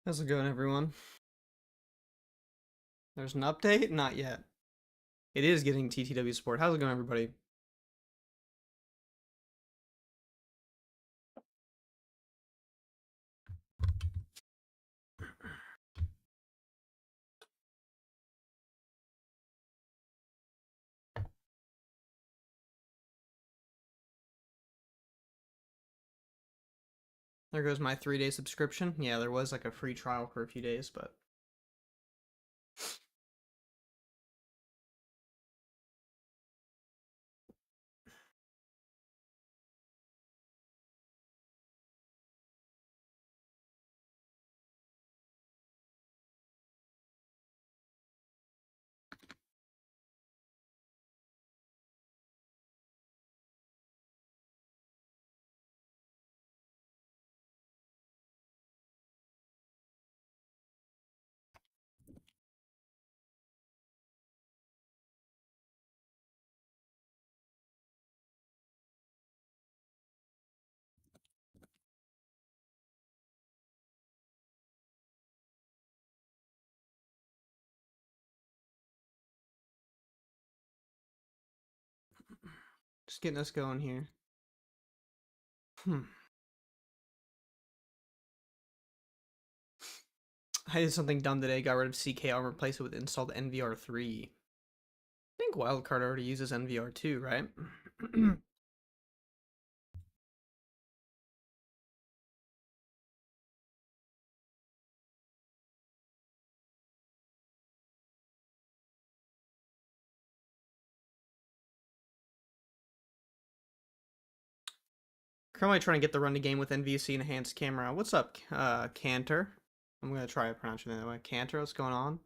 How's it going, everyone? There's an update? Not yet. It is getting TTW support. How's it going, everybody? There goes my 3-day subscription. Yeah, there was like a free trial for a few days, but... Just getting us going here. I did something dumb today. Got rid of CKR and replaced it with installed NVR 3. I think Wildcard already uses NVR 2, right? Currently trying to get the run to game with NVC enhanced camera. What's up, Cantor? I'm gonna try pronouncing it that way. Cantor, what's going on?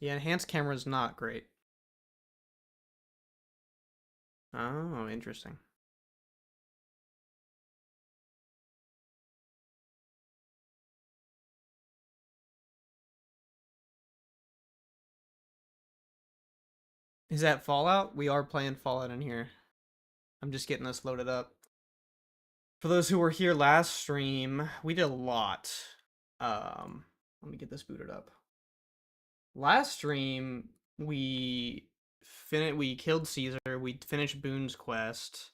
Yeah, enhanced camera is not great. Oh, interesting. Is that Fallout? We are playing Fallout in here. I'm just getting this loaded up. For those who were here last stream, we did a lot. Let me get this booted up. Last stream, we killed Caesar. We finished Boone's quest.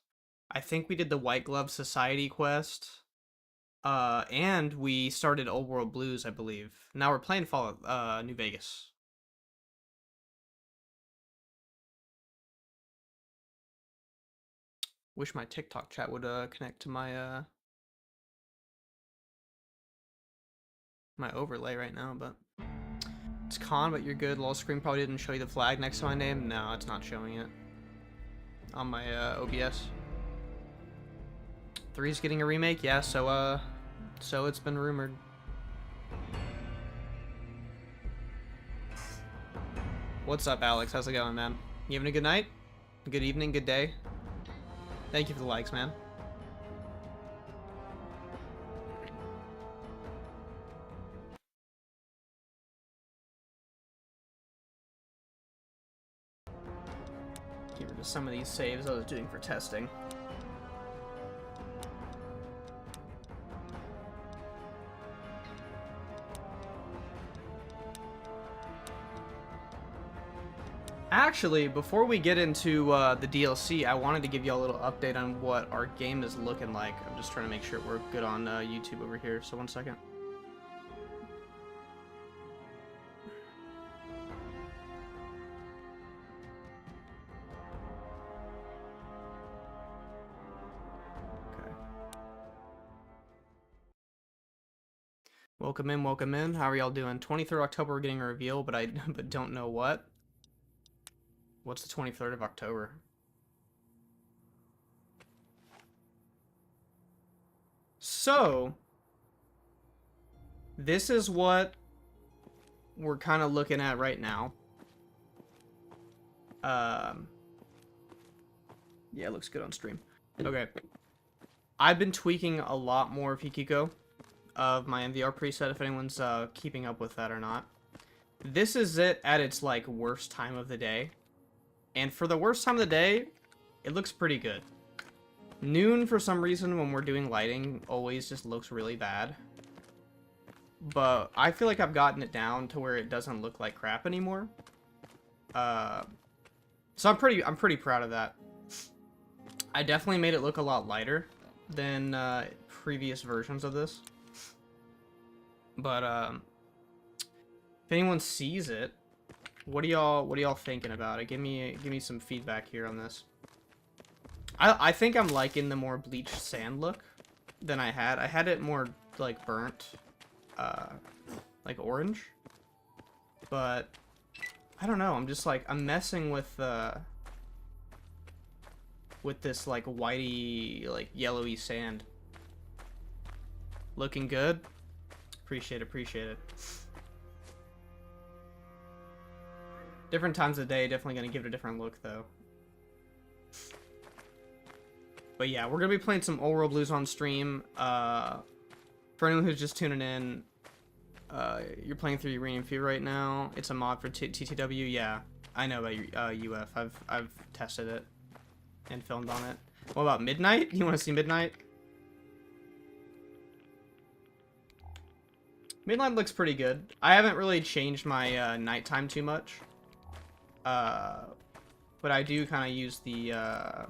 I think we did the White Glove Society quest. And we started Old World Blues, I believe. Now we're playing Fallout, New Vegas. Wish my TikTok chat would connect to my my overlay right now, but it's Con, but you're good. Lol screen probably didn't show you the flag next to my name. No, it's not showing it on my OBS. 3's getting a remake, yeah. So it's been rumored. What's up, Alex? How's it going, man? You having a good night? Good evening? Good day? Thank you for the likes, man. Get rid of some of these saves I was doing for testing. Actually, before we get into the DLC, I wanted to give you a little update on what our game is looking like. I'm just trying to make sure we're good on YouTube over here, so 1 second. Okay. Welcome in, welcome in. How are y'all doing? 23rd October, we're getting a reveal, but I don't know what. What's the 23rd of October? So, this is what we're kind of looking at right now. Yeah, it looks good on stream. Okay. I've been tweaking a lot more of Hikiko of my NVR preset, if anyone's keeping up with that or not. This is it at its, like, worst time of the day. And for the worst time of the day, it looks pretty good. Noon, for some reason, when we're doing lighting, always just looks really bad. But I feel like I've gotten it down to where it doesn't look like crap anymore. So I'm pretty proud of that. I definitely made it look a lot lighter than previous versions of this. But if anyone sees it, what are y'all thinking about it? Give me some feedback here on this. I think I'm liking the more bleached sand look than I had. I had it more like burnt, like orange. But I don't know. I'm just like I'm messing with this like whitey, like yellowy sand. Looking good. Appreciate it. Different times of the day, definitely gonna give it a different look though. But yeah, we're gonna be playing some Old World Blues on stream. For anyone who's just tuning in, you're playing through Uranium Fever right now. It's a mod for TTW. Yeah, I know about UF. I've tested it and filmed on it. What about Midnight? You want to see Midnight? Midnight looks pretty good. I haven't really changed my nighttime too much. But I do kind of use the I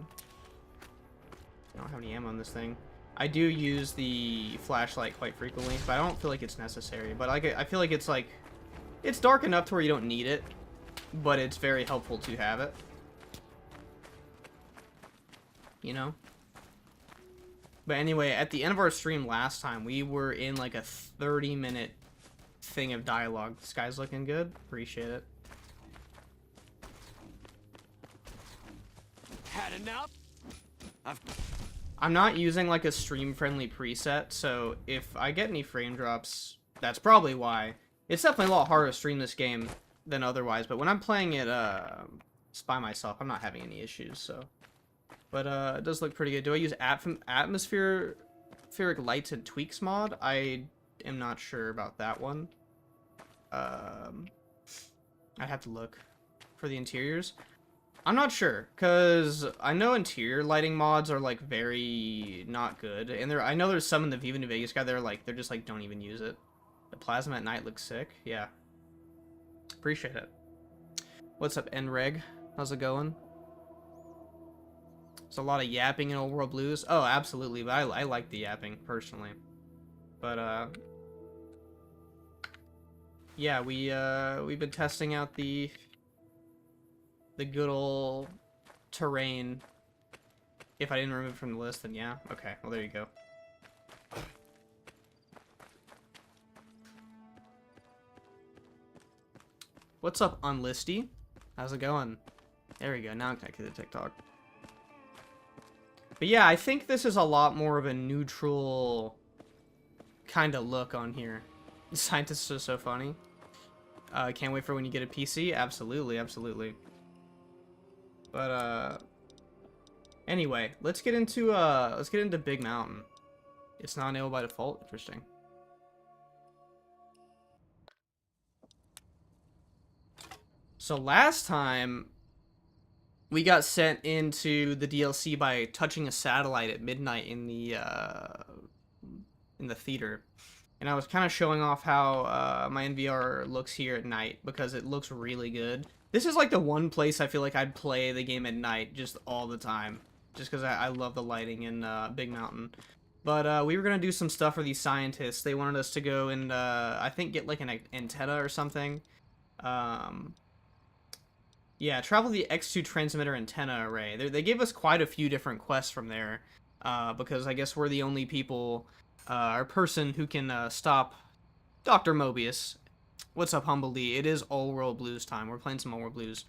don't have any ammo on this thing. I do use the flashlight quite frequently, but I don't feel like it's necessary. But like, I feel like it's like, it's dark enough to where you don't need it, but it's very helpful to have it. You know? But anyway, at the end of our stream last time, we were in like a 30-minute thing of dialogue. This guy's looking good. Appreciate it. Had enough? I'm not using like a stream-friendly preset, so if I get any frame drops, that's probably why. It's definitely a lot harder to stream this game than otherwise, but when I'm playing it just by myself, I'm not having any issues, so. But it does look pretty good. Do I use atmospheric lights and tweaks mod? I am not sure about that one. I'd have to look for the interiors. I'm not sure, because I know interior lighting mods are, like, very not good. And I know there's some in the Viva New Vegas guy that are, like, they're just, like, don't even use it. The plasma at night looks sick. Yeah. Appreciate it. What's up, NReg? How's it going? There's a lot of yapping in Old World Blues. Oh, absolutely, but I like the yapping, personally. But, yeah, we've been testing out the good old terrain. If I didn't remove it from the list, then yeah. Okay, well, there you go. What's up, Unlisty? How's it going? There we go, now I'm connected to TikTok. But yeah, I think this is a lot more of a neutral kind of look on here. The scientists are so funny. Can't wait for when you get a PC. Absolutely, absolutely. But anyway, let's get into Big Mountain. It's not enabled by default. Interesting. So last time we got sent into the DLC by touching a satellite at midnight in the theater. And I was kind of showing off how my NVR looks here at night, because it looks really good. This is like the one place I feel like I'd play the game at night just all the time. Just because I love the lighting in Big Mountain. But we were going to do some stuff for these scientists. They wanted us to go and, I think, get like an antenna or something. Yeah, travel the X2 transmitter antenna array. They gave us quite a few different quests from there. Because I guess we're the only people, or person who can stop Dr. Mobius. What's up, Humbledy? It is Old World Blues time. We're playing some Old World Blues.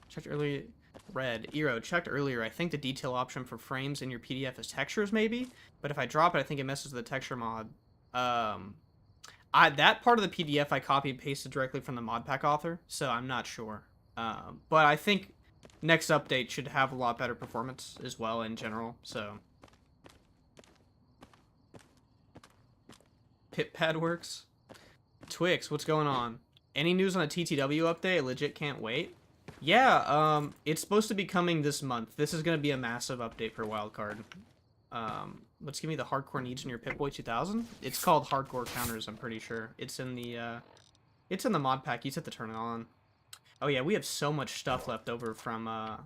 Checked earlier. Red. Eero, checked earlier. I think the detail option for frames in your PDF is textures, maybe? But if I drop it, I think it messes with the texture mod. That part of the PDF I copied and pasted directly from the modpack author, so I'm not sure. But I think next update should have a lot better performance as well in general, so. Pip-pad works. Twix, what's going on? Any news on a TTW update? I legit can't wait. Yeah, it's supposed to be coming this month. This is gonna be a massive update for Wildcard. Let's give me the hardcore needs in your Pip-Boy 2000. It's called Hardcore Counters, I'm pretty sure. It's in the mod pack. You just have to turn it on. Oh yeah, we have so much stuff left over from, Man,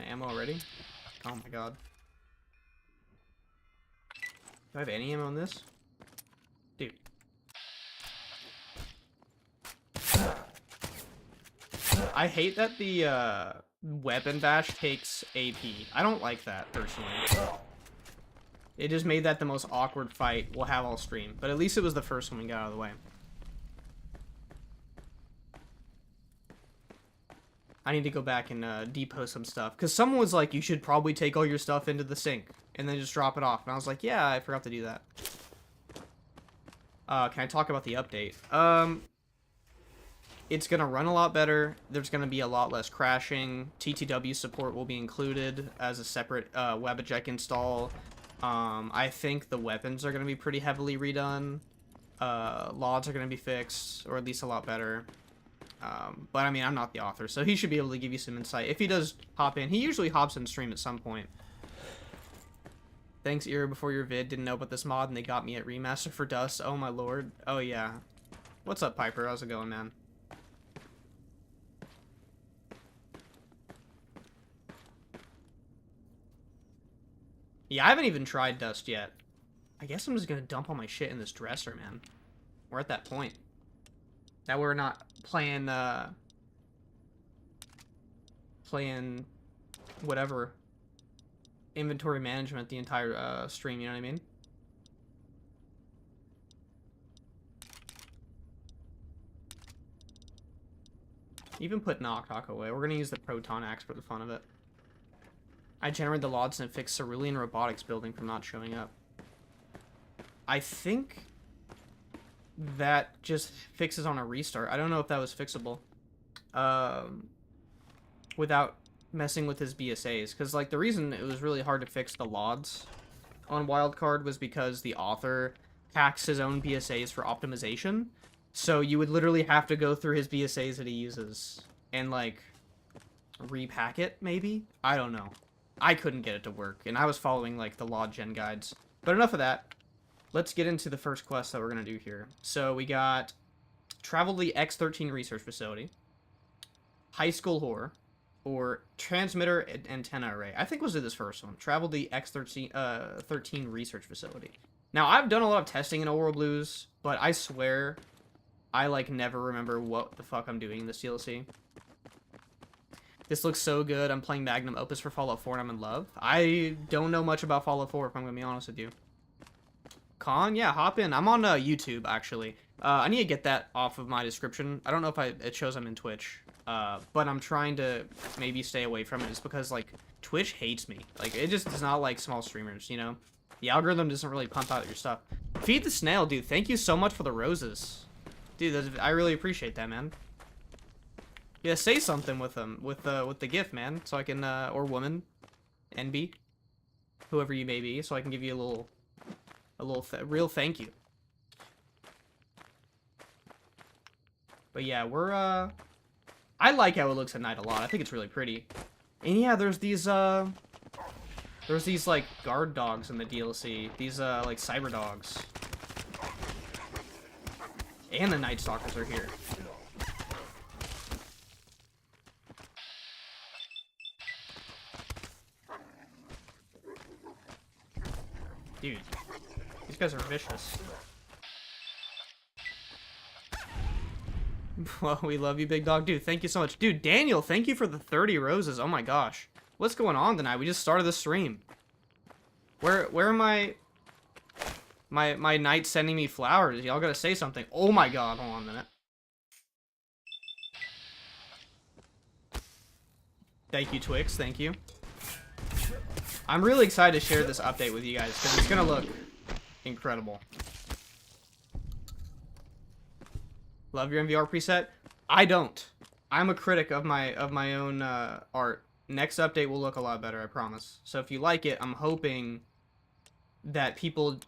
ammo already? Oh my god. Do I have any ammo on this? Dude. I hate that the weapon bash takes AP. I don't like that, personally. It just made that the most awkward fight we'll have all stream. But at least it was the first one we got out of the way. I need to go back and depot some stuff. Because someone was like, you should probably take all your stuff into the sink. And then just drop it off. And I was like, yeah, I forgot to do that. Can I talk about the update? It's going to run a lot better. There's going to be a lot less crashing. TTW support will be included as a separate WebEject install. I think the weapons are going to be pretty heavily redone. LODs are going to be fixed, or at least a lot better. But I mean, I'm not the author, so he should be able to give you some insight. If he does hop in, he usually hops in stream at some point. Thanks, Era, before your vid. Didn't know about this mod, and they got me at Remaster for Dust. Oh my lord. Oh yeah. What's up, Piper? How's it going, man? Yeah, I haven't even tried Dust yet. I guess I'm just gonna dump all my shit in this dresser, man. We're at that point. That we're not playing, playing whatever inventory management the entire stream, you know what I mean? Even put Knock away. We're gonna use the Proton Axe for the fun of it. I generated the LODs and fixed Cerulean Robotics building from not showing up. I think that just fixes on a restart. I don't know if that was fixable. Without messing with his BSAs. Because, like, the reason it was really hard to fix the LODs on Wildcard was because the author hacks his own BSAs for optimization. So you would literally have to go through his BSAs that he uses and, like, repack it, maybe? I don't know. I couldn't get it to work, and I was following, like, the LOD gen guides. But enough of that. Let's get into the first quest that we're going to do here. So we got Travel to the X13 Research Facility, High School Horror, or Transmitter Antenna Array. I think we'll do this first one. Travel to the X13 Research Facility. Now, I've done a lot of testing in Oral Blues, but I swear I, like, never remember what the fuck I'm doing in this DLC. This looks so good. I'm playing Magnum Opus for Fallout 4 and I'm in love. I don't know much about Fallout 4, if I'm going to be honest with you. Con? Yeah, hop in. I'm on YouTube, actually. I need to get that off of my description. I don't know if it shows I'm in Twitch. But I'm trying to maybe stay away from it just because, like, Twitch hates me. Like, it just does not like small streamers, you know? The algorithm doesn't really pump out your stuff. Feed the Snail, dude. Thank you so much for the roses. Dude, I really appreciate that, man. Yeah, say something with them, with the gift, man, so I can, or woman, NB, whoever you may be, so I can give you a real thank you. But yeah, we're, I like how it looks at night a lot. I think it's really pretty. And yeah, there's these, like, guard dogs in the DLC. These, like, cyber dogs. And the Night Stalkers are here. Dude, these guys are vicious. Well, we love you, big dog. Dude, thank you so much. Dude, Daniel, thank you for the 30 roses. Oh my gosh. What's going on tonight? We just started the stream. Where are my knights sending me flowers? Y'all gotta say something. Oh my god, hold on a minute. Thank you, Twix. Thank you. I'm really excited to share this update with you guys because it's gonna look incredible. Love your NVR preset? I don't. I'm a critic of my own art. Next update will look a lot better, I promise. So if you like it, I'm hoping that people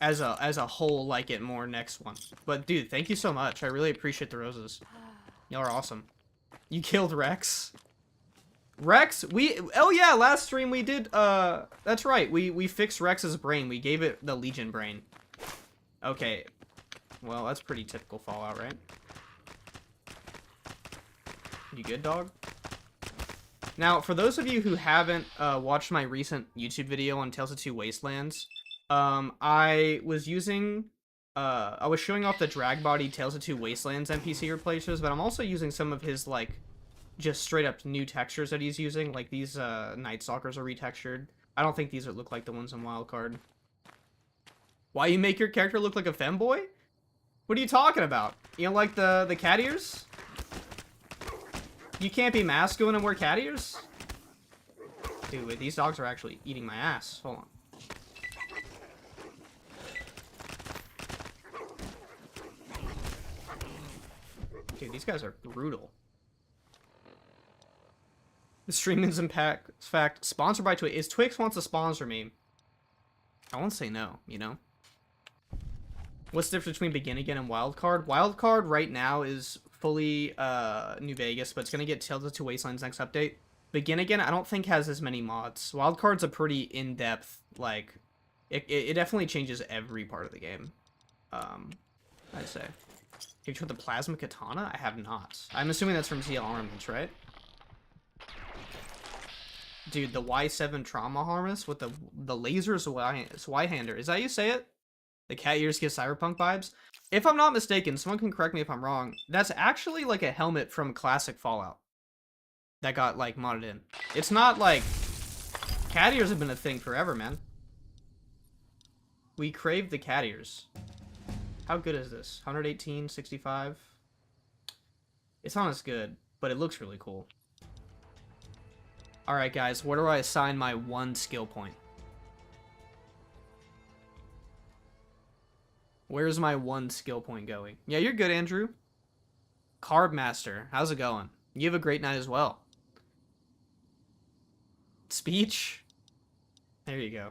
as a whole like it more next one. But dude, thank you so much. I really appreciate the roses. Y'all are awesome. You killed Rex. Rex, oh yeah, last stream we did, that's right, we fixed Rex's brain. We gave it the Legion brain. Okay, well, that's pretty typical Fallout, right? You good, dog? Now, for those of you who haven't watched my recent YouTube video on Tales of Two Wastelands, I was using, I was showing off the drag body Tales of Two Wastelands NPC replacers, but I'm also using some of his, like, just straight up new textures that he's using. Like these Night Stalkers are retextured. I don't think these look like the ones in Wildcard. Why you make your character look like a femboy? What are you talking about? You don't like the cat ears? You can't be masculine and wear cat ears? Dude, wait, these dogs are actually eating my ass. Hold on. Dude, these guys are brutal. The stream is in fact sponsored by Twix. Is Twix wants to sponsor me? I won't say no, you know? What's the difference between Begin Again and Wildcard? Wildcard right now is fully New Vegas, but it's going to get Tales of Two Wastelands next update. Begin Again, I don't think has as many mods. Wildcard's a pretty in-depth, like, it definitely changes every part of the game. I'd say. Have you tried the Plasma Katana? I have not. I'm assuming that's from ZL Armaments, right? Dude, the Y7 trauma harness with the lasers Y-hander. Is that how you say it? The cat ears give cyberpunk vibes? If I'm not mistaken, someone can correct me if I'm wrong, that's actually like a helmet from classic Fallout that got like modded in. It's not like... Cat ears have been a thing forever, man. We crave the cat ears. How good is this? 118, 65? It's not as good, but it looks really cool. Alright guys, where do I assign my one skill point? Where's my one skill point going? Yeah, you're good, Andrew. Carb Master, how's it going? You have a great night as well. Speech? There you go.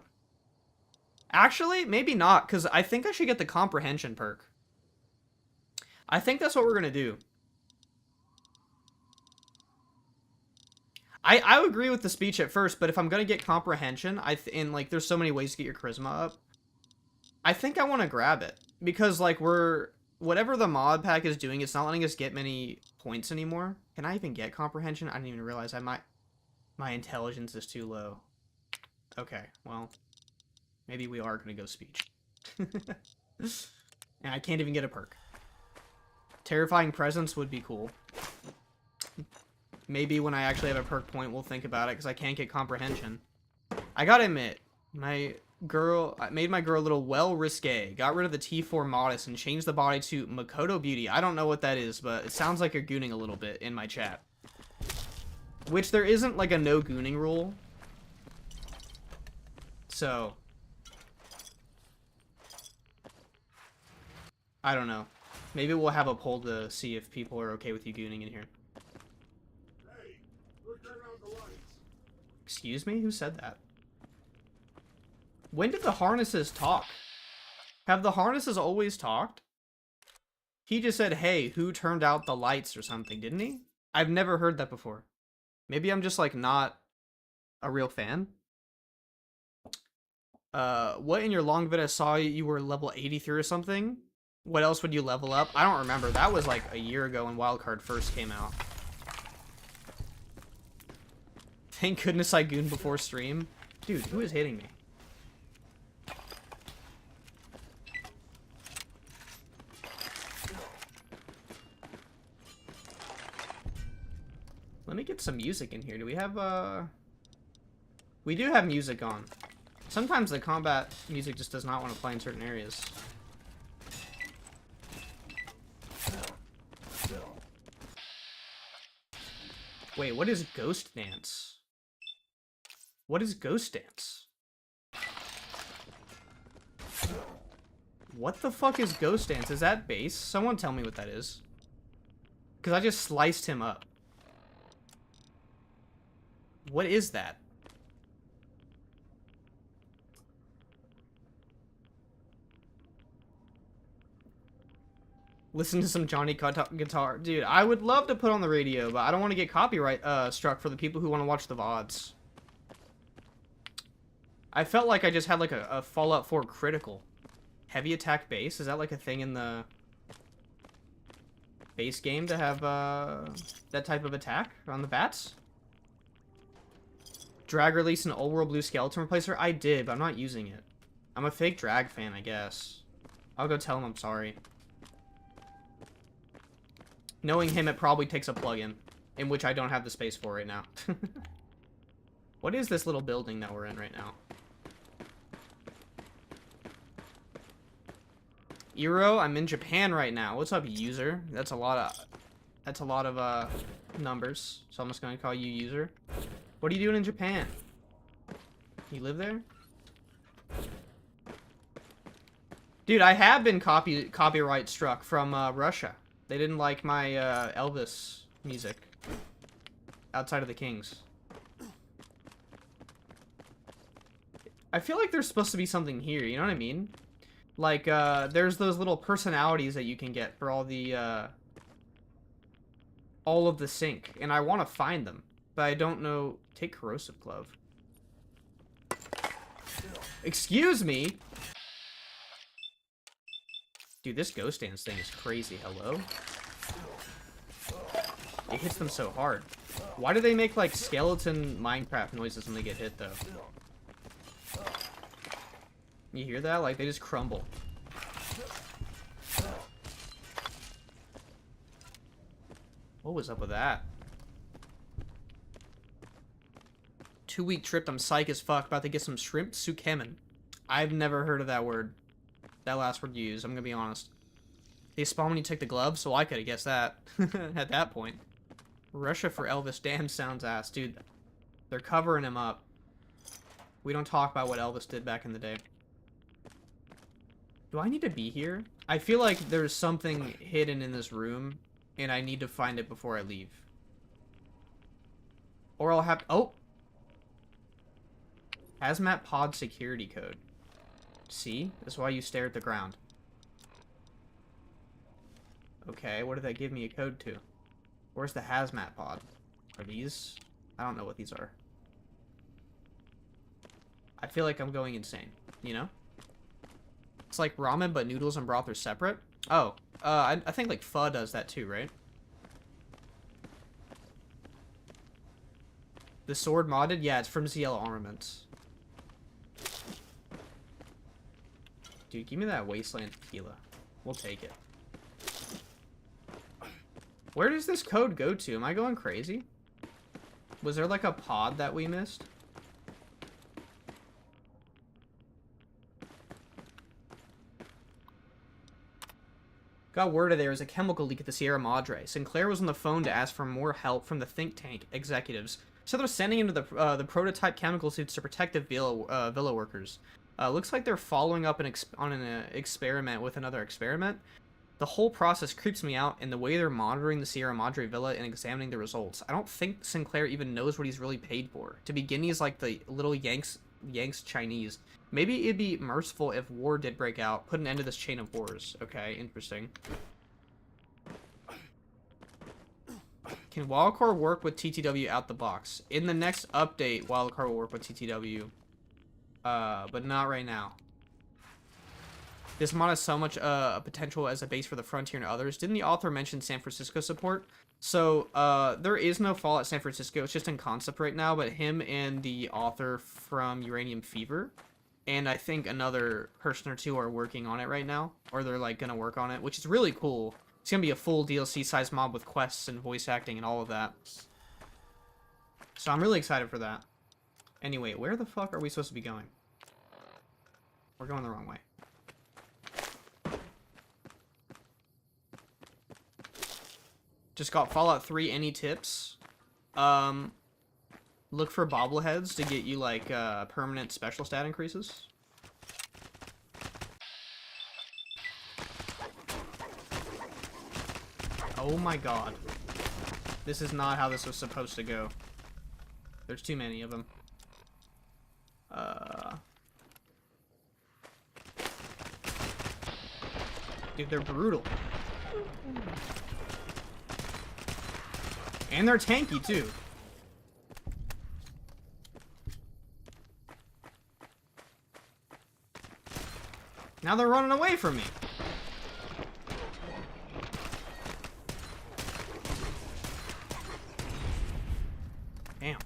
Actually, maybe not, because I think I should get the Comprehension perk. I think that's what we're going to do. I would agree with the speech at first, but if I'm going to get Comprehension, and like there's so many ways to get your Charisma up, I think I want to grab it. Because like whatever the mod pack is doing, it's not letting us get many points anymore. Can I even get Comprehension? I didn't even realize my intelligence is too low. Okay, well, maybe we are going to go speech. And I can't even get a perk. Terrifying Presence would be cool. Maybe when I actually have a perk point, we'll think about it, because I can't get Comprehension. I gotta admit, I made my girl a little well risque. Got rid of the T4 Modest and changed the body to Makoto Beauty. I don't know what that is, but it sounds like you're gooning a little bit in my chat. Which there isn't like a no gooning rule. So I don't know. Maybe we'll have a poll to see if people are okay with you gooning in here. Hey, turn out the lights. Excuse me? Who said that? When did the harnesses talk? Have the harnesses always talked? He just said, hey, who turned out the lights or something, didn't he? I've never heard that before. Maybe I'm just like not a real fan. What in your long vid I saw you were level 83 or something? What else would you level up? I don't remember. That was like a year ago when Wildcard first came out. Thank goodness I gooned before stream. Dude, who is hitting me? Let me get some music in here. Do we have, we do have music on. Sometimes the combat music just does not want to play in certain areas. Wait, what is Ghost Dance? What is Ghost Dance? What the fuck is Ghost Dance? Is that base? Someone tell me what that is. Because I just sliced him up. What is that? Listen to some Johnny guitar. Dude, I would love to put on the radio, but I don't want to get copyright struck for the people who want to watch the VODs. I felt like I just had like a Fallout 4 critical. Heavy attack base? Is that like a thing in the base game to have that type of attack on the bats? Drag release an old world blue skeleton replacer? I did, but I'm not using it. I'm a fake drag fan, I guess. I'll go tell him I'm sorry. Knowing him, it probably takes a plugin, in which I don't have the space for right now. What is this little building that we're in right now? Eero, I'm in Japan right now. What's up, user? That's a lot of numbers. So I'm just gonna call you user. What are you doing in Japan? You live there? Dude, I have been copyright struck from Russia. They didn't like my Elvis music outside of the Kings. I feel like there's supposed to be something here, you know what I mean? Like, there's those little personalities that you can get for all of the sync, and I want to find them, but I don't know. Take corrosive glove. Excuse me? Dude, this ghost dance thing is crazy. Hello? It hits them so hard. Why do they make, like, skeleton Minecraft noises when they get hit, though? You hear that? Like, they just crumble. What was up with that? 2-week trip, I'm psych as fuck. About to get some shrimp sukemen. I've never heard of that word. That last word you used, I'm gonna be honest. They spawn when you take the gloves, so I could have guessed that at that point. Russia for Elvis, damn sounds ass. Dude, they're covering him up. We don't talk about what Elvis did back in the day. Do I need to be here? I feel like there's something hidden in this room, and I need to find it before I leave. Or I'll have... Oh! Hazmat pod security code. See? That's why you stare at the ground. Okay, what did that give me a code to? Where's the hazmat pod? Are these? I don't know what these are. I feel like I'm going insane, you know? It's like ramen, but noodles and broth are separate. Oh, I think like pho does that too, right? The sword modded? Yeah, it's from ZL Armaments. Dude, give me that wasteland tequila. We'll take it. Where does this code go to? Am I going crazy? Was there like a pod that we missed? Got word of there is a chemical leak at the Sierra Madre. Sinclair was on the phone to ask for more help from the think tank executives. So they're sending into the prototype chemical suits to protect the villa workers. Looks like they're following up on an experiment with another experiment. The whole process creeps me out, and the way they're monitoring the Sierra Madre villa and examining the results. I don't think Sinclair even knows what he's really paid for. To begin, he's like the little Yanks Chinese. Maybe it'd be merciful if war did break out. Put an end to this chain of wars. Okay, interesting. Can Wildcard work with TTW out the box? In the next update, Wildcard will work with TTW. But not right now. This mod has so much potential as a base for the Frontier and others. Didn't the author mention San Francisco support? So, there is no Fallout San Francisco. It's just in concept right now, but him and the author from Uranium Fever, and I think another person or two are working on it right now, or they're, like, gonna work on it, which is really cool. It's gonna be a full DLC-sized mod with quests and voice acting and all of that. So I'm really excited for that. Anyway, where the fuck are we supposed to be going? We're going the wrong way. Just got Fallout 3. Any tips? Look for bobbleheads to get you, like, permanent special stat increases. Oh my god. This is not how this was supposed to go. There's too many of them. Dude, they're brutal. And they're tanky, too. Now they're running away from me. Damn.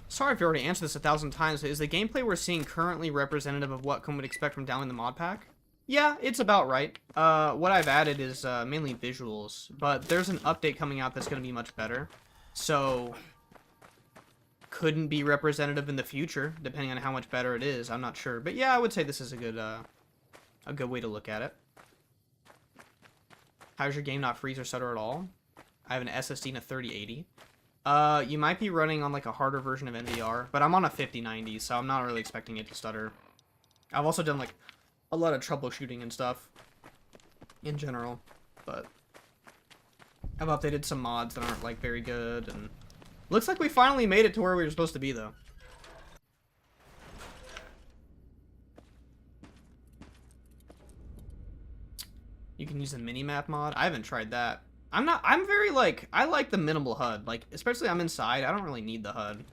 Sorry if you already answered this 1,000 times, but is the gameplay we're seeing currently representative of what one would expect from downloading the mod pack? Yeah, it's about right. What I've added is mainly visuals, but there's an update coming out that's going to be much better. So, couldn't be representative in the future, depending on how much better it is. I'm not sure. But yeah, I would say this is a good way to look at it. How's your game not freeze or stutter at all? I have an SSD and a 3080. You might be running on like a harder version of NVR, but I'm on a 5090, so I'm not really expecting it to stutter. I've also done like a lot of troubleshooting and stuff in general, but I've updated some mods that aren't like very good, and looks like we finally made it to where we were supposed to be though. You can use the mini-map mod. I haven't tried that. I'm very, like, I like the minimal HUD. Like, especially I'm inside, I don't really need the HUD.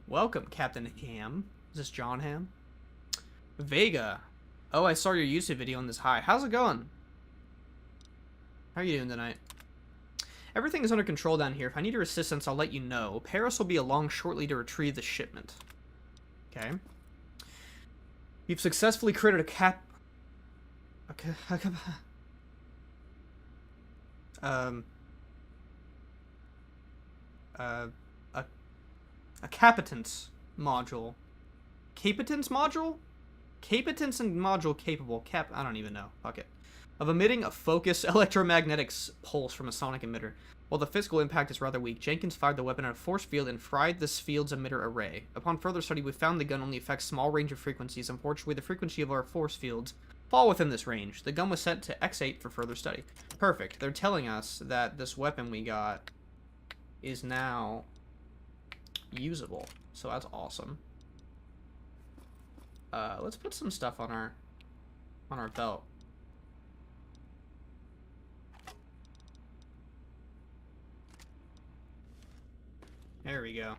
Welcome, Captain Ham. Is this John Ham? Vega. Oh, I saw your YouTube video on this. Hi. How's it going? How are you doing tonight? Everything is under control down here. If I need your assistance, I'll let you know. Paris will be along shortly to retrieve the shipment. Okay. You've successfully created a capitance module. Capitance module? Capitance and module capable. I don't even know. Fuck it. Of emitting a focused electromagnetic pulse from a sonic emitter. While the physical impact is rather weak, Jenkins fired the weapon at a force field and fried this field's emitter array. Upon further study, we found the gun only affects small range of frequencies. Unfortunately, the frequency of our force fields fall within this range. The gun was sent to X8 for further study. Perfect. They're telling us that this weapon we got is now usable. So that's awesome. Let's put some stuff on our belt. There we go.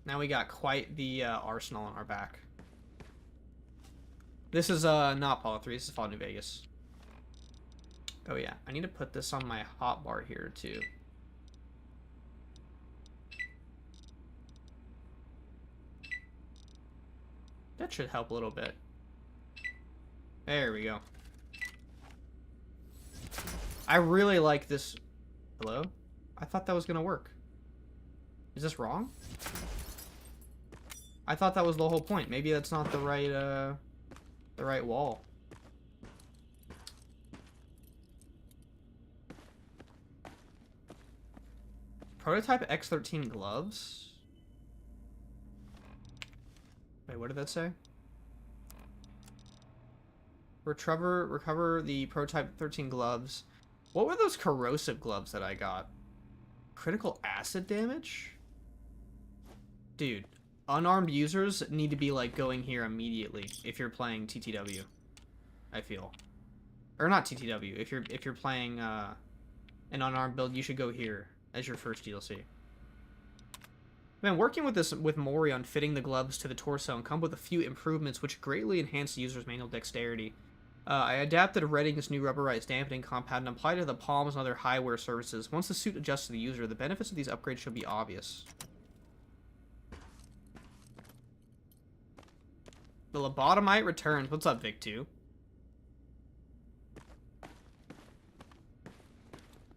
Now we got quite the arsenal on our back. This is not Apollo 3, this is Fallout New Vegas. Oh yeah, I need to put this on my hotbar here too. That should help a little bit. There we go. I really like this. Hello? I thought that was gonna work. Is this wrong? I thought that was the whole point. Maybe that's not the right wall. Prototype X13 gloves? Wait, what did that say? Recover the prototype 13 gloves. What were those corrosive gloves that I got? Critical acid damage? Dude, unarmed users need to be like going here immediately if you're playing TTW. I feel. Or not TTW. If you're playing an unarmed build, you should go here as your first DLC. Man, working with Mori on fitting the gloves to the torso and come with a few improvements which greatly enhance the user's manual dexterity. I adapted Redding's new rubberized dampening compound and applied it to the palms and other high-wear surfaces. Once the suit adjusts to the user, the benefits of these upgrades should be obvious. The lobotomite returns. What's up, Vic2?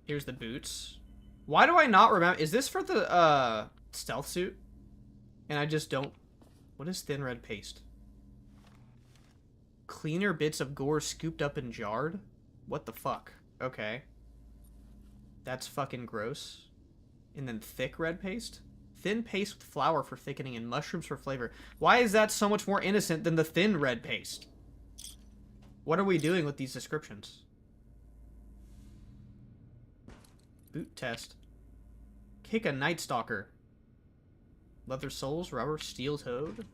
Here's the boots. Why do I not remember? Is this for the stealth suit? And I just don't. What is thin red paste? Cleaner bits of gore scooped up and jarred? What the fuck? Okay. That's fucking gross. And then thick red paste? Thin paste with flour for thickening and mushrooms for flavor. Why is that so much more innocent than the thin red paste? What are we doing with these descriptions? Boot test. Kick a Night Stalker. Leather soles, rubber, steel toed.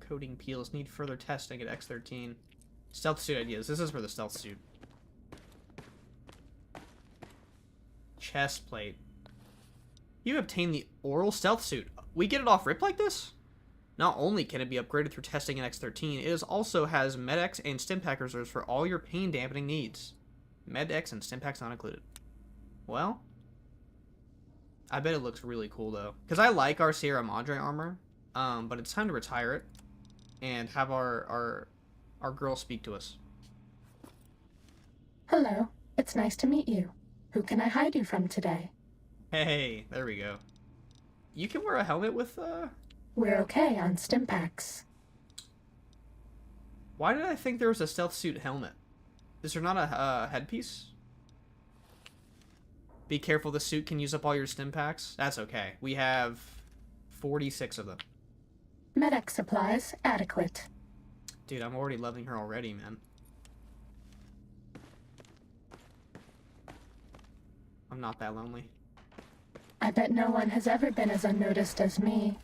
Coating peels. Need further testing at X13. Stealth suit ideas. This is for the stealth suit. Chest plate. You obtained the oral stealth suit. We get it off rip like this? Not only can it be upgraded through testing in X13, it also has Med-X and Stimpack reserves for all your pain dampening needs. Med-X and Stimpacks not included. Well, I bet it looks really cool though. Because I like our Sierra Madre armor, but it's time to retire it and have our girl speak to us. Hello, it's nice to meet you. Who can I hide you from today? Hey, there we go. You can wear a helmet with, We're okay on Stimpacks. Why did I think there was a stealth suit helmet? Is there not a headpiece? Be careful, the suit can use up all your Stimpacks. That's okay. We have 46 of them. Med-X supplies adequate. Dude, I'm already loving her already, man. I'm not that lonely. I bet no one has ever been as unnoticed as me.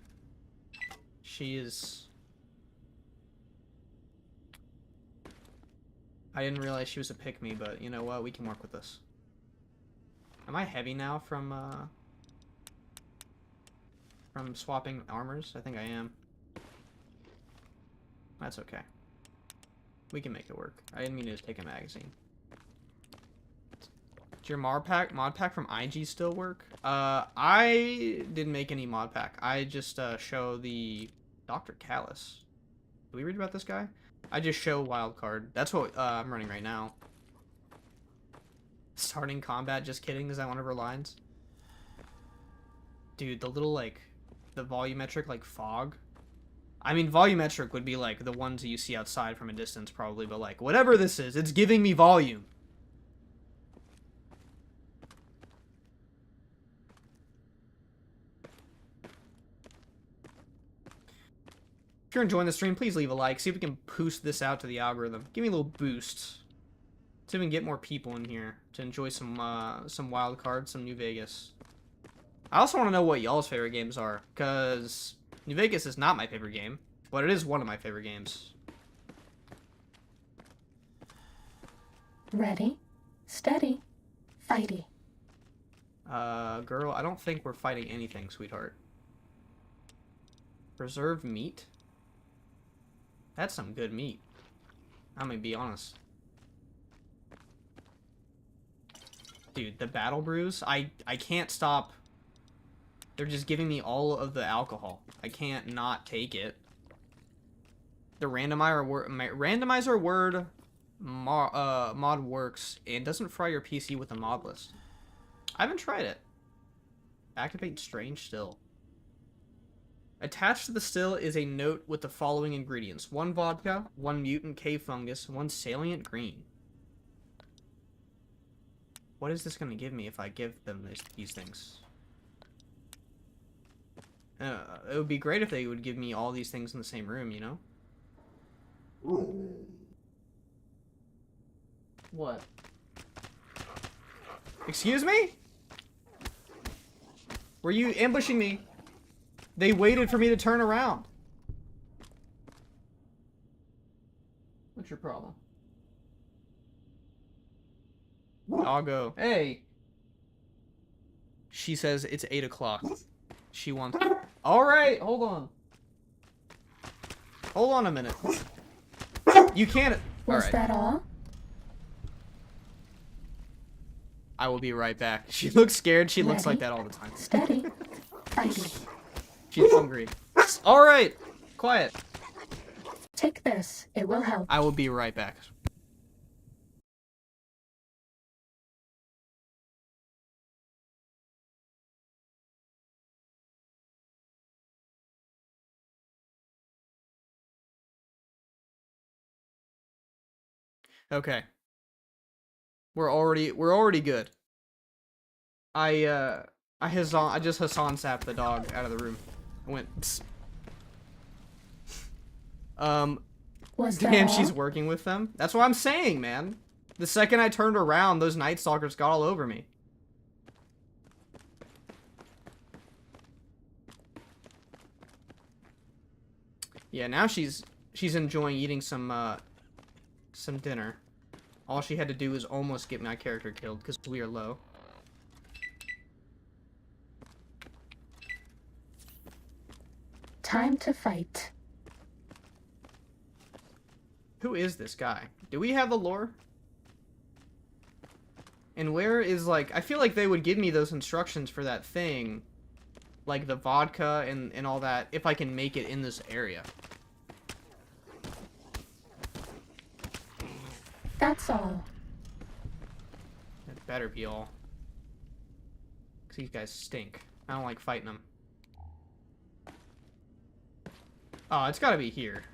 She is... I didn't realize she was a pick-me, but you know what? We can work with this. Am I heavy now from swapping armors? I think I am. That's okay. We can make it work. I didn't mean to just take a magazine. Does your mod pack from IG still work? I didn't make any mod pack. I just show the Dr. Callus. Did we read about this guy? I just show Wildcard. That's what I'm running right now. Starting combat, just kidding. Is that one of her lines? Dude, the little, like, the volumetric, like, fog. I mean, volumetric would be, like, the ones that you see outside from a distance, probably. But, like, whatever this is, it's giving me volume. If you're enjoying the stream, please leave a like. See if we can boost this out to the algorithm. Give me a little boost. See if we can get more people in here to enjoy some Wildcard, some New Vegas. I also want to know what y'all's favorite games are, because New Vegas is not my favorite game, but it is one of my favorite games. Ready, steady, fighty. Girl, I don't think we're fighting anything, sweetheart. Preserved meat? That's some good meat. I'm gonna be honest. Dude, the battle brews, I can't stop. They're just giving me all of the alcohol. I can't not take it. The randomizer word mod works and doesn't fry your PC with a mod list. I haven't tried it. Activate strange still. Attached to the still is a note with the following ingredients: 1 vodka, 1 mutant cave fungus, 1 salient green. What is this going to give me if I give them these things? It would be great if they would give me all these things in the same room, you know? What? Excuse me? Were you ambushing me? They waited for me to turn around. What's your problem? I'll go. Hey. She says it's 8 o'clock. She wants... Alright, hold on. Hold on a minute. You can't... Was that all? I will be right back. She looks scared. She looks like that all the time. Steady. Fighty. She's hungry. Alright. Quiet. Take this. It will help. I will be right back. Okay. We're already good. I just Hassan sapped the dog out of the room. I went psst. Damn, she's working with them. That's what I'm saying, man. The second I turned around, those Night Stalkers got all over me. Yeah, now she's enjoying eating some dinner. All she had to do was almost get my character killed because we are low. Time to fight. Who is this guy? Do we have a lore? And where is, like, I feel like they would give me those instructions for that thing, like the vodka and all that, if I can make it in this area. That's all. It better be all. Because these guys stink. I don't like fighting them. Oh, it's gotta be here.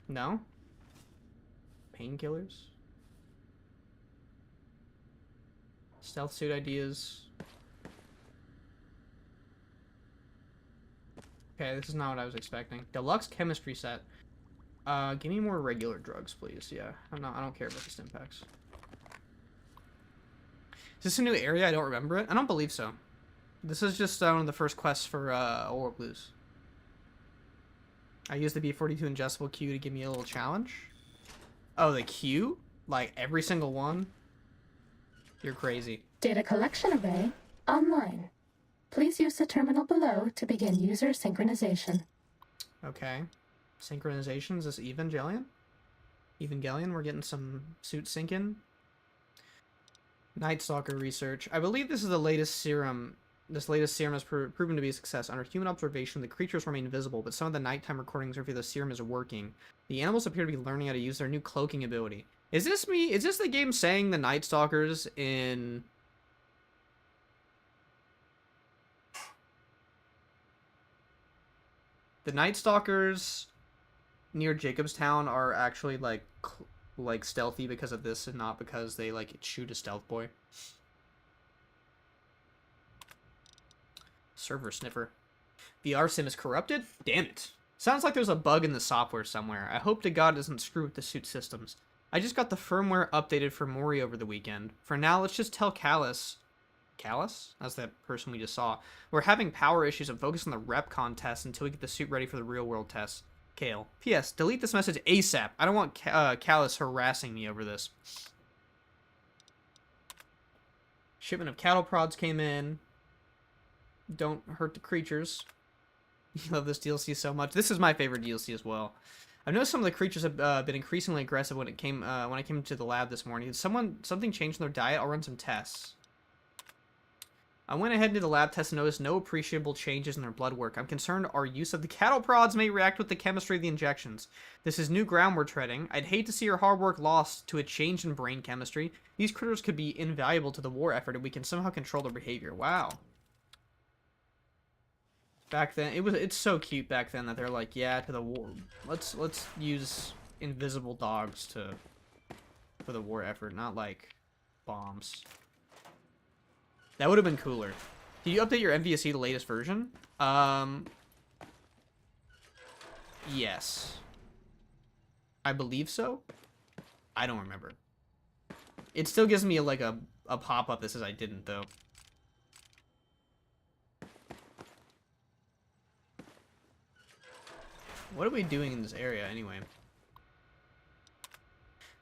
No? Painkillers? Stealth suit ideas. Okay, this is not what I was expecting. Deluxe chemistry set. Give me more regular drugs, please. Yeah, I don't care about the stim packs. Is this a new area? I don't remember it. I don't believe so. This is just one of the first quests for Oral Blues. I used the B42 ingestible Q to give me a little challenge. Oh, the Q? Like every single one? You're crazy. Data collection array online. Please use the terminal below to begin user synchronization. Okay. Synchronization, is this Evangelion? Evangelion, we're getting some suit syncing. Night Stalker research. I believe this is the latest serum. This latest serum has proven to be a success. Under human observation, the creatures remain invisible, but some of the nighttime recordings reveal the serum is working. The animals appear to be learning how to use their new cloaking ability. Is this me? Is this the game saying the Night Stalkers in... The Night Stalkers near Jacobstown are actually, like stealthy because of this and not because they, like, shoot a stealth boy? Server sniffer. VR sim is corrupted? Damn it. Sounds like there's a bug in the software somewhere. I hope to God it doesn't screw with the suit systems. I just got the firmware updated for Mori over the weekend. For now, let's just tell Callus. Callus? That's that person we just saw. We're having power issues and focus on the rep contest until we get the suit ready for the real world test. Kale. P.S. Delete this message ASAP. I don't want Callus harassing me over this. Shipment of cattle prods came in. Don't hurt the creatures. You love this DLC so much. This is my favorite DLC as well. I've noticed some of the creatures have been increasingly aggressive when I came to the lab this morning. Did something change in their diet? I'll run some tests. I went ahead into the lab test and noticed no appreciable changes in their blood work. I'm concerned our use of the cattle prods may react with the chemistry of the injections. This is new ground we're treading. I'd hate to see your hard work lost to a change in brain chemistry. These critters could be invaluable to the war effort if we can somehow control their behavior. Wow. Back then, it's so cute back then that they're like, yeah, to the war. Let's use invisible dogs for the war effort, not like bombs. That would have been cooler. Did you update your MVSE to the latest version? Yes. I believe so. I don't remember. It still gives me like a pop-up that says I didn't though. What are we doing in this area, anyway?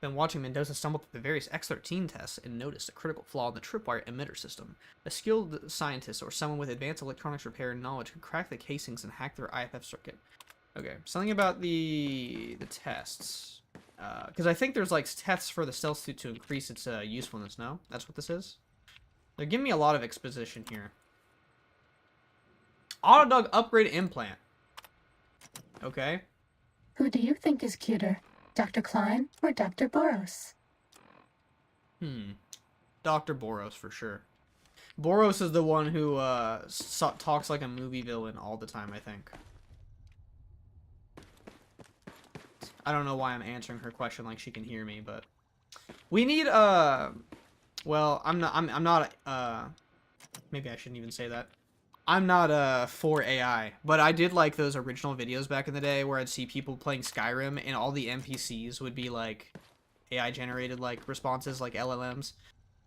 Then watching Mendoza stumble through the various X-13 tests and noticed a critical flaw in the tripwire emitter system. A skilled scientist or someone with advanced electronics repair knowledge could crack the casings and hack their IFF circuit. Okay, something about the tests. Because I think there's, like, tests for the stealth suit to increase its usefulness, no? That's what this is? They're giving me a lot of exposition here. Autodog upgrade implant. Okay. Who do you think is cuter, Dr. Klein or Dr. Boros? Dr. Boros for sure. Boros is the one who talks like a movie villain all the time, I think. I don't know why I'm answering her question like she can hear me, but we need well, I'm not maybe I shouldn't even say that. I'm not for AI, but I did like those original videos back in the day where I'd see people playing Skyrim and all the NPCs would be like AI generated like responses like LLMs.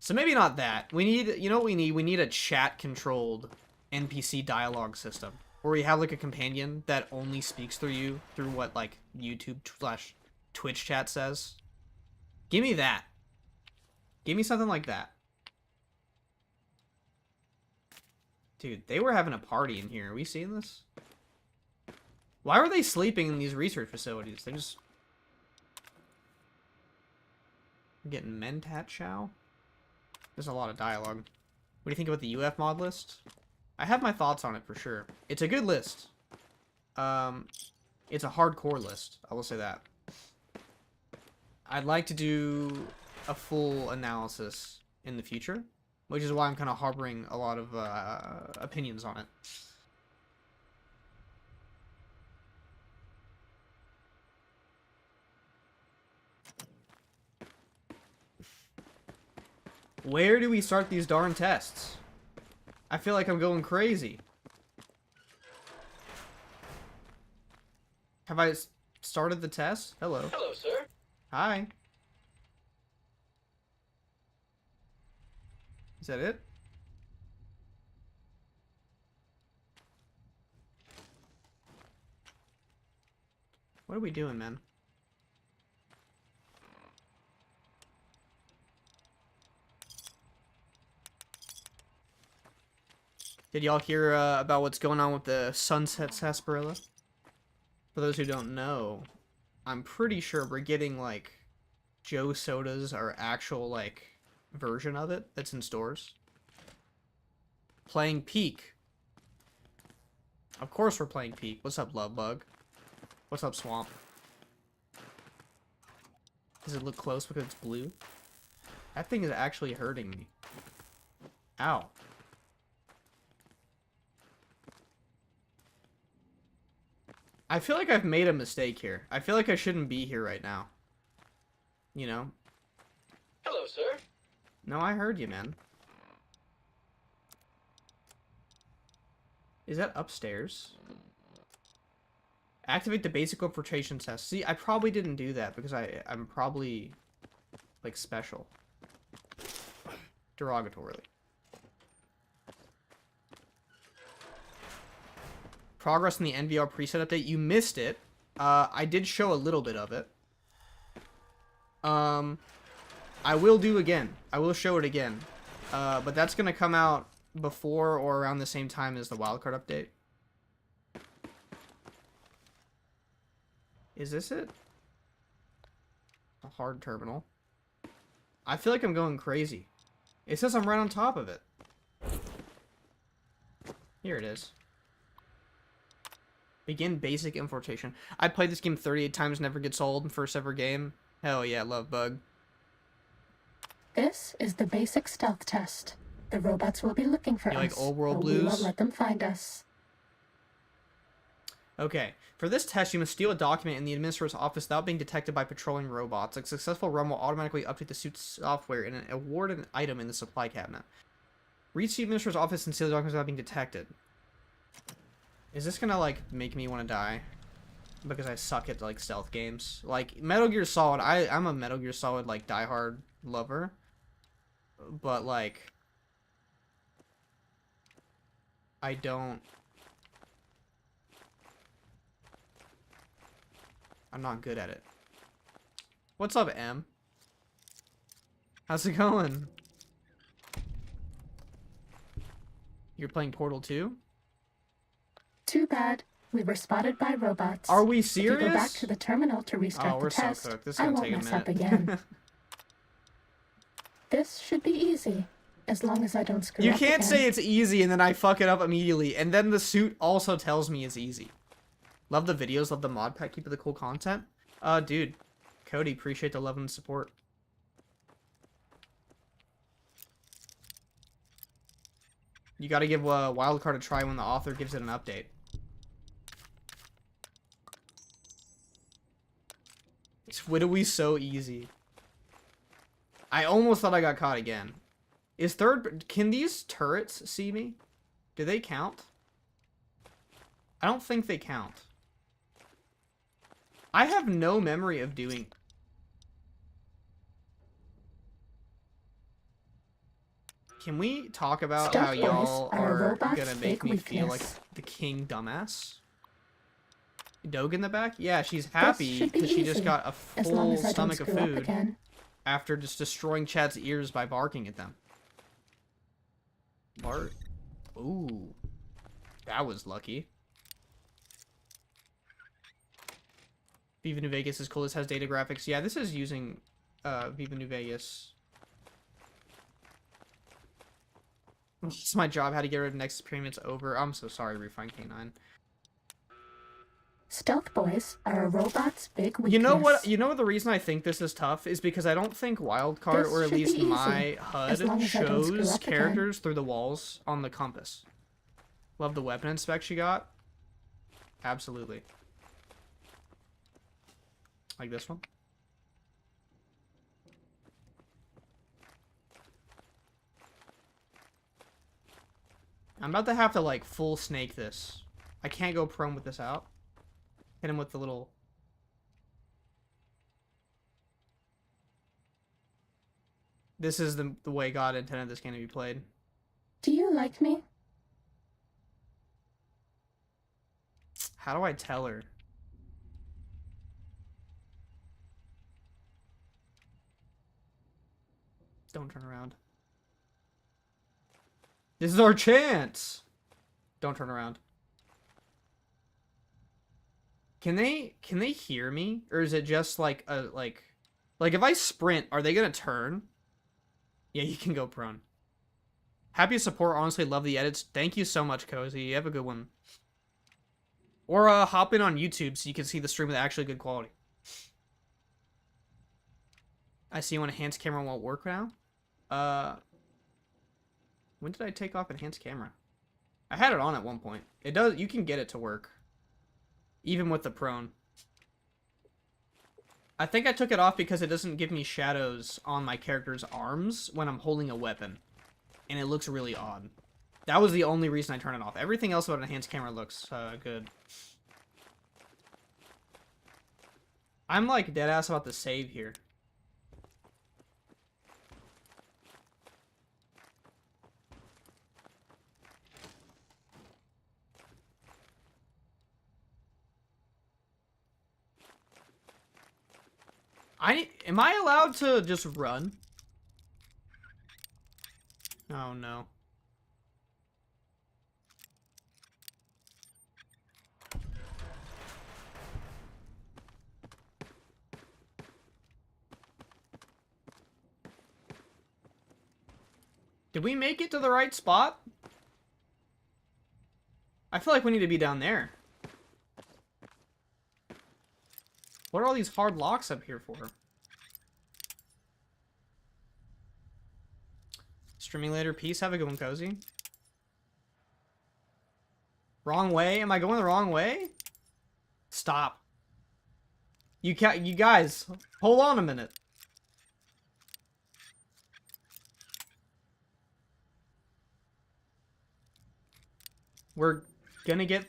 So maybe not that. We need, you know what we need? We need a chat controlled NPC dialogue system. Or you have like a companion that only speaks through you through what like YouTube/Twitch chat says. Give me that. Give me something like that. Dude, they were having a party in here. Are we seeing this? Why were they sleeping in these research facilities? They're just getting mentat chow. There's a lot of dialogue. What do you think about the UF mod list? I have my thoughts on it for sure. It's a good list. It's a hardcore list. I will say that. I'd like to do a full analysis in the future, which is why I'm kind of harboring a lot of opinions on it. Where do we start these darn tests? I feel like I'm going crazy. Have I started the test? Hello. Hello, sir. Hi. Is that it? What are we doing, man? Did y'all hear about what's going on with the Sunset Sarsaparilla? For those who don't know, I'm pretty sure we're getting, like, Joe Soda's our actual, like, version of it that's in stores. Playing Peak. Of course we're playing Peak. What's up, Love Bug? What's up, Swamp? Does it look close because it's blue? That thing is actually hurting me. Ow. I feel like I've made a mistake here. I feel like I shouldn't be here right now. You know? Hello, sir. No, I heard you, man. Is that upstairs? Activate the basic infiltration test. See, I probably didn't do that because I'm probably, like, special. Derogatorily. Progress in the NVR Preset update. You missed it. I did show a little bit of it. I will do again. I will show it again. But that's going to come out before or around the same time as the Wildcard update. Is this it? A hard terminal. I feel like I'm going crazy. It says I'm right on top of it. Here it is. Begin basic infiltration. I played this game 38 times, never gets old. First ever game. Hell yeah, Love Bug. This is the basic stealth test. The robots will be looking for You us, like Old World but we Blues? won't let them find us. Okay. For this test, you must steal a document in the administrator's office without being detected by patrolling robots. A successful run will automatically update the suit's software and award an item in the supply cabinet. Reach the administrator's office and steal the documents without being detected. Is this gonna, like, make me want to die? Because I suck at, like, stealth games. Like, Metal Gear Solid, I'm a Metal Gear Solid, like, diehard lover. But, like, I don't... I'm not good at it. What's up, M? How's it going? You're playing Portal 2? Too bad. We were spotted by robots. Are we If you go back serious? to the terminal to restart Oh, the we're so test, cooked. This is I gonna won't take a mess up minute. again. This should be easy, as long as I don't screw You up can't again. say it's easy and then I fuck it up immediately. And then the suit also tells me it's easy. Love the videos, love the mod pack, keep it the cool content. Dude. Cody, appreciate the love and support. You gotta give Wildcard a try when the author gives it an update. It's widowy so easy. I almost thought I got caught again. Can these turrets see me? Do they count? I don't think they count. I have no memory of doing... Can we talk about Stealth how boys y'all are a are robot's gonna make big me feel like weakness. the king dumbass? Doge in the back? Yeah, she's happy should be because she just easy, got a as long full as I don't stomach of screw up food again. after just destroying Chad's ears by barking at them. Bart? Ooh. That was lucky. Viva New Vegas is cool. This has data graphics. Yeah, this is using Viva New Vegas. It's my job. How to get rid of next experience over. I'm so sorry, Refine K9. Stealth boys are a robot's big weakness. You know what? You know the reason I think this is tough is because I don't think Wildcard, This or at should be least easy, my as long HUD, as I don't screw shows up again. characters through the walls on the compass. Love the weapon inspect she got. Absolutely. Like this one. I'm about to have to, like, full snake this. I can't go prone with this out. Hit him with the little... This is the way God intended this game to be played. Do you like me? How do I tell her? Don't turn around. This is our chance! Don't turn around. Can they hear me? Or is it just like a like if I sprint, are they gonna turn? Yeah, you can go prone. Happy support, honestly love the edits. Thank you so much, Cozy. You have a good one. Or hop in on YouTube so you can see the stream with actually good quality. I see when enhanced camera won't work now. When did I take off enhanced camera? I had it on at one point. It does, you can get it to work. Even with the prone. I think I took it off because it doesn't give me shadows on my character's arms when I'm holding a weapon. And it looks really odd. That was the only reason I turned it off. Everything else about enhanced camera looks good. I'm like deadass about the save here. Am I allowed to just run? Oh no. Did we make it to the right spot? I feel like we need to be down there. What are all these hard locks up here for? Streaming later. Peace. Have a good one, Cozy. Wrong way? Am I going the wrong way? Stop. You guys, hold on a minute. We're gonna get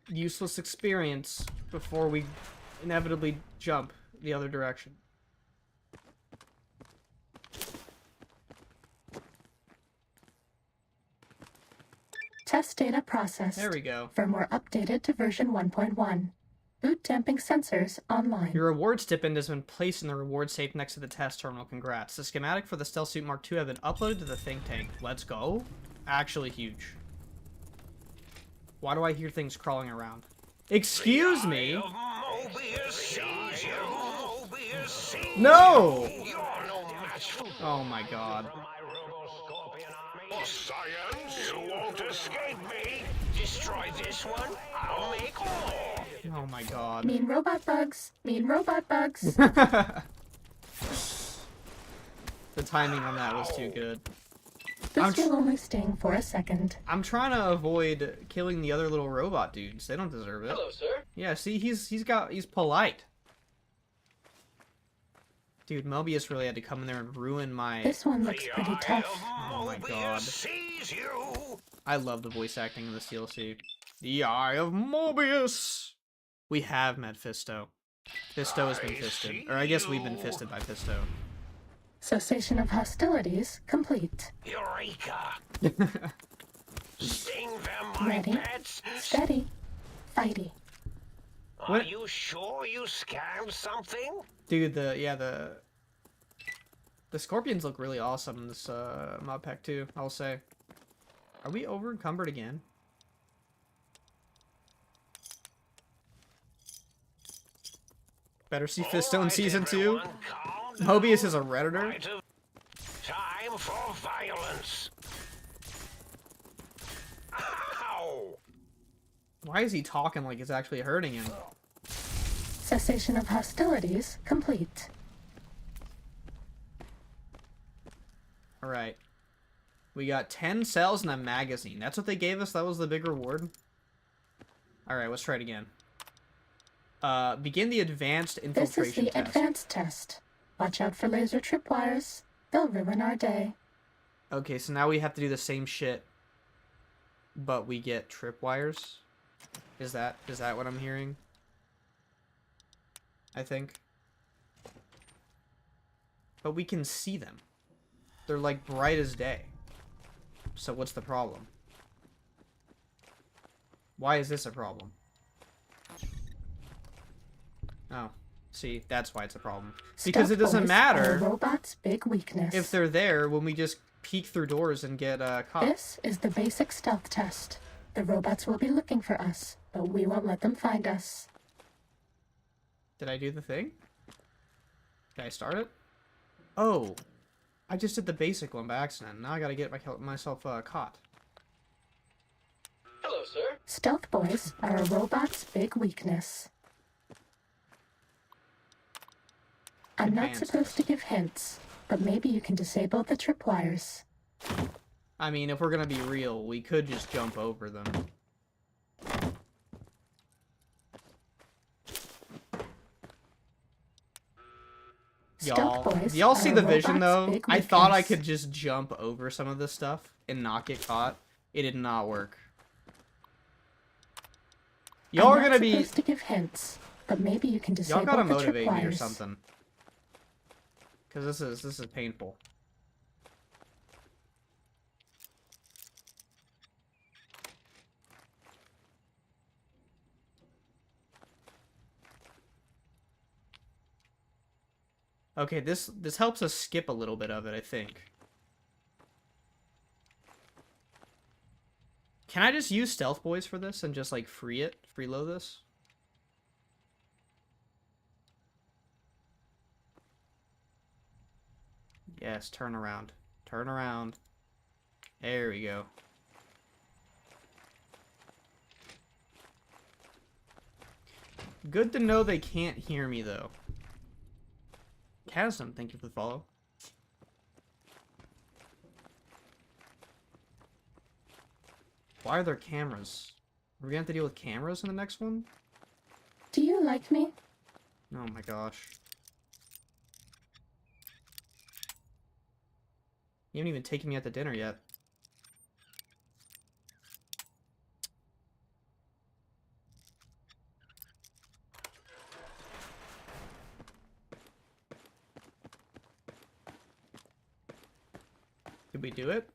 useless experience before we inevitably jump the other direction. Test data processed. There we go. Firmware updated to version 1.1. Boot damping sensors online. Your reward stipend has been placed in the reward safe next to the test terminal. Congrats. The schematic for the Stealth Suit Mark II have been uploaded to the think tank. Let's go. Actually huge. Why do I hear things crawling around? Excuse me? No! Oh my god. Science, you won't escape me. Destroy this one, I'll make more. Oh my god. Mean robot bugs. Mean robot bugs. The timing on that was too good. This will only sting for a second. I'm trying to avoid killing the other little robot dudes. They don't deserve it. Hello, sir. Yeah, see, he's polite. Dude, Mobius really had to come in there and ruin my... This one looks pretty tough. Oh my god. I love the voice acting in this DLC. The Eye of Mobius! We have met Fisto. Fisto has been fisted. Or I guess we've been fisted by Fisto. Cessation of hostilities complete. Eureka! Sting them, my Ready, pets! steady, fighty. Are What? you sure you scanned something? Dude, the scorpions look really awesome in this mod pack too, I'll say. Are we over encumbered again? Better see Fisto in season 2. Mobius is a redditor. Time for violence. Ow! Why is he talking like it's actually hurting him? Cessation of hostilities complete. Alright. We got 10 cells and a magazine. That's what they gave us? That was the big reward? Alright, let's try it again. Begin the advanced infiltration This is the test. advanced test. Watch out for laser tripwires. They'll ruin our day. Okay, so now we have to do the same shit, but we get tripwires. Is that what I'm hearing? I think. But we can see them. They're like bright as day. So what's the problem? Why is this a problem? Oh, see, that's why it's a problem. Because Stealth it doesn't boys matter are a robot's big weakness. if they're there when we just peek through doors and get caught. This is the basic stealth test. The robots will be looking for us, but we won't let them find us. Did I do the thing? Did I start it? Oh, I just did the basic one by accident. Now I gotta get myself caught. Hello, sir. Stealth boys are a robot's big weakness. I'm not Advanced supposed to give hints, but maybe you can disable the tripwires. I mean, if we're gonna be real, we could just jump over them. Stealth boys Y'all see are the a vision robot's though? big I thought I weakness. could just jump over some of this stuff and not get caught. It did not work. Y'all are I'm gonna not be... supposed to give hints, but maybe you can disable Y'all gotta the motivate me or tripwires. something. Cause this is painful. Okay, this helps us skip a little bit of it, I think. Can I just use Stealth Boys for this and just like freeload this? Yes, turn around. Turn around. There we go. Good to know they can't hear me though. Chasm, thank you for the follow. Why are there cameras? Are we gonna have to deal with cameras in the next one? Do you like me? Oh my gosh. You haven't even taken me out to dinner yet. Did we do it?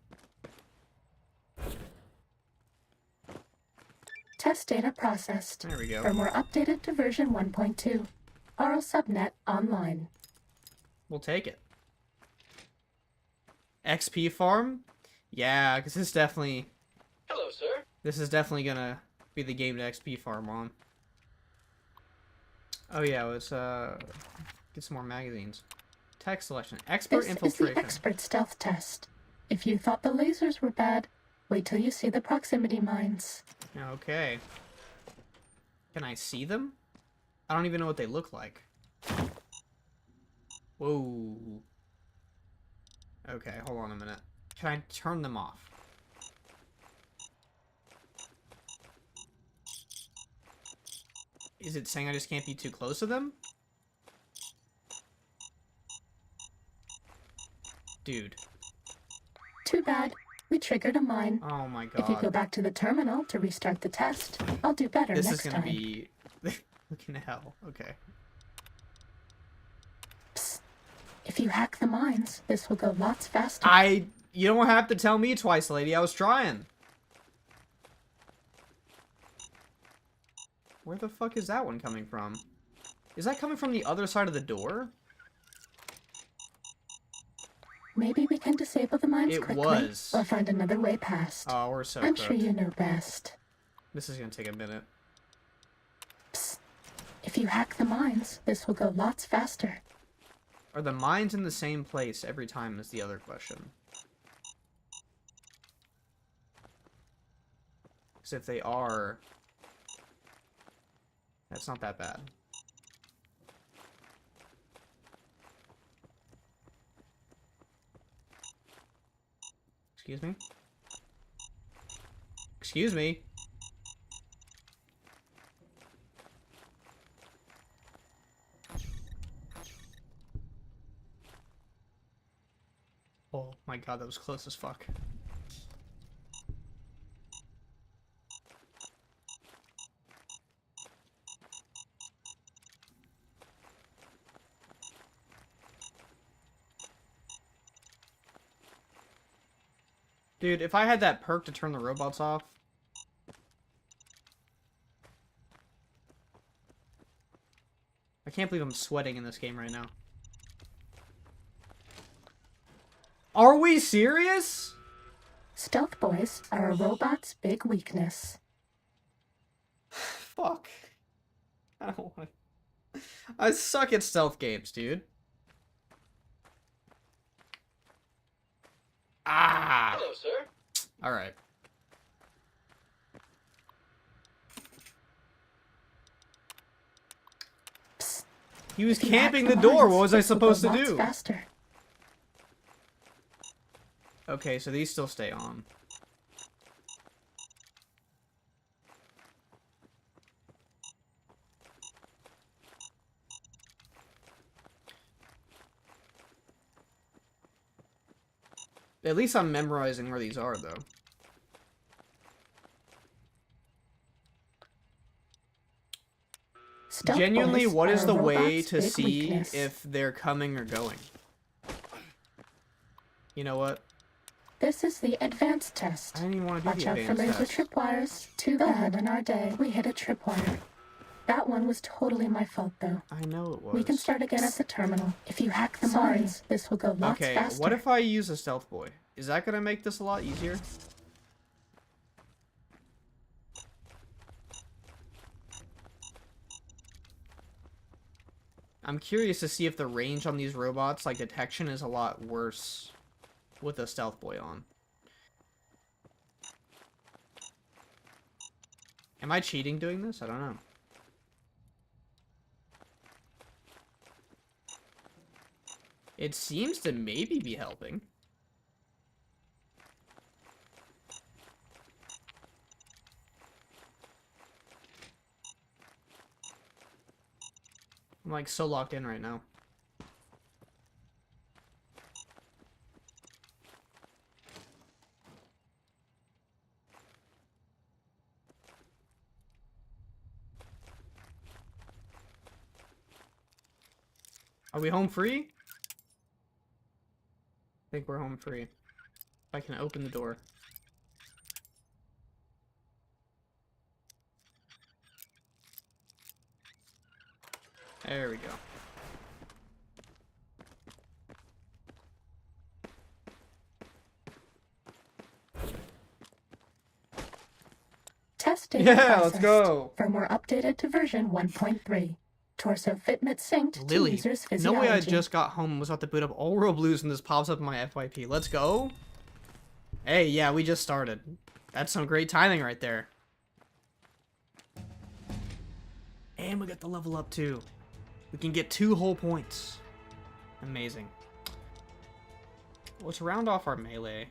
Test data processed. There we go. Firmware updated to version 1.2. Oral subnet online. We'll take it. XP farm? Yeah, because this definitely... Hello, sir. This is definitely gonna be the game to XP farm on. Oh yeah, let's get some more magazines. Text selection. Expert This is infiltration. the expert stealth test. If you thought the lasers were bad, wait till you see the proximity mines. Okay. Can I see them? I don't even know what they look like. Whoa. Okay, hold on a minute. Can I turn them off? Is it saying I just can't be too close to them? Dude. Too bad. We triggered a mine. Oh my If you go god. back to the terminal to restart the test, I'll do better This is next gonna time. be... Looking hell. Okay. Psst. If you hack the mines, this will go lots faster. You don't have to tell me twice, lady. I was trying. Where the fuck is that one coming from? Is that coming from the other side of the door? Maybe we can disable the mines quickly. Was. Or find another way past. Oh, we're so I'm cooked. sure you know best. This is gonna take a minute. Psst. If you hack the mines, this will go lots faster. Are the mines in the same place every time is the other question. Because if they are, that's not that bad. Excuse me? Excuse me? Oh my god, that was close as fuck. Dude, if I had that perk to turn the robots off... I can't believe I'm sweating in this game right now. Are we serious? Stealth boys are a robot's big weakness. Fuck. I don't want to... I suck at stealth games, dude. Ah! Hello, sir. Alright. He was camping the door. What was I supposed to do? Faster. Okay, so these still stay on. At least I'm memorizing where these are, though. Stealth Genuinely, boys what is are the a way robot's to big see weakness. if they're coming or going? You know what? This is the advanced I test. didn't even want to do Watch the out for advanced laser test. tripwires. Too bad in our day we hit a tripwire. That one was totally my fault, though. I know it was. We can start again at the terminal. If you hack the mines, this will go lots Okay, faster. what if I use a stealth boy? Is that gonna make this a lot easier? I'm curious to see if the range on these robots, like detection, is a lot worse with a stealth boy on. Am I cheating doing this? I don't know. It seems to maybe be helping. I'm like so locked in right now. Are we home free? I think we're home free. If I can open the door. There we go. Test data Yeah, let's processed. go. Firmware updated to version 1.3. Torso fitment synced Lily, to user's no physiology. way I just got home and was about to boot up all Royal Blues and this pops up in my FYP. Let's go. Hey, yeah, we just started. That's some great timing right there. And we got the level up too. We can get 2 whole points. Amazing. Let's round off our melee.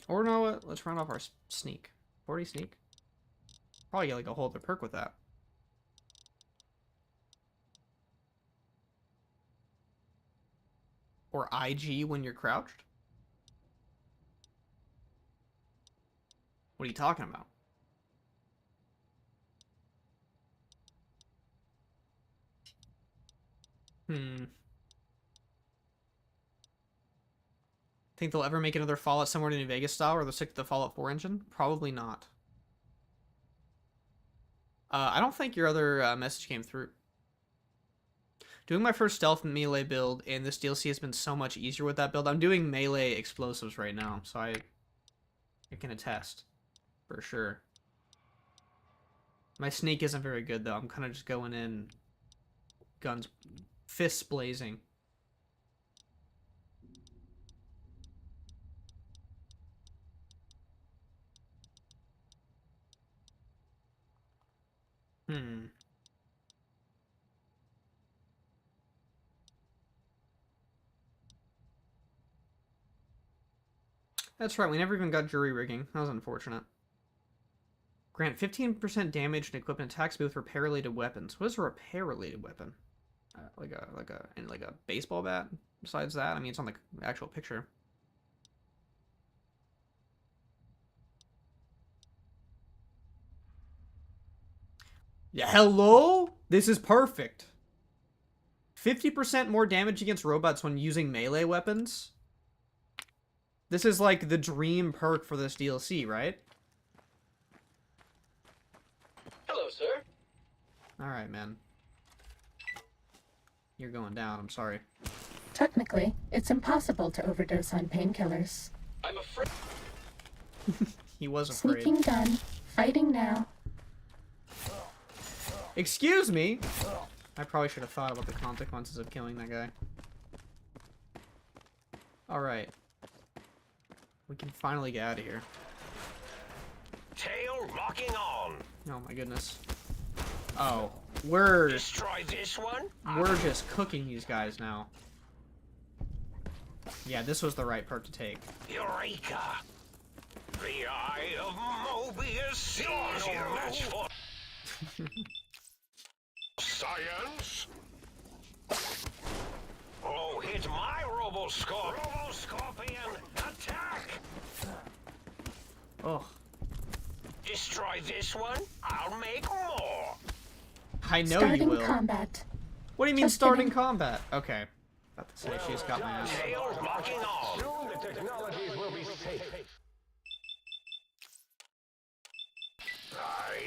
Or no, what? Let's round off our sneak. 40 sneak? Probably get like a whole other perk with that. Or IG when you're crouched? What are you talking about? Think they'll ever make another Fallout similar to New Vegas style, or they'll stick to the Fallout 4 engine? Probably not. I don't think your other message came through. Doing my first stealth melee build, and this DLC has been so much easier with that build. I'm doing melee explosives right now, so I can attest. For sure. My sneak isn't very good, though. I'm kind of just going in guns, fists blazing. That's right, we never even got jury rigging. That was unfortunate. Grant 15% damage and equipment attacks with repair-related weapons. What is a repair-related weapon? Like a baseball bat? Besides that, I mean, it's on the actual picture. Yeah, hello? This is perfect. 50% more damage against robots when using melee weapons. This is like the dream perk for this DLC, right? Hello, sir. Alright, man. You're going down, I'm sorry. Technically, it's impossible to overdose on painkillers. I'm afraid. He was afraid. Sneaking gun, fighting now. Excuse me? I probably should have thought about the consequences of killing that guy. Alright. We can finally get out of here. Tail locking on. Oh my goodness. Oh, we're Destroy this one. just cooking these guys now. Yeah, this was the right perk to take. Eureka! The eye of Mobius sees you. Match for science. Oh, hit my Roboscorp. Roboscorpion, attack! Oh, Destroy this one. I'll make more. I know Starting you will. combat. What do you mean Just starting kidding. combat? Okay. About to say she's got my ass. Tail locking on. Soon the technologies will be safe.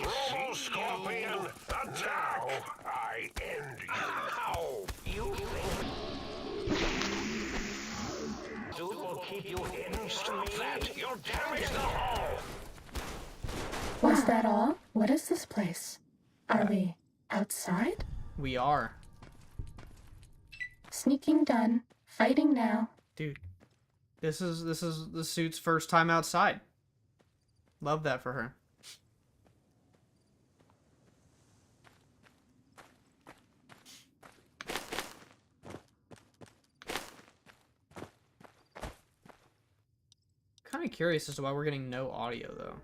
Roboscorpion, attack! I end you. How? You think? Dude will keep you hidden. Stop that! You'll damage the hull. Was that all? What is this place? Are we outside? We are. Sneaking done, fighting now. Dude. This is the suit's first time outside. Love that for her. Kind of curious as to why we're getting no audio though.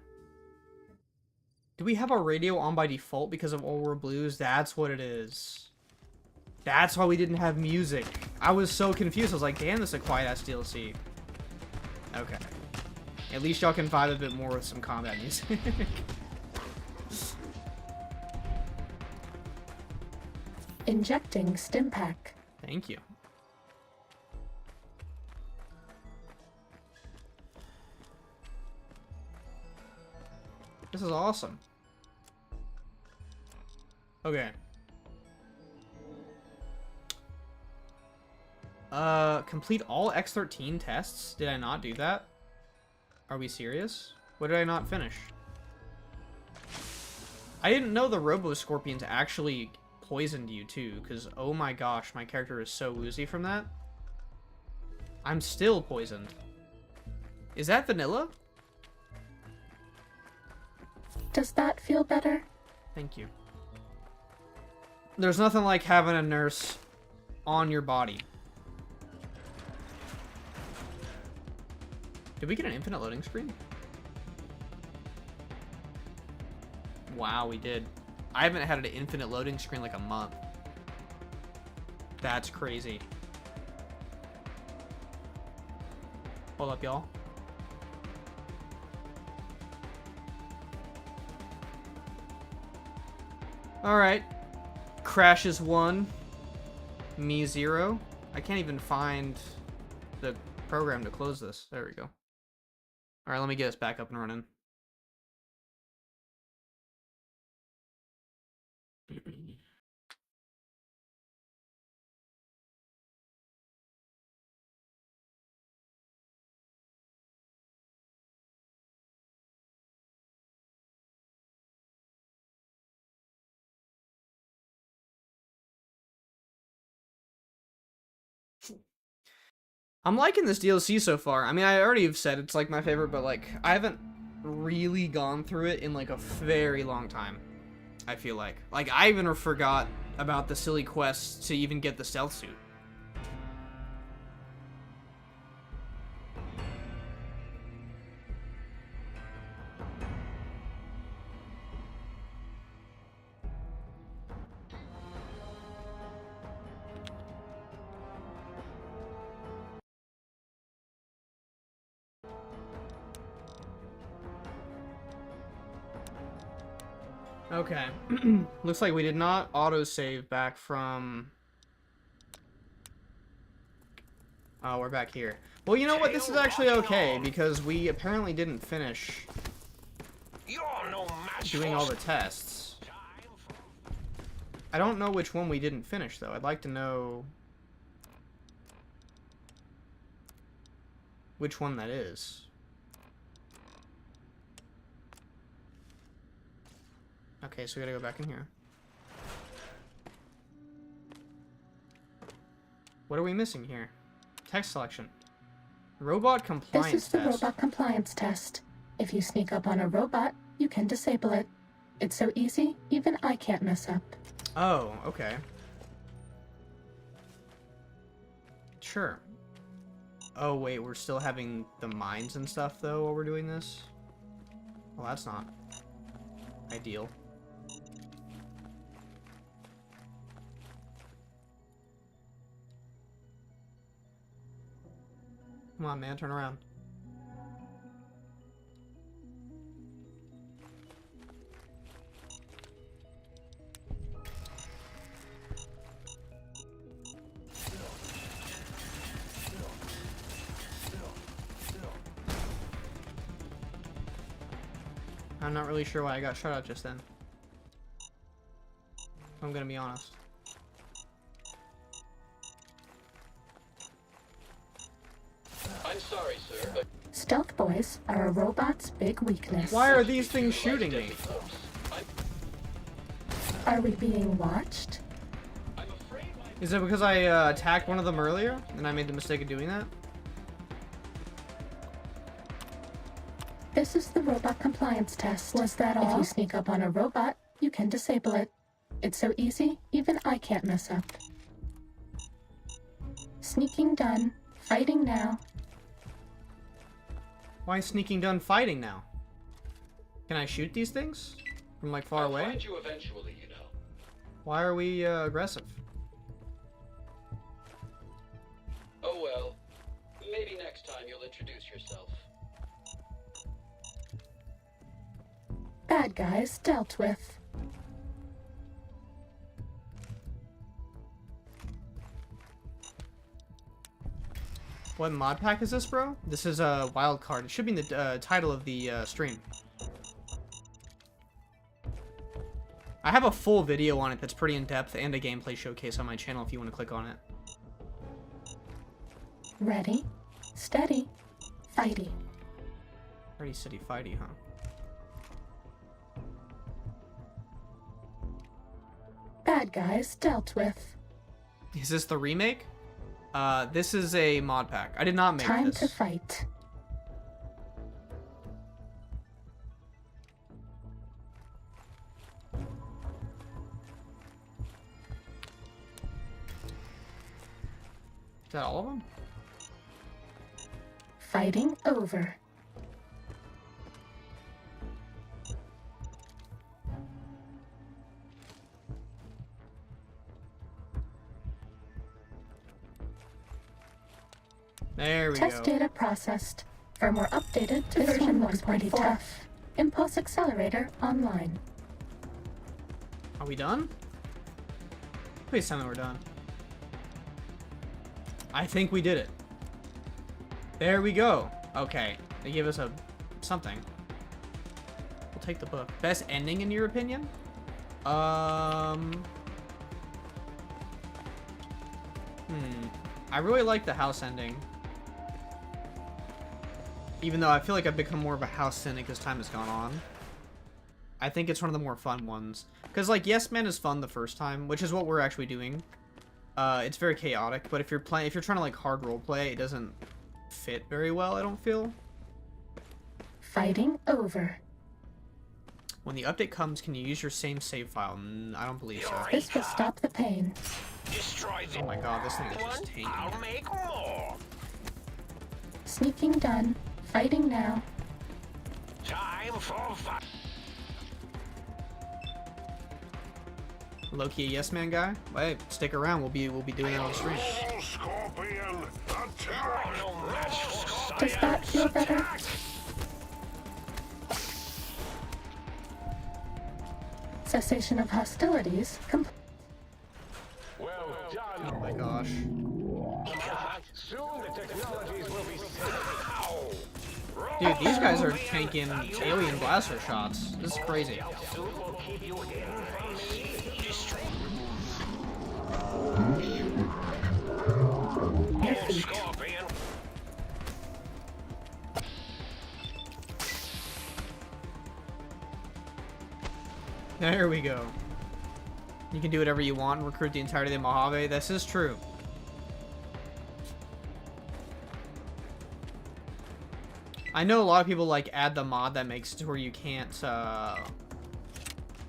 Do we have our radio on by default because of Old World Blues? That's what it is. That's why we didn't have music. I was so confused. I was like, damn, this is a quiet-ass DLC. Okay. At least y'all can vibe a bit more with some combat music. Injecting stim pack. Thank you. This is awesome. Okay. Complete all X13 tests? Did I not do that? Are we serious? What did I not finish? I didn't know the Robo-Scorpions actually poisoned you too, because oh my gosh, my character is so woozy from that. I'm still poisoned. Is that vanilla? Does that feel better? Thank you. There's nothing like having a nurse on your body. Did we get an infinite loading screen? Wow, we did. I haven't had an infinite loading screen like a month. That's crazy. Hold up, y'all. Alright. Crashes 1. Me 0. I can't even find the program to close this. There we go. All right, let me get us back up and running. I'm liking this DLC so far. I mean, I already have said it's like my favorite, but like I haven't really gone through it in like a very long time. I feel like I even forgot about the silly quests to even get the stealth suit. Okay. Looks like we did not autosave back from... Oh, we're back here. Well, you know what? This is actually okay, because we apparently didn't finish You're no match doing for all the tests. I don't know which one we didn't finish, though. I'd like to know which one that is. Okay, so we gotta go back in here. What are we missing here? Text selection. Robot compliance This is the test. robot compliance test. If you sneak up on a robot, you can disable it. It's so easy, even I can't mess up. Oh, okay. Sure. Oh, wait, we're still having the mines and stuff, though, while we're doing this? Well, that's not ideal. Come on, man, turn around. I'm not really sure why I got shot at just then. I'm gonna be honest. I'm sorry, sir, but Stealth boys are a robot's big weakness. Why are these things shooting me? Are we being watched? I'm afraid my Is it because I attacked one of them earlier and I made the mistake of doing that? This is the robot compliance test. Was that all? If you sneak up on a robot, you can disable it. It's so easy, even I can't mess up. Sneaking done. Fighting now. Why is sneaking done fighting now? Can I shoot these things from like far I'll away? find you eventually, you know. Why are we aggressive? Oh well. Maybe next time you'll introduce yourself. Bad guys dealt with. What mod pack is this, bro? This is a Wildcard. It should be in the title of the stream. I have a full video on it that's pretty in-depth and a gameplay showcase on my channel if you want to click on it. Ready, steady, fighty. Ready, steady, fighty, huh? Bad guys dealt with. Is this the remake? This is a mod pack. I did not make Time this. to fight. Is that all of them? Fighting over. There we Test go. data processed. Firmware updated to version 1.4. Impulse accelerator online. Are we done? Please tell me we're done. I think we did it. There we go. Okay, they give us a something. We'll take the book. Best ending in your opinion? I really like the house ending. Even though I feel like I've become more of a house cynic as time has gone on. I think it's one of the more fun ones. Because, like, Yes Man is fun the first time, which is what we're actually doing. It's very chaotic, but if you're trying to, like, hard roleplay, it doesn't fit very well, I don't feel. Fighting over. When the update comes, can you use your same save file? I don't believe so. This will stop the pain. Destroy this Oh my god, this thing is just tanking. I'll make more. Sneaking done. Fighting now. Time for fight. Low-key a Yes Man guy? Hey, stick around. We'll be doing that on stream. Scorpion, attack! No match for Does that feel better? Attack! Cessation of hostilities complete. Well done. Oh my gosh. Soon the technologies will be safe. Dude, these guys are tanking alien blaster shots. This is crazy. Scorpion. There we go. You can do whatever you want and recruit the entirety of the Mojave. This is true. I know a lot of people like add the mod that makes it to where you can't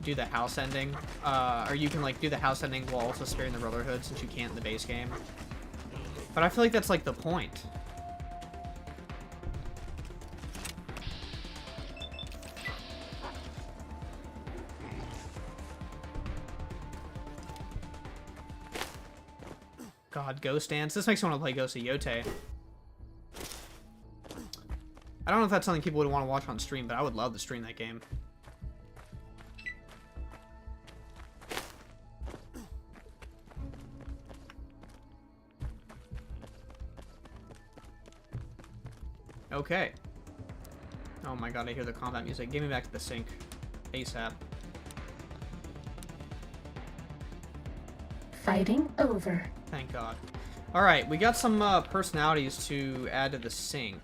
do the house ending. Or you can like do the house ending while also sparing the Brotherhood since you can't in the base game. But I feel like that's like the point. God, Ghost Dance. This makes me want to play Ghost of Yote. I don't know if that's something people would want to watch on stream, but I would love to stream that game. Okay. Oh my god, I hear the combat music. Give me back to the sink. ASAP. Fighting over. Thank God. Alright, we got some personalities to add to the sync.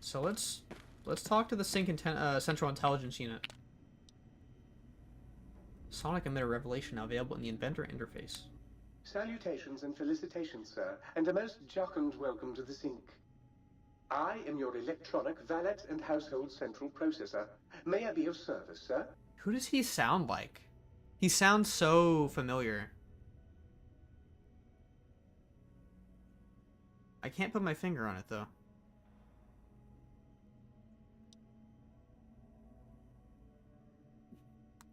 So let's talk to the sync Central Intelligence Unit. Sonic Emitter Revelation now available in the Inventor interface. Salutations and felicitations, sir, and a most jocund welcome to the Sync. I am your electronic valet and household central processor. May I be of service, sir? Who does he sound like? He sounds so familiar. I can't put my finger on it, though.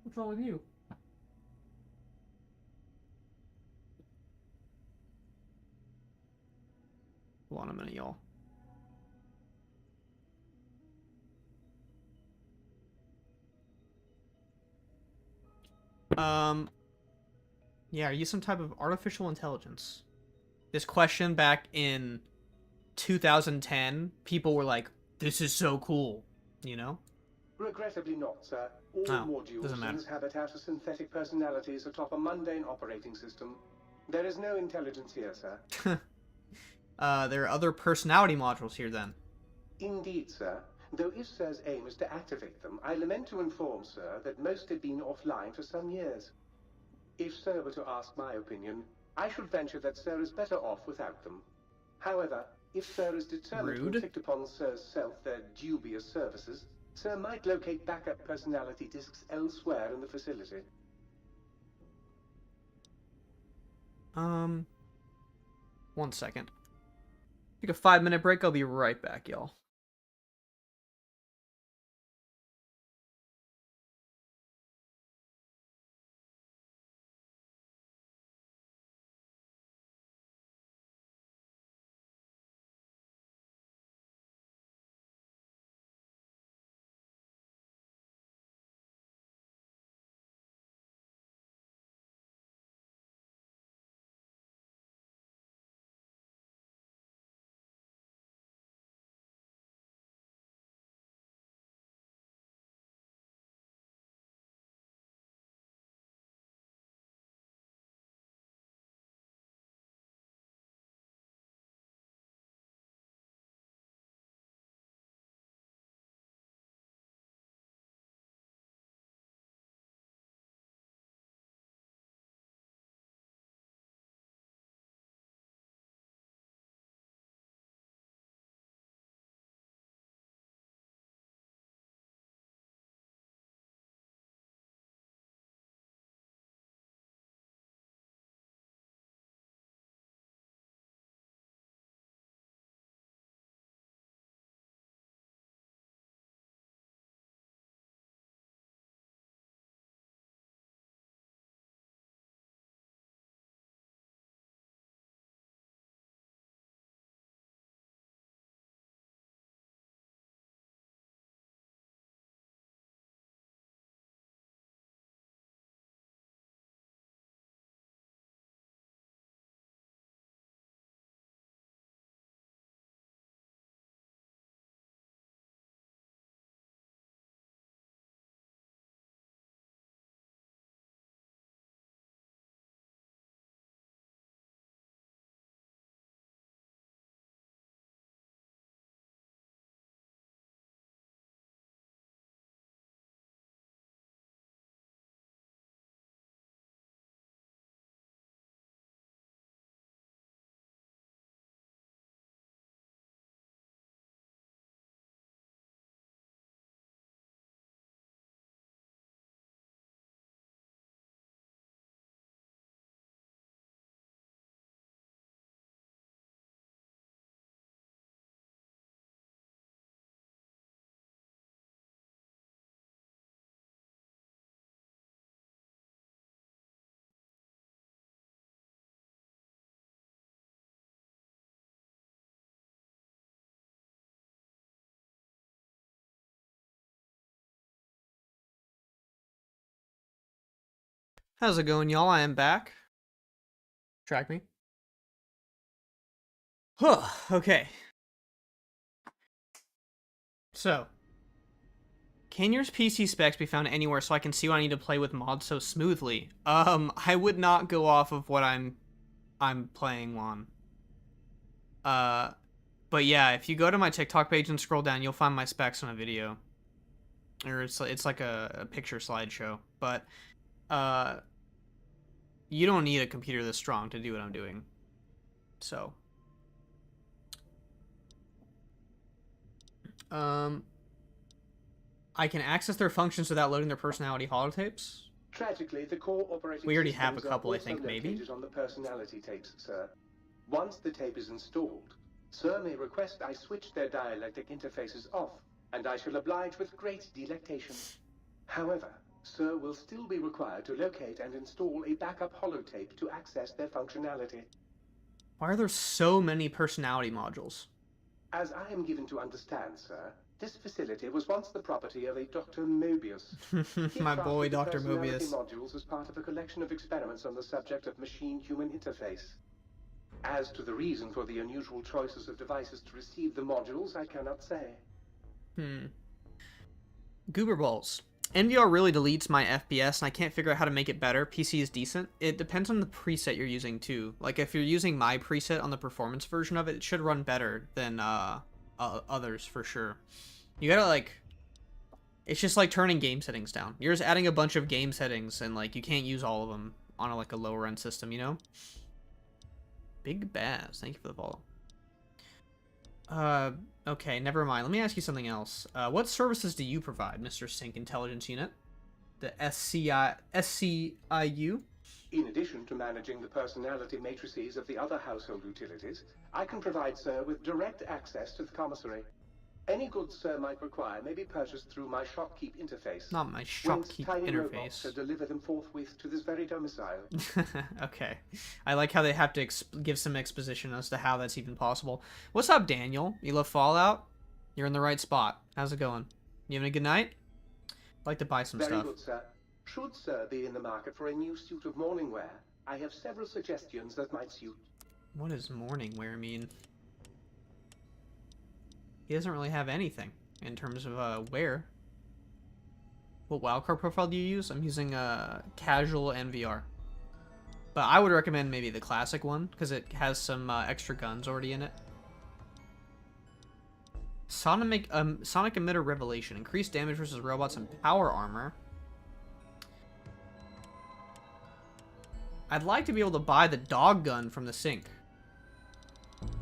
What's wrong with you? Hold on a minute, y'all. Yeah, are you some type of artificial intelligence? This question back in 2010, people were like, this is so cool, you know? Regrettably not, sir. All modules doesn't matter. inhabit outer synthetic personalities atop a mundane operating system. There is no intelligence here, sir. There are other personality modules here then. Indeed, sir. Though if sir's aim is to activate them, I lament to inform, sir, that most have been offline for some years. If sir were to ask my opinion, I should venture that sir is better off without them. However, if sir is determined to inflict upon sir's self their dubious services, sir might locate backup personality disks elsewhere in the facility. 1 second. Take a 5-minute break. I'll be right back, y'all. How's it going, y'all? I am back. Track me. Huh, okay. So, can your PC specs be found anywhere so I can see what I need to play with mods so smoothly? I would not go off of what I'm playing on. But yeah, if you go to my TikTok page and scroll down, you'll find my specs on a video. Or it's like a picture slideshow. But, you don't need a computer this strong to do what I'm doing. So. I can access their functions without loading their personality holotapes. Tragically, the core operating We already have a systems couple, are I also think, maybe. located on the personality tapes, sir. Once the tape is installed, sir may request I switch their dialectic interfaces off, and I shall oblige with great delectation. However, sir will still be required to locate and install a backup holotape to access their functionality. Why are there so many personality modules? As I am given to understand, sir, this facility was once the property of a Dr. Mobius. He My boy, crafted the Dr. personality Mobius. modules as part of a collection of experiments on the subject of machine-human interface. As to the reason for the unusual choices of devices to receive the modules, I cannot say. Goober balls. NVR really deletes my FPS, and I can't figure out how to make it better. PC is decent. It depends on the preset you're using, too. Like, if you're using my preset on the performance version of it, it should run better than others, for sure. You gotta, like... It's just like turning game settings down. You're just adding a bunch of game settings, and, like, you can't use all of them on, like, a lower-end system, you know? Big Baz, thank you for the follow. Okay, never mind. Let me ask you something else. What services do you provide, Mr. Sync Intelligence Unit? The SCIU? In addition to managing the personality matrices of the other household utilities, I can provide sir with direct access to the commissary. Any goods sir might require may be purchased through my shopkeep interface. Not my Whence shopkeep tiny robots interface. shall deliver them forthwith to this very domicile. Okay. I like how they have to give some exposition as to how that's even possible. What's up, Daniel? You love Fallout? You're in the right spot. How's it going? You having a good night? I'd like to buy some Very stuff. good, sir. Should sir be in the market for a new suit of morning wear, I have several suggestions that might suit. What does morning wear mean? He doesn't really have anything in terms of wear. What wildcard profile do you use? I'm using casual NVR. But I would recommend maybe the classic one, because it has some extra guns already in it. Sonic Emitter Revelation. Increased damage versus robots and power armor. I'd like to be able to buy the dog gun from the sink.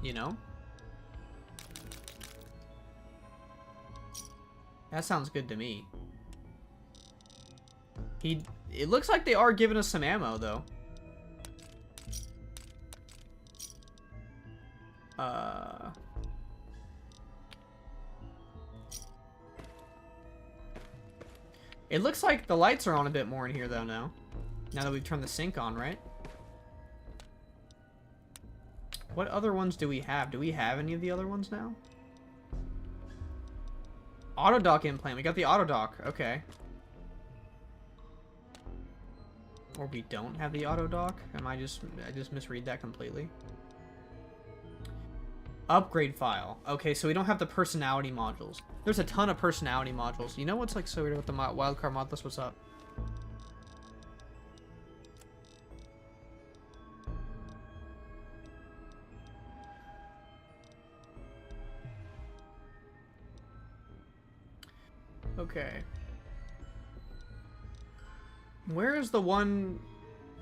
You know? That sounds good to me. It looks like they are giving us some ammo, though. It looks like the lights are on a bit more in here, though, now. Now that we've turned the sink on, right? What other ones do we have? Do we have any of the other ones now? Auto dock implant. We got the auto dock. Okay. Or we don't have the auto dock. I just misread that completely. Upgrade file. Okay, so we don't have the personality modules. There's a ton of personality modules. You know what's like so weird with the wildcard mod list? What's up? Okay. Where is the one...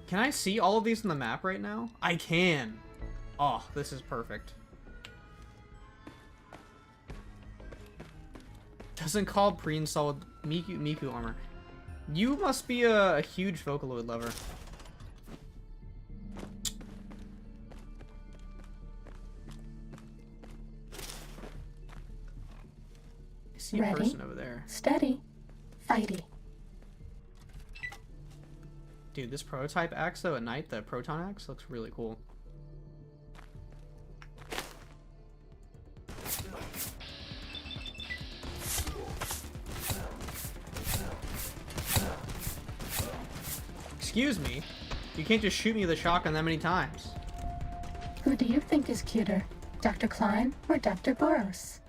Can I see all of these on the map right now? I can. Oh, this is perfect. Doesn't call pre-install with Miku armor. You must be a huge Vocaloid lover. I see a person over there. Steady. Fighty. Dude, this prototype axe though at night, the proton axe, looks really cool. Excuse me? You can't just shoot me with a shotgun that many times. Who do you think is cuter, Dr. Klein or Dr. Boros?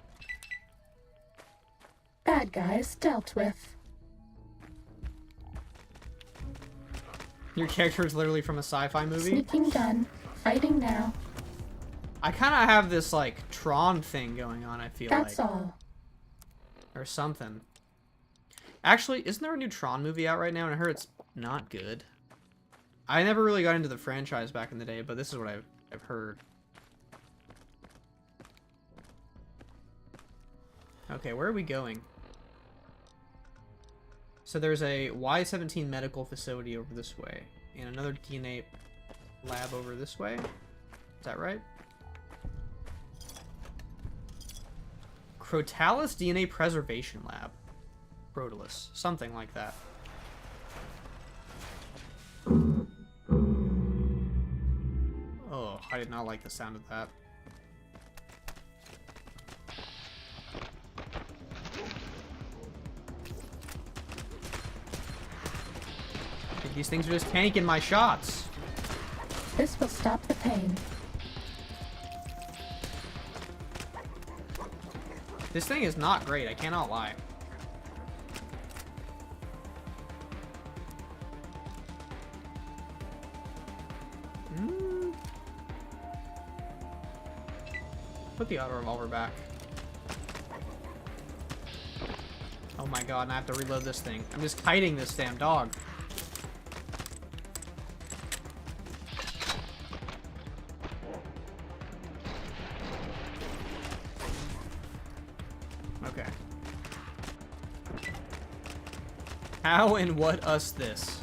Bad guys dealt with. Your character is literally from a sci-fi movie? Sneaking done. Fighting now. I kind of have this, like, Tron thing going on, I feel That's like. all. Or something. Actually, isn't there a new Tron movie out right now? And I heard it's not good. I never really got into the franchise back in the day, but this is what I've heard. Okay, where are we going? So there's a Y-17 medical facility over this way, and another DNA lab over this way. Is that right? Crotalus DNA Preservation Lab. Crotalus. Something like that. Oh, I did not like the sound of that. These things are just tanking my shots. This will stop the pain. This thing is not great, I cannot lie. Put the auto revolver back. Oh my god, and I have to reload this thing. I'm just kiting this damn dog. Okay. How and what us this?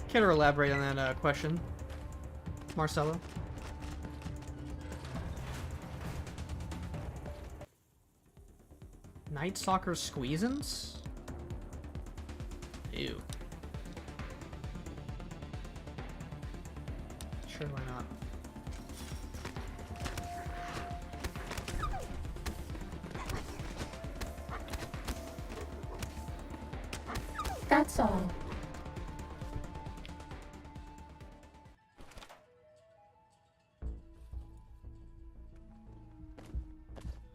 Care to elaborate on that question, Marcelo? Night Stalker Squeezins? Ew. Sure, why not? That's all.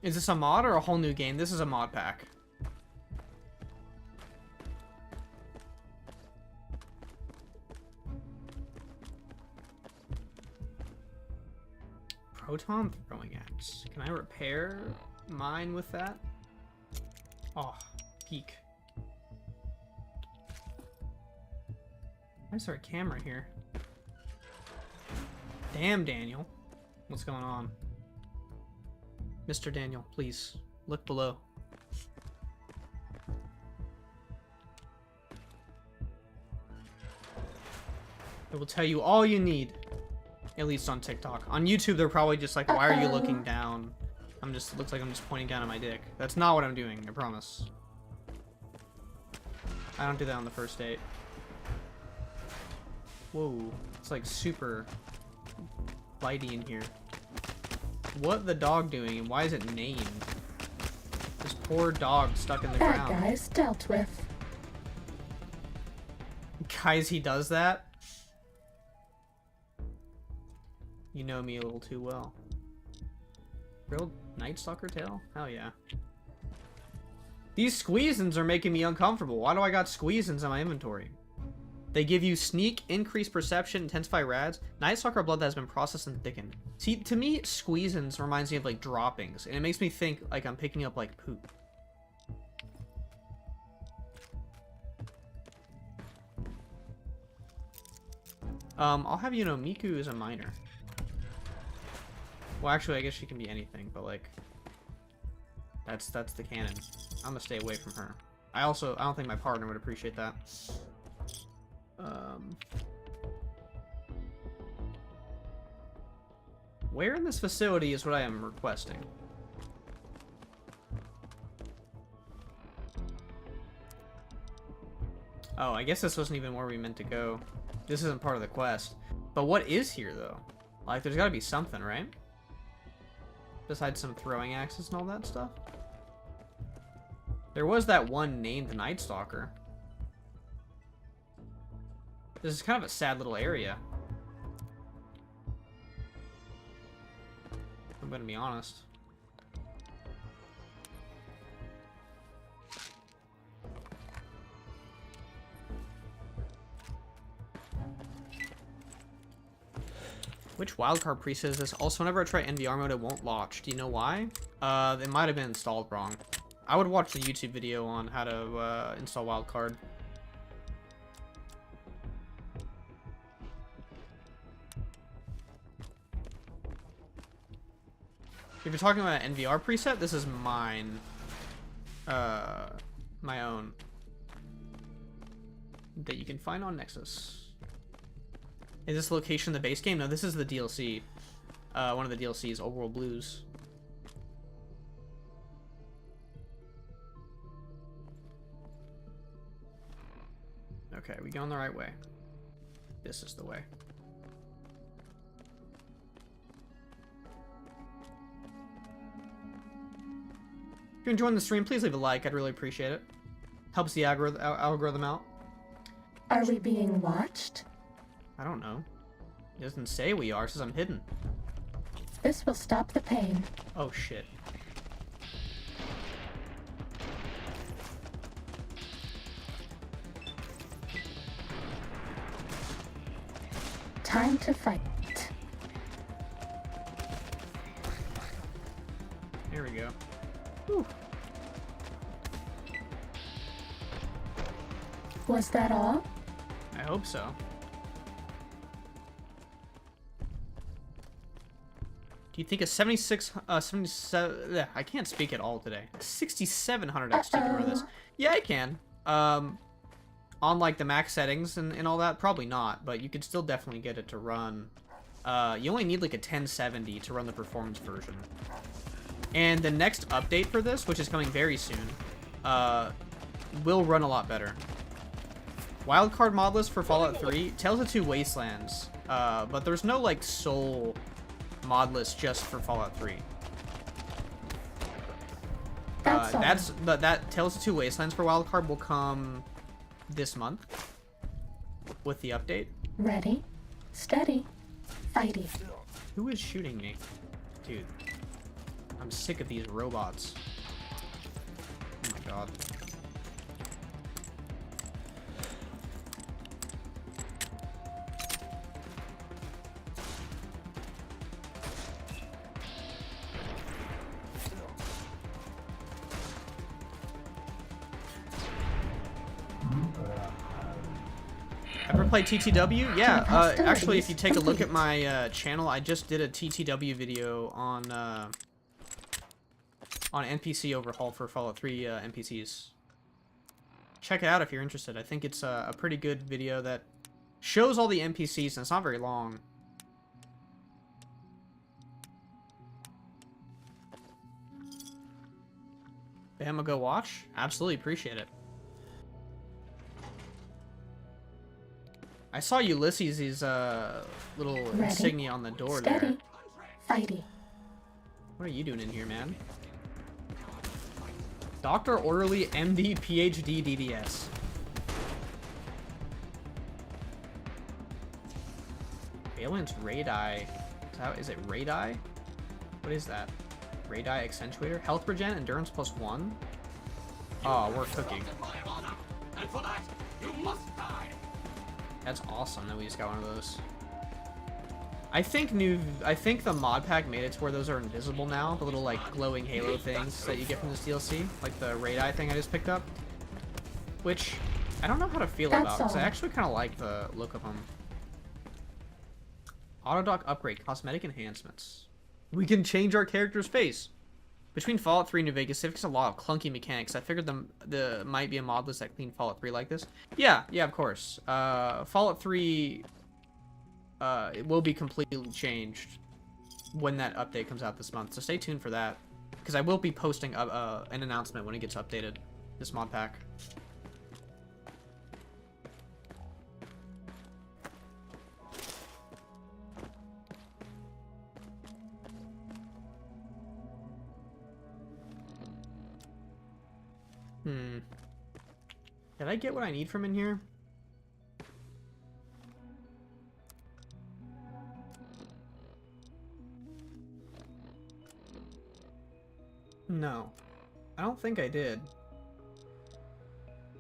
Is this a mod or a whole new game? This is a mod pack. Proton throwing axe. Can I repair mine with that? Oh, peek. Why is there a camera here? Damn, Daniel. What's going on? Mr. Daniel, please, look below. It will tell you all you need. At least on TikTok. On YouTube, they're probably just like, why are you looking down? It looks like I'm just pointing down at my dick. That's not what I'm doing, I promise. I don't do that on the first date. Whoa, it's like super lighty in here. What the dog doing and why is it named? This poor dog stuck in the Bad ground. guys dealt with. Guys, he does that? You know me a little too well. Real Night Stalker tail? Hell yeah. These squeezins are making me uncomfortable. Why do I got squeezins in my inventory? They give you sneak, increased perception, intensify rads. Night Stalker blood that has been processed and thickened. See, to me, squeezins reminds me of like droppings, and it makes me think like I'm picking up like poop. I'll have you know, Miku is a minor. Well, actually, I guess she can be anything, but like, that's the canon. I'm gonna stay away from her. I don't think my partner would appreciate that. Where in this facility is what I am requesting? Oh, I guess this wasn't even where we meant to go. This isn't part of the quest. But what is here, though? Like, there's gotta be something, right? Besides some throwing axes and all that stuff? There was that one named Night Stalker. This is kind of a sad little area. I'm gonna be honest. Which wildcard preset is this? Also, whenever I try NVR mode, it won't launch. Do you know why? It might have been installed wrong. I would watch the YouTube video on how to install wildcard. If you're talking about an NVR preset, this is mine. My own. That you can find on Nexus. Is this location the base game? No, this is the DLC. One of the DLCs, Old World Blues. Okay, we going the right way. This is the way. If you're enjoying the stream, please leave a like. I'd really appreciate it. Helps the algorithm out. Are we being watched? I don't know. It doesn't say we are, it says I'm hidden. This will stop the pain. Oh shit. Time to fight. Here we go. Whew. Was that all? I hope so. Do you think a 77, I can't speak at all today. 6700 XT can run this. Yeah, I can. On like the max settings and all that, probably not, but you could still definitely get it to run. You only need like a 1070 to run the performance version. And the next update for this, which is coming very soon, will run a lot better. Wildcard mod list for Fallout 3, Tales of Two Wastelands, but there's no like sole mod list just for Fallout 3. That Tales of Two Wastelands for Wildcard will come this month with the update. Ready, steady, fighty. Who is shooting me? Dude, I'm sick of these robots. Oh my god. Ever played TTW? Yeah, actually, if you take a look at my channel, I just did a TTW video on NPC overhaul for Fallout 3 NPCs. Check it out if you're interested. I think it's a pretty good video that shows all the NPCs, and it's not very long. Bama, go watch? Absolutely appreciate it. I saw Ulysses' little insignia on the door steady, there. Fighty. What are you doing in here, man? Dr. Orderly, MD, PhD, DDS. Valence Radii. Is it Radii? What is that? Radii Accentuator? Health regen, endurance +1? Oh, we're cooking. And for that, you must die. That's awesome that we just got one of those. I think the mod pack made it to where those are invisible now. The little like glowing halo things that you get from this DLC, like the radii thing I just picked up, which I don't know how to feel about because I actually kind of like the look of them. Autodock upgrade, cosmetic enhancements. We can change our character's face. Between Fallout 3 and New Vegas, they've got a lot of clunky mechanics. I figured the might be a mod list that cleaned Fallout 3 like this. Yeah, of course. Fallout 3 it will be completely changed when that update comes out this month. So stay tuned for that, because I will be posting an announcement when it gets updated. This mod pack. Did I get what I need from in here? No. I don't think I did.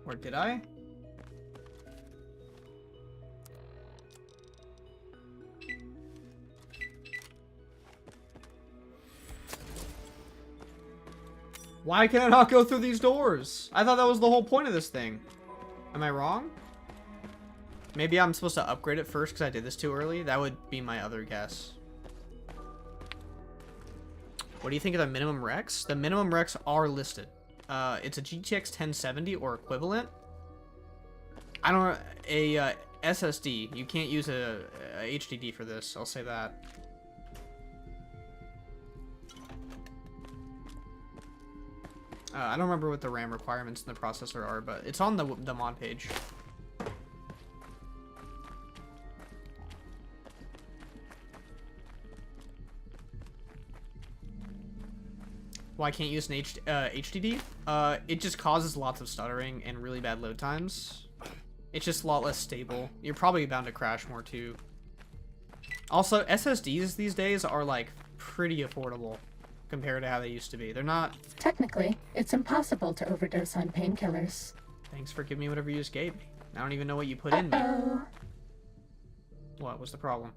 Or did I? Why can I not go through these doors? I thought that was the whole point of this thing. Am I wrong? Maybe I'm supposed to upgrade it first because I did this too early? That would be my other guess. What do you think of the minimum recs? The minimum recs are listed. It's a GTX 1070 or equivalent. I don't know, a SSD. You can't use a HDD for this, I'll say that. I don't remember what the RAM requirements in the processor are, but it's on the mod page. Why can't you use an HDD? It just causes lots of stuttering and really bad load times. It's just a lot less stable. You're probably bound to crash more too. Also, SSDs these days are like pretty affordable compared to how they used to be. They're not... Technically, it's impossible to overdose on painkillers. Thanks for giving me whatever you just gave me. I don't even know what you put in me. What was the problem?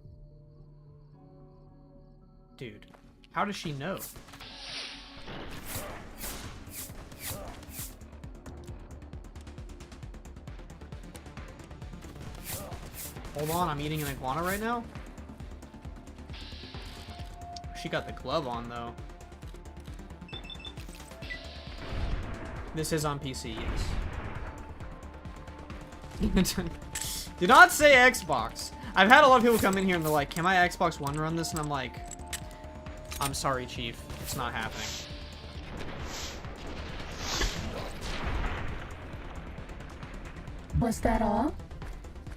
Dude, how does she know? Hold on, I'm eating an iguana right now? She got the glove on, though. This is on PC, yes. Do not say Xbox. I've had a lot of people come in here and they're like, can my Xbox One run this? And I'm like, I'm sorry, Chief. It's not happening. Was that all?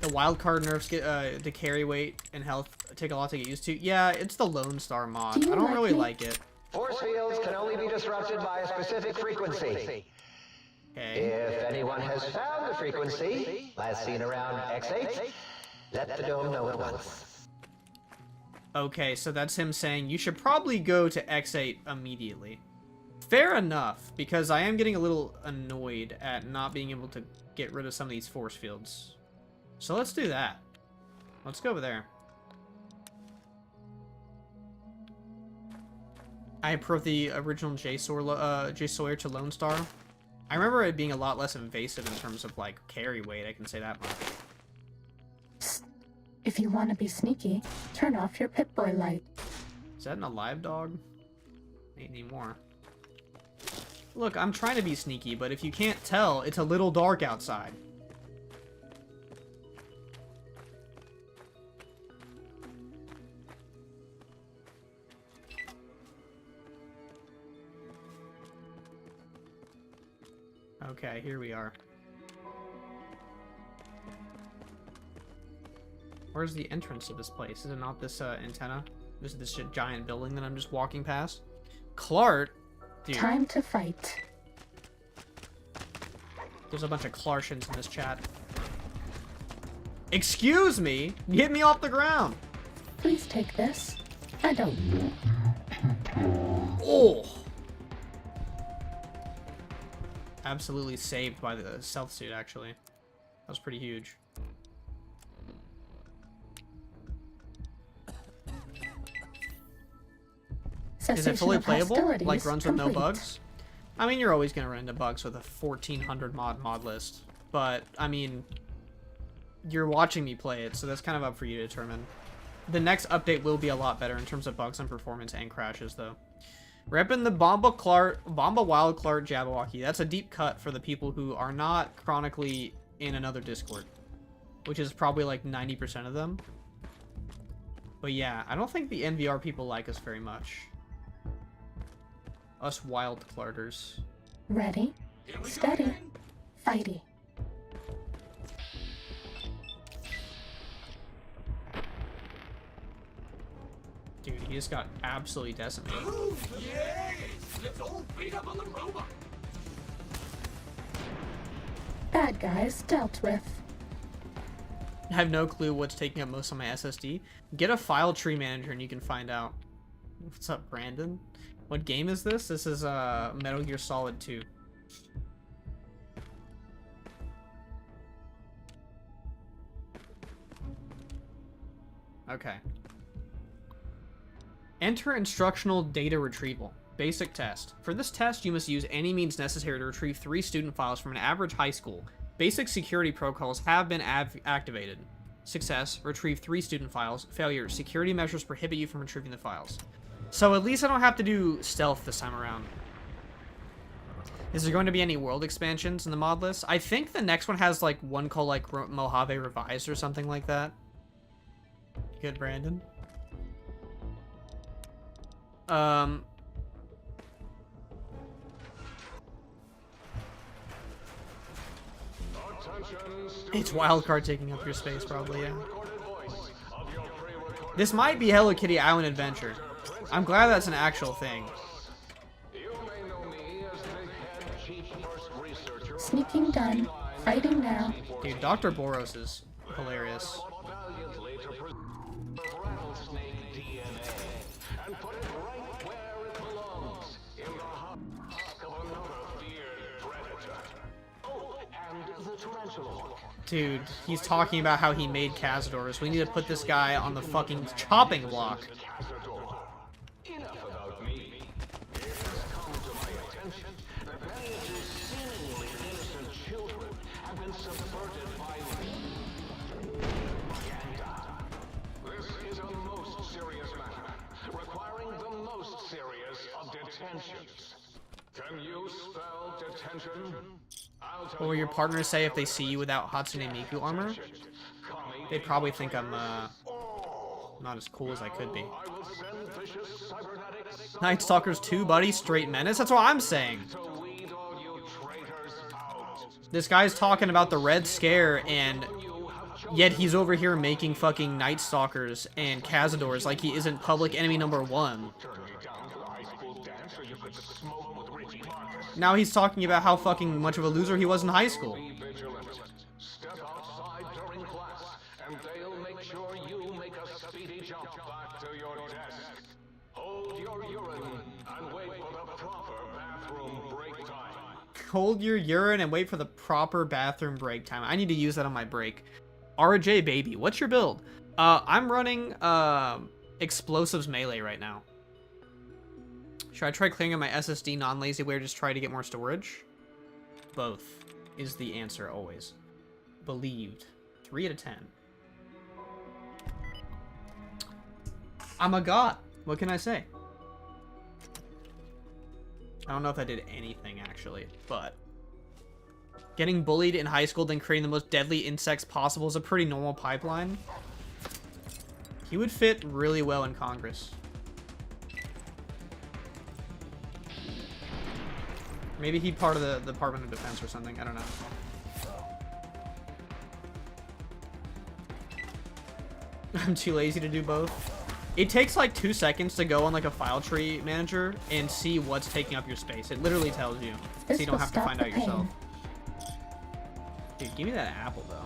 The Wildcard nerfs get the carry weight and health take a lot to get used to. Yeah, it's the Lone Star mod. I don't really like it. Force fields can only be disrupted by a specific frequency. Okay. If anyone has found the frequency, last seen around X8, let the dome know at once. Okay, so that's him saying you should probably go to X8 immediately. Fair enough, because I am getting a little annoyed at not being able to get rid of some of these force fields. So let's do that. Let's go over there. I prefer the original J Sawyer to Lone Star. I remember it being a lot less invasive in terms of like carry weight, I can say that much. Psst. If you want to be sneaky, turn off your Pip-Boy light. Is that an alive dog? Ain't anymore. Look, I'm trying to be sneaky, but if you can't tell, it's a little dark outside. Okay, here we are. Where's the entrance to this place? Is it not this antenna? Is it this giant building that I'm just walking past? Clark? Dude. Time to fight. There's a bunch of Clartians in this chat. Excuse me? Get me off the ground! Please take this. I don't... Oh! Absolutely saved by the stealth suit, actually. That was pretty huge. Is it fully playable? Like runs with no bugs? I mean, you're always going to run into bugs with a 1400 mod list. But, I mean, you're watching me play it, so that's kind of up for you to determine. The next update will be a lot better in terms of bugs and performance and crashes, though. Reppin' the Bomba Wildcard Jabberwocky. That's a deep cut for the people who are not chronically in another Discord. Which is probably like 90% of them. But yeah, I don't think the NVR people like us very much. Us Wildcarders. Ready, steady, fighty. Dude, he just got absolutely decimated. Yes! Let's all beat up on the robot! Bad guys dealt with. I have no clue what's taking up most of my SSD. Get a file tree manager and you can find out. What's up, Brandon? What game is this? This is Metal Gear Solid 2. Okay. Enter instructional data retrieval. Basic test. For this test, you must use any means necessary to retrieve 3 student files from an average high school. Basic security protocols have been activated. Success. Retrieve 3 student files. Failure. Security measures prohibit you from retrieving the files. So at least I don't have to do stealth this time around. Is there going to be any world expansions in the mod list? I think the next one has like one called like Mojave Revised or something like that. Good, Brandon. It's Wildcard taking up your space, probably, yeah. This might be Hello Kitty Island Adventure. I'm glad that's an actual thing. Sneaking done. Fighting now. Dude, Dr. Boros is hilarious. Dude, he's talking about how he made Cazadors. We need to put this guy on the fucking chopping block. Can you spell detention? What will your partners say if they see you without Hatsune Miku armor? They probably think I'm, not as cool as I could be. Night Stalkers 2, buddy. Straight menace? That's what I'm saying. This guy's talking about the Red Scare, and yet he's over here making fucking Night Stalkers and Cazadors like he isn't public enemy #1. Now he's talking about how fucking much of a loser he was in high school. Step outside during class, and they'll make sure you make a speedy jump back to your desk. Hold your urine and wait for the proper bathroom break time. Hold your urine and wait for the proper bathroom break time. I need to use that on my break. RJ baby, what's your build? I'm running explosives melee right now. Should I try clearing up my SSD non-lazy way or just try to get more storage? Both is the answer always. Believed. 3 out of 10. I'm a god. What can I say? I don't know if I did anything actually, but getting bullied in high school then creating the most deadly insects possible is a pretty normal pipeline. He would fit really well in Congress. Maybe he'd part of the Department of Defense or something. I don't know. I'm too lazy to do both. It takes like 2 seconds to go on like a file tree manager and see what's taking up your space. It literally tells you, so you don't have to find out yourself. Dude, give me that apple though.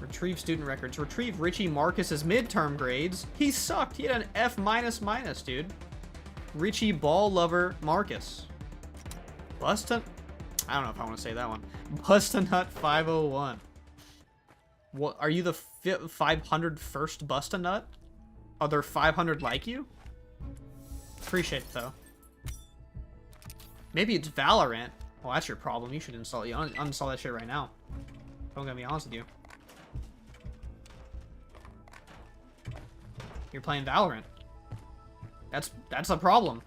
Retrieve student records. Retrieve Richie Marcus's midterm grades. He sucked. He had an F minus, dude. Richie Ball Lover Marcus. Busta... I don't know if I want to say that one. Busta-Nut 501. What, are you the 501st Busta-Nut? Are there 500 like you? Appreciate it, though. Maybe it's Valorant. Well, that's your problem. You should uninstall that shit right now. I'm gonna be honest with you. You're playing Valorant. That's a problem.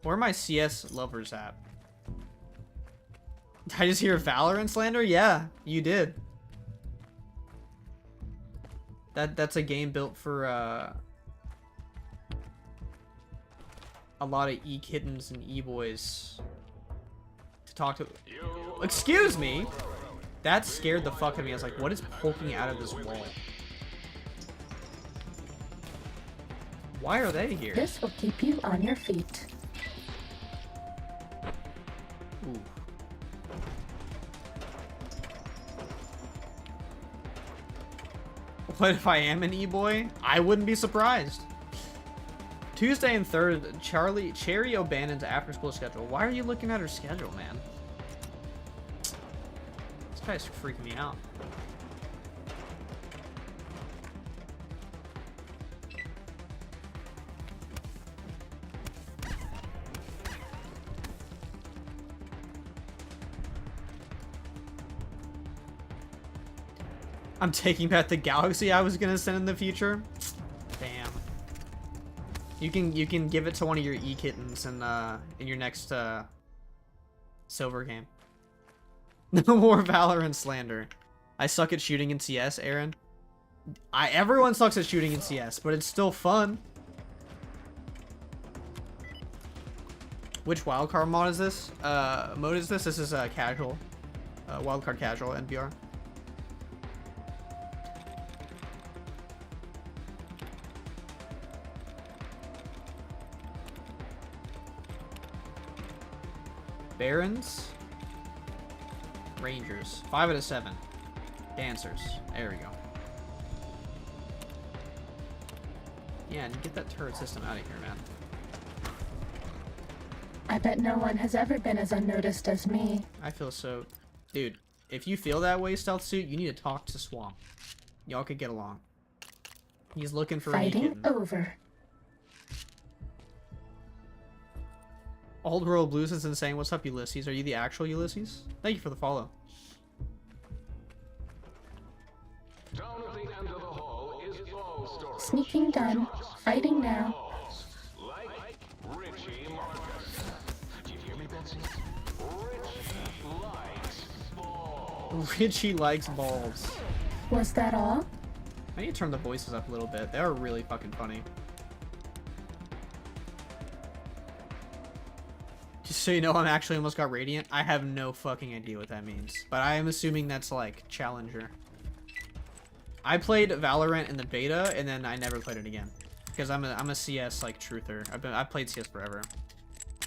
Where are my CS lovers at? Did I just hear Valorant slander? Yeah, you did. That's a game built for a lot of e-kittens and e-boys to talk to. Excuse me? That scared the fuck out of me. I was like, what is poking out of this wall? Why are they here? This will keep you on your feet. Ooh. What if I am an e-boy? I wouldn't be surprised. Tuesday and 3rd, Cherry O'Bannon's after-school schedule. Why are you looking at her schedule, man? This guy's freaking me out. I'm taking back the galaxy I was gonna send in the future. Damn. You can give it to one of your e-kittens in your next silver game. No more Valorant slander. I suck at shooting in CS, Aaron. Everyone sucks at shooting in CS, but it's still fun. Which wildcard mod is this? This is casual. Wildcard casual NVR. Barons, Rangers, 5 out of 7. Dancers, there we go. Yeah, and get that turret system out of here, man. I bet no one has ever been as unnoticed as me. I feel so... Dude, if you feel that way, Stealth Suit, you need to talk to Swamp. Y'all could get along. He's looking for a Fighting kitten. over. Old World Blues is insane. What's up, Ulysses? Are you the actual Ulysses? Thank you for the follow. Down at the end of the hall is ball storage. Sneaking done. Fighting now. Like Richie Marcus. Do you hear me, Betsy? Richie likes balls. Richie likes balls. Was that all? I need to turn the voices up a little bit. They are really fucking funny. Just so you know, I'm actually almost got Radiant. I have no fucking idea what that means. But I am assuming that's like Challenger. I played Valorant in the beta, and then I never played it again. Because I'm a CS like truther. I've played CS forever.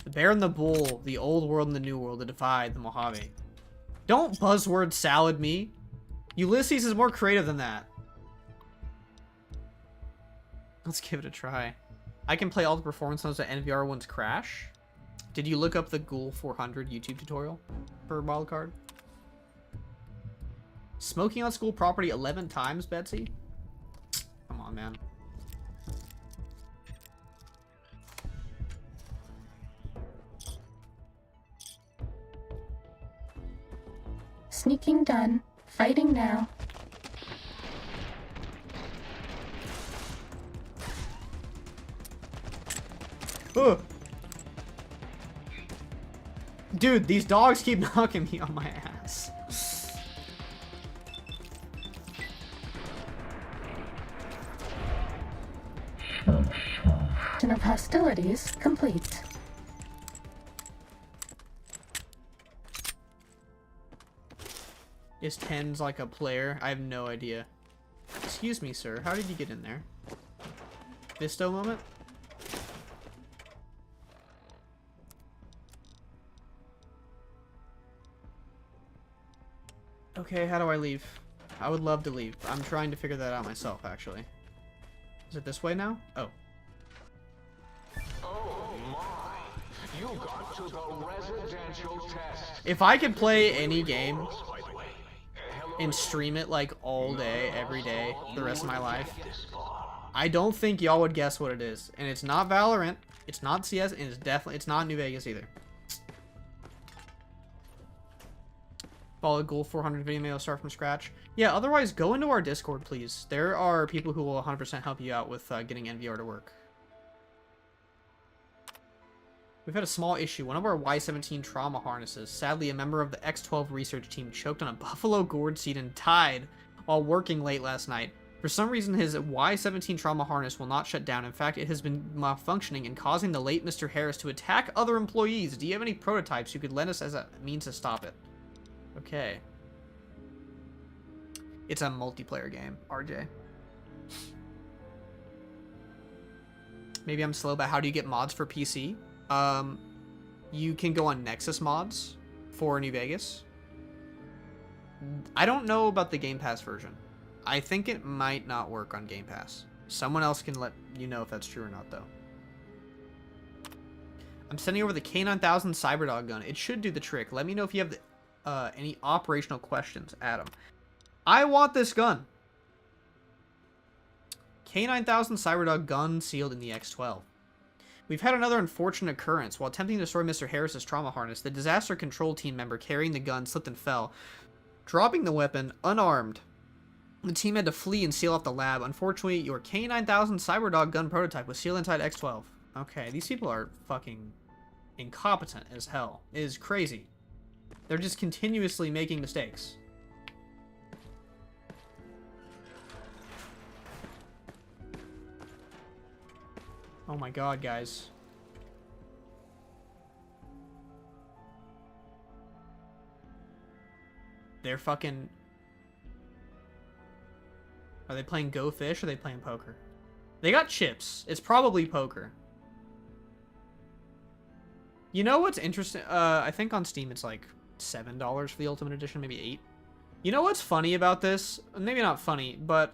The Bear and the Bull, the Old World and the New World, the Divide, the Mojave. Don't buzzword salad me. Ulysses is more creative than that. Let's give it a try. I can play all the performance modes that NVR ones crash. Did you look up the Ghoul 400 YouTube tutorial for Wildcard? Smoking on school property 11 times, Betsy? Come on, man. Sneaking done. Fighting now. Ugh. Dude, these dogs keep knocking me on my ass. Of hostilities complete. Is Tens like a player? I have no idea. Excuse me, sir. How did you get in there? Visto moment? Okay, how do I leave? I would love to leave. I'm trying to figure that out myself, actually. Is it this way now? Oh. Oh my! You got to the residential test. If I could play any game and stream it like all day, every day, the rest of my life, I don't think y'all would guess what it is. And it's not Valorant, it's not CS, and it's not New Vegas either. Follow Ghoul 400 video mail, start from scratch. Yeah, otherwise go into our Discord, please. There are people who will 100% help you out with getting NVR to work. We've had a small issue. One of our Y-17 trauma harnesses, sadly a member of the X-12 research team, choked on a buffalo gourd seed and died while working late last night. For some reason, his Y-17 trauma harness will not shut down. In fact, it has been malfunctioning and causing the late Mr. Harris to attack other employees. Do you have any prototypes you could lend us as a means to stop it? Okay. It's a multiplayer game, RJ. Maybe I'm slow, but how do you get mods for PC? You can go on Nexus mods for New Vegas. I don't know about the Game Pass version. I think it might not work on Game Pass. Someone else can let you know if that's true or not, though. I'm sending over the K9000 Cyberdog gun. It should do the trick. Let me know if you have any operational questions, Adam. I want this gun. K9000 Cyberdog gun sealed in the X12. We've had another unfortunate occurrence. While attempting to destroy Mr. Harris's trauma harness, the disaster control team member carrying the gun slipped and fell, dropping the weapon unarmed. The team had to flee and seal off the lab. Unfortunately, your K9000 Cyberdog gun prototype was sealed inside X12. Okay, these people are fucking incompetent as hell. It is crazy. They're just continuously making mistakes. Oh my god, guys. They're fucking... Are they playing Go Fish or are they playing poker? They got chips. It's probably poker. You know what's interesting? I think on Steam it's like $7 for the Ultimate Edition, maybe $8. You know what's funny about this? Maybe not funny, but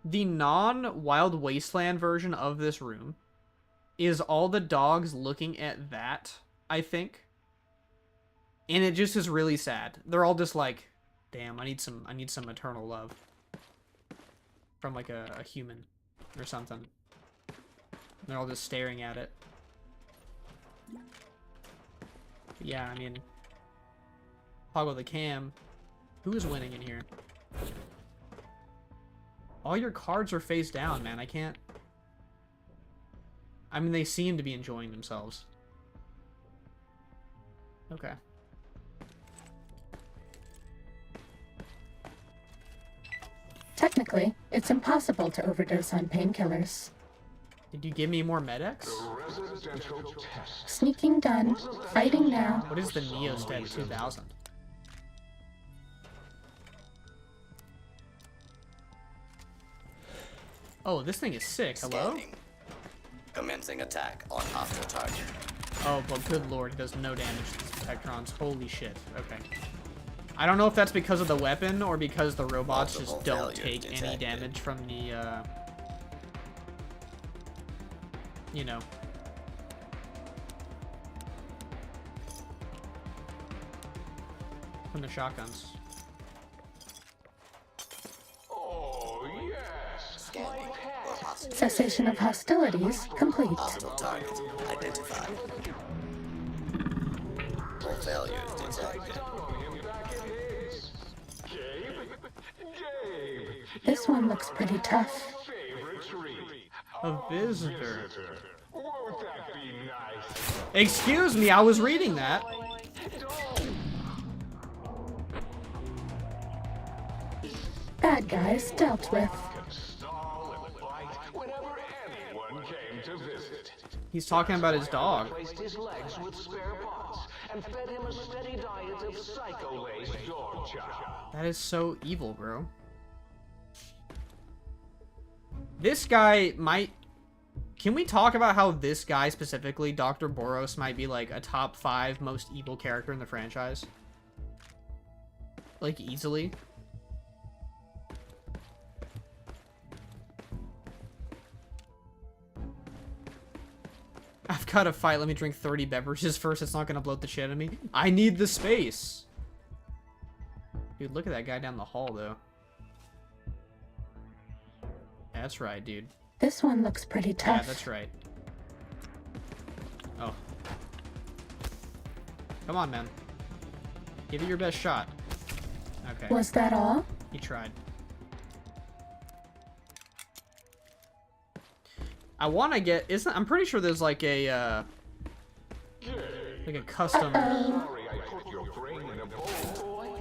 the non-Wild Wasteland version of this room is all the dogs looking at that, I think. And it just is really sad. They're all just like, damn, I need some maternal love. From like a human or something. They're all just staring at it. But yeah, I mean, toggle the cam. Who is winning in here? All your cards are face down, man. I can't... I mean, they seem to be enjoying themselves. Okay. Technically, it's impossible to overdose on painkillers. Did you give me more Med-X? Sneaking done. Fighting now. What is the Neostat 2000? Oh, this thing is sick. Hello? Scanning. Commencing attack on hostile target. Oh, but good lord, it does no damage to these Protectrons. Holy shit. Okay. I don't know if that's because of the weapon or because the robots just don't take any damage from the, you know. From the shotguns. Oh, yes. Scanning for hostile. Cessation of hostilities complete. Hostile target identified. Full failure detected. This one looks pretty tough. A visitor. Won't that be nice? Excuse me, I was reading that. Bad guys dealt with. Stall and fight whenever anyone came to visit. He's talking about his dog. Placed his legs with spare parts and fed him a steady diet of psycho-laced dog chow. That is so evil, bro. This guy might... Can we talk about how this guy specifically, Dr. Boros, might be like a top 5 most evil character in the franchise? Like, easily. I've got to fight. Let me drink 30 beverages first. It's not going to bloat the shit out of me. I need the space. Dude, look at that guy down the hall, though. That's right, dude. This one looks pretty tough. Yeah, that's right. Oh. Come on, man. Give it your best shot. Okay. Was that all? He tried. I want to get... I'm pretty sure there's like a... like a custom... Oh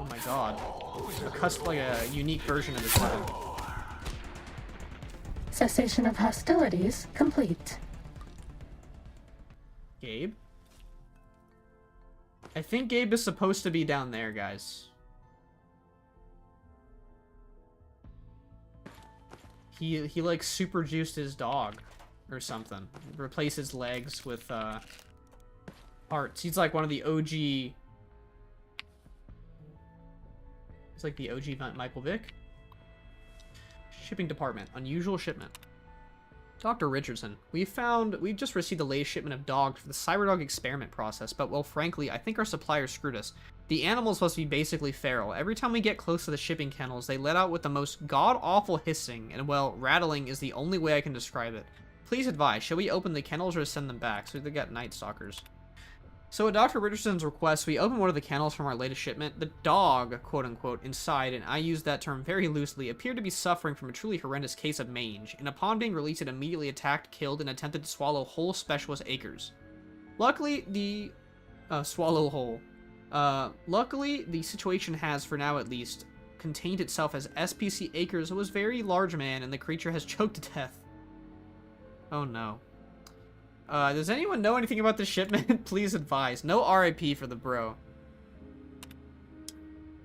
my god. Like a unique version of this weapon. Cessation of hostilities complete. Gabe? I think Gabe is supposed to be down there, guys. He like super juiced his dog. or something. Replace his legs with parts. He's like one of the OG. He's like the OG Michael Vick. Shipping department. Unusual shipment. Dr. Richardson, we've just received the latest shipment of dogs for the Cyberdog experiment process, but well, frankly, I think our supplier screwed us. The animal's supposed to be basically feral. Every time we get close to the shipping kennels, they let out with the most god-awful hissing, and well, rattling is the only way I can describe it. Please advise, should we open the kennels or send them back? So they got Night Stalkers. So at Dr. Richardson's request, we opened one of the kennels from our latest shipment. The dog, quote-unquote, inside, and I use that term very loosely, appeared to be suffering from a truly horrendous case of mange, and upon being released it immediately attacked, killed, and attempted to swallow whole specialist acres. Luckily, the situation has, for now at least, contained itself as SPC Acres was a very large man, and the creature has choked to death. Oh no. Does anyone know anything about this shipment? Please advise. No RIP for the bro.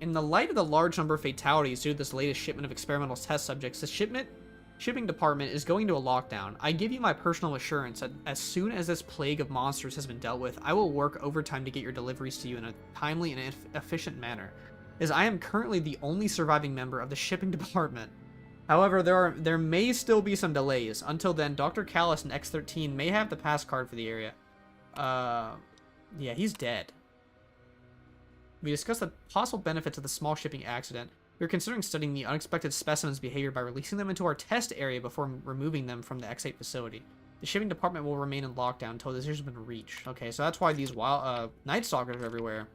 In the light of the large number of fatalities due to this latest shipment of experimental test subjects, the shipping department is going to a lockdown. I give you my personal assurance that as soon as this plague of monsters has been dealt with, I will work overtime to get your deliveries to you in a timely and efficient manner, as I am currently the only surviving member of the shipping department. However, there may still be some delays. Until then, Dr. Callis and X-13 may have the pass card for the area. Yeah, he's dead. We discussed the possible benefits of the small shipping accident. We are considering studying the unexpected specimen's behavior by releasing them into our test area before removing them from the X8 facility. The shipping department will remain in lockdown until a decision has been reached. Okay, so that's why these Night Stalkers are everywhere.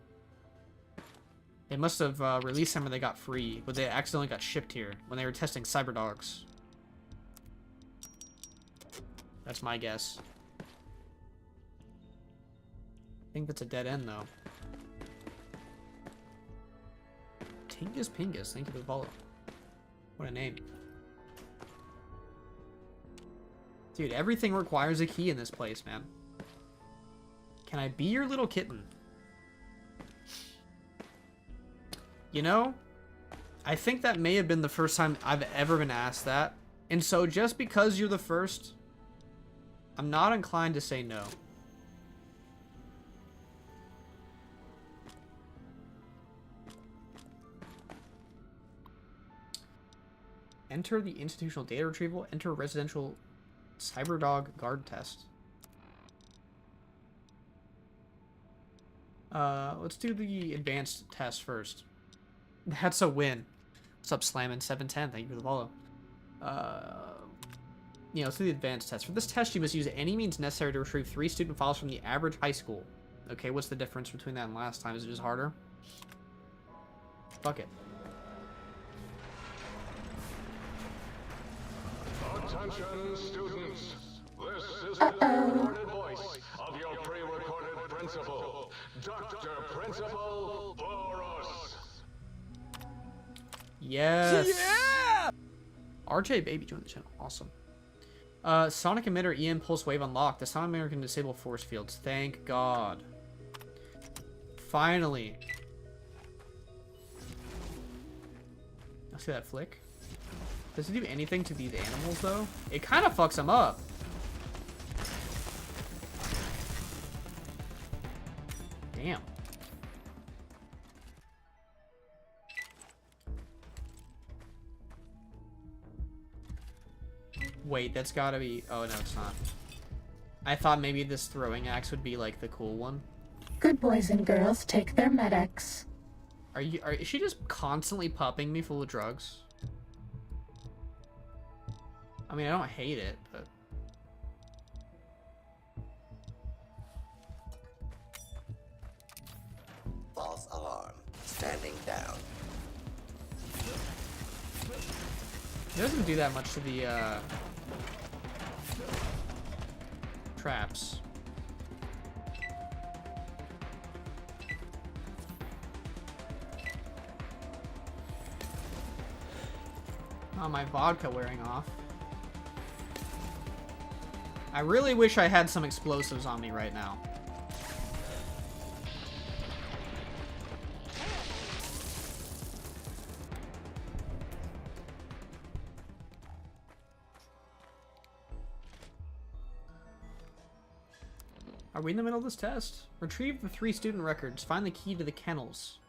They must have released them when they got free, but they accidentally got shipped here when they were testing cyberdogs. That's my guess. I think that's a dead end, though. Tingus Pingus, thank you for the follow. What a name. Dude, everything requires a key in this place, man. Can I be your little kitten? You know, I think that may have been the first time I've ever been asked that. And so just because you're the first, I'm not inclined to say no. Enter the institutional data retrieval. Enter residential cyberdog guard test. Let's do the advanced test first. That's a win. What's up, Slammin' 710? Thank you for the follow. Yeah, let's do the advanced test. For this test, you must use any means necessary to retrieve 3 student files from the average high school. Okay, what's the difference between that and last time? Is it just harder? Fuck it. Attention, students. This is the pre-recorded voice of your pre-recorded principal, Dr. Principal Boros. Yes. Yeah! RJ Baby joined the channel. Awesome. Sonic emitter EM pulse wave unlocked. The sonic emitter can disable force fields. Thank God. Finally. I see that flick. Does it do anything to these animals though? It kind of fucks them up. Damn. Wait, that's gotta be... Oh, no, it's not. I thought maybe this throwing axe would be, like, the cool one. Good boys and girls take their medics. Is she just constantly popping me full of drugs? I mean, I don't hate it, but... False alarm. Standing down. It doesn't do that much to the, traps. Oh, my vodka wearing off. I really wish I had some explosives on me right now. Are we in the middle of this test? Retrieve the 3 student records. Find the key to the kennels.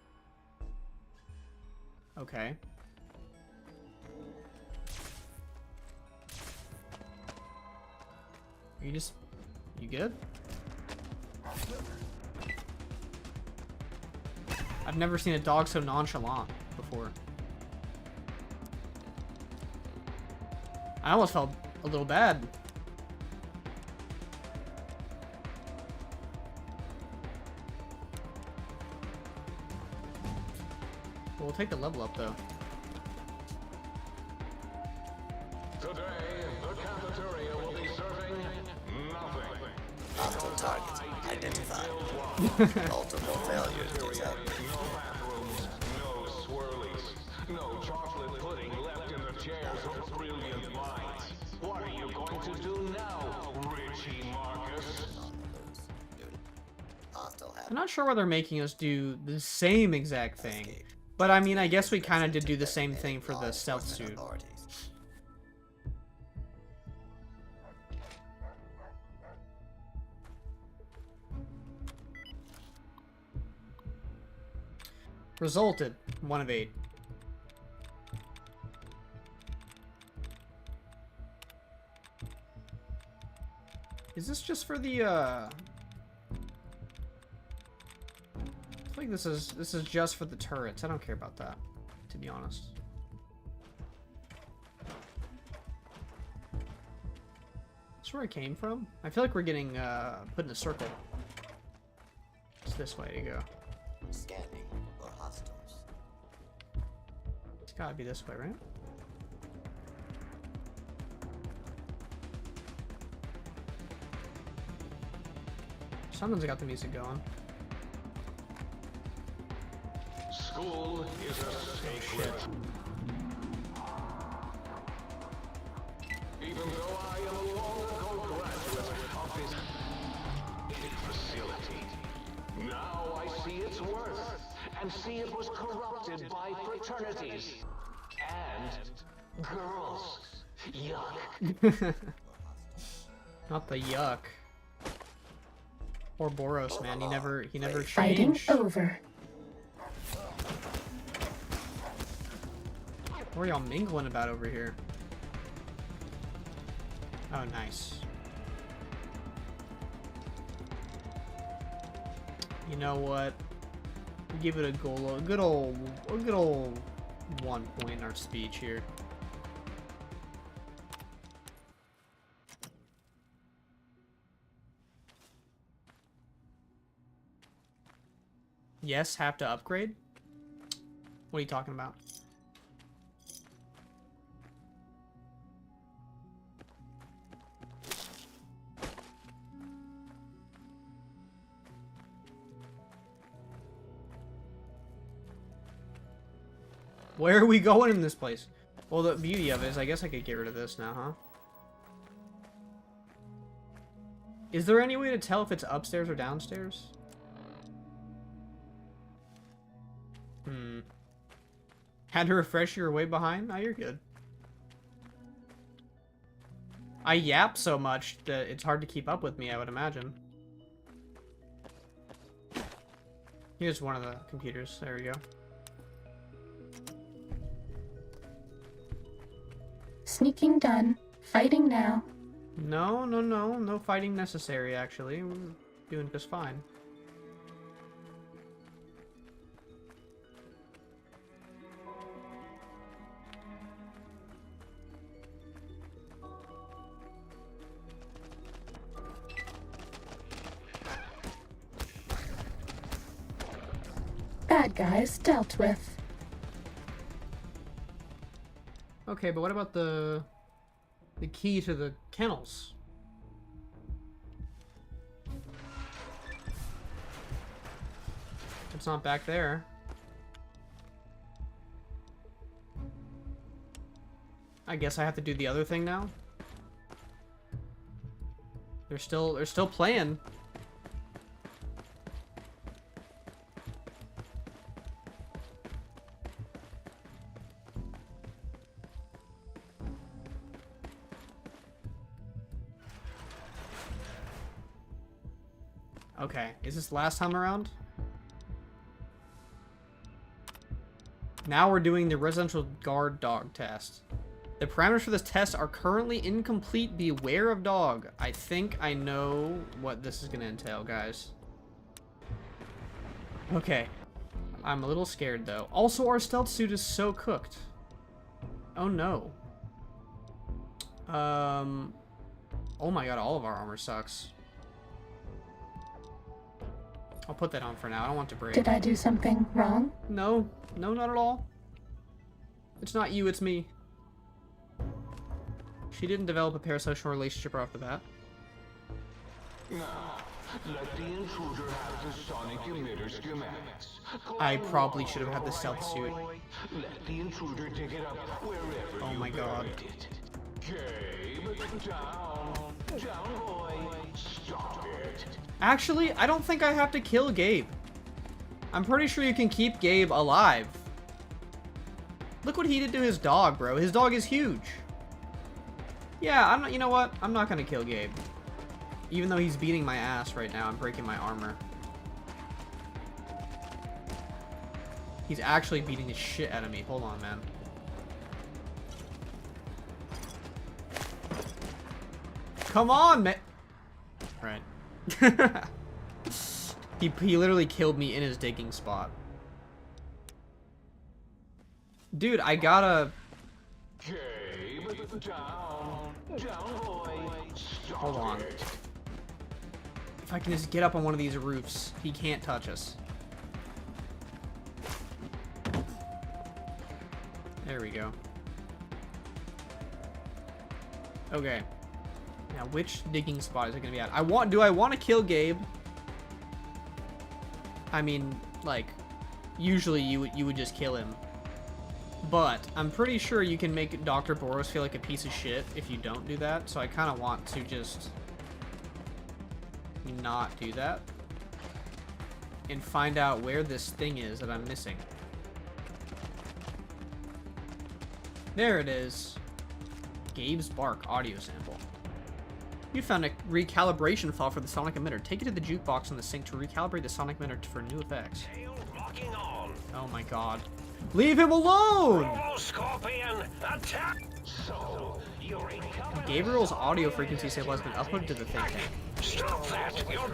Okay. You good? I've never seen a dog so nonchalant before. I almost felt a little bad. We'll take the level up though. Today, the cafeteria will be serving nothing. Hostile targets identified. Multiple failures detected. No bathrooms, no swirlies, no chocolate pudding left in the chairs of brilliant minds. What are you going to do now, Richie Marcus? Hostile I'm not sure why they're making us do the same exact thing. But I mean, I guess we kind of did do the same thing for the stealth suit. Resulted 1 of 8. Is this just for the I feel like this is just for the turrets. I don't care about that, to be honest. That's where I came from. I feel like we're getting put in a circle. It's this way to go. Scanning for hostiles. It's gotta be this way, right? Someone's got the music going. School is a sacred. Even though I am a long ago graduate of this facility, now I see its worth and see it was corrupted by fraternities and girls. Yuck. Not the yuck. Poor Boros, man. He never Fighting changed. over. What are y'all mingling about over here? Oh, nice. You know what? We give it a goal, a good old 1 point in our speech here. Yes, have to upgrade? What are you talking about? Where are we going in this place? Well, the beauty of it is I guess I could get rid of this now, huh? Is there any way to tell if it's upstairs or downstairs? Had to refresh your way behind? Oh, you're good. I yap so much that it's hard to keep up with me, I would imagine. Here's one of the computers. There we go. Sneaking done. Fighting now. No fighting necessary, actually. We're doing just fine. Bad guys dealt with. Okay, but what about the key to the kennels? It's not back there. I guess I have to do the other thing now. They're still playing. Okay, is this last time around? Now we're doing the residential guard dog test. The parameters for this test are currently incomplete. Beware of dog. I think I know what this is going to entail, guys. Okay. I'm a little scared, though. Also, our stealth suit is so cooked. Oh, no. Oh my god, all of our armor sucks. I'll put that on for now. I don't want to break. Did I do something wrong? No. No, not at all. It's not you, it's me. She didn't develop a parasocial relationship right off the bat. Now, let the intruder have the sonic emitter schematics. I probably should have had the stealth suit. Let the intruder dig it up wherever Oh my god. buried it. Gabe, down, down, boy. Stop it. Actually, I don't think I have to kill Gabe. I'm pretty sure you can keep Gabe alive. Look what he did to his dog, bro. His dog is huge. Yeah, I'm not, you know what? I'm not gonna kill Gabe. Even though he's beating my ass right now and breaking my armor. He's actually beating the shit out of me. Hold on, man. Come on, man. Right. He literally killed me in his digging spot. Dude, I gotta... Gabe, down, boy. Stop Hold on. it. If I can just get up on one of these roofs, he can't touch us. There we go. Okay. Now, which digging spot is it gonna be at? Do I want to kill Gabe? I mean, like, usually you would just kill him. But I'm pretty sure you can make Dr. Boros feel like a piece of shit if you don't do that. So I kind of want to just not do that and find out where this thing is that I'm missing. There it is. Gabe's bark audio sample. You found a recalibration file for the sonic emitter. Take it to the jukebox in the sink to recalibrate the sonic emitter for new effects. Locking on. Oh my god. Leave him alone! Robo Scorpion, attack! So, you're incoming. Gabriel's audio frequency sample has been uploaded to the think tank. Stop that! You're...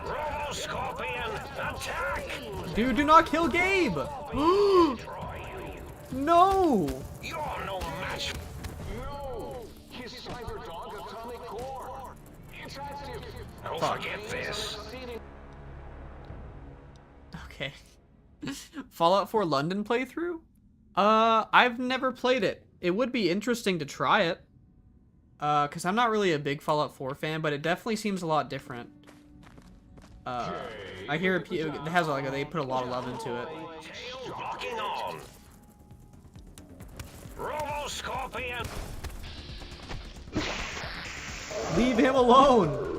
Robo Scorpion, attack! Dude, do not kill Gabe! No! You're no match. No! His cyber dog atomic core. It's active. Don't Fuck. forget this. Okay. Fallout 4 London playthrough? I've never played it. It would be interesting to try it. Because I'm not really a big Fallout 4 fan, but it definitely seems a lot different. I hear it has like they put a lot of love into it. Locking on. Robo Scorpion. Leave him alone!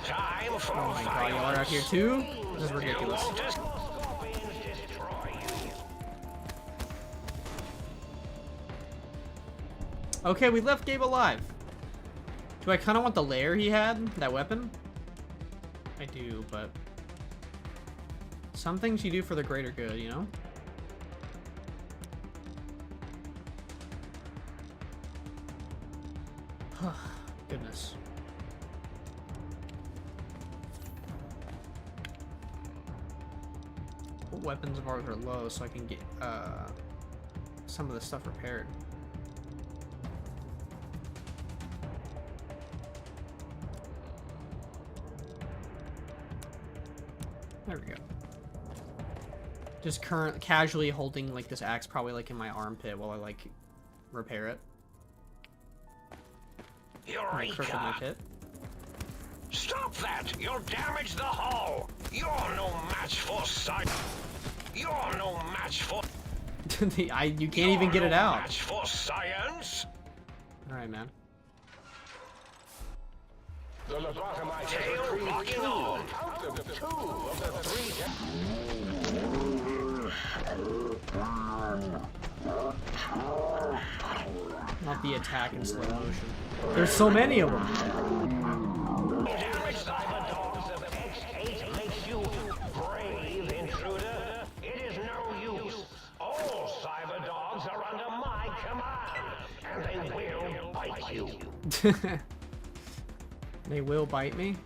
Time for Oh my god, y'all are out here too? This is ridiculous. Okay, we left Gabe alive. Do I kind of want the lair he had? That weapon? I do, but... some things you do for the greater good, you know? Goodness. What weapons of ours are low so I can get some of the stuff repaired? There we go. Just casually holding like this axe probably like in my armpit while I like repair it. My crook of my Eureka! pit. Stop that! You'll damage the hull! You're no match for sight! You're no match for... You can't even get it out. Match for science! Alright, man. The To lobotomize Tail fucking on. out of 2 of the 3 Not the attack in slow motion. There's so many of them. Damage cyber dogs of X8 makes you brave, intruder. It is no use. All cyber dogs are under my command, and they will bite you. They will bite me?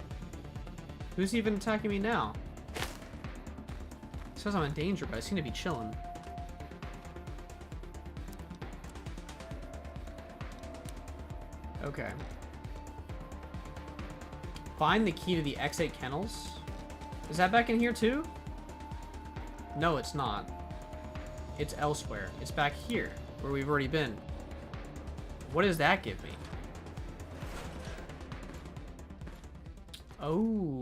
Who's even attacking me now? It says I'm in danger, but I seem to be chilling. Okay. Find the key to the X8 kennels? Is that back in here too? No, it's not. It's elsewhere. It's back here, where we've already been. What does that give me? Oh,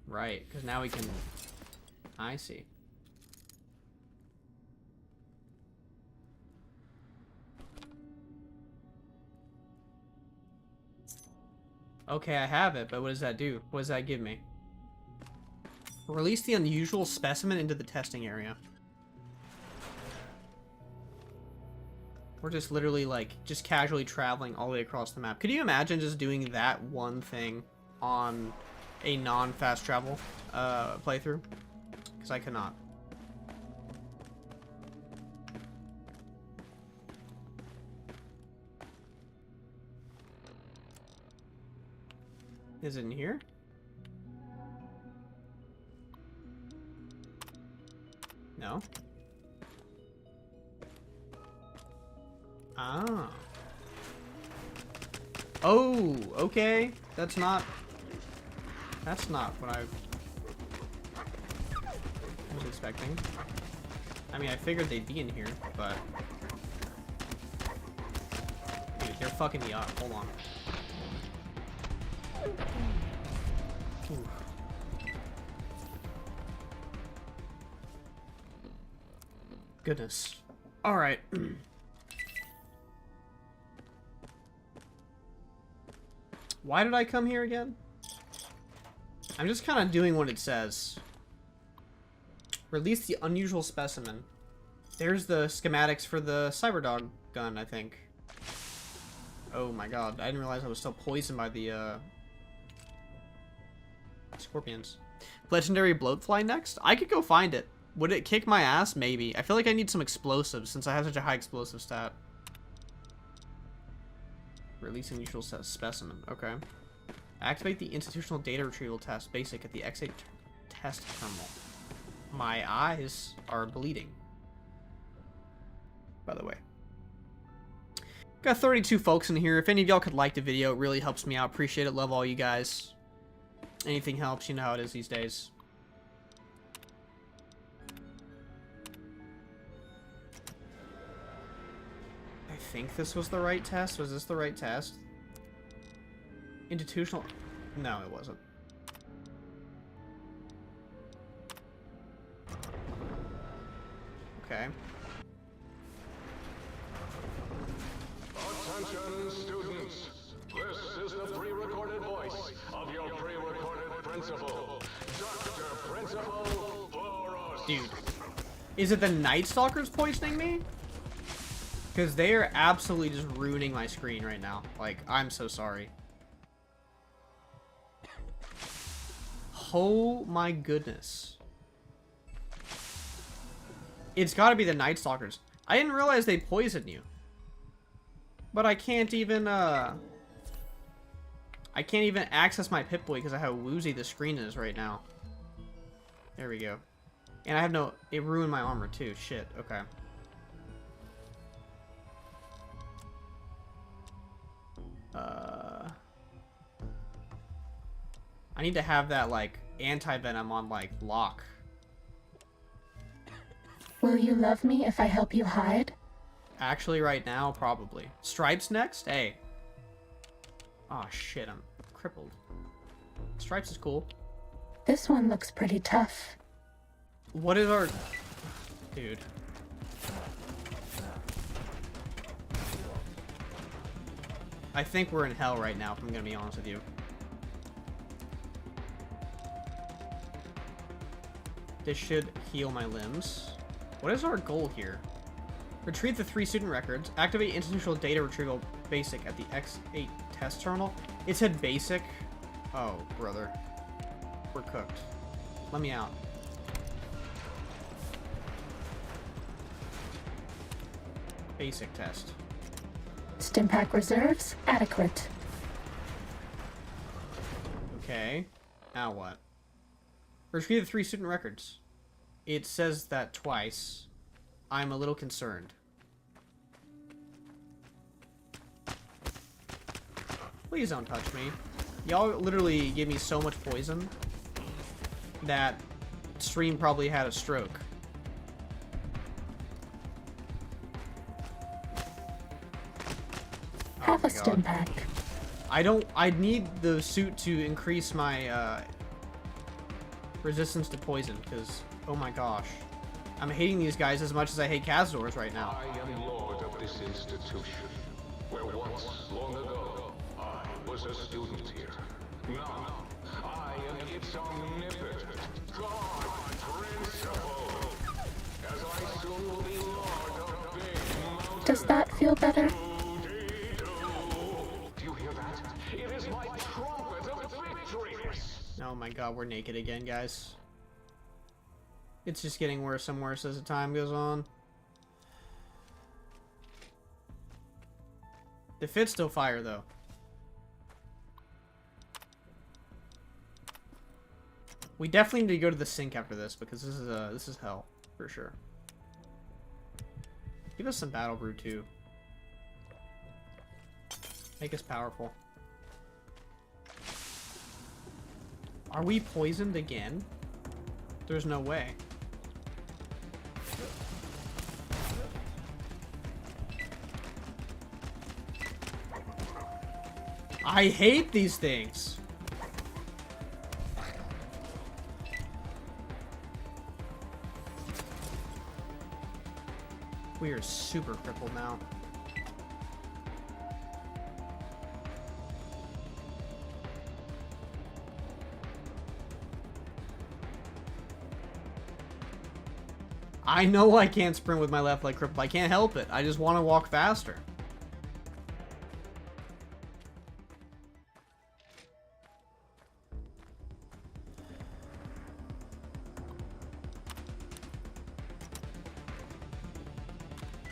right, because now we can... I see. Okay, I have it, but what does that do? What does that give me? Release the unusual specimen into the testing area. We're just literally, like, just casually traveling all the way across the map. Could you imagine just doing that one thing on a non-fast travel playthrough? Because I cannot. Is it in here? No. Ah. Oh, okay. That's not what I was expecting. I mean, I figured they'd be in here, but... Dude, they're fucking me up. Hold on. Ooh. Goodness. Alright. Why did I come here again? I'm just kind of doing what it says. Release the unusual specimen. There's the schematics for the Cyberdog gun, I think. Oh my god, I didn't realize I was still poisoned by the scorpions. Legendary bloatfly next? I could go find it. Would it kick my ass? Maybe. I feel like I need some explosives since I have such a high explosive stat. Release unusual specimen. Okay. Activate the institutional data retrieval test basic at the X8 test terminal. My eyes are bleeding. By the way. Got 32 folks in here. If any of y'all could like the video, it really helps me out. Appreciate it. Love all you guys. Anything helps. You know how it is these days. I think this was the right test. Was this the right test? Institutional... No, it wasn't. Okay. Attention, students. This is the pre-recorded voice of your pre-recorded principal, Dr. Principal Boros. Dude. Is it the Night Stalkers poisoning me? Because they are absolutely just ruining my screen right now. Like, I'm so sorry. Oh my goodness. It's gotta be the Night Stalkers. I didn't realize they poison you. But I can't even, I can't even access my Pip-Boy because of how woozy the screen is right now. There we go. And I have no... It ruined my armor too. Shit. Okay. I need to have that, like, anti-venom on, like, lock. Will you love me if I help you hide? Actually, right now, probably. Stripes next? Hey. Oh shit, I'm crippled. Stripes is cool. This one looks pretty tough. What is our... Dude. I think we're in hell right now, if I'm gonna be honest with you. This should heal my limbs. What is our goal here? Retrieve the 3 student records. Activate institutional data retrieval basic at the X8 test terminal. It said basic. Oh, brother. We're cooked. Let me out. Basic test. Stimpack reserves adequate. Okay. Now what? Retrieve the 3 student records. It says that twice. I'm a little concerned. Please don't touch me. Y'all literally gave me so much poison that stream probably had a stroke. Have a Stimpack. I need the suit to increase my resistance to poison, because oh my gosh. I'm hating these guys as much as I hate Cazadors right now. I am lord of this institution, where once, long ago, I was a student here. Now, I am its omnipotent God Principal, as I soon will be lord of Big Mountain. Does that feel better? Do you hear that? It is my trumpet of victory! Oh my god, we're naked again, guys. It's just getting worse and worse as the time goes on. The fit's still fire, though. We definitely need to go to the sink after this, because this is hell for sure. Give us some battle brew too. Make us powerful. Are we poisoned again? There's no way. I hate these things. We are super crippled now. I know I can't sprint with my left leg crippled. I can't help it. I just want to walk faster.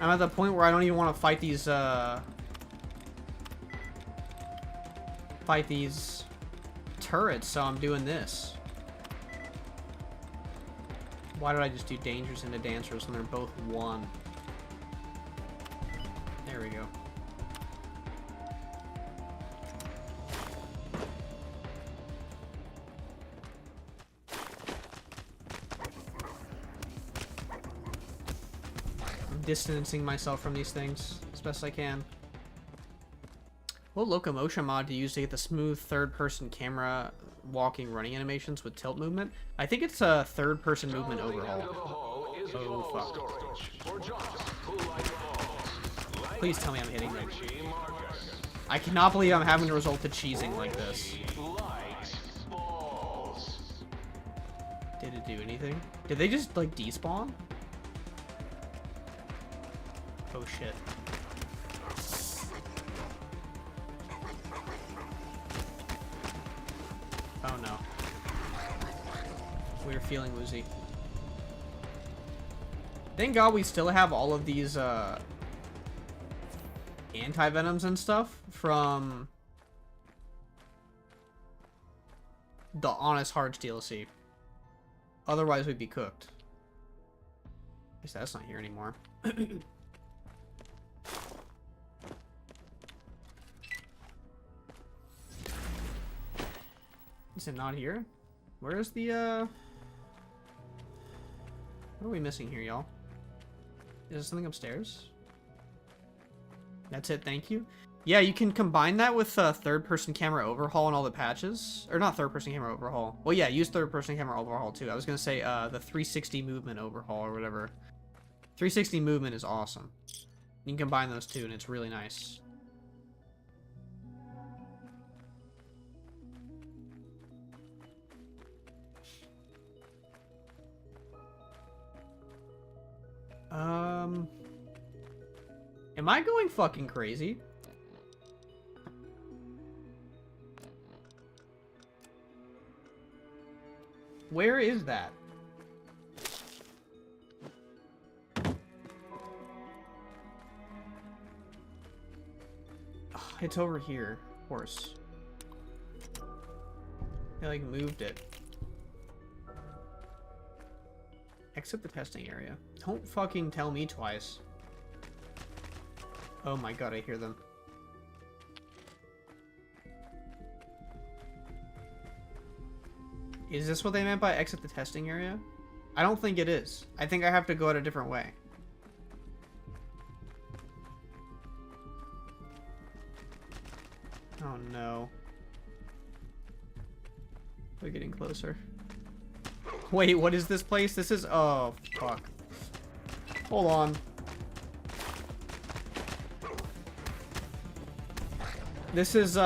I'm at the point where I don't even want to fight these turrets, so I'm doing this. Why did I just do dangers into dancers when they're both 1? There we go. I'm distancing myself from these things as best I can. What locomotion mod do you use to get the smooth third-person camera walking running animations with tilt movement? I think it's a third-person movement overhaul. Oh, fuck. Please tell me I'm hitting them. I cannot believe I'm having to resort to cheesing like this. Did it do anything? Did they just, like, despawn? Oh, shit. Oh no. We're feeling woozy. Thank God we still have all of these anti-venoms and stuff from the Honest Hearts DLC. Otherwise we'd be cooked. At least that's not here anymore. Is it not here? Where's the, what are we missing here, y'all? Is there something upstairs? That's it, thank you. Yeah, you can combine that with third-person camera overhaul and all the patches. Or not third-person camera overhaul. Well, yeah, use third-person camera overhaul, too. I was gonna say, the 360 movement overhaul or whatever. 360 movement is awesome. You can combine those two, and it's really nice. Am I going fucking crazy? Where is that? Oh, it's over here, of course. I like moved it. Exit the testing area. Don't fucking tell me twice. Oh my god, I hear them. Is this what they meant by exit the testing area? I don't think it is. I think I have to go out a different way. Oh no. They're getting closer. Wait, what is this place? This is... Oh, fuck. Hold on. This is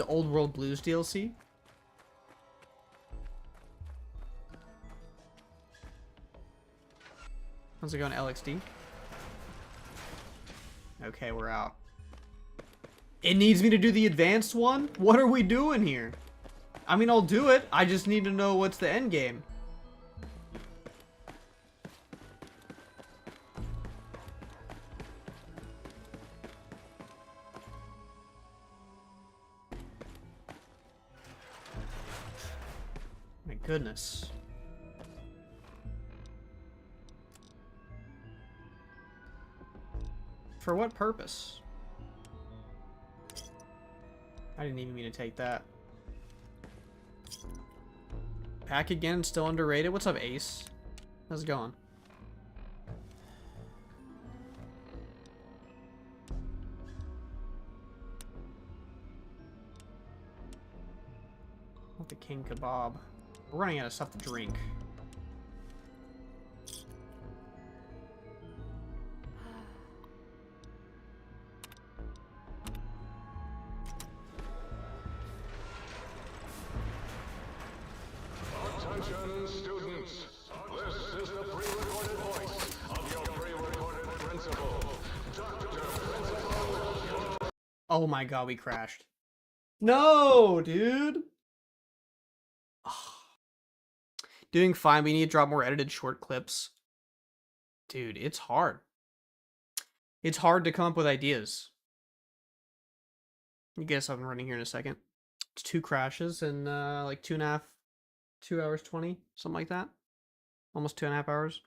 Old World Blues DLC. How's it going, LXD? Okay, we're out. It needs me to do the advanced one? What are we doing here? I mean, I'll do it. I just need to know what's the end game. My goodness. For what purpose? I didn't even mean to take that. Pack again, still underrated. What's up, Ace? How's it going? Want the king kebab. We're running out of stuff to drink. Attention, students. This is the pre-recorded voice of your pre-recorded principal, Dr. Principal. Oh my god, we crashed. No, dude. Doing fine. We need to drop more edited short clips. Dude, it's hard. It's hard to come up with ideas. I guess I'm running here in a second. It's 2 crashes in like 2 hours 20, something like that. Almost 2.5 hours.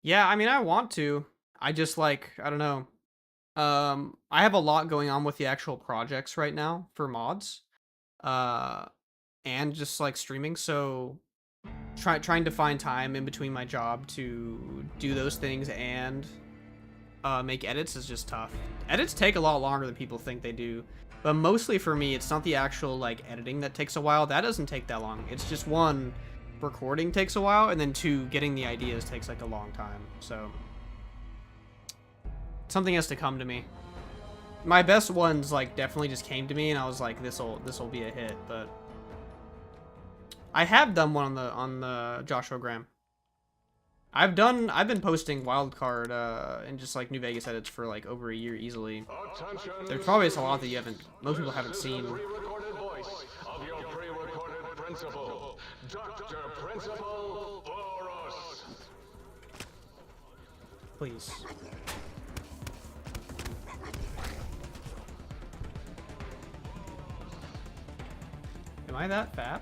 Yeah, I mean, I want to. I just like, I don't know. I have a lot going on with the actual projects right now for mods. And just like streaming, so trying to find time in between my job to do those things and make edits is just tough. Edits take a lot longer than people think they do, but mostly for me, it's not the actual like editing that takes a while. That doesn't take that long. It's just 1, recording takes a while, and then 2, getting the ideas takes like a long time. So something has to come to me. My best ones like definitely just came to me, and I was like, this'll be a hit. But I have done one on the Joshua Graham. I've been posting Wildcard and just like New Vegas edits for like over a year easily. There's probably a lot that most people haven't seen. Pre-recorded voice of your pre-recorded principal, Dr. Principal Boros. Please. Am I that fat?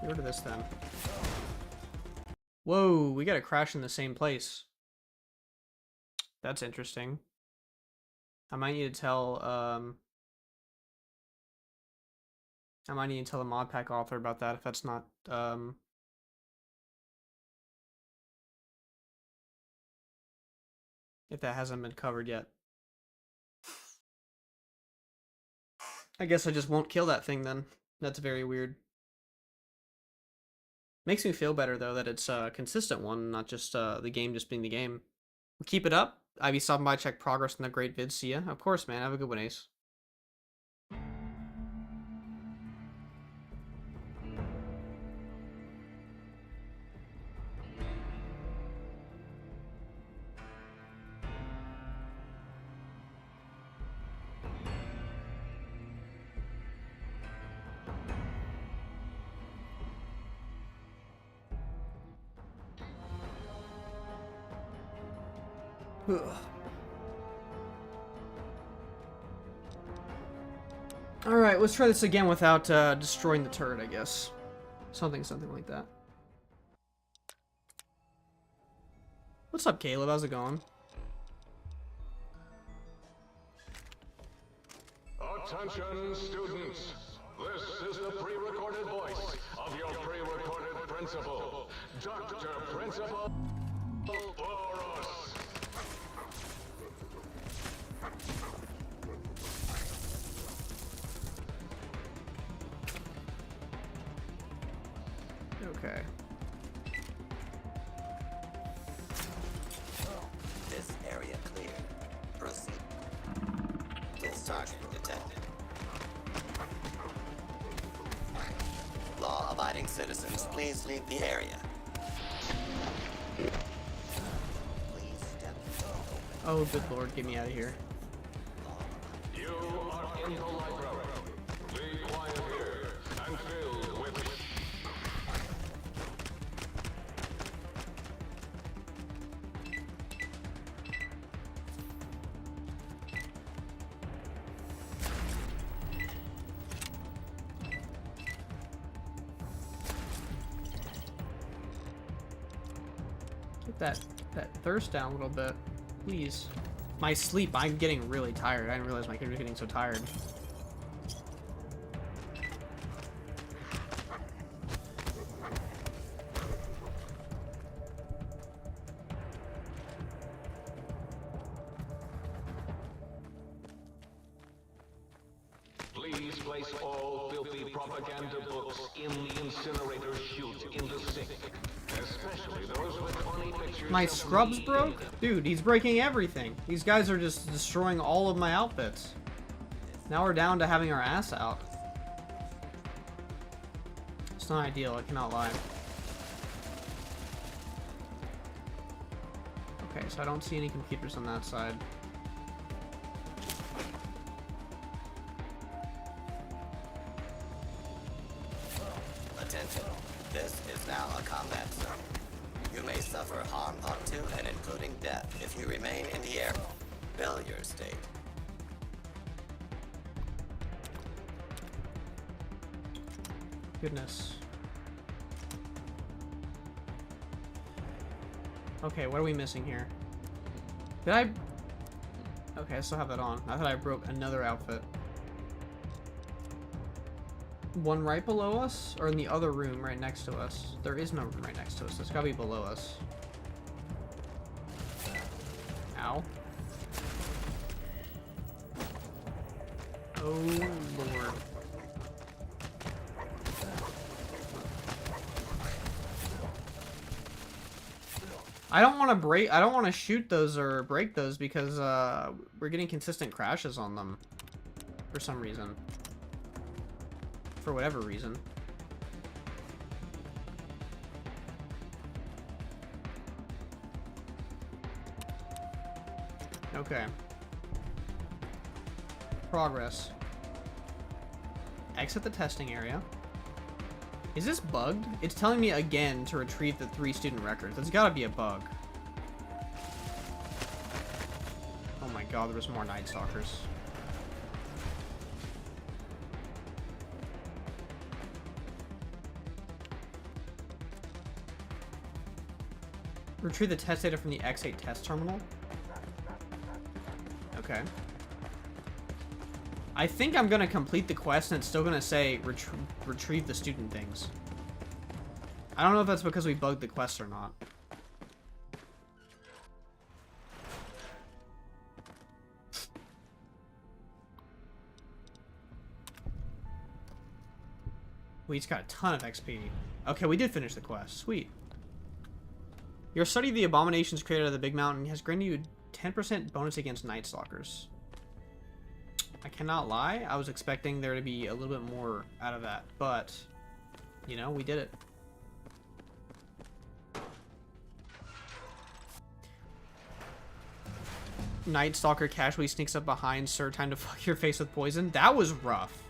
Get rid of this then. Whoa, we got a crash in the same place. That's interesting. I might need to tell the modpack author about that if that's not if that hasn't been covered yet. I guess I just won't kill that thing then. That's very weird. Makes me feel better though that it's a consistent one, not just the game just being the game. Keep it up. I be stopping by, check progress in the great vid. See ya. Of course, man. Have a good one, Ace. Ugh. Alright, let's try this again without destroying the turret, I guess. Something like that. What's up, Caleb? How's it going? Attention, students. This is the pre-recorded voice of your pre-recorded principal, Dr. Principal Boros. Okay. This area clear. Proceed. This target detected. Law-abiding citizens, please leave the area. Please step open. Oh, good lord, get me out of here. You are in the library. Be quiet here and filled with... Get that thirst down a little bit, please. My sleep, I'm getting really tired. I didn't realize my character was getting so tired. Please place all filthy propaganda books in the incinerator chute in the sink. Especially those with funny pictures. My of scrubs me broke? in them. Dude, he's breaking everything. These guys are just destroying all of my outfits. Now we're down to having our ass out. It's not ideal, I cannot lie. Okay, so I don't see any computers on that side. Attention. This is now a combat zone. You may suffer harm up to and including death if you remain in the air. Failure state. Goodness. Okay, what are we missing here? Did I... Okay, I still have that on. I thought I broke another outfit. One right below us, or in the other room right next to us? There is no room right next to us. It's gotta be below us. Ow. Oh, Lord. I don't want to break... I don't want to shoot those or break those because, we're getting consistent crashes on them. For some reason. For whatever reason. Okay. Progress. Exit the testing area. Is this bugged? It's telling me again to retrieve the 3 student records. There's gotta be a bug. Oh my god, there was more Night Stalkers. Retrieve the test data from the X8 test terminal. Okay. I think I'm gonna complete the quest and it's still gonna say retrieve the student things. I don't know if that's because we bugged the quest or not. We just got a ton of XP. Okay, we did finish the quest. Sweet. Your study of the abominations created at the Big Mountain has granted you 10% bonus against Night Stalkers. I cannot lie, I was expecting there to be a little bit more out of that, but, you know, we did it. Night Stalker casually sneaks up behind Sir, time to fuck your face with poison. That was rough.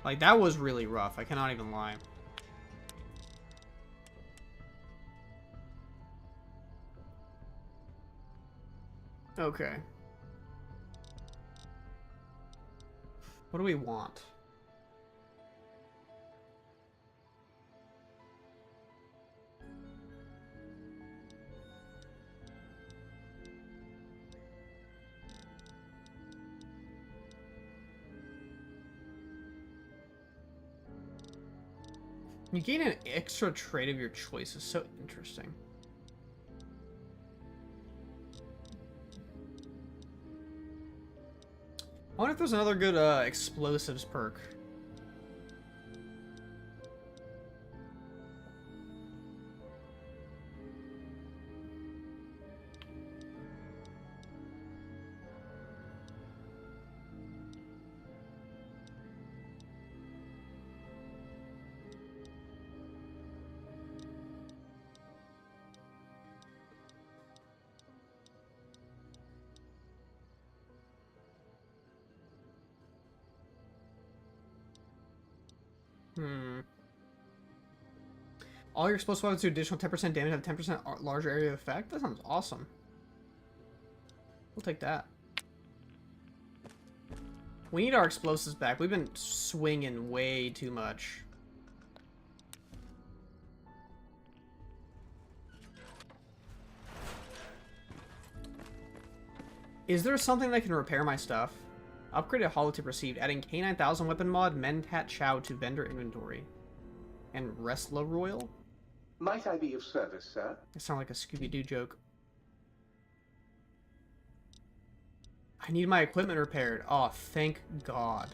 Like, that was really rough, I cannot even lie. Okay. What do we want? You gain an extra trait of your choice. Is so interesting. I wonder if there's another good explosives perk. All your explosive weapons do additional 10% damage, have 10% larger area of effect? That sounds awesome. We'll take that. We need our explosives back. We've been swinging way too much. Is there something that can repair my stuff? Upgraded holotip received. Adding K9000 weapon mod, Mentat Chow to vendor inventory. And Wrestler Royal? Might I be of service, sir? It sounds like a Scooby-Doo joke. I need my equipment repaired. Oh, thank God.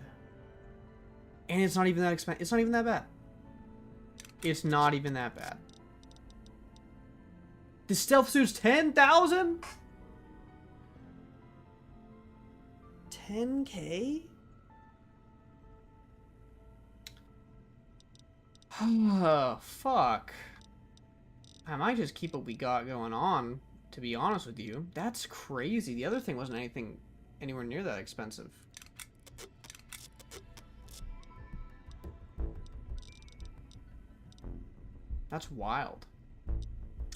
And it's not even that expensive. It's not even that bad. It's not even that bad. The stealth suit's 10,000? 10K? Oh, fuck. I might just keep what we got going on, to be honest with you. That's crazy. The other thing wasn't anywhere near that expensive. That's wild.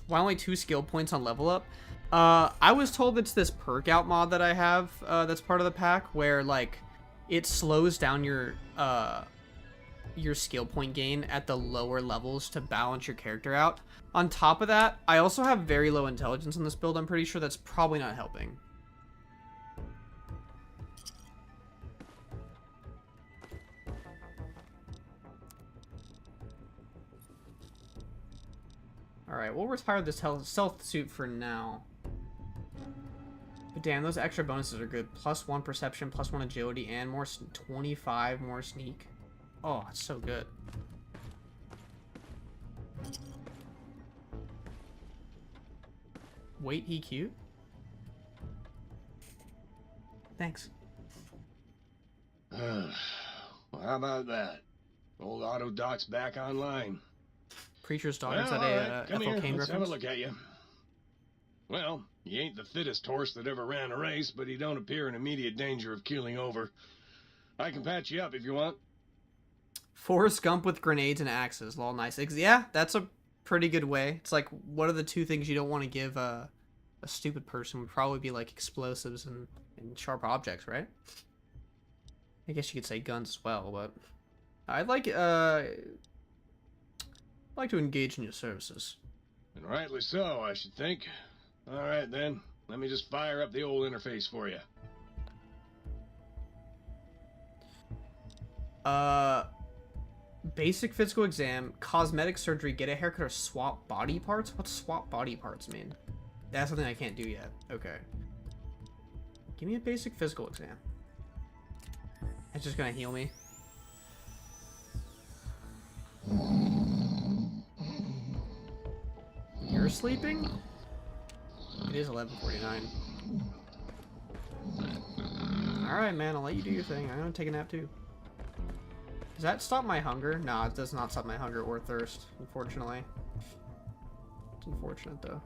Why only 2 skill points on level up? I was told it's this perk out mod that I have that's part of the pack where like it slows down your skill point gain at the lower levels to balance your character out. On top of that, I also have very low intelligence in this build. I'm pretty sure that's probably not helping. Alright, we'll retire this stealth suit for now. But damn, those extra bonuses are good. +1 perception, +1 agility, and more 25 more sneak. Oh, it's so good. Wait, he cute? Thanks. Well, how about that? Old auto doc's back online. Preacher's daughter, is Well, that all a right, come Ethel here. Cain Let's reference? have a look at you. Well, you ain't the fittest horse that ever ran a race, but you don't appear in immediate danger of keeling over. I can patch you up if you want. Forrest Gump with grenades and axes. Lol, nice. Yeah, that's a pretty good way. It's like, what are the 2 things you don't want to give a stupid person? Would probably be like explosives and sharp objects, right? I guess you could say guns as well, but I'd like to engage in your services. And rightly so, I should think. All right, then. Let me just fire up the old interface for you. Basic physical exam, cosmetic surgery, get a haircut, or swap body parts? What's swap body parts mean? That's something I can't do yet. Okay. Give me a basic physical exam. It's just gonna heal me. You're sleeping? It is 11:49. Alright, man, I'll let you do your thing. I'm gonna take a nap too. Does that stop my hunger? No, it does not stop my hunger or thirst, unfortunately. It's unfortunate, though.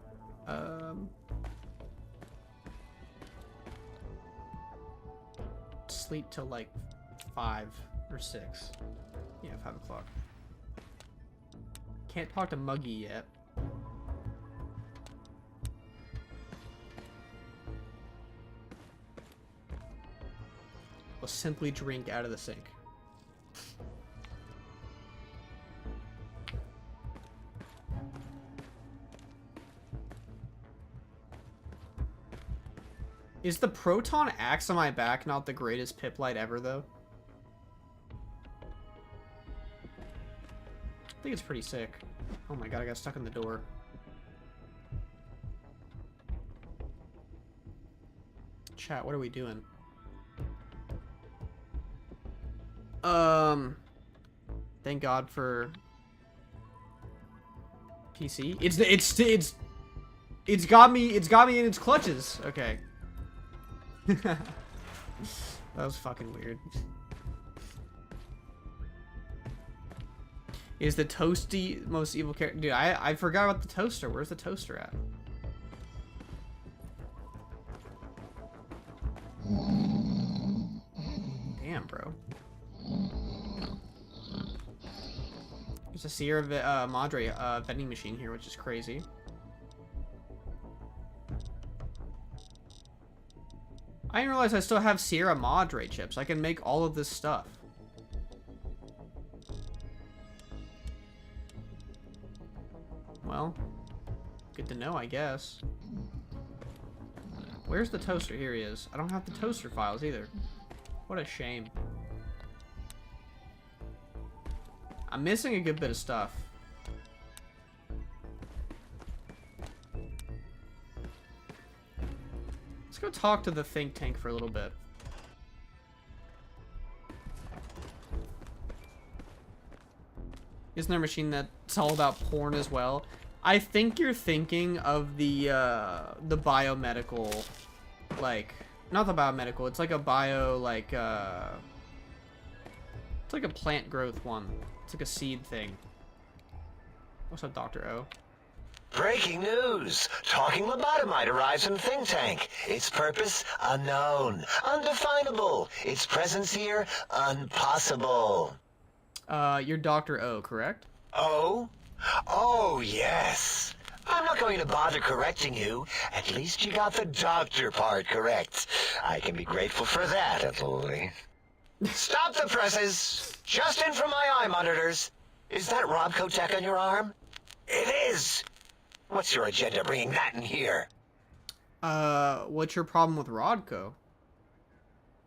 Sleep till, like, 5 or 6. Yeah, 5 o'clock. Can't talk to Muggy yet. will simply drink out of the sink. Is the proton axe on my back not the greatest pip light ever, though? I think it's pretty sick. Oh my god, I got stuck in the door. Chat, what are we doing? Thank God for PC. It's got me in its clutches. Okay. That was fucking weird. Is the toasty most evil character? Dude, I forgot about the toaster. Where's the toaster at? Damn, bro. There's a Sierra Madre vending machine here, which is crazy. I didn't realize I still have Sierra Madre chips. I can make all of this stuff. Well, good to know, I guess. Where's the toaster? Here he is. I don't have the toaster files either. What a shame. I'm missing a good bit of stuff. Let's go talk to the think tank for a little bit. Isn't there a machine that's all about porn as well? I think you're thinking of the biomedical, like, not the biomedical, it's like a bio, like, it's like a plant growth one. It's like a seed thing. What's up, Dr. O? Breaking news! Talking lobotomite arrives in think tank. Its purpose, unknown. Undefinable. Its presence here, impossible. You're Dr. O, correct? Oh? Oh, yes. I'm not going to bother correcting you. At least you got the doctor part correct. I can be grateful for that, at least. Stop the presses! Just in from my eye monitors. Is that Robco tech on your arm? It is! What's your agenda bringing that in here? What's your problem with Rodco?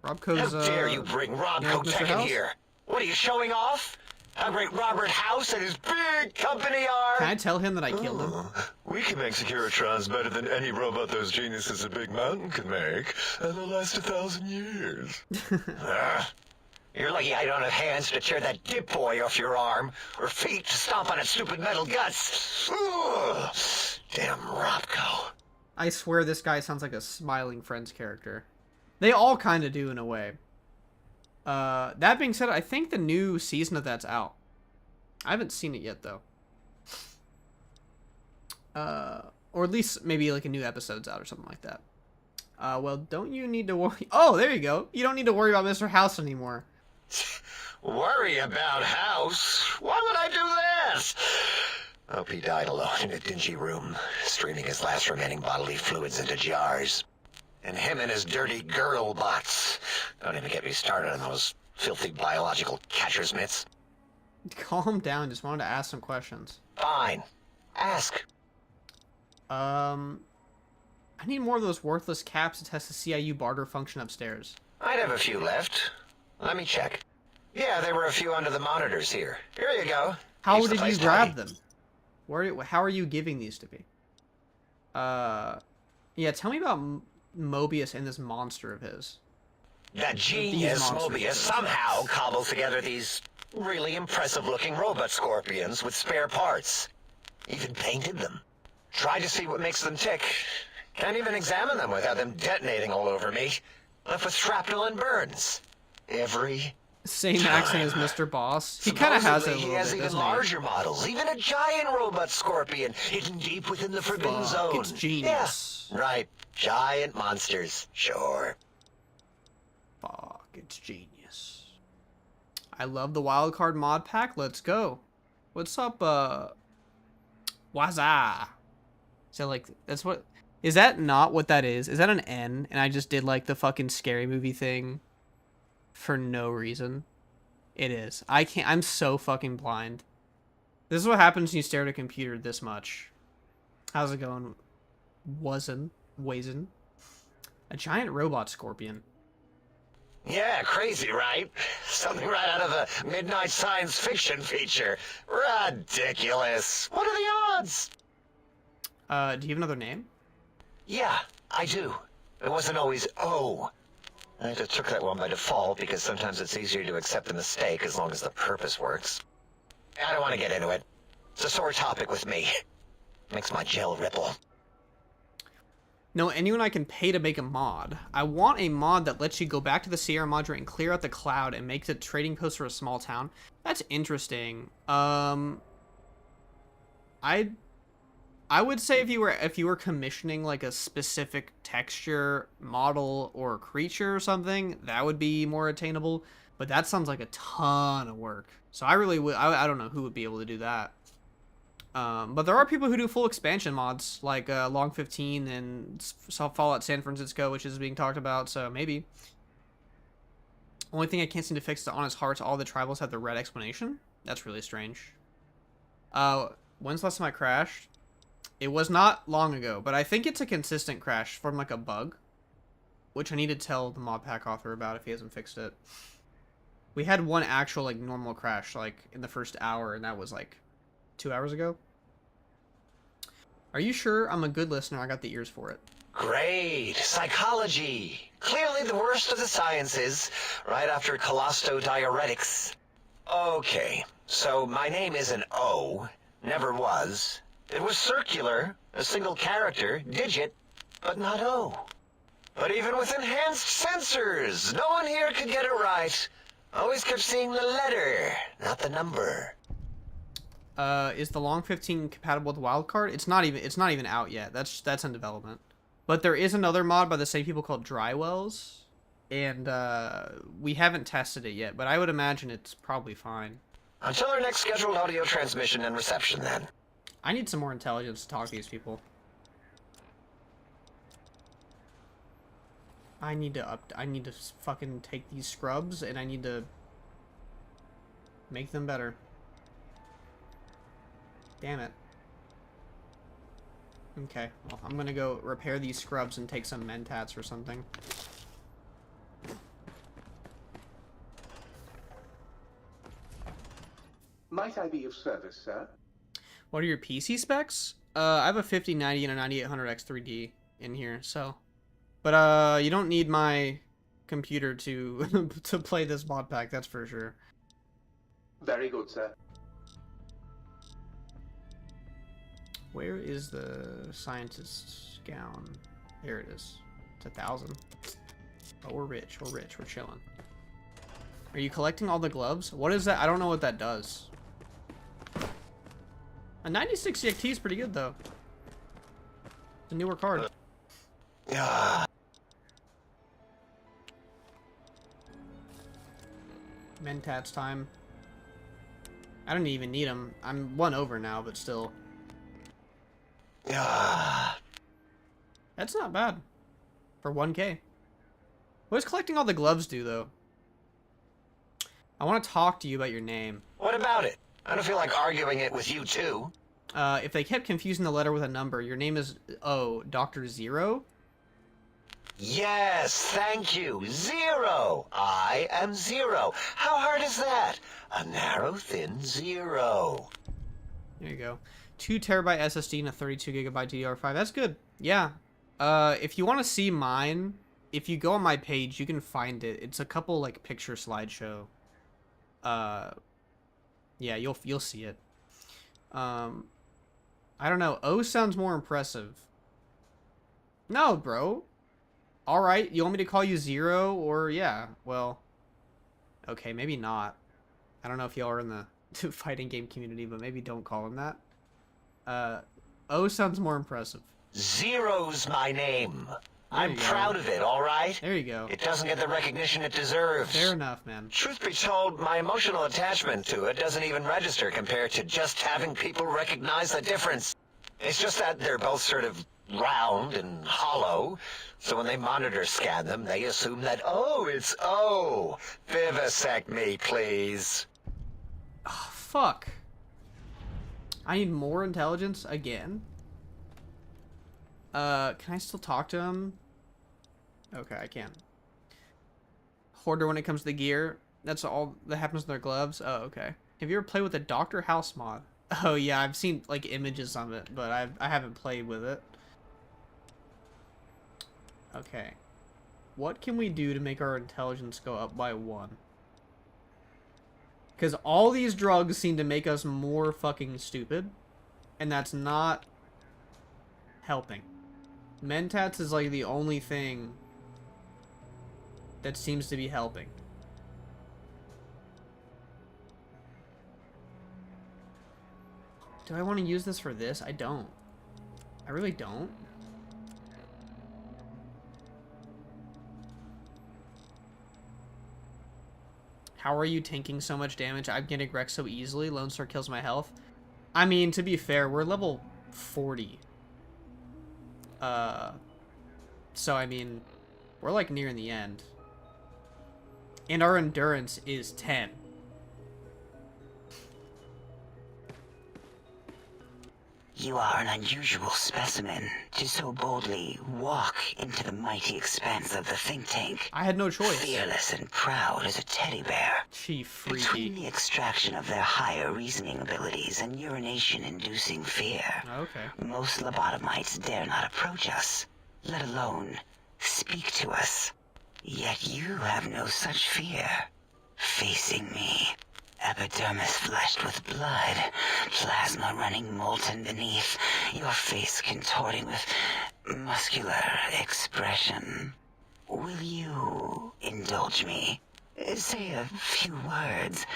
Rodco's, How dare you bring Robco Mr. tech in House? here? What are you showing off? How great Robert House and his big company are? Can I tell him that I killed him? We can make Securitrons better than any robot those geniuses at Big Mountain could make, and they'll last 1,000 years. You're lucky I don't have hands to tear that dip boy off your arm, or feet to stomp on its stupid metal guts. Ugh. Damn Robco. I swear this guy sounds like a Smiling Friends character. They all kind of do in a way. That being said, I think the new season of that's out. I haven't seen it yet, though. Or at least maybe like a new episode's out or something like that. Well, don't you need to worry? Oh, there you go. You don't need to worry about Mr. House anymore. Worry about House? Why would I do this? Hope he died alone in a dingy room, streaming his last remaining bodily fluids into jars. And him and his dirty girl bots. Don't even get me started on those filthy biological catcher's mitts. Calm down. Just wanted to ask some questions. Fine. Ask. I need more of those worthless caps to test the CIU barter function upstairs. I'd have a few left. Let me check. Yeah, there were a few under the monitors here. Here you go. How Keeps the did you place grab tidy. them? How are you giving these to me? Yeah, tell me about Mobius and this monster of his. That genius monsters. Mobius somehow cobbled together these really impressive-looking robot scorpions with spare parts. Even painted them. Tried to see what makes them tick. Can't even examine them without them detonating all over me. Left with shrapnel and burns. Every Same accent as Mr. Boss. He kind of has it a Supposedly, little he has bit, even doesn't he? larger models, even a giant robot scorpion hidden deep within the Forbidden Fuck, Zone. it's genius. Yeah, right. Giant monsters, sure. Fuck, it's genius. I love the Wildcard mod pack. Let's go. What's up, Waza? So, like, that's what... Is that not what that is? Is that an N? And I just did, like, the fucking scary movie thing? for no reason. It is. I can't. I'm so fucking blind. This is what happens when you stare at a computer this much. How's it going? Wazen. A giant robot scorpion. Yeah, crazy, right? Something right out of a midnight science fiction feature. Ridiculous. What are the odds? Do you have another name? Yeah, I do. It wasn't always O. I just took that one by default because sometimes it's easier to accept the mistake as long as the purpose works. I don't want to get into it. It's a sore topic with me. Makes my gel ripple. No, anyone I can pay to make a mod. I want a mod that lets you go back to the Sierra Madre and clear out the cloud and make a trading post for a small town. That's interesting. I would say if you were commissioning like a specific texture, model, or creature or something, that would be more attainable. But that sounds like a ton of work. So I really would. I don't know who would be able to do that. But there are people who do full expansion mods, like Long 15 and Fallout San Francisco, which is being talked about. So maybe. Only thing I can't seem to fix is Honest Hearts. All the tribals have the red explanation. That's really strange. When's the last time I crashed? It was not long ago, but I think it's a consistent crash from like a bug, which I need to tell the modpack author about if he hasn't fixed it. We had one actual like normal crash like in the first hour, and that was like 2 hours ago. Are you sure I'm a good listener? I got the ears for it. Great. Psychology. Clearly the worst of the sciences, right after collostodiuretics. Okay, so my name is an O. Never was. It was circular, a single character, digit, but not O. But even with enhanced sensors, no one here could get it right. Always kept seeing the letter, not the number. Is the Long 15 compatible with Wildcard? It's not even out yet. That's in development. But there is another mod by the same people called Drywells, and we haven't tested it yet, but I would imagine it's probably fine. Until our next scheduled audio transmission and reception, then. I need some more intelligence to talk to these people. I need to fucking take these scrubs and I need to make them better. Damn it. Okay, well, I'm gonna go repair these scrubs and take some mentats or something. Might I be of service, sir? What are your PC specs? I have a 5090 and a 9800X 3D in here, so. But, you don't need my computer to to play this mod pack, that's for sure. Very good, sir. Where is the scientist's gown? There it is. It's 1,000. Oh, we're rich, we're chilling. Are you collecting all the gloves? What is that? I don't know what that does. A 96 EXT is pretty good, though. It's a newer card. Mentats time. I don't even need them. I'm 1 over now, but still. That's not bad. For 1K. What does collecting all the gloves do, though? I want to talk to you about your name. What about it? I don't feel like arguing it with you, too. If they kept confusing the letter with a number, your name is, Dr. Zero? Yes, thank you. Zero. I am Zero. How hard is that? A narrow, thin zero. There you go. 2 terabyte SSD and a 32 gigabyte DDR5. That's good. Yeah. If you want to see mine, if you go on my page, you can find it. It's a couple, like, picture slideshow. Yeah, you'll see it. I don't know. O sounds more impressive. No, bro. Alright, you want me to call you Zero? Or, yeah, well... Okay, maybe not. I don't know if y'all are in the fighting game community, but maybe don't call him that. O sounds more impressive. Zero's my name. I'm proud of it, all right? There you go. It doesn't get the recognition it deserves. Fair enough, man. Truth be told, my emotional attachment to it doesn't even register compared to just having people recognize the difference. It's just that they're both sort of round and hollow, so when they monitor scan them, they assume that, oh, it's O. Vivisect me, please. Oh, fuck. I need more intelligence again. Can I still talk to him? Okay, I can. Hoarder when it comes to the gear. That's all that happens in their gloves. Oh, okay. Have you ever played with the Dr. House mod? Oh yeah, I've seen like images of it, but I haven't played with it. Okay. What can we do to make our intelligence go up by 1? Because all these drugs seem to make us more fucking stupid. And that's not helping. Mentats is like the only thing that seems to be helping. Do I want to use this for this? I don't. I really don't. How are you tanking so much damage? I'm getting wrecked so easily. Lone Star kills my health. I mean, to be fair, we're level 40. So I mean, we're like nearing the end. And our endurance is 10. You are an unusual specimen to so boldly walk into the mighty expanse of the think tank. I had no choice. Fearless and proud as a teddy bear. Gee, freaky. Between the extraction of their higher reasoning abilities and urination-inducing fear, okay, most lobotomites dare not approach us, let alone speak to us. Yet you have no such fear. Facing me, epidermis fleshed with blood, plasma running molten beneath, your face contorting with muscular expression. Will you indulge me? Say a few words.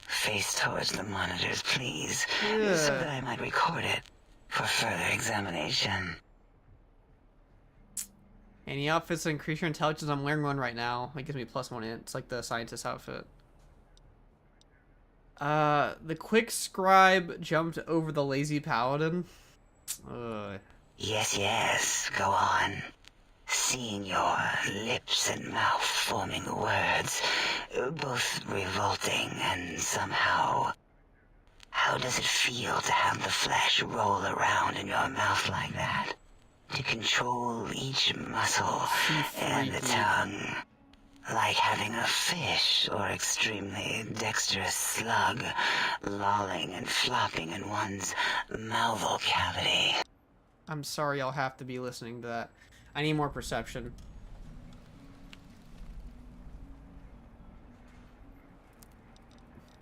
Face towards the monitors, please, so that I might record it for further examination. Any outfits that increase your intelligence? I'm wearing one right now. It gives me +1 int. It's like the scientist outfit. The quick scribe jumped over the lazy paladin. Yes, go on. Seeing your lips and mouth forming the words, both revolting and somehow... How does it feel to have the flesh roll around in your mouth like that? To control each muscle and the tongue. Like having a fish or extremely dexterous slug lolling and flopping in one's mouthal cavity. I'm sorry, I'll have to be listening to that. I need more perception.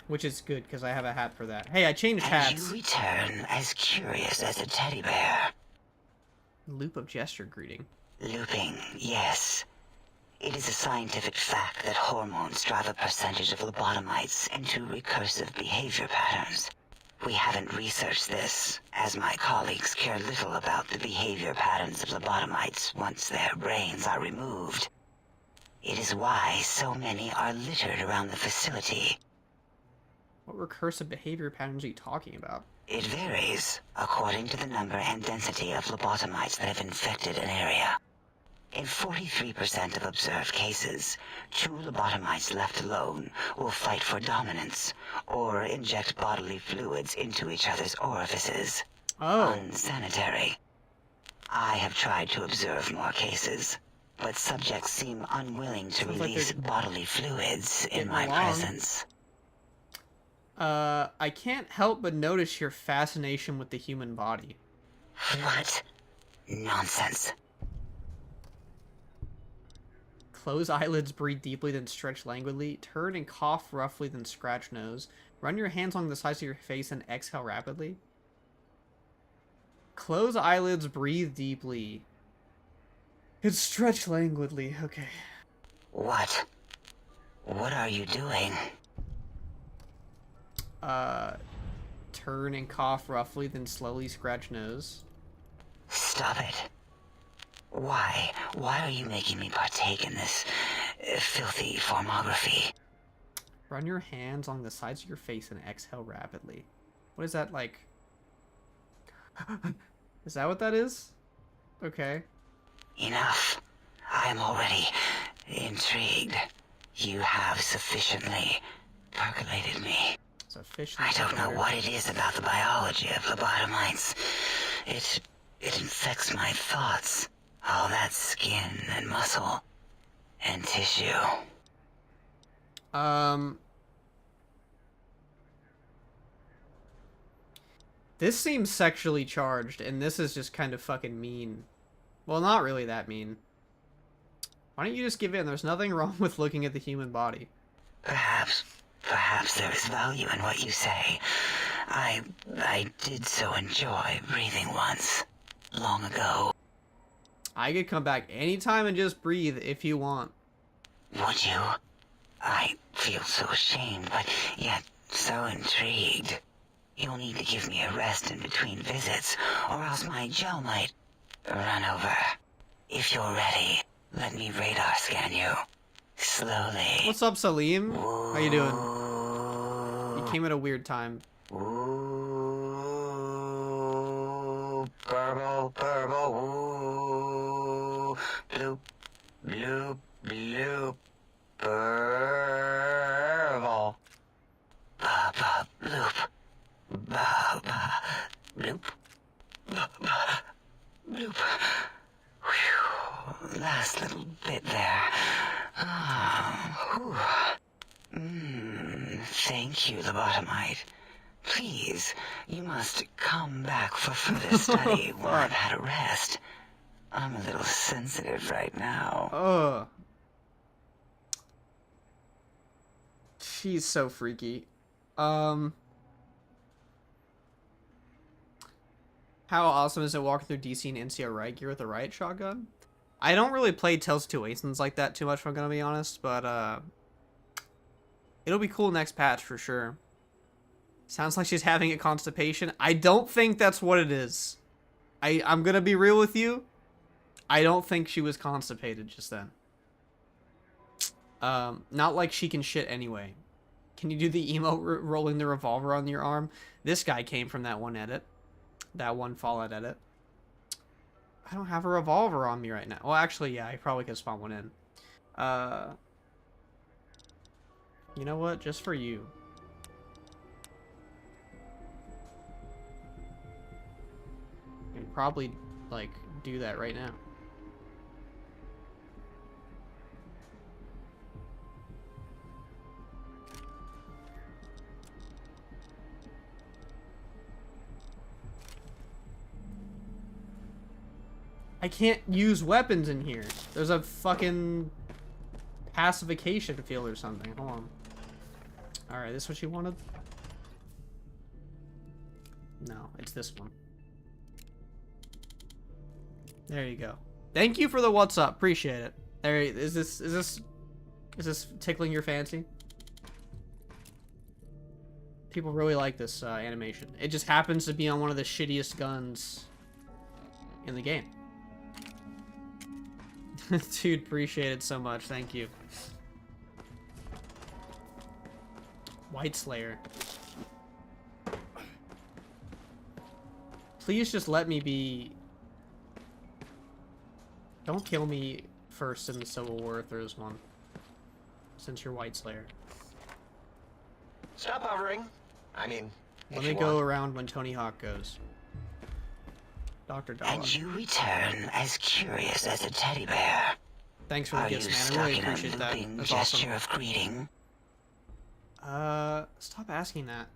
Which is good, because I have a hat for that. Hey, I changed hats. And you return as curious as a teddy bear. Loop of gesture greeting. Looping, yes. It is a scientific fact that hormones drive a percentage of lobotomites into recursive behavior patterns. We haven't researched this, as my colleagues care little about the behavior patterns of lobotomites once their brains are removed. It is why so many are littered around the facility. What recursive behavior patterns are you talking about? It varies according to the number and density of lobotomites that have infected an area. In 43% of observed cases, 2 lobotomites left alone will fight for dominance or inject bodily fluids into each other's orifices. Unsanitary. I have tried to observe more cases, but subjects seem unwilling to release bodily fluids in my presence. I can't help but notice your fascination with the human body. What? Nonsense. Close eyelids, breathe deeply, then stretch languidly. Turn and cough roughly, then scratch nose. Run your hands along the sides of your face and exhale rapidly. Close eyelids, breathe deeply. And stretch languidly. Okay. What? What are you doing? Turn and cough roughly, then slowly scratch nose. Stop it. Why? Why are you making me partake in this filthy formography? Run your hands along the sides of your face and exhale rapidly. What is that like? Is that what that is? Okay. Enough. I am already intrigued. You have sufficiently percolated me. I don't know what it is about the biology of lobotomites. It infects my thoughts. All that skin and muscle and tissue. This seems sexually charged, and this is just kind of fucking mean. Well, not really that mean. Why don't you just give in? There's nothing wrong with looking at the human body. Perhaps there is value in what you say. I did so enjoy breathing once, long ago. I could come back anytime and just breathe if you want. Would you? I feel so ashamed, but yet so intrigued. You'll need to give me a rest in between visits, or else my jaw might run over. If you're ready, let me radar scan you. Slowly. What's up, Salim? How you doing? You came at a weird time. Ooh, purple, ooh, bloop, bloop, bloop, purple. Ba, ba, bloop. Ba, ba, bloop. Ba, ba, bloop. Whew. Last little bit there. Thank you, lobotomite. Please, you must come back for further study when I've had a rest. I'm a little sensitive right now. She's so freaky. How awesome is it walking through DC and NCR riot gear with a riot shotgun? I don't really play Tales of Two Asins like that too much, if I'm gonna be honest, but it'll be cool next patch for sure. Sounds like she's having a constipation. I don't think that's what it is. I'm gonna be real with you. I don't think she was constipated just then. Not like she can shit anyway. Can you do the emote rolling the revolver on your arm? This guy came from that one edit. That one Fallout edit. I don't have a revolver on me right now. Well, actually, yeah, I probably could spawn one in. You know what? Just for you. I can probably, like, do that right now. I can't use weapons in here. There's a fucking pacification field or something. Hold on. Alright, this is what you wanted? No, it's this one. There you go. Thank you for the what's up. Appreciate it. There, is this tickling your fancy? People really like this animation. It just happens to be on one of the shittiest guns in the game. Dude, appreciate it so much. Thank you. White Slayer. Please just let me be... Don't kill me first in the Civil War if there's one. Since you're White Slayer. Stop hovering. I mean, let me go around when Tony Hawk goes. Dr. Dollar. And you return as curious as a teddy bear. Thanks for the gifts, man. I really appreciate that. That's gesture awesome. Of greeting? Stop asking that.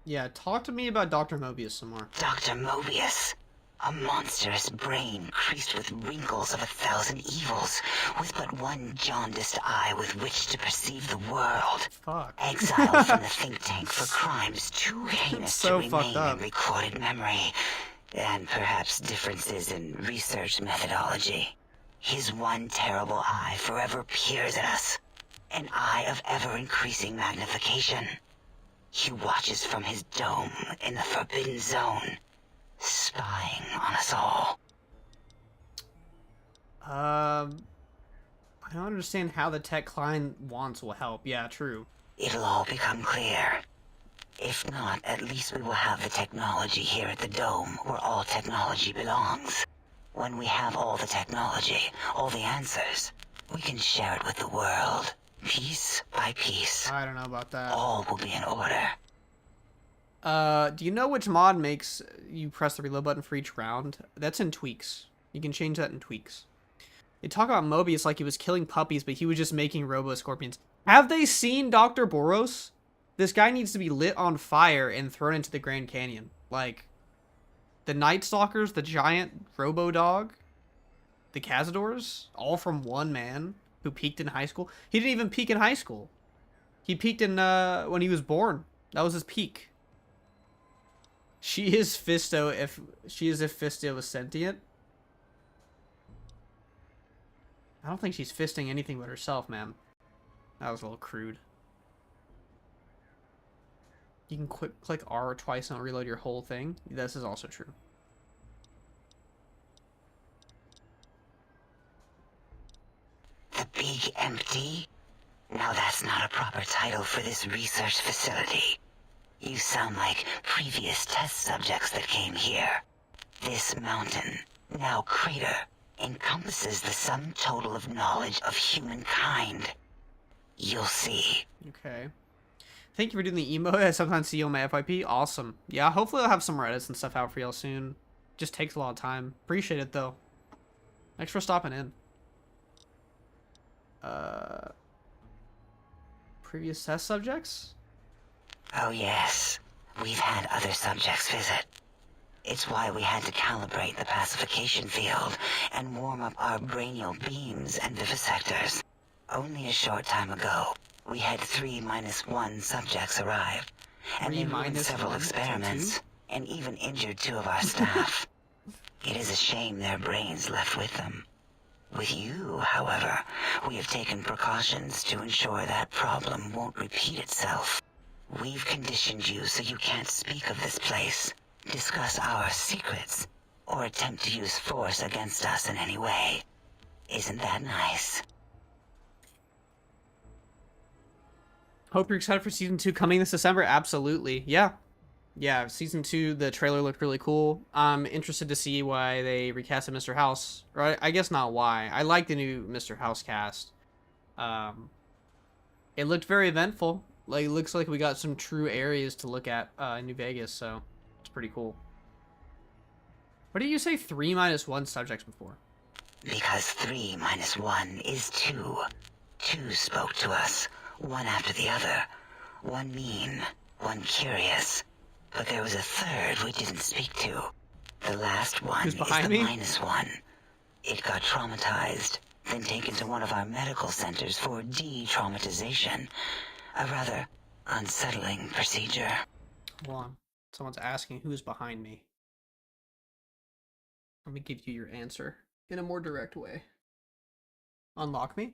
Yeah, talk to me about Dr. Mobius some more. Dr. Mobius. A monstrous brain creased with wrinkles of 1,000 evils, with but one jaundiced eye with which to perceive the world. Fuck. Exiled from the think tank for crimes too heinous to remain in recorded memory, and perhaps differences in research methodology. His one terrible eye forever peers at us, an eye of ever-increasing magnification. He watches from his dome in the Forbidden Zone, spying on us all. I don't understand how the tech client wants will help. Yeah, true. It'll all become clear. If not, at least we will have the technology here at the Dome, where all technology belongs. When we have all the technology, all the answers, we can share it with the world, piece by piece. I don't know about that. All will be in order. Do you know which mod makes you press the reload button for each round? That's in tweaks. You can change that in tweaks. They talk about Mobius like he was killing puppies, but he was just making robo-scorpions. Have they seen Dr. Boros? This guy needs to be lit on fire and thrown into the Grand Canyon. Like, the Night Stalkers, the giant robo-dog, the Cazadors, all from one man who peaked in high school. He didn't even peak in high school. He peaked in, when he was born. That was his peak. She is Fisto if Fisto was sentient. I don't think she's fisting anything but herself, man. That was a little crude. You can click R twice and reload your whole thing. This is also true. The Big Empty? Now that's not a proper title for this research facility. You sound like previous test subjects that came here. This mountain, now crater, encompasses the sum total of knowledge of humankind. You'll see. Okay. Thank you for doing the emo. I sometimes see you on my FYP. Awesome. Yeah, hopefully I'll have some Reddits and stuff out for y'all soon. Just takes a lot of time. Appreciate it, though. Thanks for stopping in. Previous test subjects? Oh yes, we've had other subjects visit. It's why we had to calibrate the pacification field and warm up our brainial beams and vivisectors. Only a short time ago, we had 3-1 subjects arrive, and they ruined several experiments, and even injured 2 of our staff. It is a shame their brains left with them. With you, however, we have taken precautions to ensure that problem won't repeat itself. We've conditioned you so you can't speak of this place, discuss our secrets, or attempt to use force against us in any way. Isn't that nice? Hope you're excited for Season 2 coming this December. Absolutely. Yeah. Yeah, Season 2, the trailer looked really cool. I'm interested to see why they recasted Mr. House. Or I guess not why. I like the new Mr. House cast. It looked very eventful. Like, it looks like we got some true areas to look at in New Vegas, so it's pretty cool. What did you say 3-1 subjects before? Because 3-1 is 2. 2 spoke to us, one after the other. One mean, one curious. But there was a third we didn't speak to. The last one is the -1. It got traumatized, then taken to one of our medical centers for de-traumatization. A rather unsettling procedure. Hold on. Someone's asking who's behind me. Let me give you your answer in a more direct way. Unlock me?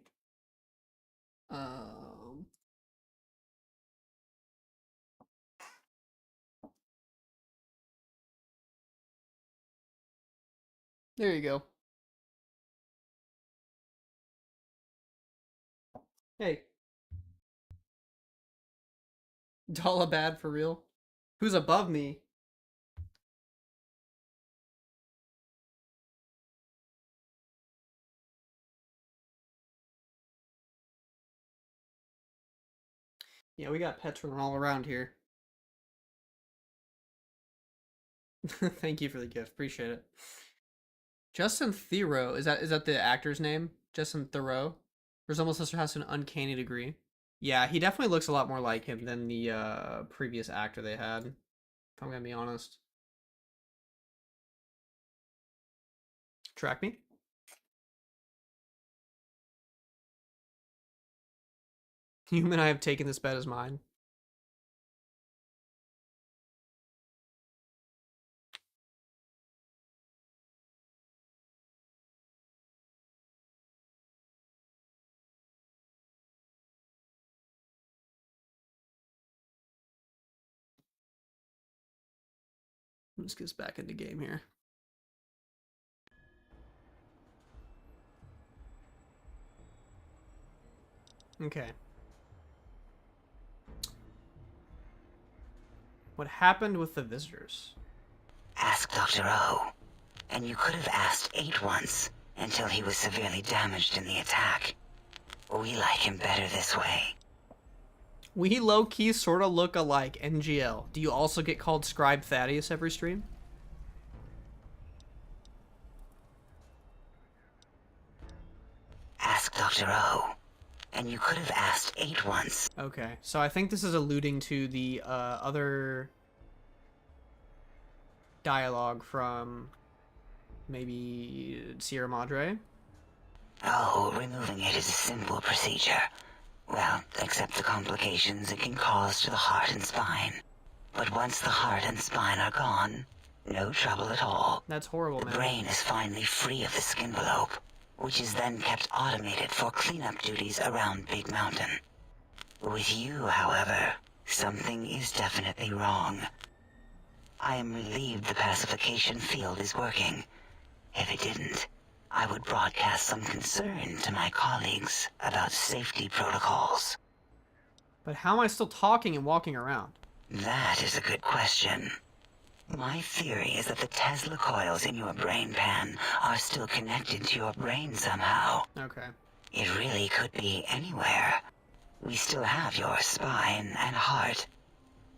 There you go. Hey. Dollar bad for real? Who's above me? Yeah, we got pets running all around here. Thank you for the gift. Appreciate it. Justin Theroux, is that the actor's name? Justin Theroux? His almost sister has an uncanny degree. Yeah, he definitely looks a lot more like him than the previous actor they had. If I'm gonna be honest. Track me? You and I have taken this bet as mine. Let's get us back into game here. Okay. What happened with the visitors? Ask Dr. O. And you could have asked 8 once, until he was severely damaged in the attack. We like him better this way. We low-key sorta look alike, NGL. Do you also get called Scribe Thaddeus every stream? Ask Dr. O. And you could have asked 8 once. Okay, so I think this is alluding to the other dialogue from maybe Sierra Madre. Oh, removing it is a simple procedure. Well, except the complications it can cause to the heart and spine. But once the heart and spine are gone, no trouble at all. That's horrible, man. The brain is finally free of the skin envelope, which is then kept automated for cleanup duties around Big Mountain. With you, however, something is definitely wrong. I am relieved the pacification field is working. If it didn't, I would broadcast some concern to my colleagues about safety protocols. But how am I still talking and walking around? That is a good question. My theory is that the Tesla coils in your brain pan are still connected to your brain somehow. Okay. It really could be anywhere. We still have your spine and heart.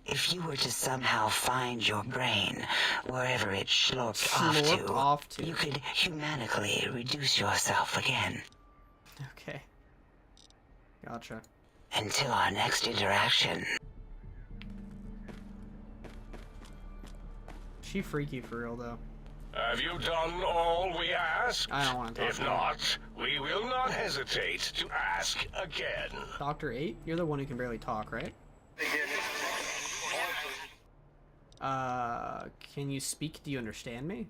If you were to somehow find your brain, wherever it slurped off to, you could humanically reduce yourself again. Okay. Gotcha. Until our next interaction. She freaky for real, though. Have you done all we asked? I don't want to talk If to her. not, we will not hesitate to ask again. Dr. 8? You're the one who can barely talk, right? Can you speak? Do you understand me?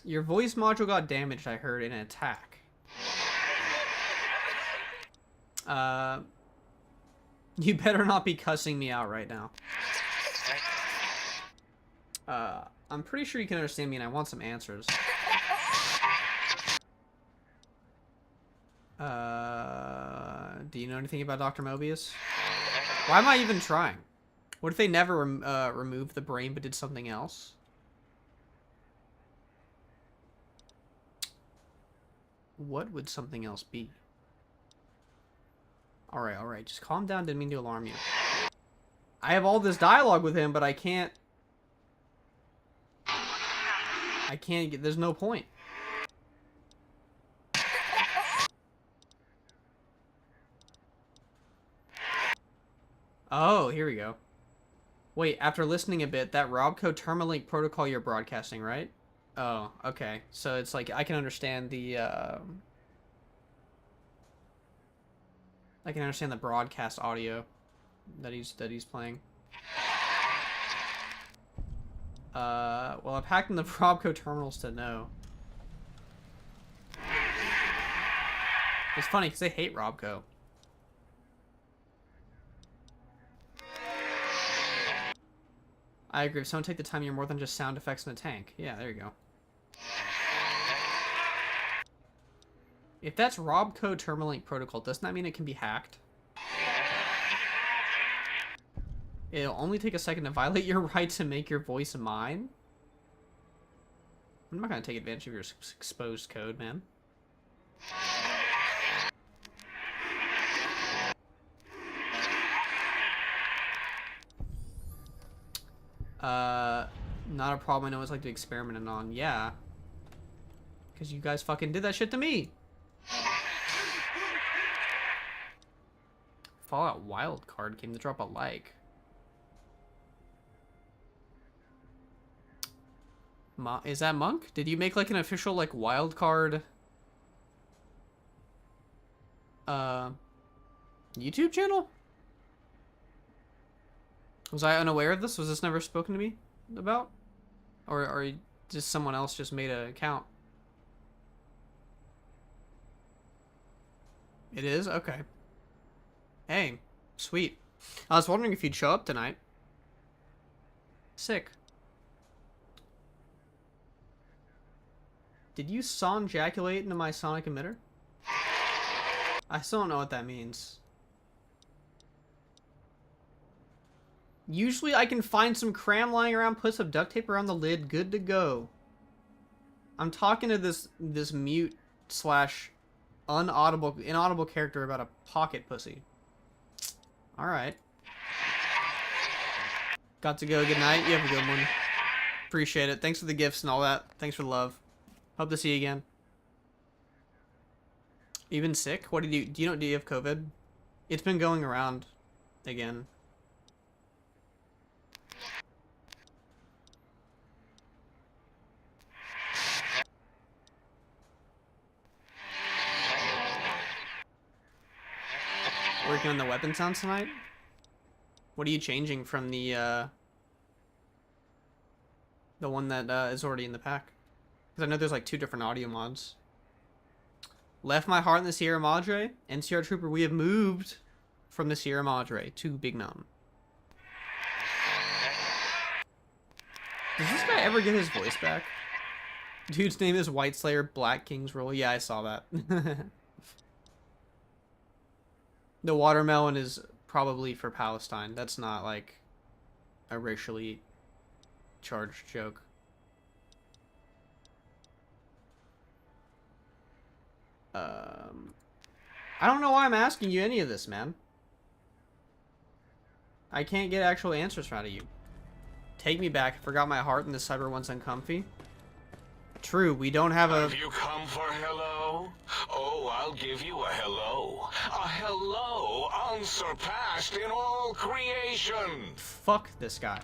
Your voice module got damaged, I heard, in an attack. You better not be cussing me out right now. I'm pretty sure you can understand me and I want some answers. Do you know anything about Dr. Mobius? Why am I even trying? What if they never removed the brain but did something else? What would something else be? Alright, just calm down, didn't mean to alarm you. I have all this dialogue with him, but I can't get, there's no point. Oh, here we go. Wait, after listening a bit, that Robco Termalink protocol you're broadcasting, right? Oh, okay. So it's like, I can understand the, I can understand the broadcast audio that he's playing. Well, I've hacked in the Robco terminals to know. It's funny, because they hate Robco. I agree. If someone take the time, you're more than just sound effects in a tank. Yeah, there you go. If that's Robco Termalink protocol, doesn't that mean it can be hacked? It'll only take a second to violate your right to make your voice mine? I'm not gonna take advantage of your exposed code, man. Not a problem I know it's like to experiment on. Yeah. Because you guys fucking did that shit to me. Fallout Wildcard came to drop a like. Is that Monk? Did you make like an official like Wildcard YouTube channel? Was I unaware of this? Was this never spoken to me about? Or just someone else just made an account? It is? Okay. Hey, sweet. I was wondering if you'd show up tonight. Sick. Did you son-jaculate into my sonic emitter? I still don't know what that means. Usually I can find some cram lying around, put some duct tape around the lid, good to go. I'm talking to this mute slash inaudible character about a pocket pussy. Alright. Got to go. Good night. You have a good one. Appreciate it. Thanks for the gifts and all that. Thanks for the love. Hope to see you again. Even sick? What do you have COVID? It's been going around again. Working on the weapon sounds tonight? What are you changing from the one that is already in the pack? Because I know there's like 2 different audio mods. Left my heart in the Sierra Madre. NCR Trooper, we have moved from the Sierra Madre to Big Mountain. Does this guy ever get his voice back? Dude's name is White Slayer Black King's Roll. Yeah, I saw that. The watermelon is probably for Palestine. That's not like a racially charged joke. I don't know why I'm asking you any of this, man. I can't get actual answers out of you. Take me back. I forgot my heart and the cyber one's uncomfy. True, we don't have a... Have you come for hello? Oh, I'll give you a hello. A hello unsurpassed in all creation. Fuck this guy.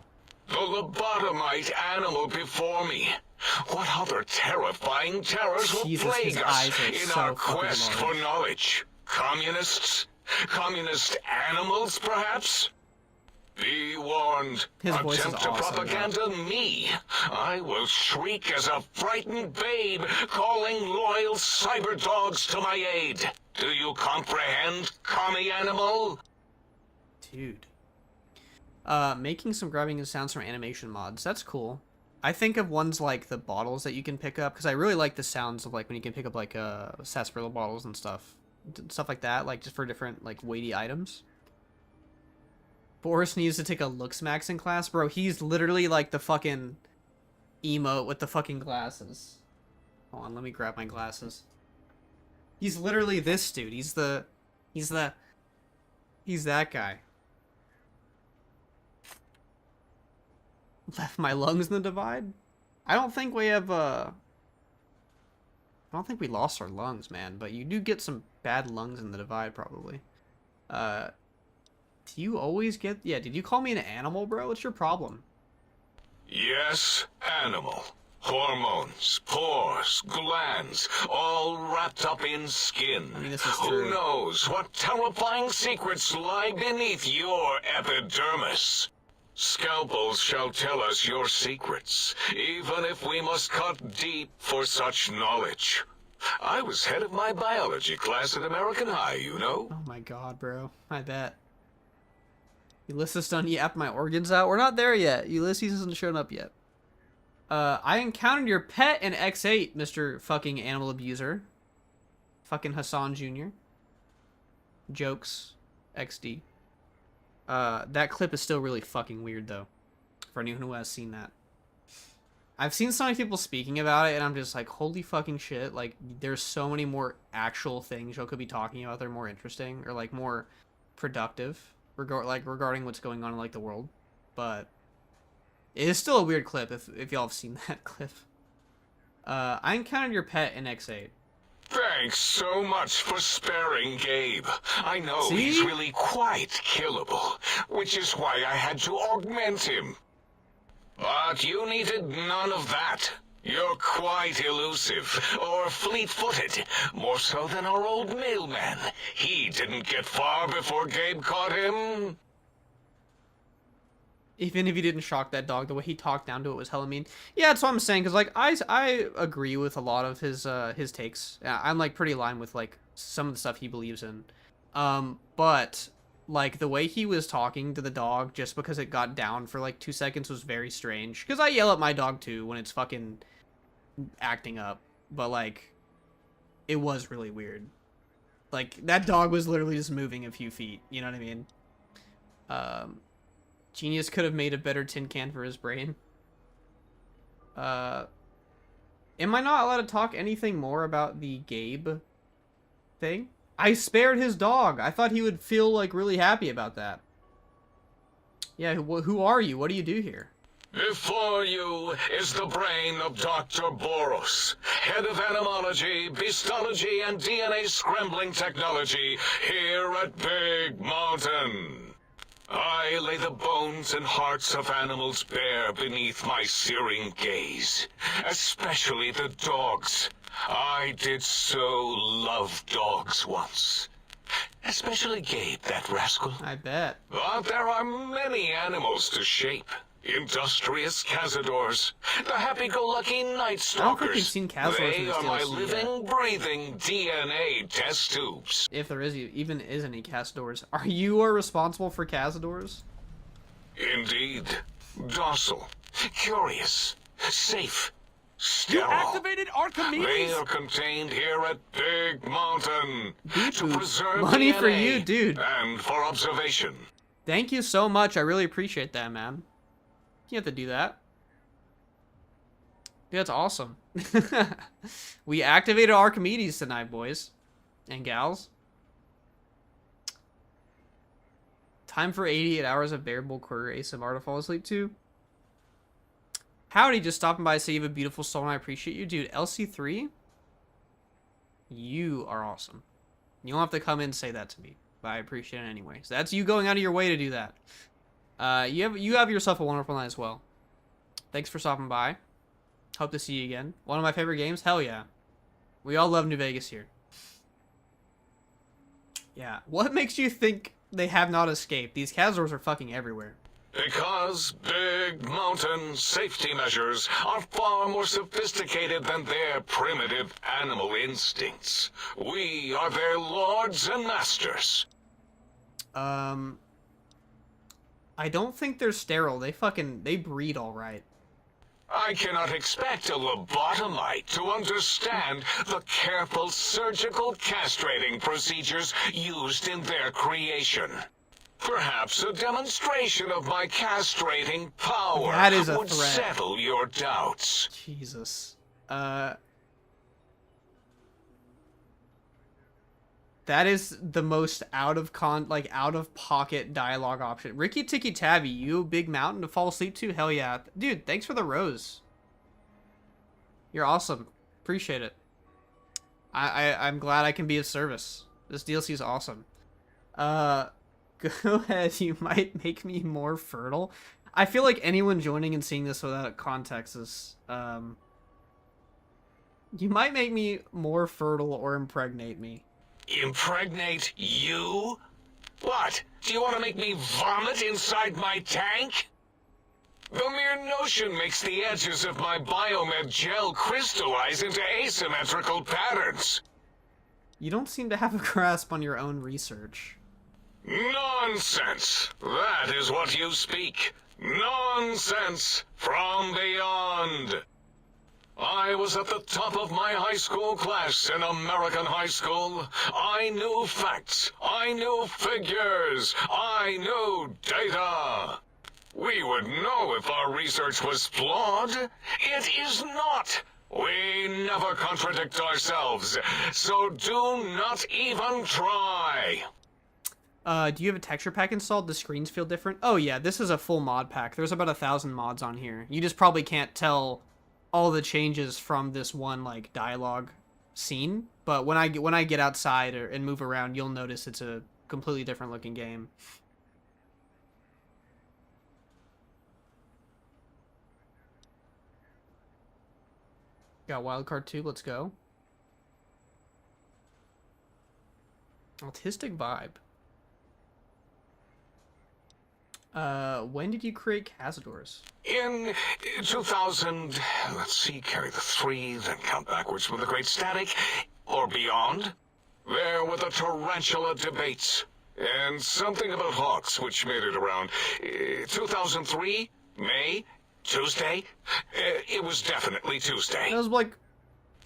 The lobotomite animal before me. What other terrifying terrors will plague us in our quest for knowledge? Communists? Communist animals, perhaps? Be warned. Attempt to propaganda me. I will shriek as a frightened babe, calling loyal cyber dogs to my aid. Do you comprehend, commie animal? Dude. Making some grabbing sounds from animation mods. That's cool. I think of ones like the bottles that you can pick up, because I really like the sounds of like when you can pick up like sarsaparilla bottles and stuff like that, like just for different like weighty items. Boris needs to take a looks max in class, bro. He's literally like the fucking emote with the fucking glasses. Hold on, let me grab my glasses. He's literally this dude. He's that guy. Left my lungs in the divide? I don't think we have, I don't think we lost our lungs, man, but you do get some bad lungs in the divide, probably. Do you always get... Yeah, did you call me an animal, bro? What's your problem? Yes, animal. Hormones, pores, glands, all wrapped up in skin. I mean, this is true. Who knows what terrifying secrets lie beneath your epidermis? Scalpels shall tell us your secrets, even if we must cut deep for such knowledge. I was head of my biology class at American High, you know? Oh my god, bro. I bet. Ulysses done yapped my organs out. We're not there yet. Ulysses hasn't shown up yet. I encountered your pet in X8, Mr. fucking animal abuser. Fucking Hassan Jr. Jokes. XD. That clip is still really fucking weird, though. For anyone who has seen that. I've seen so many people speaking about it, and I'm just like, holy fucking shit. Like, there's so many more actual things y'all could be talking about that are more interesting, or, like, more productive, regarding what's going on in, like, the world. But it is still a weird clip, if y'all have seen that clip. I encountered your pet in X8. Thanks so much for sparing Gabe. I know See? He's really quite killable, which is why I had to augment him. But you needed none of that. You're quite elusive, or fleet-footed, more so than our old mailman. He didn't get far before Gabe caught him. Even if he didn't shock that dog, the way he talked down to it was hella mean. Yeah, that's what I'm saying, because, like, I agree with a lot of his takes. I'm, like, pretty aligned with, like, some of the stuff he believes in. But, like, the way he was talking to the dog just because it got down for, like, 2 seconds was very strange. Because I yell at my dog, too, when it's fucking acting up. But, like, it was really weird. Like, that dog was literally just moving a few feet. You know what I mean? Genius could have made a better tin can for his brain. Am I not allowed to talk anything more about the Gabe thing? I spared his dog. I thought he would feel, like, really happy about that. Yeah, who are you? What do you do here? Before you is the brain of Dr. Boros, head of animology, beastology, and DNA scrambling technology here at Big Mountain. I lay the bones and hearts of animals bare beneath my searing gaze, especially the dogs. I did so love dogs once. Especially Gabe, that rascal. I bet. But there are many animals to shape. Industrious cazadors, the happy-go-lucky night stalkers. I don't think we've seen cazadors in They this are my DLC living, breathing DNA test tubes. If there even is any cazadors. Are you responsible for cazadors? Indeed. Docile, curious, safe, sterile. You activated Archimedes? They are contained here at Big Mountain to preserve Money DNA for you, dude. and for observation. Thank you so much. I really appreciate that, man. You have to do that. Dude, that's awesome. We activated Archimedes tonight, boys and gals. Time for 88 hours of bearable quarter ASMR to fall asleep to. Howdy, just stopping by to say you have a beautiful soul and I appreciate you. Dude, LC3, you are awesome. You don't have to come in and say that to me, but I appreciate it anyway. So that's you going out of your way to do that. You have yourself a wonderful night as well. Thanks for stopping by. Hope to see you again. One of my favorite games? Hell yeah. We all love New Vegas here. Yeah. What makes you think they have not escaped? These cazadors are fucking everywhere. Because Big Mountain safety measures are far more sophisticated than their primitive animal instincts. We are their lords and masters. I don't think they're sterile. They breed all right. I cannot expect a lobotomite to understand the careful surgical castrating procedures used in their creation. Perhaps a demonstration of my castrating power That is a would threat. settle your doubts. Jesus. That is the most out of pocket dialogue option. Ricky Tikki Tabby, you Big Mountain to fall asleep to? Hell yeah. Dude, thanks for the rose. You're awesome. Appreciate it. I'm glad I can be of service. This DLC is awesome. Go ahead, you might make me more fertile. I feel like anyone joining and seeing this without context is, you might make me more fertile or impregnate me. Impregnate you? What? Do you want to make me vomit inside my tank? The mere notion makes the edges of my biomed gel crystallize into asymmetrical patterns. You don't seem to have a grasp on your own research. Nonsense! That is what you speak. Nonsense from beyond. I was at the top of my high school class in American high school. I knew facts. I knew figures. I knew data. We would know if our research was flawed. It is not. We never contradict ourselves, so do not even try. Do you have a texture pack installed? The screens feel different? Oh yeah, this is a full mod pack. There's about 1,000 mods on here. You just probably can't tell all the changes from this one like dialogue scene, but when I get outside and move around, you'll notice it's a completely different looking game. Got Wildcard 2, let's go. Autistic vibe. When did you create Cazadors? In 2000, let's see, carry the 3, then count backwards from the Great Static, or beyond. There were the Tarantula debates, and something about hawks, which made it around 2003, May, Tuesday. It was definitely Tuesday. That was like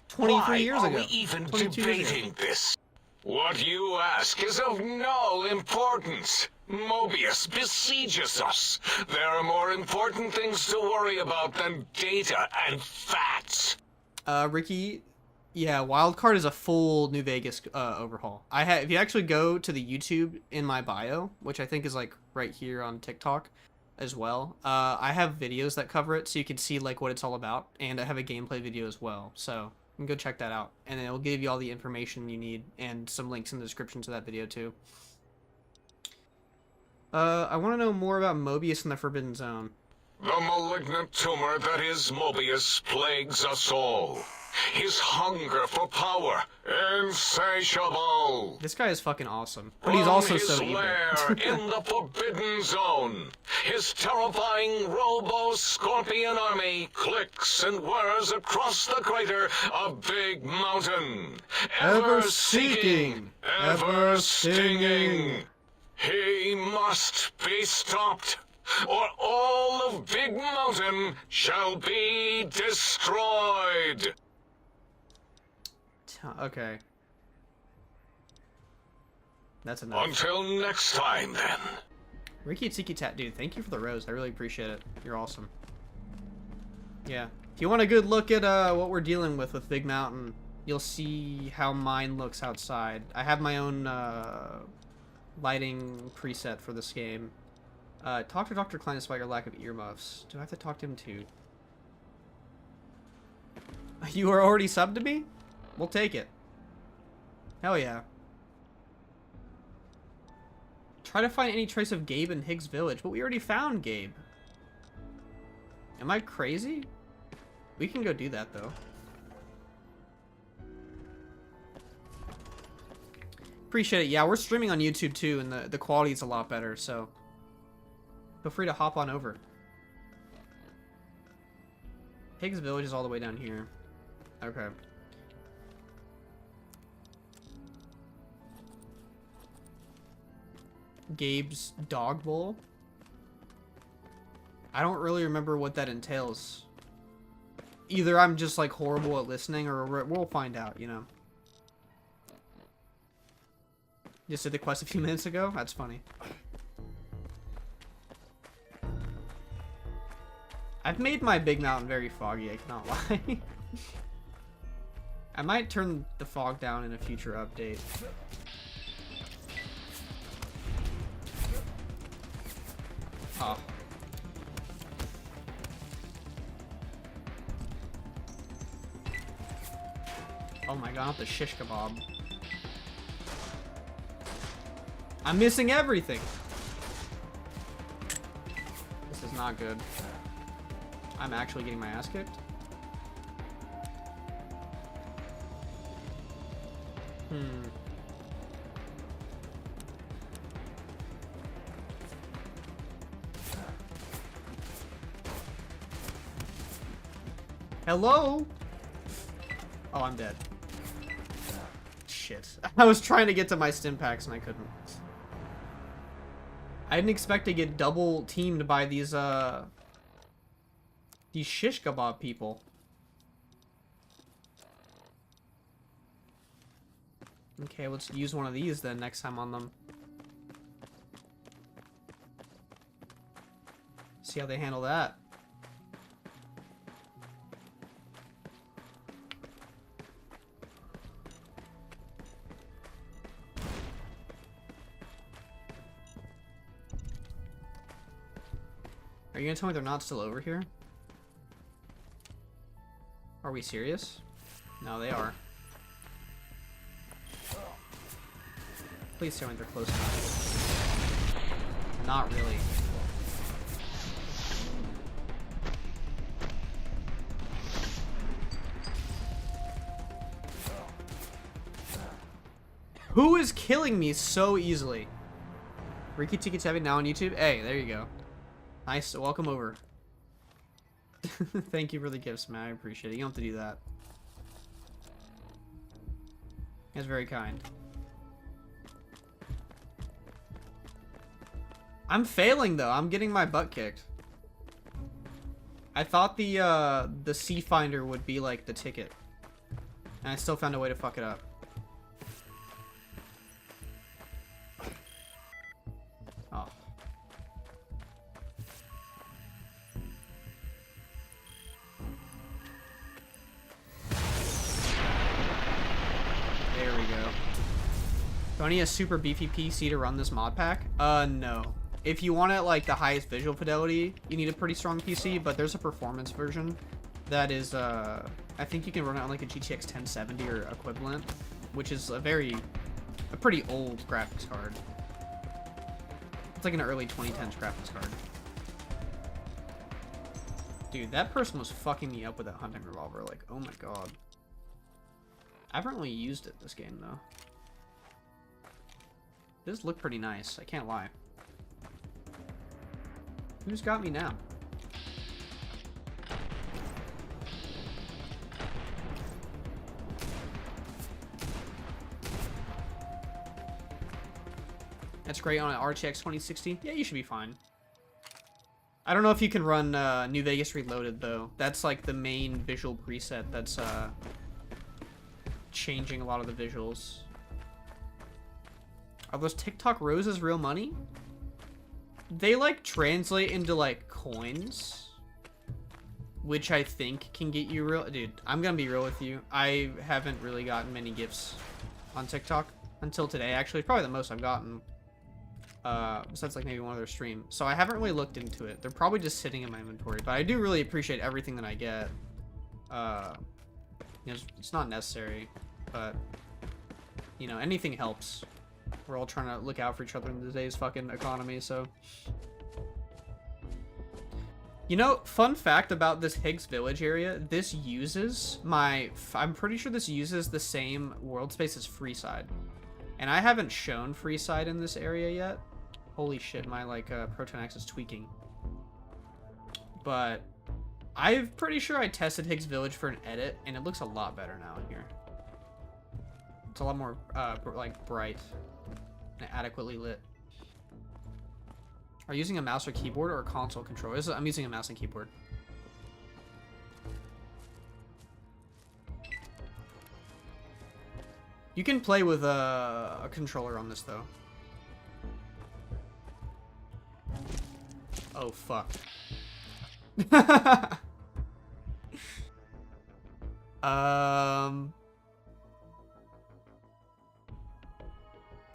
23 years ago. Why are we even 22 years debating this? What you ask is of no importance. Mobius besieges us. There are more important things to worry about than data and facts. Ricky, yeah, Wildcard is a full New Vegas overhaul. If you actually go to the YouTube in my bio, which I think is like right here on TikTok as well, I have videos that cover it so you can see like what it's all about, and I have a gameplay video as well. So you can go check that out, and it'll give you all the information you need and some links in the description to that video too. I want to know more about Mobius and the Forbidden Zone. The malignant tumor that is Mobius plagues us all. His hunger for power, insatiable. This guy is fucking awesome, but he's also so evil. From his lair in the Forbidden Zone, his terrifying Robo-Scorpion army clicks and whirs across the crater of Big Mountain. Ever seeking, ever stinging. He must be stopped, or all of Big Mountain shall be destroyed. Okay. That's enough. Until next time, then. Ricky Tiki Tat, dude, thank you for the rose. I really appreciate it. You're awesome. Yeah. If you want a good look at what we're dealing with Big Mountain, you'll see how mine looks outside. I have my own lighting preset for this game. Talk to Dr. Klein about your lack of earmuffs. Do I have to talk to him too? You are already subbed to me? We'll take it. Hell yeah. Try to find any trace of Gabe in Higgs Village, but we already found Gabe. Am I crazy? We can go do that though. Appreciate it. Yeah, we're streaming on YouTube too, and the quality is a lot better, so feel free to hop on over. Higgs Village is all the way down here. Okay. Gabe's Dog Bowl. I don't really remember what that entails. Either I'm just like horrible at listening, or we'll find out, you know. Just did the quest a few minutes ago? That's funny. I've made my Big Mountain very foggy, I cannot lie. I might turn the fog down in a future update. Oh. Oh my god, not the shish kebab. I'm missing everything. This is not good. I'm actually getting my ass kicked. Hello? Oh, I'm dead. Shit. I was trying to get to my stim packs and I couldn't. I didn't expect to get double teamed by these shish kebab people. Okay, let's use one of these then next time on them. See how they handle that. Are you gonna tell me they're not still over here? Are we serious? No, they are. Please tell me they're close enough. Not really. Who is killing me so easily? Ricky Tiki Tabi now on YouTube? Hey, there you go. Nice, welcome over. Thank you for the gifts, man. I appreciate it. You don't have to do that. That's very kind. I'm failing though. I'm getting my butt kicked. I thought the Sea Finder would be like the ticket, and I still found a way to fuck it up. Oh. I need a super beefy PC to run this mod pack? No. If you want it like the highest visual fidelity, you need a pretty strong PC, but there's a performance version that is, I think you can run it on like a GTX 1070 or equivalent, which is a pretty old graphics card. It's like an early 2010s graphics card. Dude, that person was fucking me up with that hunting revolver, like, oh my god. I haven't really used it this game, though. This looked pretty nice, I can't lie. Who's got me now? That's great on an RTX 2060. Yeah, you should be fine. I don't know if you can run New Vegas Reloaded, though. That's like the main visual preset that's changing a lot of the visuals. Are those TikTok roses real money? They like translate into like coins, which I think can get you real. Dude, I'm gonna be real with you. I haven't really gotten many gifts on TikTok until today. Actually, probably the most I've gotten. Besides like maybe one other stream. So I haven't really looked into it. They're probably just sitting in my inventory, but I do really appreciate everything that I get. You know, it's not necessary, but you know, anything helps. We're all trying to look out for each other in today's fucking economy, so. You know, fun fact about this Higgs Village area, this uses I'm pretty sure this uses the same world space as Freeside. And I haven't shown Freeside in this area yet. Holy shit, my like Proton X is tweaking. But I'm pretty sure I tested Higgs Village for an edit, and it looks a lot better now in here. It's a lot more like bright and adequately lit. Are you using a mouse or keyboard or a console controller? I'm using a mouse and keyboard. You can play with a controller on this though. Oh fuck.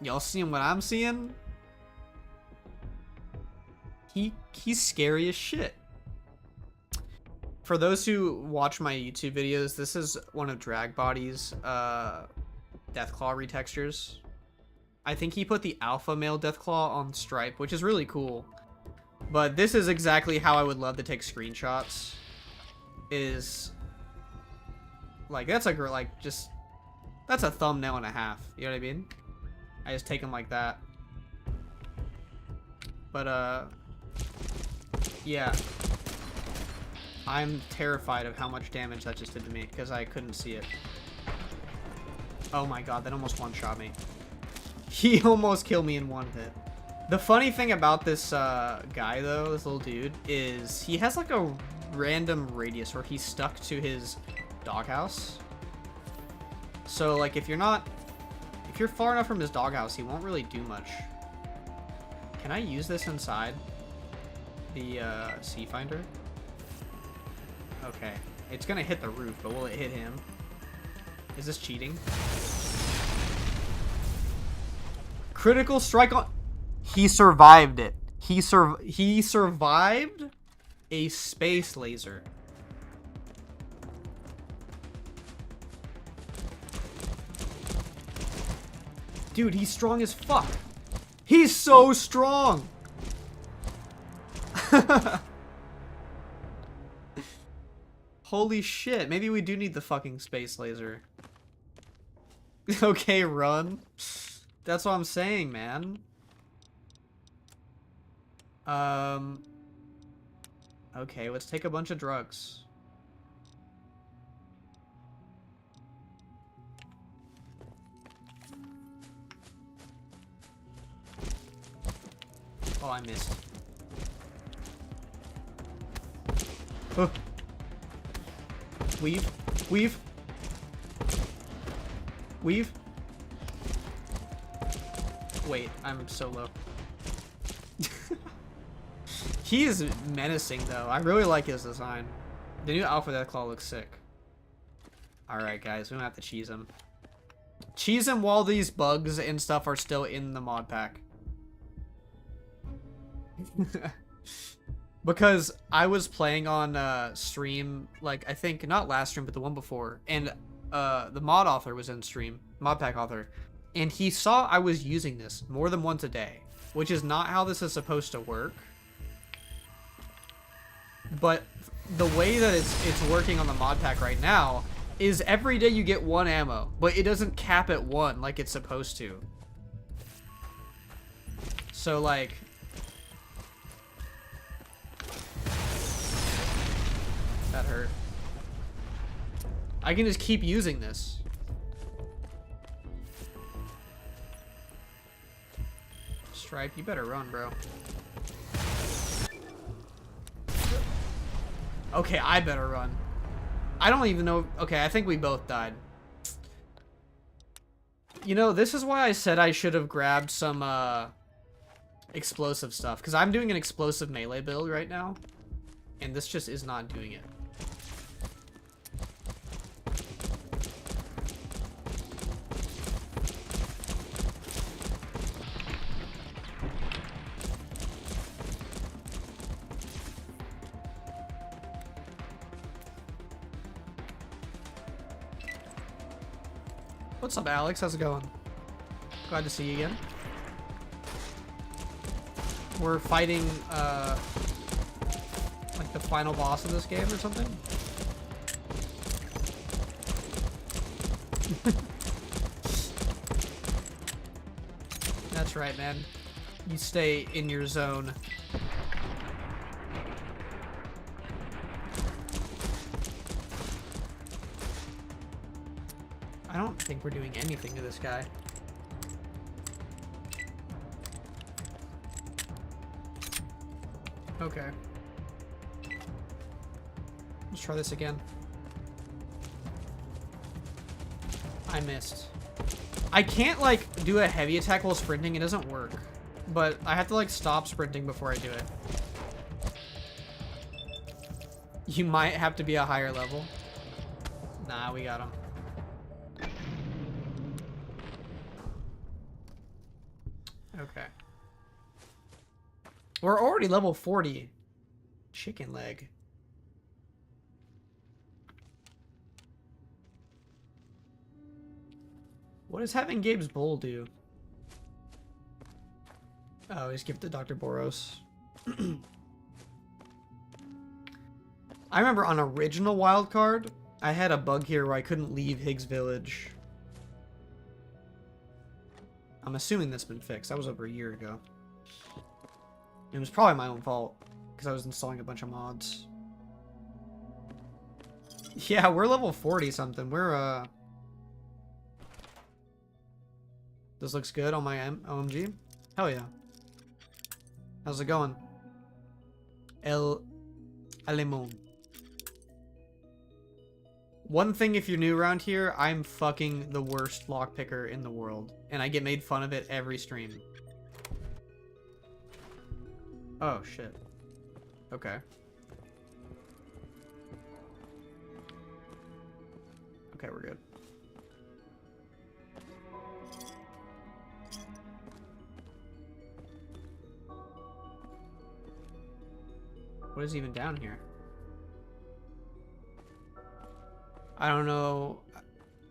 Y'all seeing what I'm seeing? He's scary as shit. For those who watch my YouTube videos, this is one of Dragbody's Deathclaw retextures. I think he put the alpha male Deathclaw on Stripe, which is really cool. But this is exactly how I would love to take screenshots. Is like that's that's a thumbnail and a half. You know what I mean? I just take them like that. But yeah. I'm terrified of how much damage that just did to me because I couldn't see it. Oh my god, that almost one-shot me. He almost killed me in one hit. The funny thing about this guy, though, this little dude, is he has like a random radius where he's stuck to his doghouse. So, like, if you're far enough from his doghouse, he won't really do much. Can I use this inside the Sea Finder? Okay. It's gonna hit the roof, but will it hit him? Is this cheating? Critical strike on... He survived it. He survived a space laser. Dude, he's strong as fuck. He's so strong. Holy shit. Maybe we do need the fucking space laser. Okay, run. That's what I'm saying, man. Okay, let's take a bunch of drugs. Oh, I missed. Oh. Weave. Weave. Weave. Wait, I'm so low. He is menacing, though. I really like his design. The new Alpha Deathclaw looks sick. Alright, guys. We don't have to cheese him. Cheese them while these bugs and stuff are still in the mod pack. Because I was playing on stream, like, I think, not last stream, but the one before, and the mod author was in stream, mod pack author, and he saw I was using this more than once a day, which is not how this is supposed to work. But the way that it's working on the mod pack right now is every day you get 1 ammo, but it doesn't cap at 1 like it's supposed to. So, like... That hurt. I can just keep using this. Stripe, you better run, bro. Okay, I better run. I don't even know... Okay, I think we both died. You know, this is why I said I should have grabbed some, explosive stuff. Because I'm doing an explosive melee build right now. And this just is not doing it. What's up, Alex? How's it going? Glad to see you again. We're fighting, like the final boss of this game or something? That's right, man. You stay in your zone. I don't think we're doing anything to this guy. Okay. Let's try this again. I missed. I can't, like, do a heavy attack while sprinting. It doesn't work. But I have to, like, stop sprinting before I do it. You might have to be a higher level. Nah, we got him. Okay. We're already level 40. Chicken leg. What does having Gabe's bowl do? Oh, he's gifted Dr. Boros. I remember on original Wildcard, I had a bug here where I couldn't leave Higgs Village. I'm assuming that's been fixed. That was over a year ago. It was probably my own fault, because I was installing a bunch of mods. Yeah, we're level 40 something. We're, This looks good on my OMG. Hell yeah. How's it going? El Alemon. One thing, if you're new around here, I'm fucking the worst lockpicker in the world. And I get made fun of it every stream. Oh, shit. Okay. Okay, we're good. What is even down here? I don't know,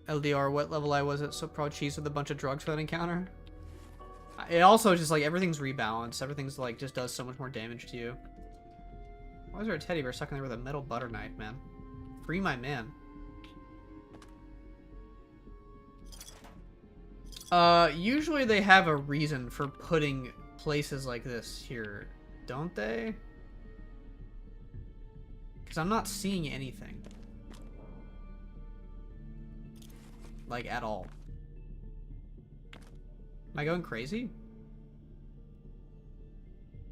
LDR, what level I was at, so probably cheese with a bunch of drugs for that encounter. It also just, like, everything's rebalanced. Everything's, like, just does so much more damage to you. Why is there a teddy bear stuck in there with a metal butter knife, man? Free my man. Usually they have a reason for putting places like this here, don't they? Because I'm not seeing anything. Like, at all. Am I going crazy?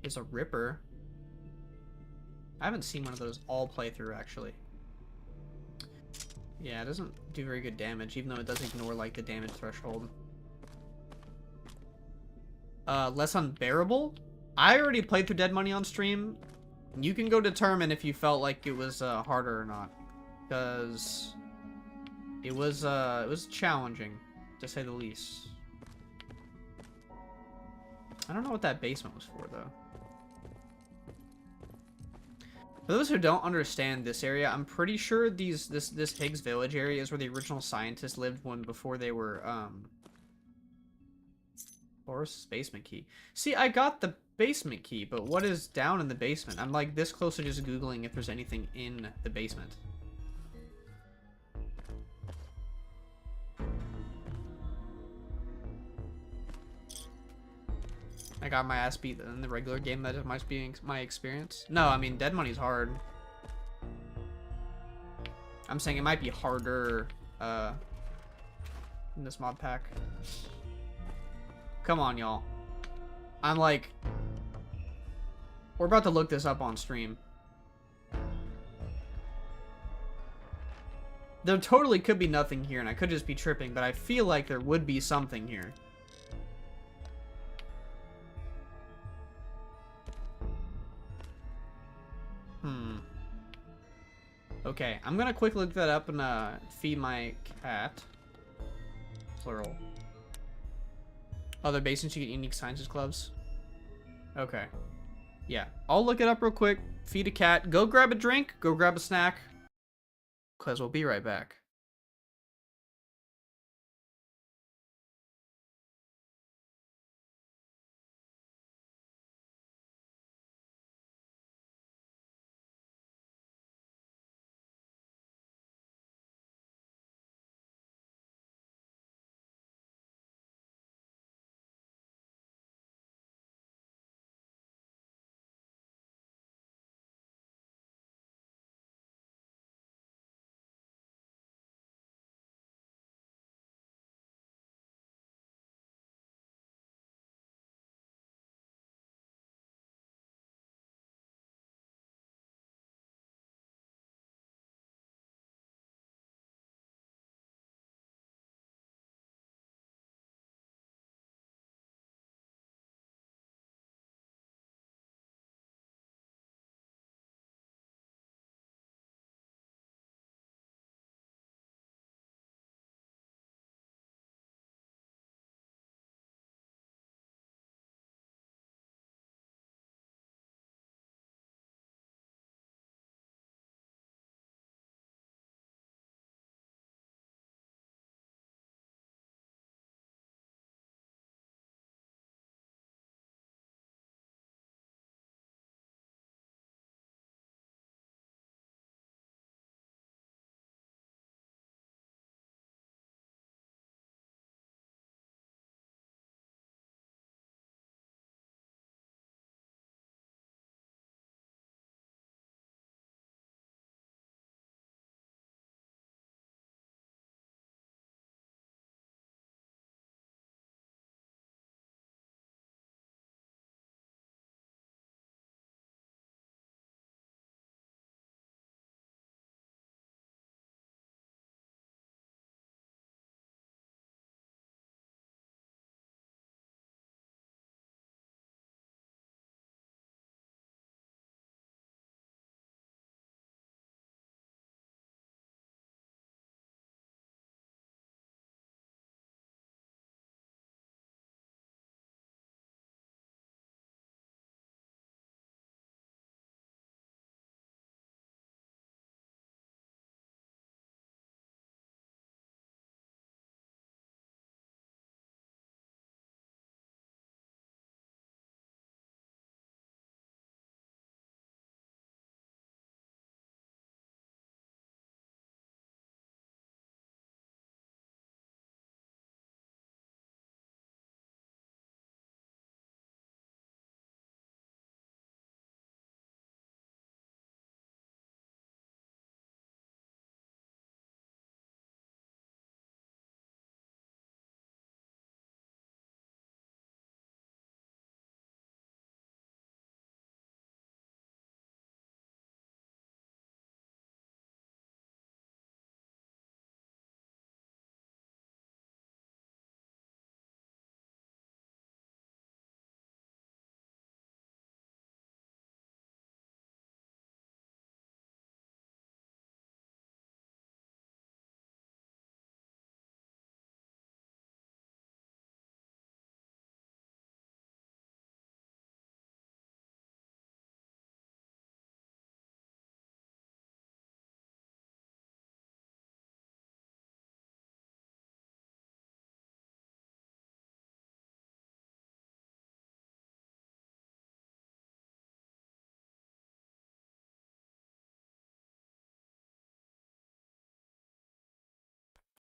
It's a Ripper. I haven't seen one of those all playthrough, actually. Yeah, it doesn't do very good damage, even though it does ignore, like, the damage threshold. Less unbearable? I already played through Dead Money on stream. You can go determine if you felt like it was, harder or not. Because... It was challenging. to say the least. I don't know what that basement was for, though. For those who don't understand this area, I'm pretty sure this Higgs Village area is where the original scientists lived before they were, Forest's basement key. See, I got the basement key, but what is down in the basement? I'm like this close to just Googling if there's anything in the basement. I got my ass beat in the regular game. That must be my experience. No, I mean, Dead Money's hard. I'm saying it might be harder in this mod pack. Come on, y'all. I'm like... We're about to look this up on stream. There totally could be nothing here, and I could just be tripping, but I feel like there would be something here. Okay, I'm gonna quick look that up and feed my cat. Plural. Other basements you get unique sciences clubs. Okay. Yeah, I'll look it up real quick. Feed a cat. Go grab a drink. Go grab a snack. Cause we'll be right back.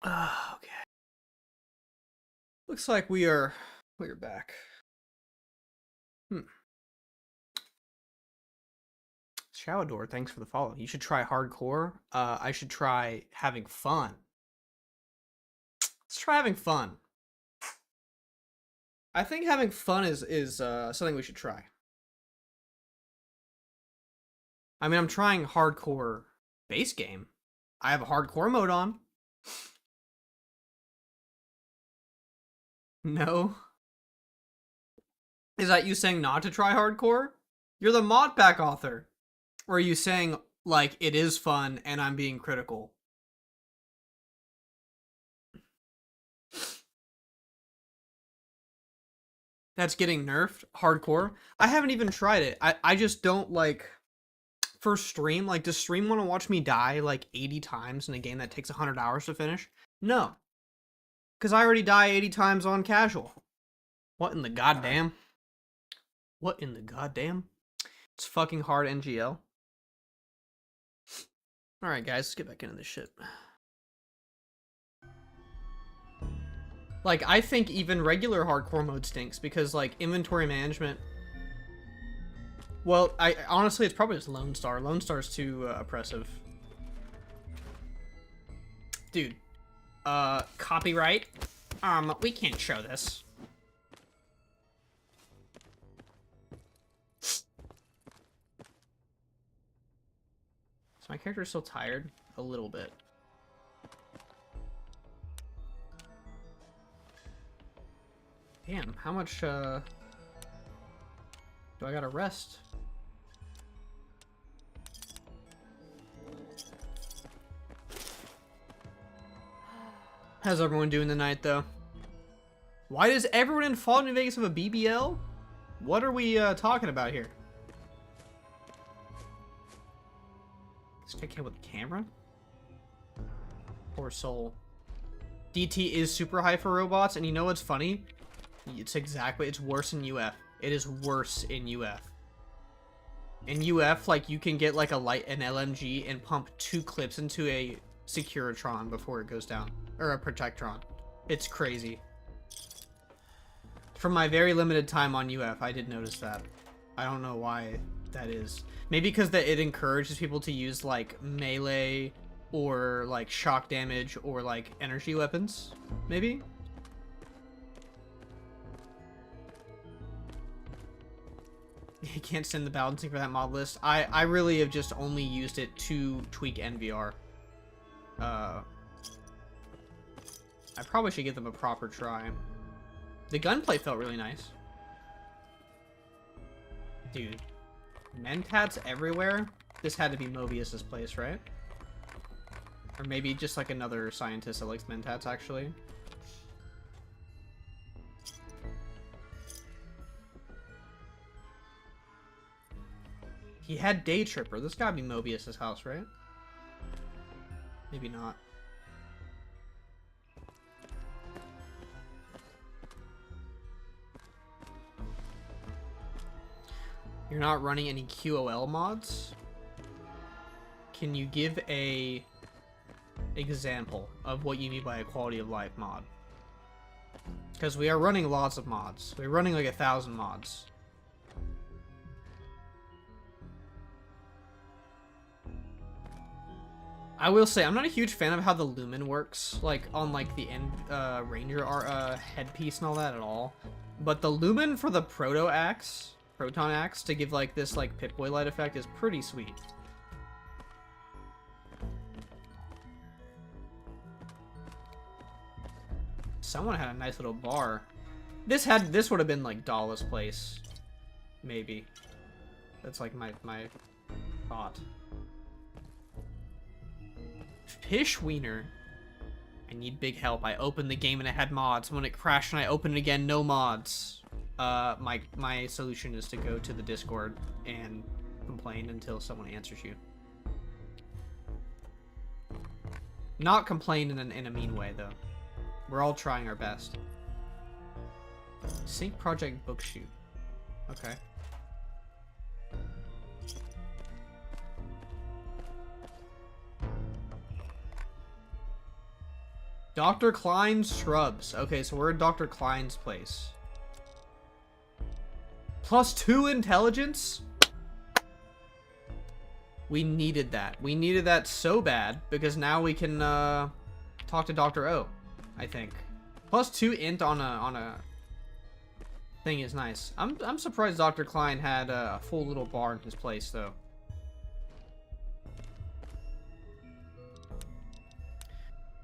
Okay. Looks like we're back. Showerdor, thanks for the follow. You should try hardcore. I should try having fun. Let's try having fun. I think having fun is something we should try. I mean, I'm trying hardcore base game. I have a hardcore mode on. No. Is that you saying not to try hardcore? You're the modpack author. Or are you saying, like, it is fun and I'm being critical? That's getting nerfed? Hardcore? I haven't even tried it. I just don't, like... For stream, like, does stream want to watch me die, like, 80 times in a game that takes 100 hours to finish? No. Because I already die 80 times on casual. What in the goddamn? What in the goddamn? It's fucking hard NGL. Alright, guys, let's get back into this shit. Like, I think even regular hardcore mode stinks because, like, inventory management... Well, honestly, it's probably just Lone Star. Lone Star's too oppressive. Dude. Copyright? We can't show this. Is my character still tired? A little bit. Damn, how much, do I gotta rest? How's everyone doing tonight, though? Why does everyone in Fallout New Vegas have a BBL? What are we talking about here? This guy came with a camera? Poor soul. DT is super high for robots, and you know what's funny? It's worse in UF. It is worse in UF. In UF, like, you can get, like, an LMG and pump 2 clips into a Securitron before it goes down. Or a Protectron. It's crazy. From my very limited time on UF, I did notice that. I don't know why that is. Maybe because it encourages people to use, like, melee or, like, shock damage or, like, energy weapons. Maybe? You can't send the balancing for that mod list. I really have just only used it to tweak NVR. I probably should give them a proper try. The gunplay felt really nice. Dude. Mentats everywhere? This had to be Mobius's place, right? Or maybe just like another scientist that likes Mentats, actually. He had Day Tripper. This gotta be Mobius's house, right? Maybe not. You're not running any QOL mods? Can you give a example of what you mean by a quality of life mod? Because we are running lots of mods. We're running like 1,000 mods. I will say, I'm not a huge fan of how the lumen works, like, on, like, the Ranger headpiece and all that at all. But the lumen for the Proton Axe, to give, like, this, like, Pip-Boy light effect is pretty sweet. Someone had a nice little bar. This would have been, like, Dalla's place. Maybe. That's, like, my thought. Fish Wiener. I need big help. I opened the game and it had mods. When it crashed and I opened it again, no mods. My solution is to go to the Discord and complain until someone answers you. Not complain in a mean way, though. We're all trying our best. Sync Project Bookshoot. Okay. Dr. Klein's shrubs. Okay, so we're at Dr. Klein's place. +2 intelligence? We needed that. We needed that so bad because now we can talk to Dr. O, I think. +2 int on a thing is nice. I'm surprised Dr. Klein had a full little bar in his place though.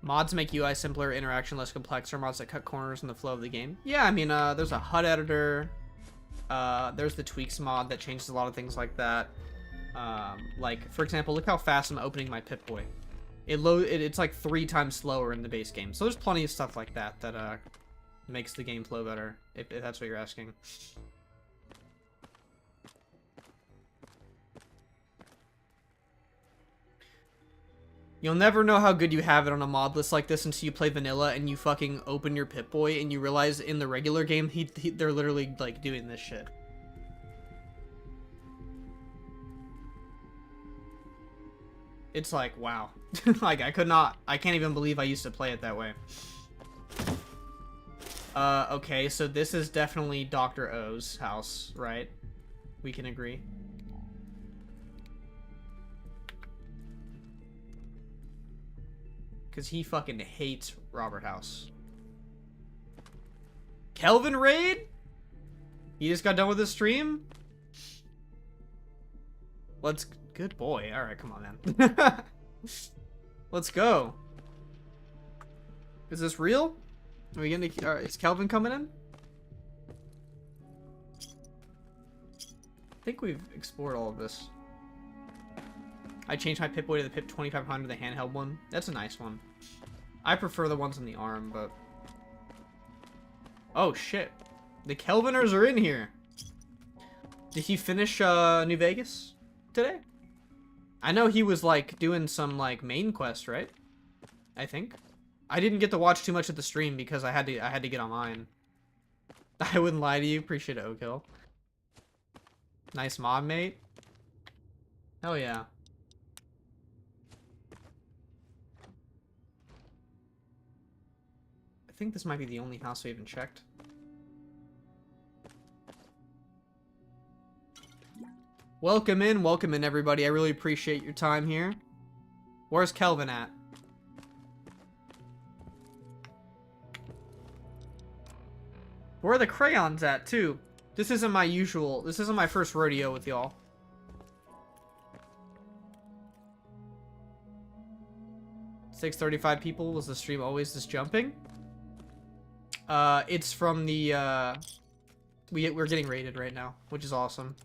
Mods make UI simpler, interaction less complex, or mods that cut corners in the flow of the game. Yeah, I mean, there's a HUD editor. There's the tweaks mod that changes a lot of things like that. Like, for example, look how fast I'm opening my Pip-Boy. It's like 3 times slower in the base game. So there's plenty of stuff like that that makes the game flow better, if that's what you're asking. You'll never know how good you have it on a mod list like this until you play vanilla and you fucking open your Pip-Boy and you realize in the regular game they're literally like doing this shit. It's like, wow. Like, I can't even believe I used to play it that way. Okay, so this is definitely Dr. O's house, right? We can agree. Because he fucking hates Robert House. Kelvin Raid? He just got done with his stream? Good boy. Alright, come on, man. Let's go. Is this real? Are we gonna... is Kelvin coming in? I think we've explored all of this. I changed my Pip-Boy to the Pip 2500, the handheld one. That's a nice one. I prefer the ones on the arm, but... Oh, shit. The Kelviners are in here. Did he finish New Vegas today? I know he was, like, doing some, like, main quest, right? I think. I didn't get to watch too much of the stream because I had to get online. I wouldn't lie to you. Appreciate it, Okill. Nice mod, mate. Hell yeah. I think this might be the only house we haven't checked. Welcome in everybody. I really appreciate your time here. Where's Kelvin at? Where are the crayons at too? This isn't my first rodeo with y'all. $635 people. Was the stream always this jumping? It's from the, we're getting rated right now, which is awesome.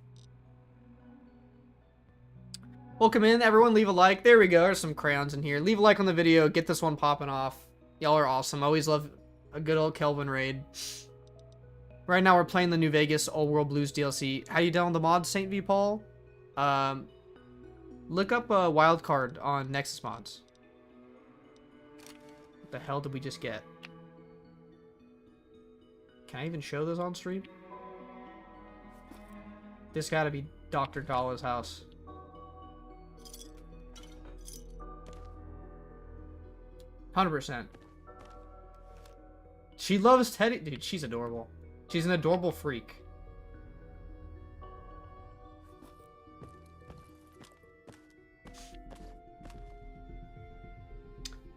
Welcome in, everyone. Leave a like. There we go. There's some crayons in here. Leave a like on the video. Get this one popping off. Y'all are awesome. Always love a good old Kelvin raid. Right now, we're playing the New Vegas Old World Blues DLC. How do you download the mod, St. V. Paul? Look up Wildcard on Nexus Mods. What the hell did we just get? Can I even show this on stream? This gotta be Dr. Dollars' house. %. She loves Teddy. Dude, she's adorable. She's an adorable freak.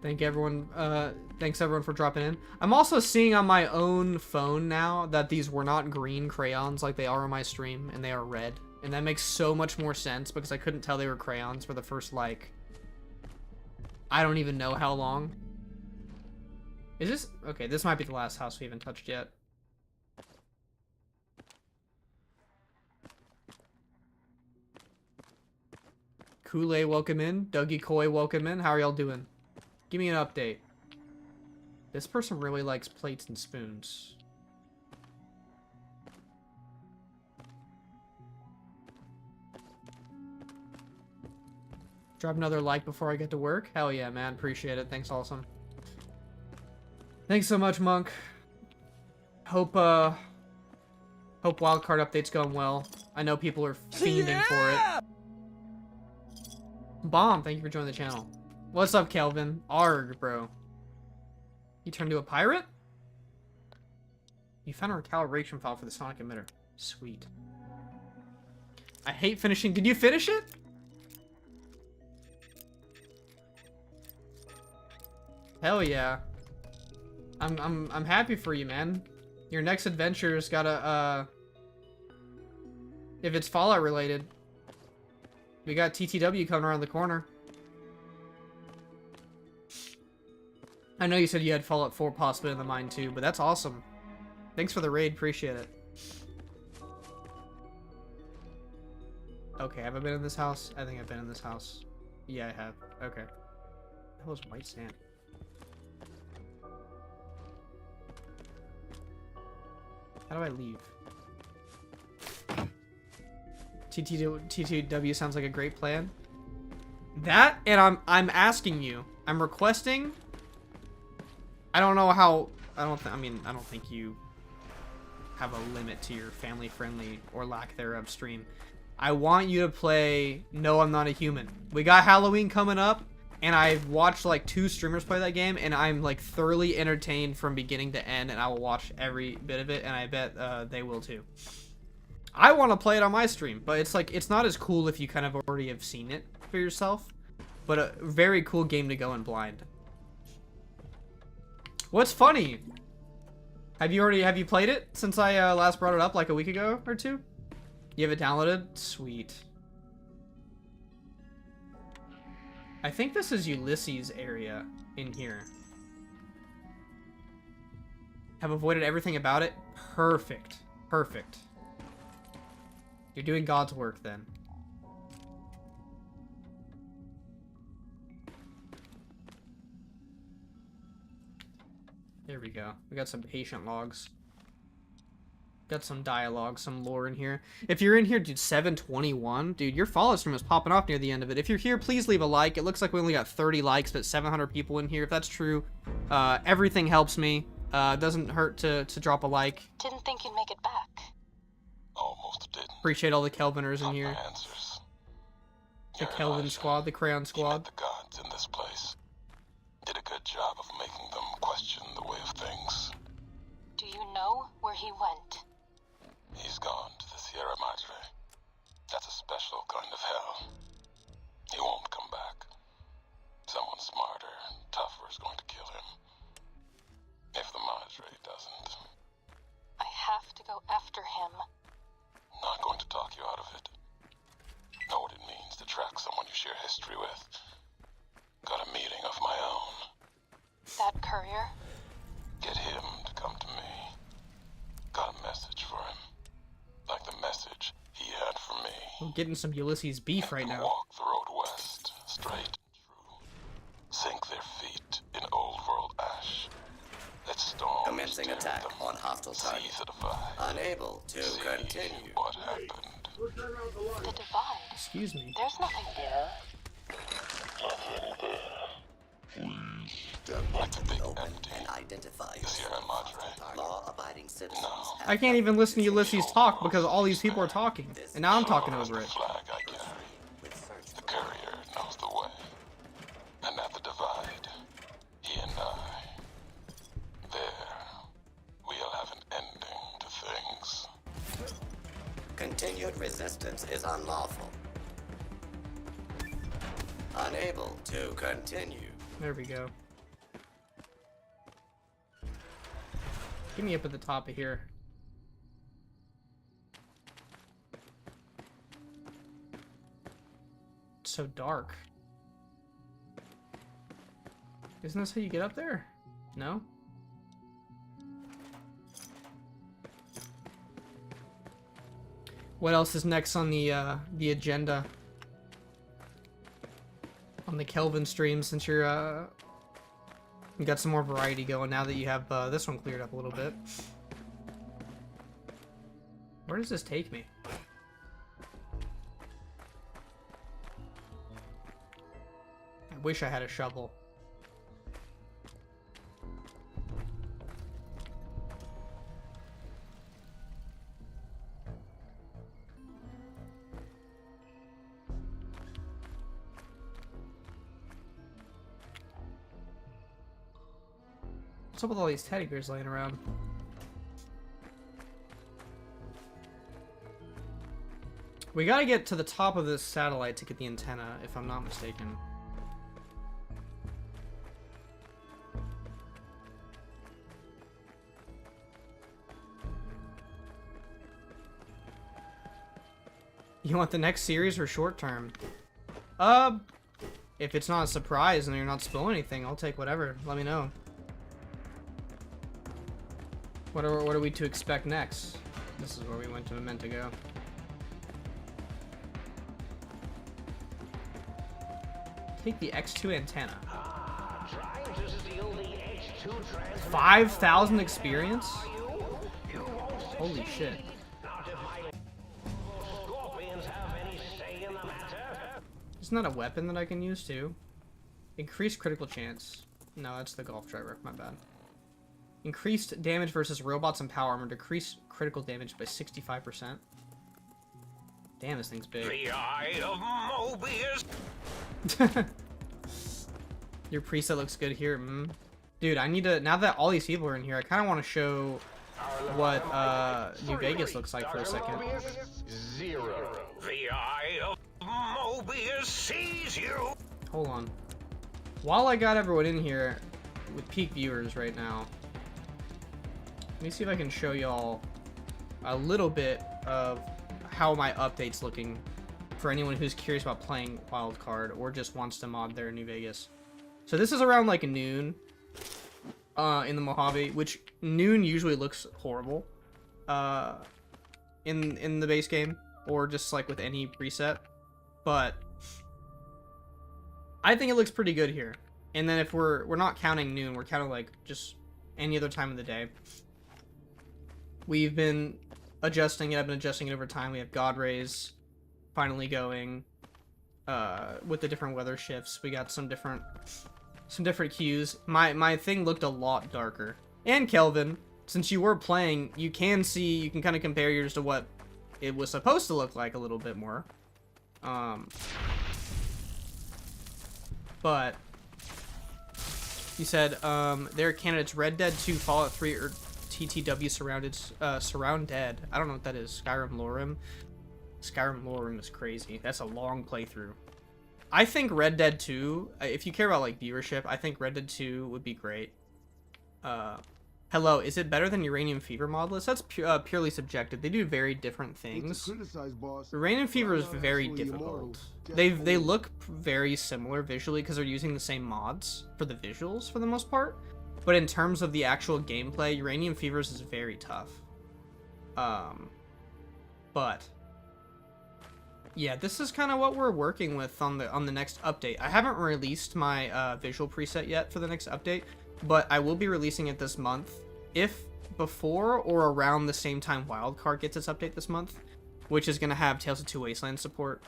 Thanks everyone for dropping in. I'm also seeing on my own phone now that these were not green crayons like they are on my stream, and they are red. And that makes so much more sense because I couldn't tell they were crayons for the first, like, I don't even know how long. Is this... Okay, this might be the last house we haven't touched yet. Kool-Aid, welcome in. Dougie Coy, welcome in. How are y'all doing? Give me an update. This person really likes plates and spoons. Drop another like before I get to work. Hell yeah, man. Appreciate it. Thanks, awesome. Thanks so much, Monk. Hope Wildcard update's going well. I know people are fiending for it. Bomb, thank you for joining the channel. What's up, Kelvin? Arg, bro. You turned into a pirate? You found a recalibration file for the sonic emitter. Sweet. I hate finishing. Did you finish it? Hell yeah. I'm happy for you, man. Your next adventure's gotta if it's Fallout related. We got TTW coming around the corner. I know you said you had Fallout 4 possibly in the mind too, but that's awesome. Thanks for the raid, appreciate it. Okay, have I been in this house? I think I've been in this house. Yeah, I have. Okay. That was white sand. How do I leave? TTW sounds like a great plan. That, and I'm asking you. I'm requesting. I don't know how. I don't think you have a limit to your family-friendly or lack thereof stream. I want you to play No, I'm Not a Human. We got Halloween coming up, and I've watched like 2 streamers play that game, and I'm like thoroughly entertained from beginning to end, and I will watch every bit of it, and I bet they will too. I want to play it on my stream, but it's like, it's not as cool if you kind of already have seen it for yourself, but a very cool game to go in blind. What's funny? Have you played it since I last brought it up like a week ago or 2? You have it downloaded? Sweet. I think this is Ulysses' area in here. Have avoided everything about it? Perfect. Perfect. You're doing God's work then. There we go. We got some patient logs. Got some dialogue, some lore in here. If you're in here, dude, 721. Dude, your follow stream is popping off near the end of it. If you're here, please leave a like. It looks like we only got 30 likes, but 700 people in here. If that's true, everything helps me. It doesn't hurt to drop a like. Didn't think you'd make it back. Almost did. Appreciate all the Kelviners in here. Answers. The Kelvin squad, the Crayon squad. The gods in this place did a good job of making them question the way of things. Do you know where he went? He's gone to the Sierra Madre. That's a special kind of hell. He won't come back. Someone smarter and tougher is going to kill him. If the Madre doesn't. I have to go after him. Not going to talk you out of it. Know what it means to track someone you share history with. Got a meeting of my own. That courier? Get him to come to me. Got a message for him. Like the message he had for me. I'm getting some Ulysses beef right now. Walk the road west, straight and true. Sink their feet in old world ash. Let storms Commencing attack on hostile target. seize the divide. Unable to continue. What happened? The divide. Excuse me. There's nothing there. Like the big Open empty and identify the Sierra Madre. law-abiding citizens. I can't even listen to Ulysses talk because all these people are talking. And now I'm talking over it. Flag I carry. The courier knows the way. And at the divide, he and I, there, we'll have an ending to things. Continued resistance is unlawful. Unable to continue. There we go. Get me up at the top of here. It's so dark. Isn't this how you get up there? No? What else is next on the agenda? On the Kelvin stream, since you're you got some more variety going now that you have this one cleared up a little bit. Where does this take me? I wish I had a shovel. What's up with all these teddy bears laying around? We gotta get to the top of this satellite to get the antenna, if I'm not mistaken. You want the next series or short term? If it's not a surprise and you're not spoiling anything, I'll take whatever. Let me know. What are we to expect next? This is where we went to meant to go. Take the X2 antenna. 5,000 experience? Holy shit. Isn't that a weapon that I can use too? Increased critical chance. No, that's the golf driver. My bad. Increased damage versus robots and power armor. Decreased critical damage by 65%. Damn, this thing's big. The Eye of Mobius. Your preset looks good here. Dude, I need to, now that all these people are in here, I kind of want to show what New Vegas looks like for a second. Zero. The Eye of Mobius sees you. Hold on. While I got everyone in here with peak viewers right now, let me see if I can show y'all a little bit of how my update's looking for anyone who's curious about playing Wildcard or just wants to mod their New Vegas. So this is around like noon in the Mojave, which noon usually looks horrible in the base game or just like with any preset, but I think it looks pretty good here. And then if we're not counting noon, we're counting like just any other time of the day. We've been adjusting it. I've been adjusting it over time. We have God Rays finally going with the different weather shifts. We got some different cues. My thing looked a lot darker. And Kelvin, since you were playing, you can kind of compare yours to what it was supposed to look like a little bit more. But you said there are candidates Red Dead 2, Fallout 3, or TTW Surround Dead. I don't know what that is. Skyrim Lorem. Skyrim Lorem is crazy. That's a long playthrough. I think Red Dead 2, if you care about like viewership, I think Red Dead 2 would be great. Hello, is it better than Uranium Fever modless? That's purely subjective. They do very different things. Uranium Fever is very difficult. They look very similar visually because they're using the same mods for the visuals for the most part. But in terms of the actual gameplay, Uranium Fevers is very tough. But yeah, this is kind of what we're working with on the next update. I haven't released my visual preset yet for the next update, but I will be releasing it this month, if before or around the same time Wildcard gets its update this month, which is going to have Tales of Two Wastelands support.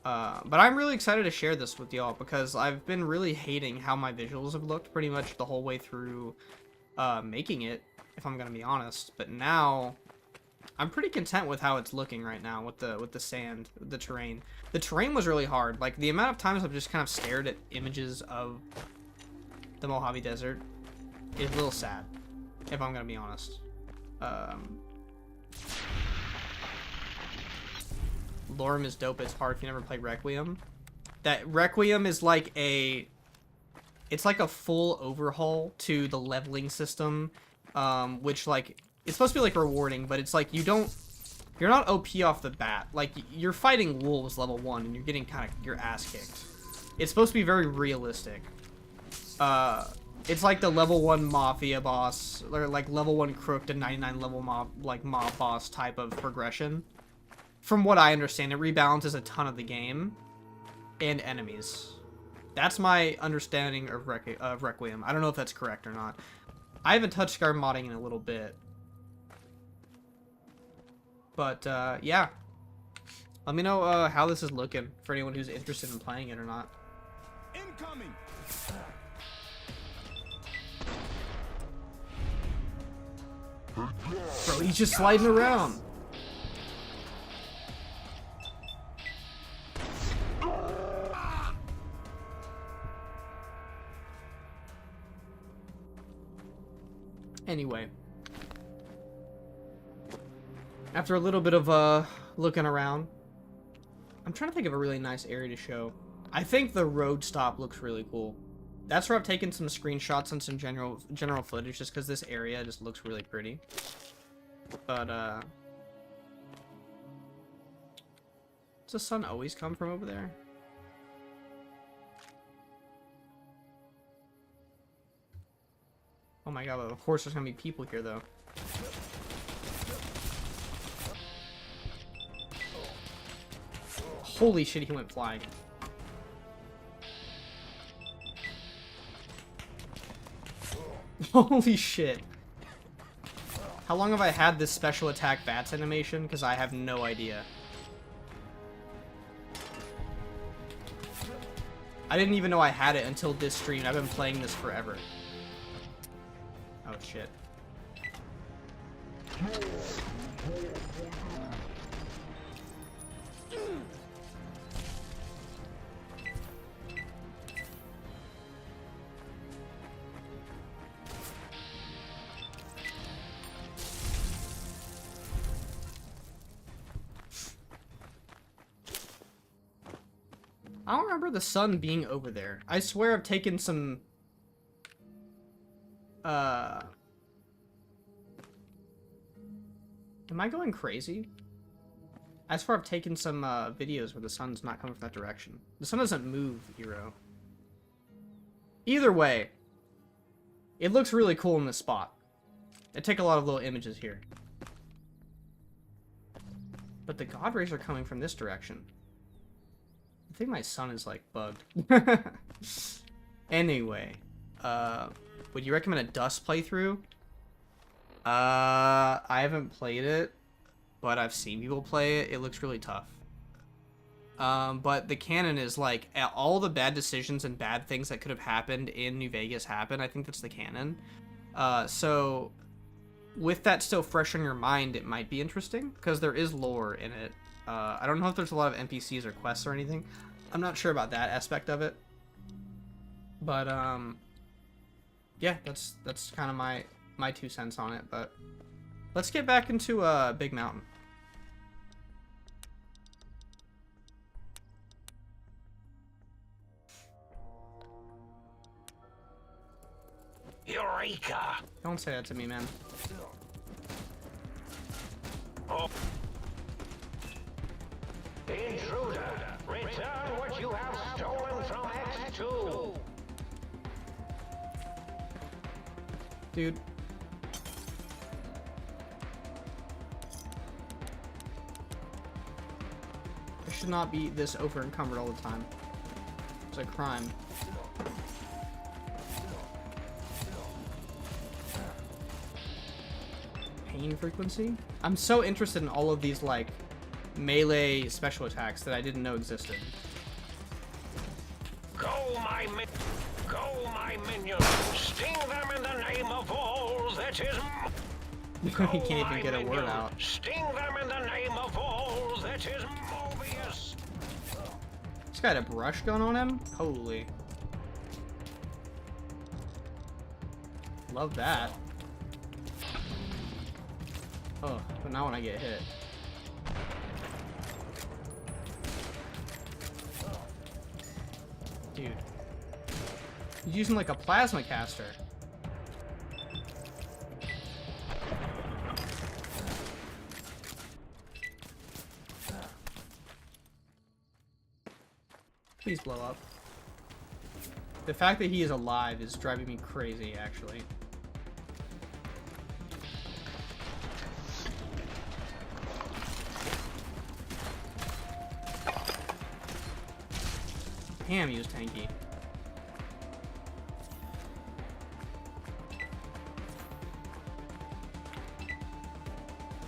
But I'm really excited to share this with y'all because I've been really hating how my visuals have looked pretty much the whole way through making it, if I'm going to be honest. But now I'm pretty content with how it's looking right now with the sand, the terrain. The terrain was really hard. Like the amount of times I've just kind of stared at images of the Mojave Desert is a little sad, if I'm going to be honest. Lorem is dope. It's hard if you never played Requiem. That Requiem is like it's like a full overhaul to the leveling system, which like it's supposed to be like rewarding, but it's like you're not OP off the bat. Like you're fighting wolves level 1 and you're getting kind of your ass kicked. It's supposed to be very realistic. It's like the level 1 mafia boss or like level 1 crook to 99 level mob boss type of progression. From what I understand, it rebalances a ton of the game and enemies. That's my understanding of Requiem. I don't know if that's correct or not. I haven't touched Skyrim modding in a little bit. But, yeah. Let me know how this is looking for anyone who's interested in playing it or not. Incoming! Bro, he's just sliding around. Anyway. After a little bit of looking around, I'm trying to think of a really nice area to show. I think the road stop looks really cool. That's where I've taken some screenshots and some general footage, just because this area just looks really pretty. But does the sun always come from over there? Oh my god, of course there's gonna be people here though. Holy shit, he went flying. Holy shit. How long have I had this special attack bats animation? Because I have no idea. I didn't even know I had it until this stream. I've been playing this forever. Oh shit. I don't remember the sun being over there. I swear I've taken some... Am I going crazy? I swear I've taken some videos where the sun's not coming from that direction. The sun doesn't move, Hero. Either way, it looks really cool in this spot. I take a lot of little images here. But the god rays are coming from this direction. I think my sun is like bugged. Anyway, would you recommend a Dust playthrough? I haven't played it, but I've seen people play it. It looks really tough. But the canon is like all the bad decisions and bad things that could have happened in New Vegas happened. I think that's the canon. So with that still fresh in your mind, it might be interesting because there is lore in it. I don't know if there's a lot of NPCs or quests or anything. I'm not sure about that aspect of it. But yeah, that's kind of my 2 cents on it. But let's get back into Big Mountain. Eureka! Don't say that to me, man. Oh. Intruder, return what you have stolen from X2. Dude. I should not be this over encumbered all the time. It's a crime. Pain frequency? I'm so interested in all of these, like, melee special attacks that I didn't know existed. Go, my minions! Sting them in the name of all that is... He can't even get a word out. Sting them in the name of all that is Mobius! This guy had a brush gun on him? Holy. Love that. Oh, but not when I get hit. Dude. He's using like a plasma caster. Please blow up. The fact that he is alive is driving me crazy, actually. Damn, he was tanky.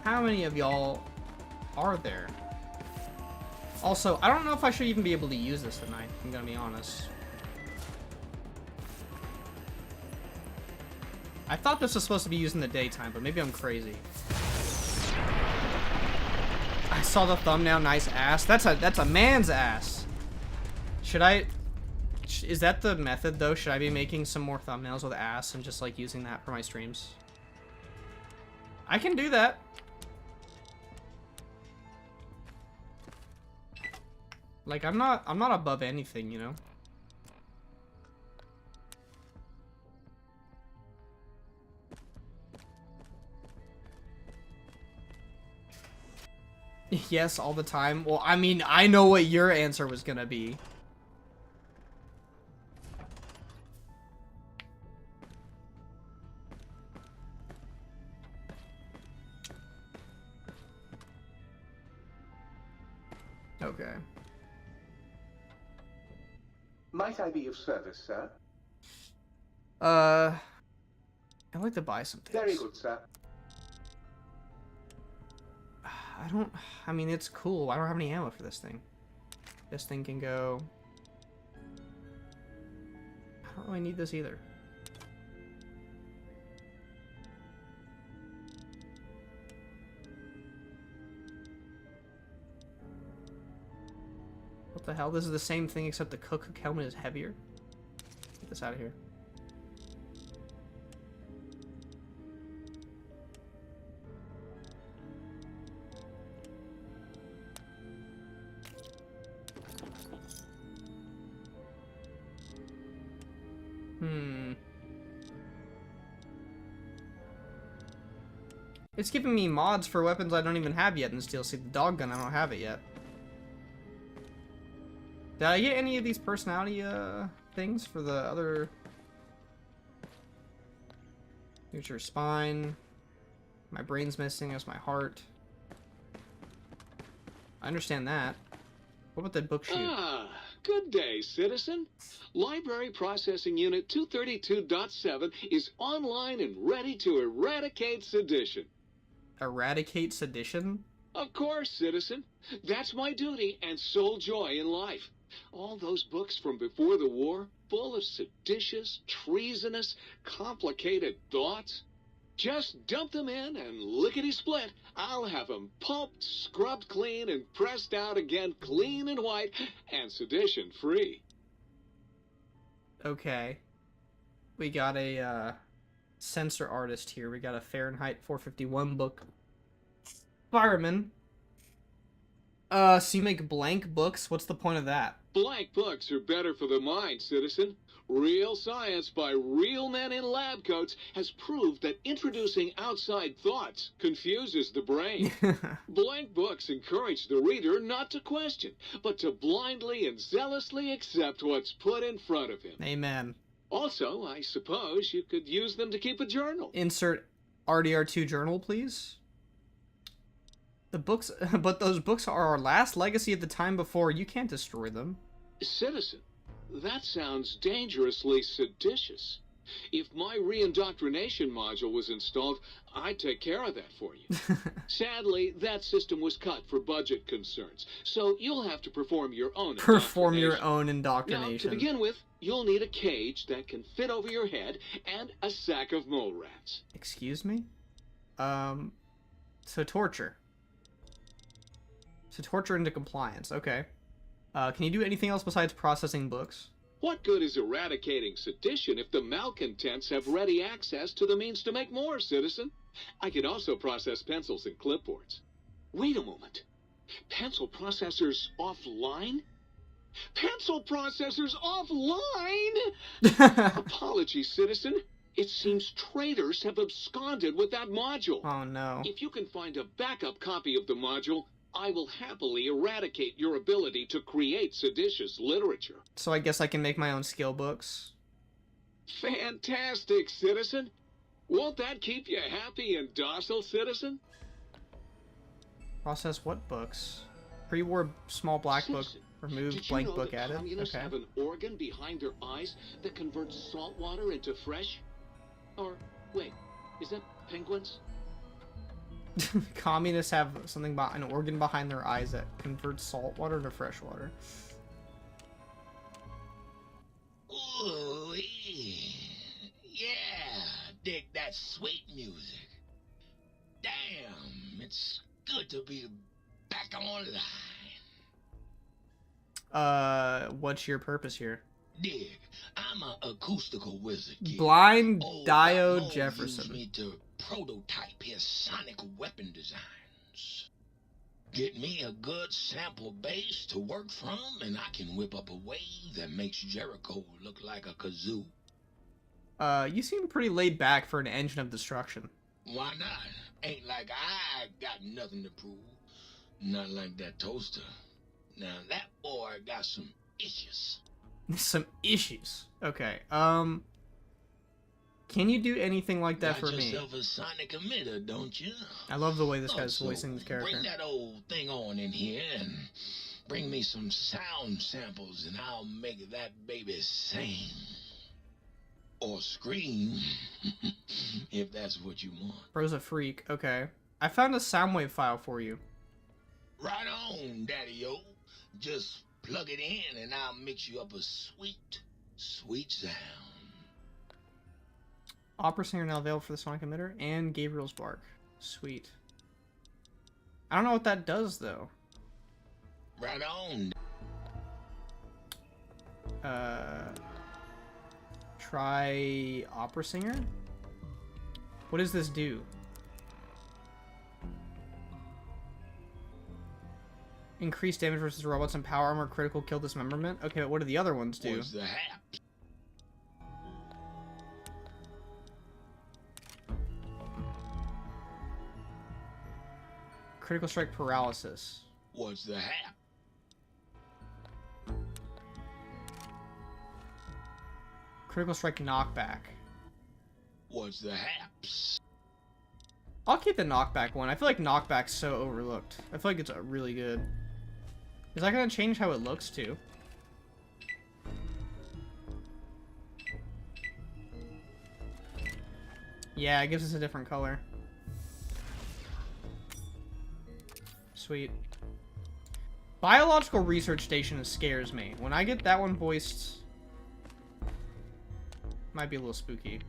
How many of y'all are there? Also, I don't know if I should even be able to use this tonight, I'm gonna be honest. I thought this was supposed to be used in the daytime, but maybe I'm crazy. I saw the thumbnail, nice ass. That's a man's ass. Should I... Is that the method, though? Should I be making some more thumbnails with ass and just, like, using that for my streams? I can do that. Like, I'm not above anything, you know? Yes, all the time. Well, I mean, I know what your answer was gonna be. Okay. Might I be of service, sir? I'd like to buy some things. Very good, sir. I mean, it's cool. I don't have any ammo for this thing. This thing can go... I don't really need this either. What the hell? This is the same thing except the cook helmet is heavier? Get this out of here. It's giving me mods for weapons I don't even have yet in Steel. See, the dog gun, I don't have it yet. Did I get any of these personality things for the other? Here's your spine. My brain's missing. That's my heart. I understand that. What about the book chute? Ah, good day, citizen. Library Processing Unit 232.7 is online and ready to eradicate sedition. Eradicate sedition? Of course, citizen. That's my duty and sole joy in life. All those books from before the war, full of seditious, treasonous, complicated thoughts. Just dump them in and lickety-split. I'll have them pulped, scrubbed clean, and pressed out again clean and white and sedition-free. Okay. We got a censor artist here. We got a Fahrenheit 451 book. Fireman. So you make blank books? What's the point of that? Blank books are better for the mind, citizen. Real science by real men in lab coats has proved that introducing outside thoughts confuses the brain. Blank books encourage the reader not to question, but to blindly and zealously accept what's put in front of him. Amen. Also, I suppose you could use them to keep a journal. Insert RDR2 journal, please. The books, but those books are our last legacy of the time before. You can't destroy them. Citizen, that sounds dangerously seditious. If my re-indoctrination module was installed, I'd take care of that for you. Sadly, that system was cut for budget concerns, so you'll have to perform your own Perform your own indoctrination. Now, to begin with, you'll need a cage that can fit over your head and a sack of mole rats. Excuse me? So torture. So torture into compliance, okay. Can you do anything else besides processing books? What good is eradicating sedition if the malcontents have ready access to the means to make more, citizen? I could also process pencils and clipboards. Wait a moment. Pencil processors offline? Pencil processors offline? Apologies, citizen. It seems traitors have absconded with that module. Oh, no. If you can find a backup copy of the module, I will happily eradicate your ability to create seditious literature. So I guess I can make my own skill books. Fantastic, citizen. Won't that keep you happy and docile, citizen? Process what books? Pre-war small black book. Remove blank book added. Communists Okay. have an organ behind their eyes that converts salt water into fresh? Or, wait, is that penguins? Communists have something an organ behind their eyes that converts salt water to fresh water. Ooh, yeah, dig that sweet music. Damn, it's good to be back online. What's your purpose here? Dig, I'm an acoustical wizard, kid. Blind Old Dio Doc Moe Jefferson. used me to prototype his sonic weapon designs. Get me a good sample base to work from, and I can whip up a wave that makes Jericho look like a kazoo. You seem pretty laid back for an engine of destruction. Why not? Ain't like I got nothing to prove. Not like that toaster. Now that boy got some issues. Some issues. Okay. Can you do anything like that Got for me? yourself a sonic emitter, don't you? I love the way this guy's So voicing this character. bring that old thing on in here and bring me some sound samples and I'll make that baby sing. Or scream, if that's what you want. Bro's a freak. Okay. I found a Soundwave file for you. Right on, Daddy-o. Just plug it in and I'll mix you up a sweet, sweet sound. Opera singer now available for the sonic emitter and Gabriel's bark. Sweet. I don't know what that does though. Right on. Try opera singer. What does this do? Increase damage versus robots and power armor, critical kill dismemberment. Okay, but what do the other ones do? What's the hap? Critical strike paralysis. What's the hap? Critical strike knockback. What's the haps? I'll keep the knockback one. I feel like knockback's so overlooked. I feel like it's really good. Is that gonna change how it looks too? Yeah, it gives us a different color. Sweet. Biological Research Station scares me. When I get that one voiced, might be a little spooky.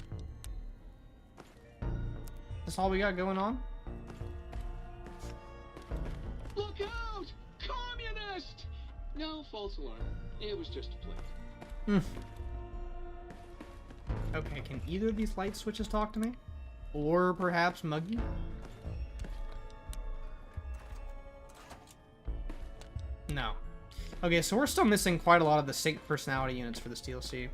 That's all we got going on? Look out! Communist! No, false alarm. It was just a plant. Okay, can either of these light switches talk to me? Or perhaps Muggy? No. Okay, so we're still missing quite a lot of the sync personality units for this DLC.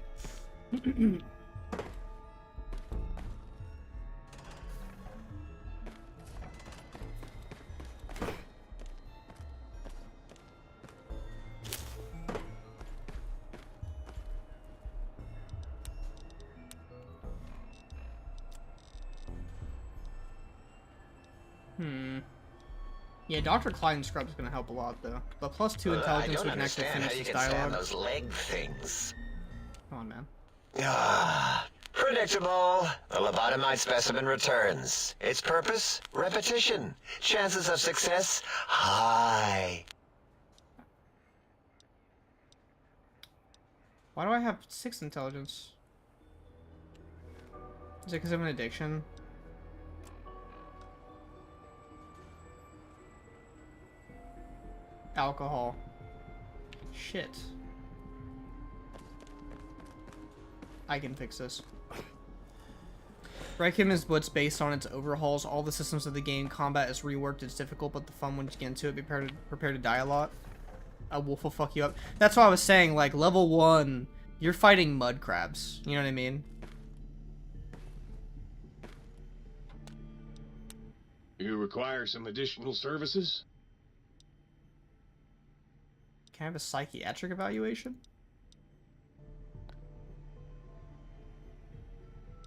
Yeah, Dr. Klein Scrub's gonna help a lot, though. But +2 intelligence, we can actually finish this dialogue. Those leg things. Come on, man. Predictable. The lobotomized specimen returns. Its purpose? Repetition. Chances of success? High. Why do I have 6 intelligence? Is it because of an addiction? Alcohol. Shit. I can fix this. Requiem is what's based on its overhauls. All the systems of the game. Combat is reworked. It's difficult, but the fun once you get into it. Be prepared to die a lot. A wolf will fuck you up. That's why I was saying, like, level 1, you're fighting mud crabs. You know what I mean? You require some additional services? Can I have a psychiatric evaluation?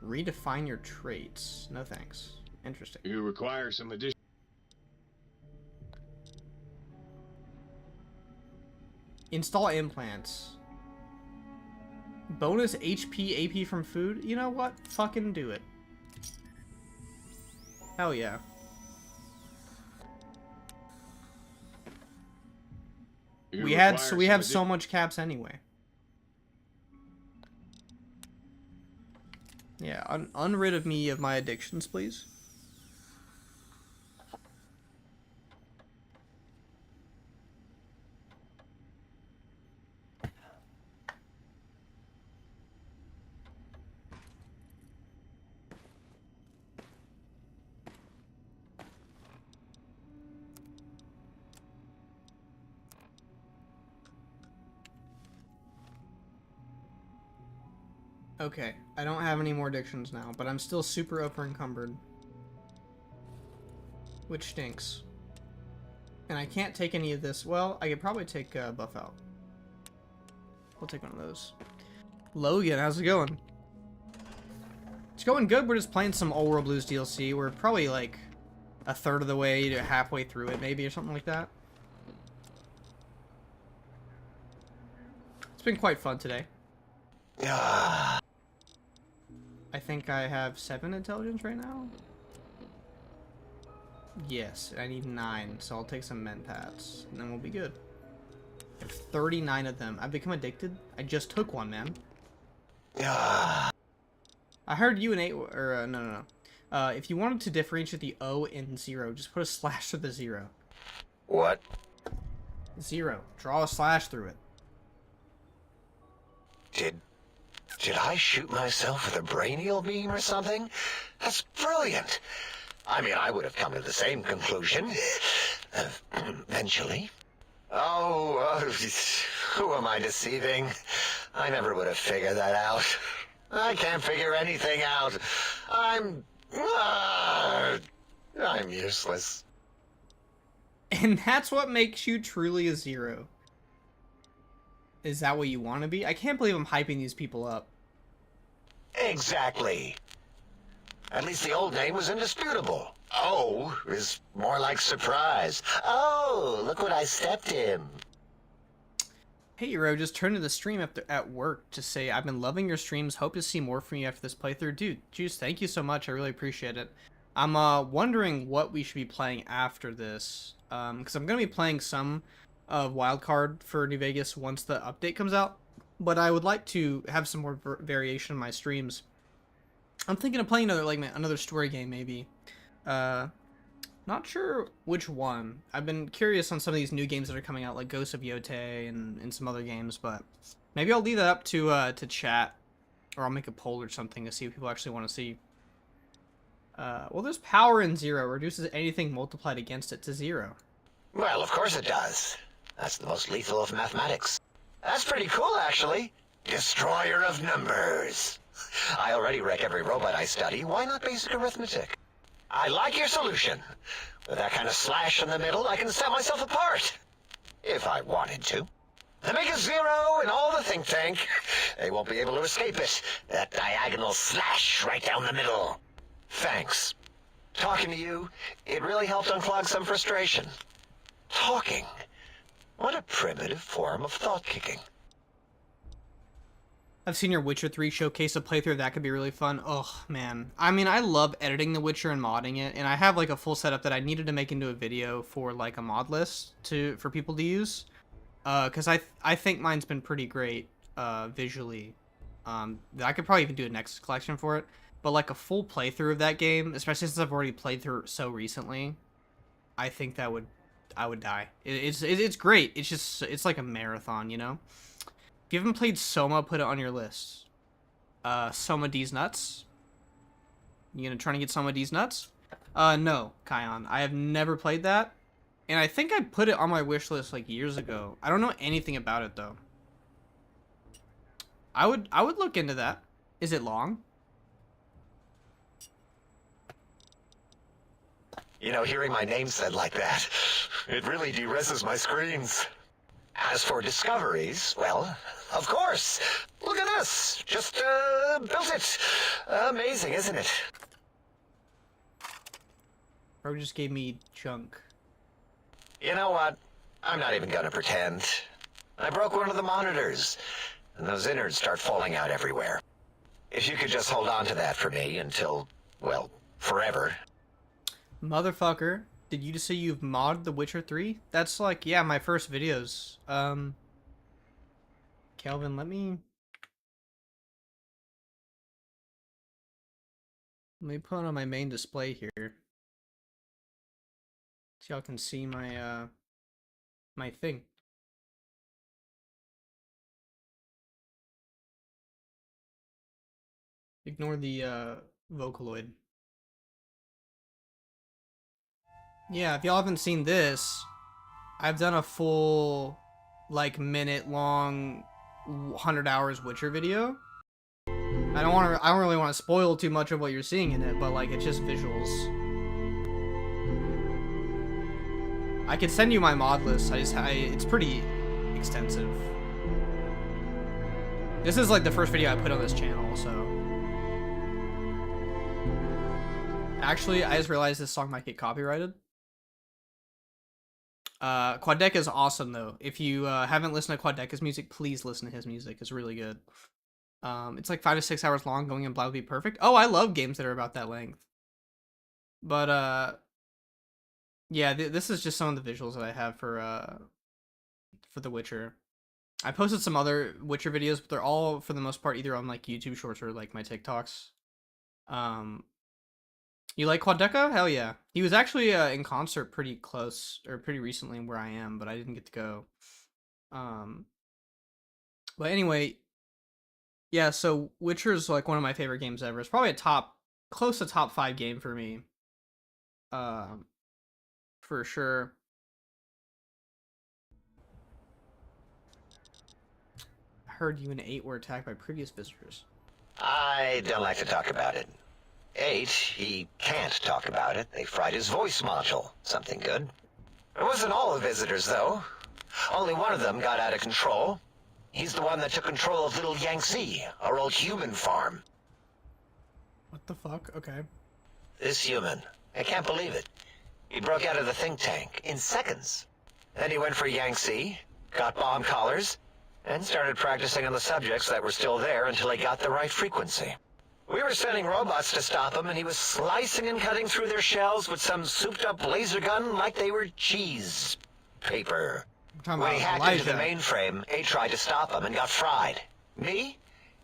Redefine your traits. No thanks. Interesting. You require some additional... Install implants. Bonus HP, AP from food? You know what? Fucking do it. Hell yeah. We have so much caps anyway. Yeah, unrid of me of my addictions, please. Okay, I don't have any more addictions now, but I'm still super over encumbered. Which stinks. And I can't take any of this. Well, I could probably take buff out. We'll take one of those. Logan, how's it going? It's going good. We're just playing some Old World Blues DLC. We're probably like a third of the way to halfway through it, maybe, or something like that. It's been quite fun today. I think I have 7 intelligence right now. Yes, I need 9, so I'll take some mentats, and then we'll be good. I have 39 of them. I've become addicted. I just took one, man. I heard you and 8, or no. If you wanted to differentiate the O and 0, just put a slash through the 0. What? 0. Draw a slash through it. Did I shoot myself with a brainial beam or something? That's brilliant. I mean, I would have come to the same conclusion. Eventually. Oh, who am I deceiving? I never would have figured that out. I can't figure anything out. I'm useless. And that's what makes you truly a 0. Is that what you want to be? I can't believe I'm hyping these people up. Exactly. At least the old name was indisputable. O is more like surprise. Oh, look what I stepped in. Hey, Hero, just turned to the stream at work to say, I've been loving your streams. Hope to see more from you after this playthrough. Dude, Juice, thank you so much. I really appreciate it. I'm wondering what we should be playing after this. Because I'm going to be playing some of Wildcard for New Vegas once the update comes out. But I would like to have some more variation in my streams. I'm thinking of playing another story game, maybe. Not sure which one. I've been curious on some of these new games that are coming out, like Ghost of Yotei and some other games, but maybe I'll leave that up to chat, or I'll make a poll or something to see what people actually want to see. Well, there's power in 0. Reduces anything multiplied against it to 0. Well, of course it does. That's the most lethal of mathematics. That's pretty cool, actually. Destroyer of numbers. I already wreck every robot I study. Why not basic arithmetic? I like your solution. With that kind of slash in the middle, I can set myself apart. If I wanted to. The make a 0 in all the think tank. They won't be able to escape it. That diagonal slash right down the middle. Thanks. Talking to you, it really helped unclog some frustration. Talking. What a primitive form of thought kicking. I've seen your Witcher 3 showcase a playthrough. That could be really fun. Oh, man. I mean, I love editing The Witcher and modding it, and I have, like, a full setup that I needed to make into a video for, like, a mod list for people to use. Because I think mine's been pretty great, visually. I could probably even do a Nexus collection for it. But, like, a full playthrough of that game, especially since I've already played through it so recently, I think I would die. It's great. It's just, it's like a marathon, you know? If you haven't played Soma, put it on your list. Soma D's Nuts. You gonna try to get Soma D's Nuts? No, Kion. I have never played that. And I think I put it on my wish list like years ago. I don't know anything about it though. I would look into that. Is it long? You know, hearing my name said like that, it really de-reses my screens. As for discoveries, well, of course. Look at this. Just, built it. Amazing, isn't it? Bro just gave me junk. You know what? I'm not even gonna pretend. I broke one of the monitors, and those innards start falling out everywhere. If you could just hold on to that for me until, well, forever. Motherfucker. Did you just say you've modded The Witcher 3? That's like, yeah, my first videos. Kelvin, let me put it on my main display here. So y'all can see my, my thing. Ignore the, Vocaloid. Yeah, if y'all haven't seen this, I've done a full, like, minute-long, 100 hours Witcher video. I don't really want to spoil too much of what you're seeing in it, but like it's just visuals. I could send you my mod list. It's pretty extensive. This is like the first video I put on this channel, so. Actually, I just realized this song might get copyrighted. Quadeca is awesome though. If you haven't listened to Quadeca's music, please listen to his music. It's really good. It's like 5 to 6 hours long. Going in Blind would be perfect. Oh, I love games that are about that length. But yeah, this is just some of the visuals that I have for The Witcher. I posted some other Witcher videos, but they're all for the most part either on like YouTube Shorts or like my TikToks. You like Quadeca? Hell yeah. He was actually in concert pretty close or pretty recently where I am, but I didn't get to go. But anyway, yeah, so Witcher is like one of my favorite games ever. It's probably close to top 5 game for me. For sure. I heard you and 8 were attacked by previous visitors. I don't like to talk about it. 8, he can't talk about it. They fried his voice module. Something good. It wasn't all the visitors, though. Only one of them got out of control. He's the one that took control of Little Yangtze, our old human farm. What the fuck? Okay. This human. I can't believe it. He broke out of the think tank in seconds. Then he went for Yangtze, got bomb collars, and started practicing on the subjects that were still there until he got the right frequency. We were sending robots to stop him, and he was slicing and cutting through their shells with some souped-up laser gun like they were cheese paper. When he hacked into the mainframe, A tried to stop him and got fried. Me?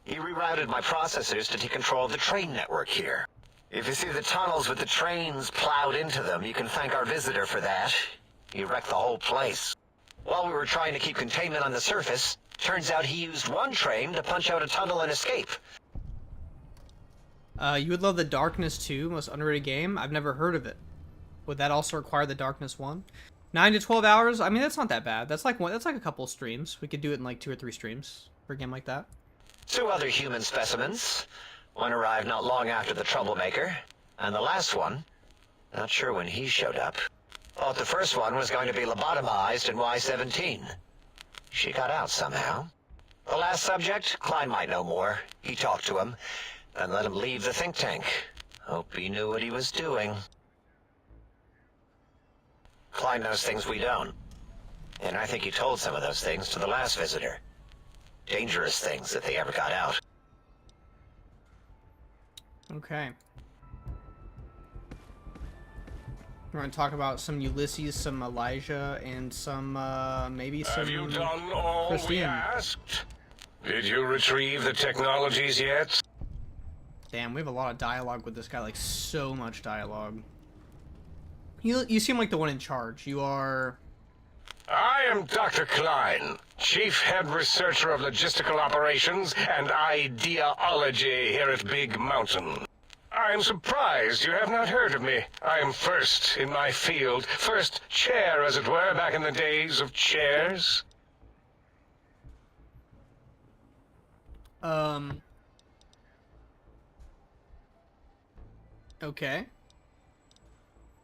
He rerouted my processors to take control of the train network here. If you see the tunnels with the trains plowed into them, you can thank our visitor for that. He wrecked the whole place. While we were trying to keep containment on the surface, turns out he used one train to punch out a tunnel and escape. You would love the Darkness 2, most underrated game. I've never heard of it. Would that also require the Darkness 1? 9 to 12 hours? I mean, that's not that bad. That's like a couple streams. We could do it in like 2 or 3 streams for a game like that. 2 other human specimens. One arrived not long after the troublemaker, and the last one, not sure when he showed up. Thought the first one was going to be lobotomized in Y-17. She got out somehow. The last subject, Klein might know more. He talked to him, and let him leave the think tank. Hope he knew what he was doing. Klein knows things we don't. And I think he told some of those things to the last visitor. Dangerous things if they ever got out. Okay. We're going to talk about some Ulysses, some Elijah, and some, maybe some Have you done all Christine. we asked? Did you retrieve the technologies yet? Damn, we have a lot of dialogue with this guy, like so much dialogue. You seem like the one in charge. You are... I am Dr. Klein, Chief Head Researcher of Logistical Operations and Ideology here at Big Mountain. I am surprised you have not heard of me. I am first in my field, first chair, as it were, back in the days of chairs. Okay.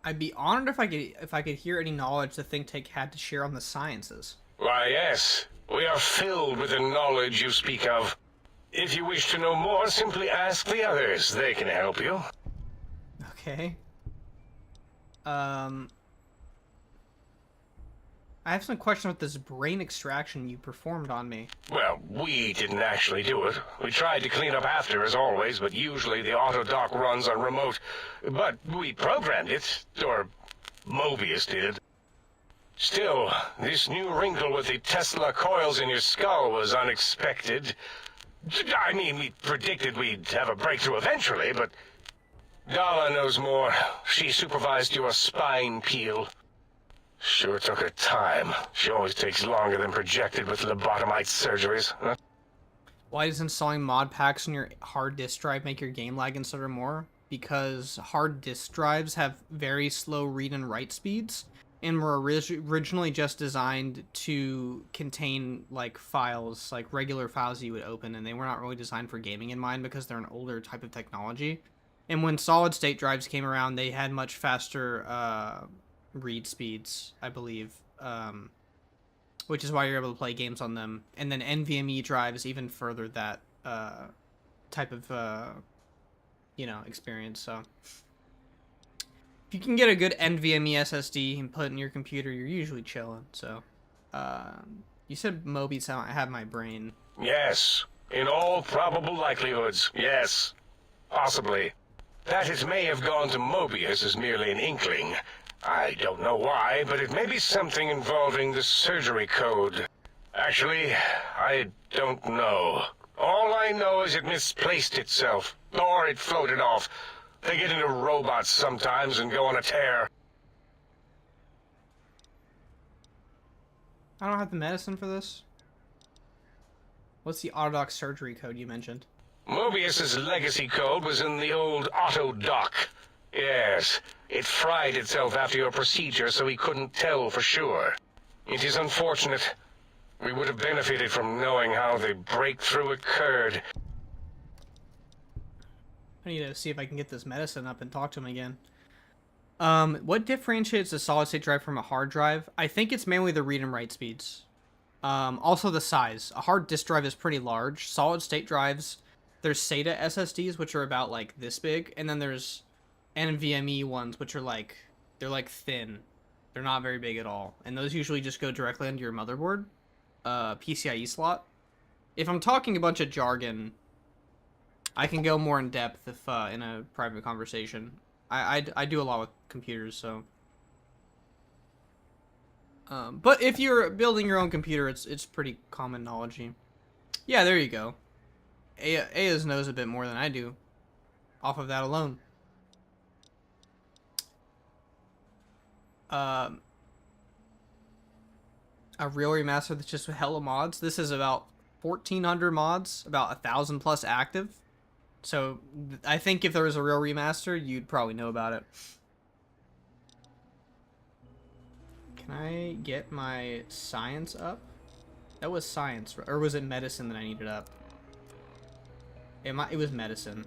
I'd be honored if I could hear any knowledge the think tank had to share on the sciences. Why, yes. We are filled with the knowledge you speak of. If you wish to know more, simply ask the others. They can help you. Okay. I have some questions with this brain extraction you performed on me. Well, we didn't actually do it. We tried to clean up after, as always, but usually the auto dock runs on remote. But we programmed it, or Mobius did. Still, this new wrinkle with the Tesla coils in your skull was unexpected. I mean, we predicted we'd have a breakthrough eventually, but Dala knows more. She supervised your spine peel. Sure took her time. She always takes longer than projected with lobotomite surgeries. Huh? Why does installing mod packs on your hard disk drive make your game lag instead of more? Because hard disk drives have very slow read and write speeds. and were originally just designed to contain like files, like regular files you would open, and they were not really designed for gaming in mind because they're an older type of technology. And when solid state drives came around, they had much faster read speeds, I believe, which is why you're able to play games on them. And then NVMe drives even further that type of experience. So if you can get a good NVMe SSD and put it in your computer, you're usually chilling. So you said Mobius have my brain. Yes, in all probable likelihoods, yes. Possibly. That it may have gone to Mobius is merely an inkling. I don't know why, but it may be something involving the surgery code. Actually, I don't know. All I know is it misplaced itself, or it floated off. They get into robots sometimes and go on a tear. I don't have the medicine for this. What's the Autodoc surgery code you mentioned? Mobius's legacy code was in the old Autodoc. Yes, it fried itself after your procedure, so he couldn't tell for sure. It is unfortunate. We would have benefited from knowing how the breakthrough occurred. I need to see if I can get this medicine up and talk to him again. What differentiates a solid-state drive from a hard drive? I think it's mainly the read and write speeds. Also the size. A hard disk drive is pretty large. Solid-state drives, there's SATA SSDs, which are about like this big, and then there's NVMe ones, which are like, they're like thin. They're not very big at all. And those usually just go directly into your motherboard. PCIe slot. If I'm talking a bunch of jargon, I can go more in depth if in a private conversation. I do a lot with computers, so. But if you're building your own computer, it's pretty common knowledge. Yeah, there you go. Ayaz knows a bit more than I do, off of that alone. A real remaster that's just with hella mods. This is about 1,400 mods, about 1,000 plus active. So I think if there was a real remaster, you'd probably know about it. Can I get my science up? That was science, or was it medicine that I needed up? It was medicine.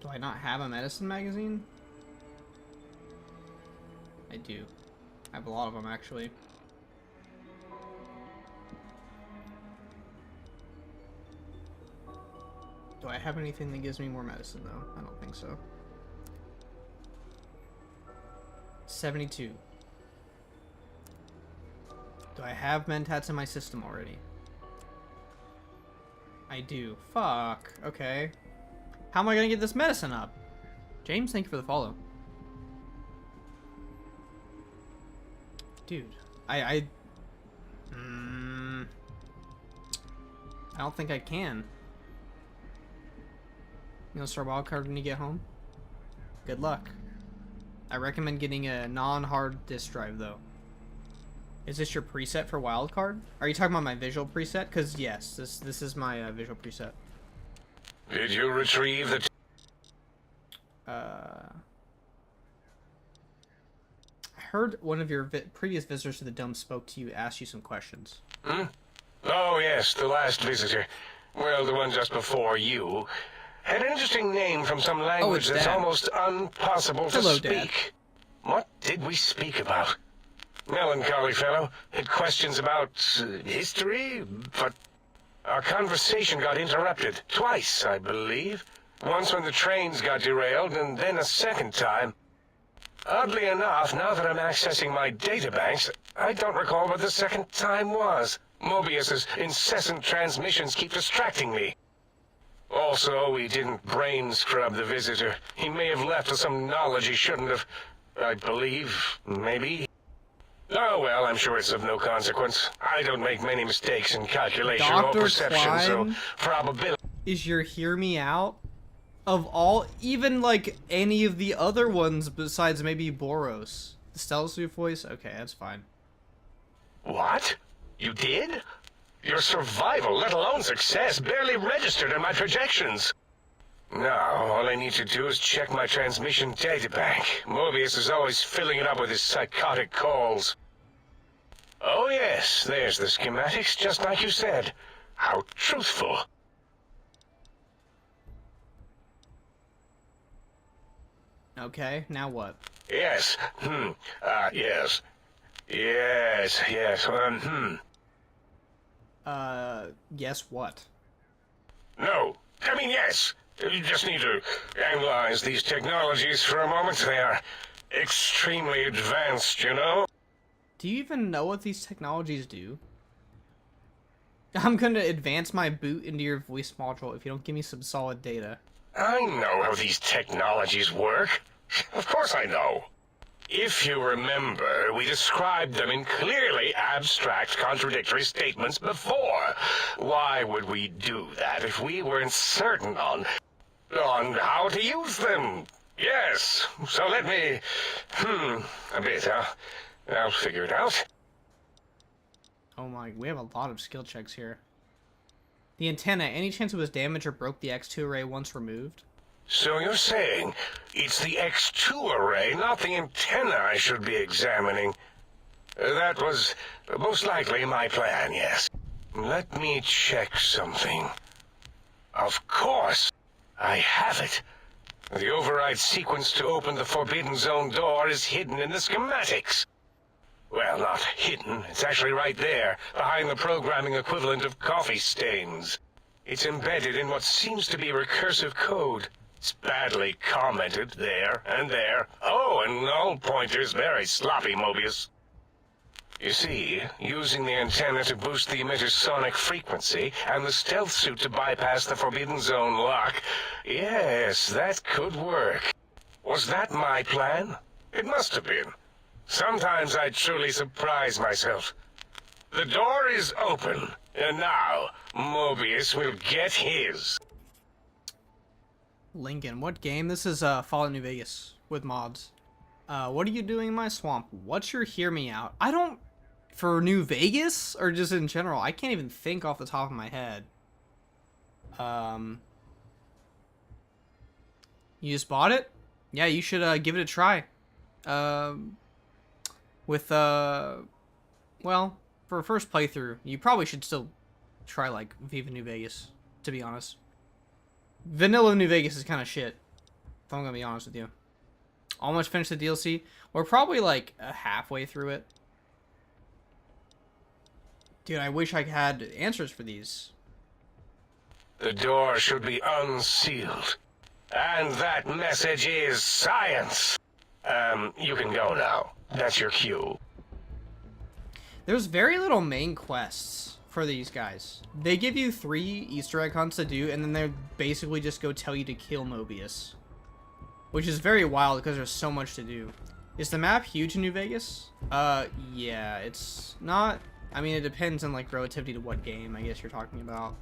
Do I not have a medicine magazine? I do. I have a lot of them, actually. Do I have anything that gives me more medicine, though? I don't think so. 72. Do I have mentats in my system already? I do. Fuck. Okay. How am I gonna get this medicine up? James, thank you for the follow. Dude, I don't think I can. You know, start Wildcard when you get home? Good luck. I recommend getting a non-hard disk drive, though. Is this your preset for Wildcard? Are you talking about my visual preset? Because, yes, this is my visual preset. Did you retrieve the... I heard one of your previous visitors to the Dome spoke to you, asked you some questions. Hmm? Oh, yes, the last visitor. Well, the one just before you. Had an interesting name from some language that's almost impossible to speak. Dad. What did we speak about? Melancholy fellow. Had questions about history, but our conversation got interrupted. Twice, I believe. Once when the trains got derailed, and then a second time. Oddly enough, now that I'm accessing my databanks, I don't recall what the second time was. Mobius's incessant transmissions keep distracting me. Also, we didn't brain scrub the visitor. He may have left us some knowledge he shouldn't have. I believe, maybe. Oh, well, I'm sure it's of no consequence. I don't make many mistakes in calculation or perception, so probability... Is your hear me out? Of all, even like any of the other ones besides maybe Boros. The Stealth voice? Okay, that's fine. What? You did? Your survival, let alone success, barely registered in my projections. Now, all I need to do is check my transmission databank. Mobius is always filling it up with his psychotic calls. Oh yes, there's the schematics, just like you said. How truthful. Okay, now what? Yes, yes. Yes, Yes what? No, I mean yes. You just need to analyze these technologies for a moment. They are extremely advanced, you know? Do you even know what these technologies do? I'm gonna advance my boot into your voice module if you don't give me some solid data. I know how these technologies work. Of course I know. If you remember, we described them in clearly abstract, contradictory statements before. Why would we do that if we weren't certain on how to use them? Yes, so let me... a bit, huh? I'll figure it out. Oh my, we have a lot of skill checks here. The antenna, any chance it was damaged or broke the X2 array once removed? So you're saying it's the X2 array, not the antenna I should be examining. That was most likely my plan, yes. Let me check something. Of course, I have it. The override sequence to open the Forbidden Zone door is hidden in the schematics. Well, not hidden. It's actually right there, behind the programming equivalent of coffee stains. It's embedded in what seems to be recursive code. It's badly commented there and there. Oh, and null pointers very sloppy, Mobius. You see, using the antenna to boost the emitter's sonic frequency and the stealth suit to bypass the Forbidden Zone lock. Yes, that could work. Was that my plan? It must have been. Sometimes I truly surprise myself. The door is open, and now Mobius will get his. Lincoln, what game? This is Fallout New Vegas with mods. What are you doing in my swamp? What's your hear me out? I don't... For New Vegas? Or just in general? I can't even think off the top of my head. You just bought it? Yeah, you should give it a try. Well, for a first playthrough, you probably should still try, like, Viva New Vegas, to be honest. Vanilla New Vegas is kind of shit, if I'm gonna be honest with you. Almost finished the DLC. We're probably, like, halfway through it. Dude, I wish I had answers for these. The door should be unsealed. And that message is science. You can go now. That's your cue. There's very little main quests for these guys. They give you 3 Easter egg hunts to do, and then they basically just go tell you to kill Mobius. Which is very wild, because there's so much to do. Is the map huge in New Vegas? Yeah, it's not... I mean, it depends on, like, relativity to what game, I guess you're talking about.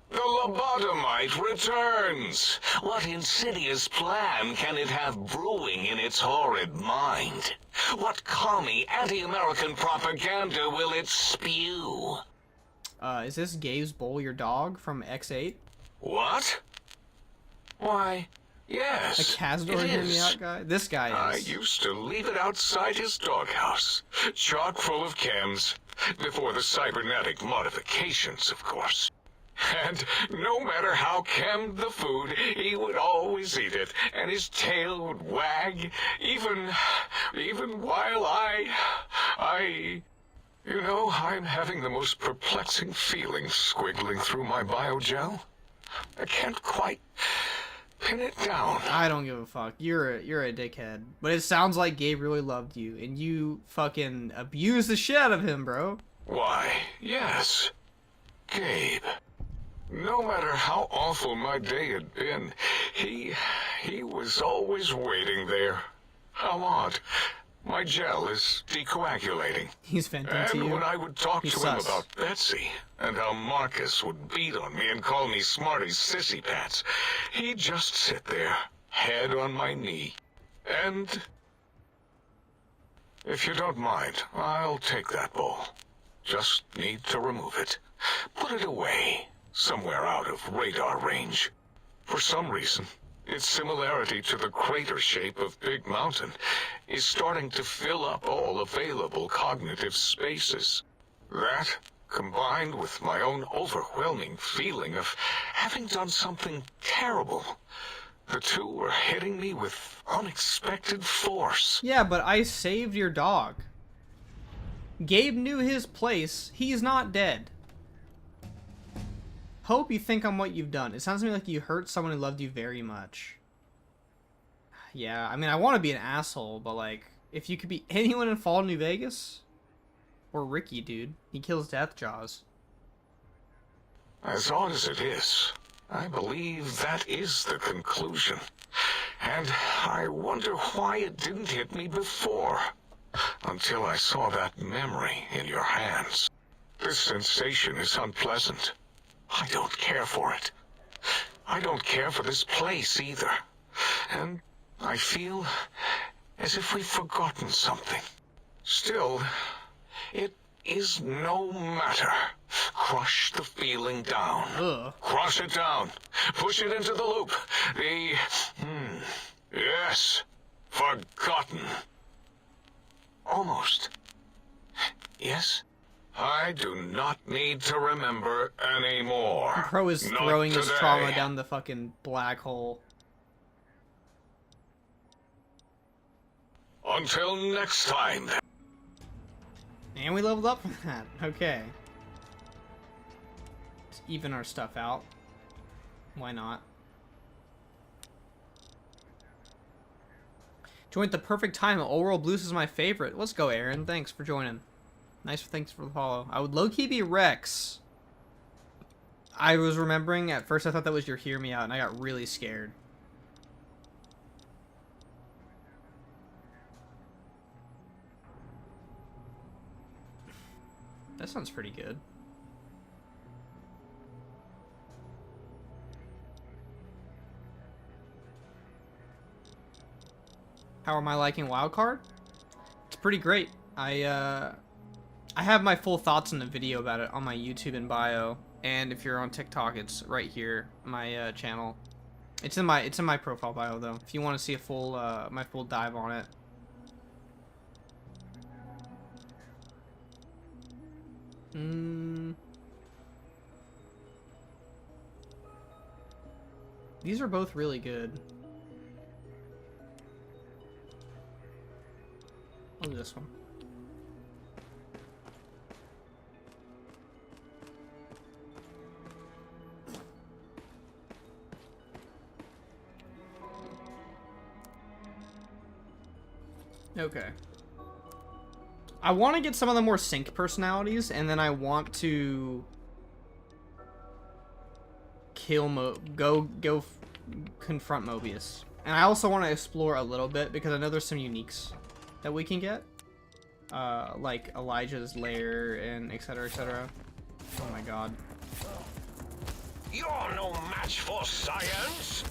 The lobotomite returns! What insidious plan can it have brewing in its horrid mind? What commie anti-American propaganda will it spew? Is this Gabe's Bowl your dog from X8? What? Why, yes, a Kazdor hear me out guy? This guy is. I used to leave it outside his doghouse, chock full of chems, before the cybernetic modifications, of course. And no matter how chemmed the food, he would always eat it, and his tail would wag, even while you know, I'm having the most perplexing feeling squiggling through my biogel. I can't quite pin it down. I don't give a fuck. You're a dickhead. But it sounds like Gabe really loved you, and you fucking abused the shit out of him, bro. Why, yes. Gabe. No matter how awful my day had been, he was always waiting there. How odd. My gel is decoagulating. He's venting to you. And when I would talk to him about Betsy, and how Marcus would beat on me and call me Smarty's sissy pants, he'd just sit there, head on my knee. And if you don't mind, I'll take that bowl. Just need to remove it. Put it away. somewhere out of radar range. For some reason, its similarity to the crater shape of Big Mountain is starting to fill up all available cognitive spaces. That, combined with my own overwhelming feeling of having done something terrible, the two were hitting me with unexpected force. Yeah, but I saved your dog. Gabe knew his place. He's not dead. Hope you think on what you've done. It sounds to me like you hurt someone who loved you very much. Yeah, I mean, I want to be an asshole, but like, if you could be anyone in Fallout New Vegas? Or Ricky, dude. He kills Deathjaws. As odd as it is, I believe that is the conclusion. And I wonder why it didn't hit me before. Until I saw that memory in your hands. This sensation is unpleasant. I don't care for it. I don't care for this place either. And I feel as if we've forgotten something. Still, it is no matter. Crush the feeling down. Ugh. Crush it down. Push it into the loop. Yes. Forgotten. Almost. Yes? I do not need to remember anymore. Crow is throwing his trauma down the fucking black hole. Until next time. And we leveled up from that. Okay. Let's even our stuff out. Why not? Joined at the perfect time. Old World Blues is my favorite. Let's go, Aaron. Thanks for joining. Thanks for the follow. I would low-key be Rex. I was remembering, at first I thought that was your Hear Me Out, and I got really scared. That sounds pretty good. How am I liking Wildcard? It's pretty great. I have my full thoughts in the video about it on my YouTube and bio, and if you're on TikTok, it's right here, my channel. It's in my profile bio though. If you want to see a full my full dive on it. These are both really good. I'll do this one. Okay. I want to get some of the more sync personalities, and then I want to kill confront Mobius. And I also want to explore a little bit, because I know there's some uniques that we can get. Like Elijah's lair and etc, etc. Oh my god. You're no match for science!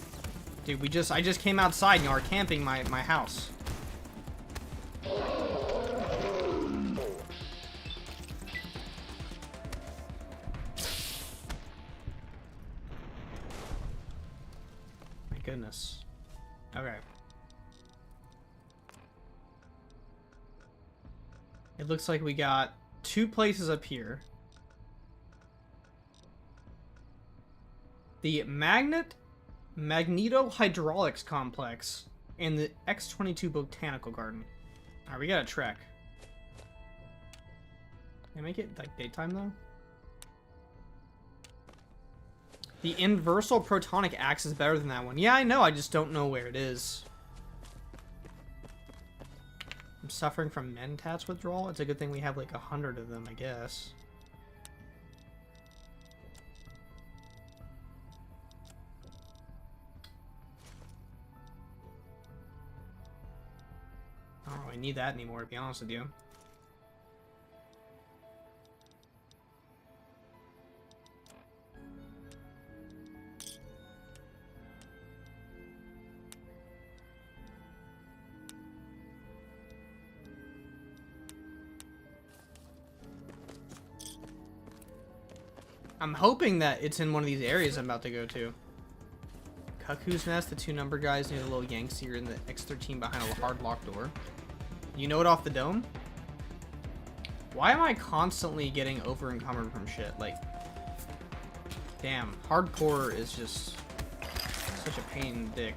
Dude, I just came outside and you are camping my house. My goodness. Okay. It looks like we got 2 places up here. The Magneto-Hydraulics Complex and the X-22 Botanical Garden. Alright, we gotta trek. Can I make it, like, daytime, though? The Inversal Protonic Axe is better than that one. Yeah, I know, I just don't know where it is. I'm suffering from Mentats withdrawal. It's a good thing we have, like, 100 of them, I guess. I don't really need that anymore, to be honest with you. I'm hoping that it's in one of these areas I'm about to go to. Cuckoo's Nest, the 2 number guys near the little Yanks here in the X13 behind a hard locked door. You know it off the dome? Why am I constantly getting over encumbered from shit? Like, damn, hardcore is just such a pain in the dick.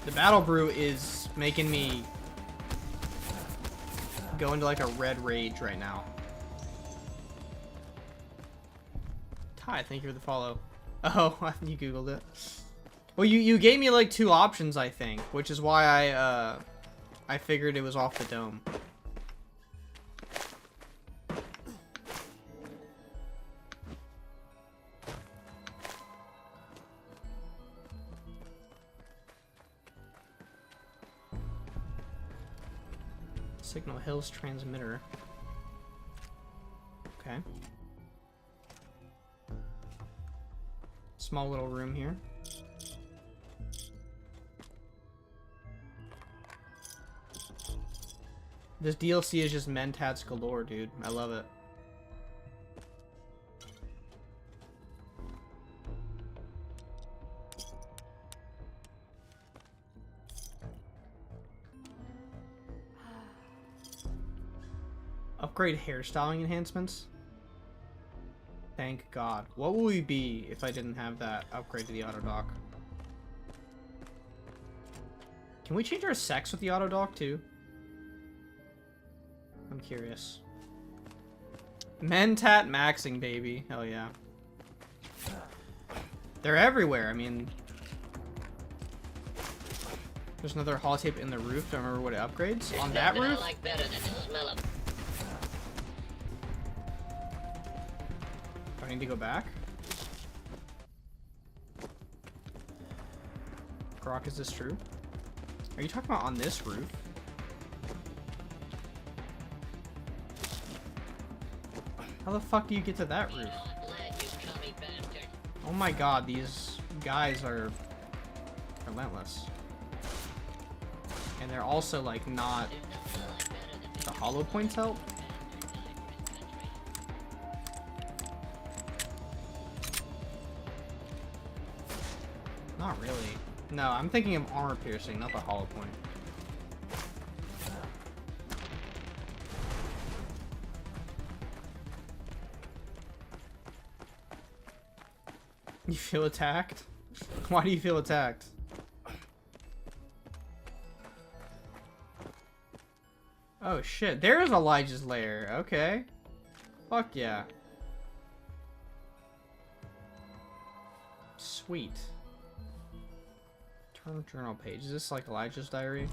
The battle brew is making me go into like a red rage right now. Ty, thank you for the follow. Oh, you googled it. Well, you gave me like 2 options, I think, which is why I figured it was off the dome. Signal Hills transmitter. Okay. Small little room here. This DLC is just mentats galore, dude. I love it. Upgrade hairstyling enhancements. Thank God. What will we be if I didn't have that upgrade to the auto dock? Can we change our sex with the auto dock too? I'm curious. Mentat maxing, baby. Hell yeah. They're everywhere. I mean, there's another holotape in the roof. Don't remember what it upgrades. There's on that roof? I like better than the smell of. Do I need to go back? Grok, is this true? Are you talking about on this roof? How the fuck do you get to that roof? Oh my god, these guys are relentless. And they're also like not... The hollow points help? Not really. No, I'm thinking of armor piercing, not the hollow point. You feel attacked? Why do you feel attacked? Oh shit, there is Elijah's lair. Okay. Fuck yeah. Sweet. Turn journal page. Is this like Elijah's diary?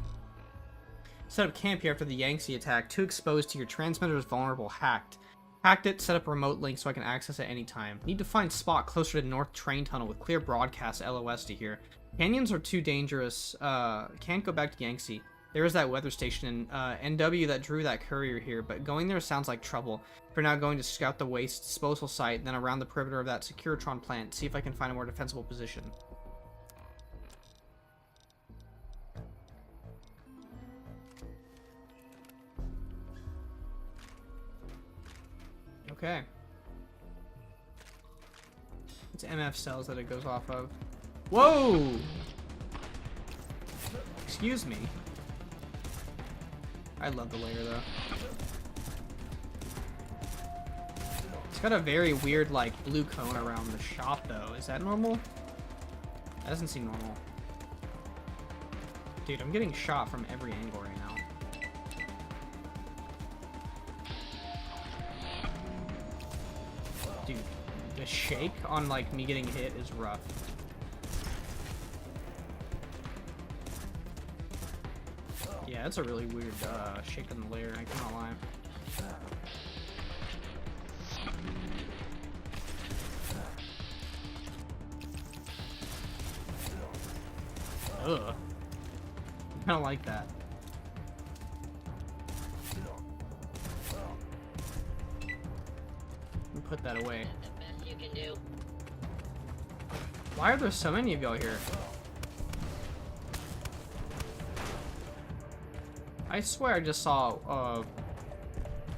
Set up camp here after the Yangtze attack. Too exposed to your transmitter is vulnerable. Hacked. Hacked it, set up a remote link so I can access it anytime. Need to find spot closer to North Train Tunnel with clear broadcast LOS to hear. Canyons are too dangerous. Can't go back to Yangtze. There is that weather station in NW that drew that courier here, but going there sounds like trouble. For now, going to scout the waste disposal site, then around the perimeter of that Securitron plant, see if I can find a more defensible position. Okay. It's MF cells that it goes off of. Whoa! Excuse me. I love the layer though. It's got a very weird like blue cone around the shop though. Is that normal? That doesn't seem normal. Dude, I'm getting shot from every angle right now. Dude, the shake on like me getting hit is rough. Yeah, it's a really weird shake in the layer, I cannot lie. Ugh. I don't like that. Put that away. You can do. Why are there so many of y'all here? I swear I just saw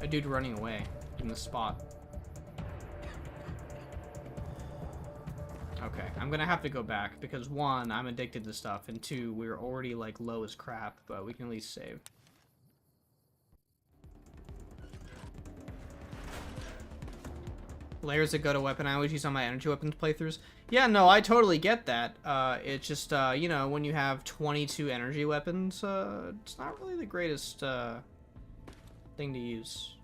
a dude running away. in this spot. Okay, I'm gonna have to go back because 1, I'm addicted to stuff, and 2, we're already like low as crap, but we can at least save. Layers that go to weapon I always use on my energy weapons playthroughs. Yeah, no, I totally get that. It's just, you know, when you have 22 energy weapons, it's not really the greatest thing to use.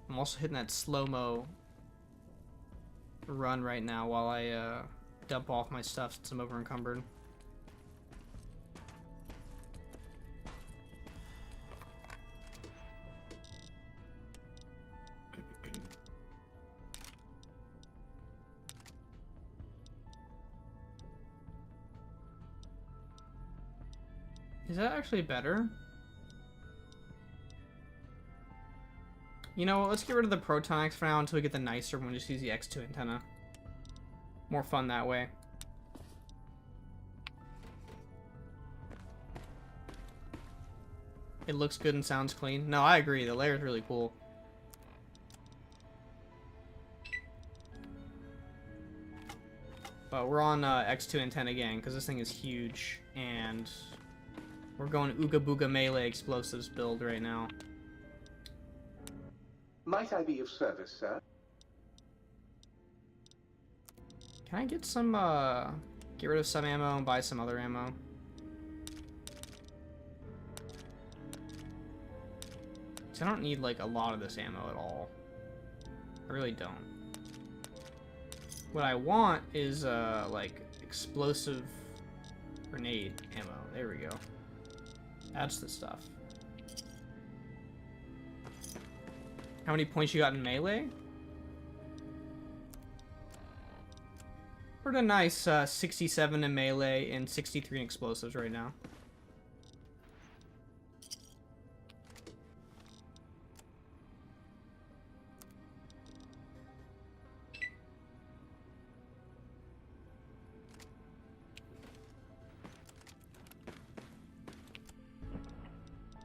I'm also hitting that slow-mo run right now while I dump off my stuff since I'm over encumbered. Is that actually better? You know what, let's get rid of the Protonics for now until we get the nicer one. Just use the X2 antenna. More fun that way. It looks good and sounds clean. No, I agree. The layer's really cool. But we're on X2 antenna again because this thing is huge. And we're going Ooga Booga Melee Explosives build right now. Might I be of service, sir? Can I get some, get rid of some ammo and buy some other ammo? So I don't need, like, a lot of this ammo at all. I really don't. What I want is, like, explosive grenade ammo. There we go. That's the stuff. How many points you got in melee? We're at a nice 67 in melee and 63 in explosives right now.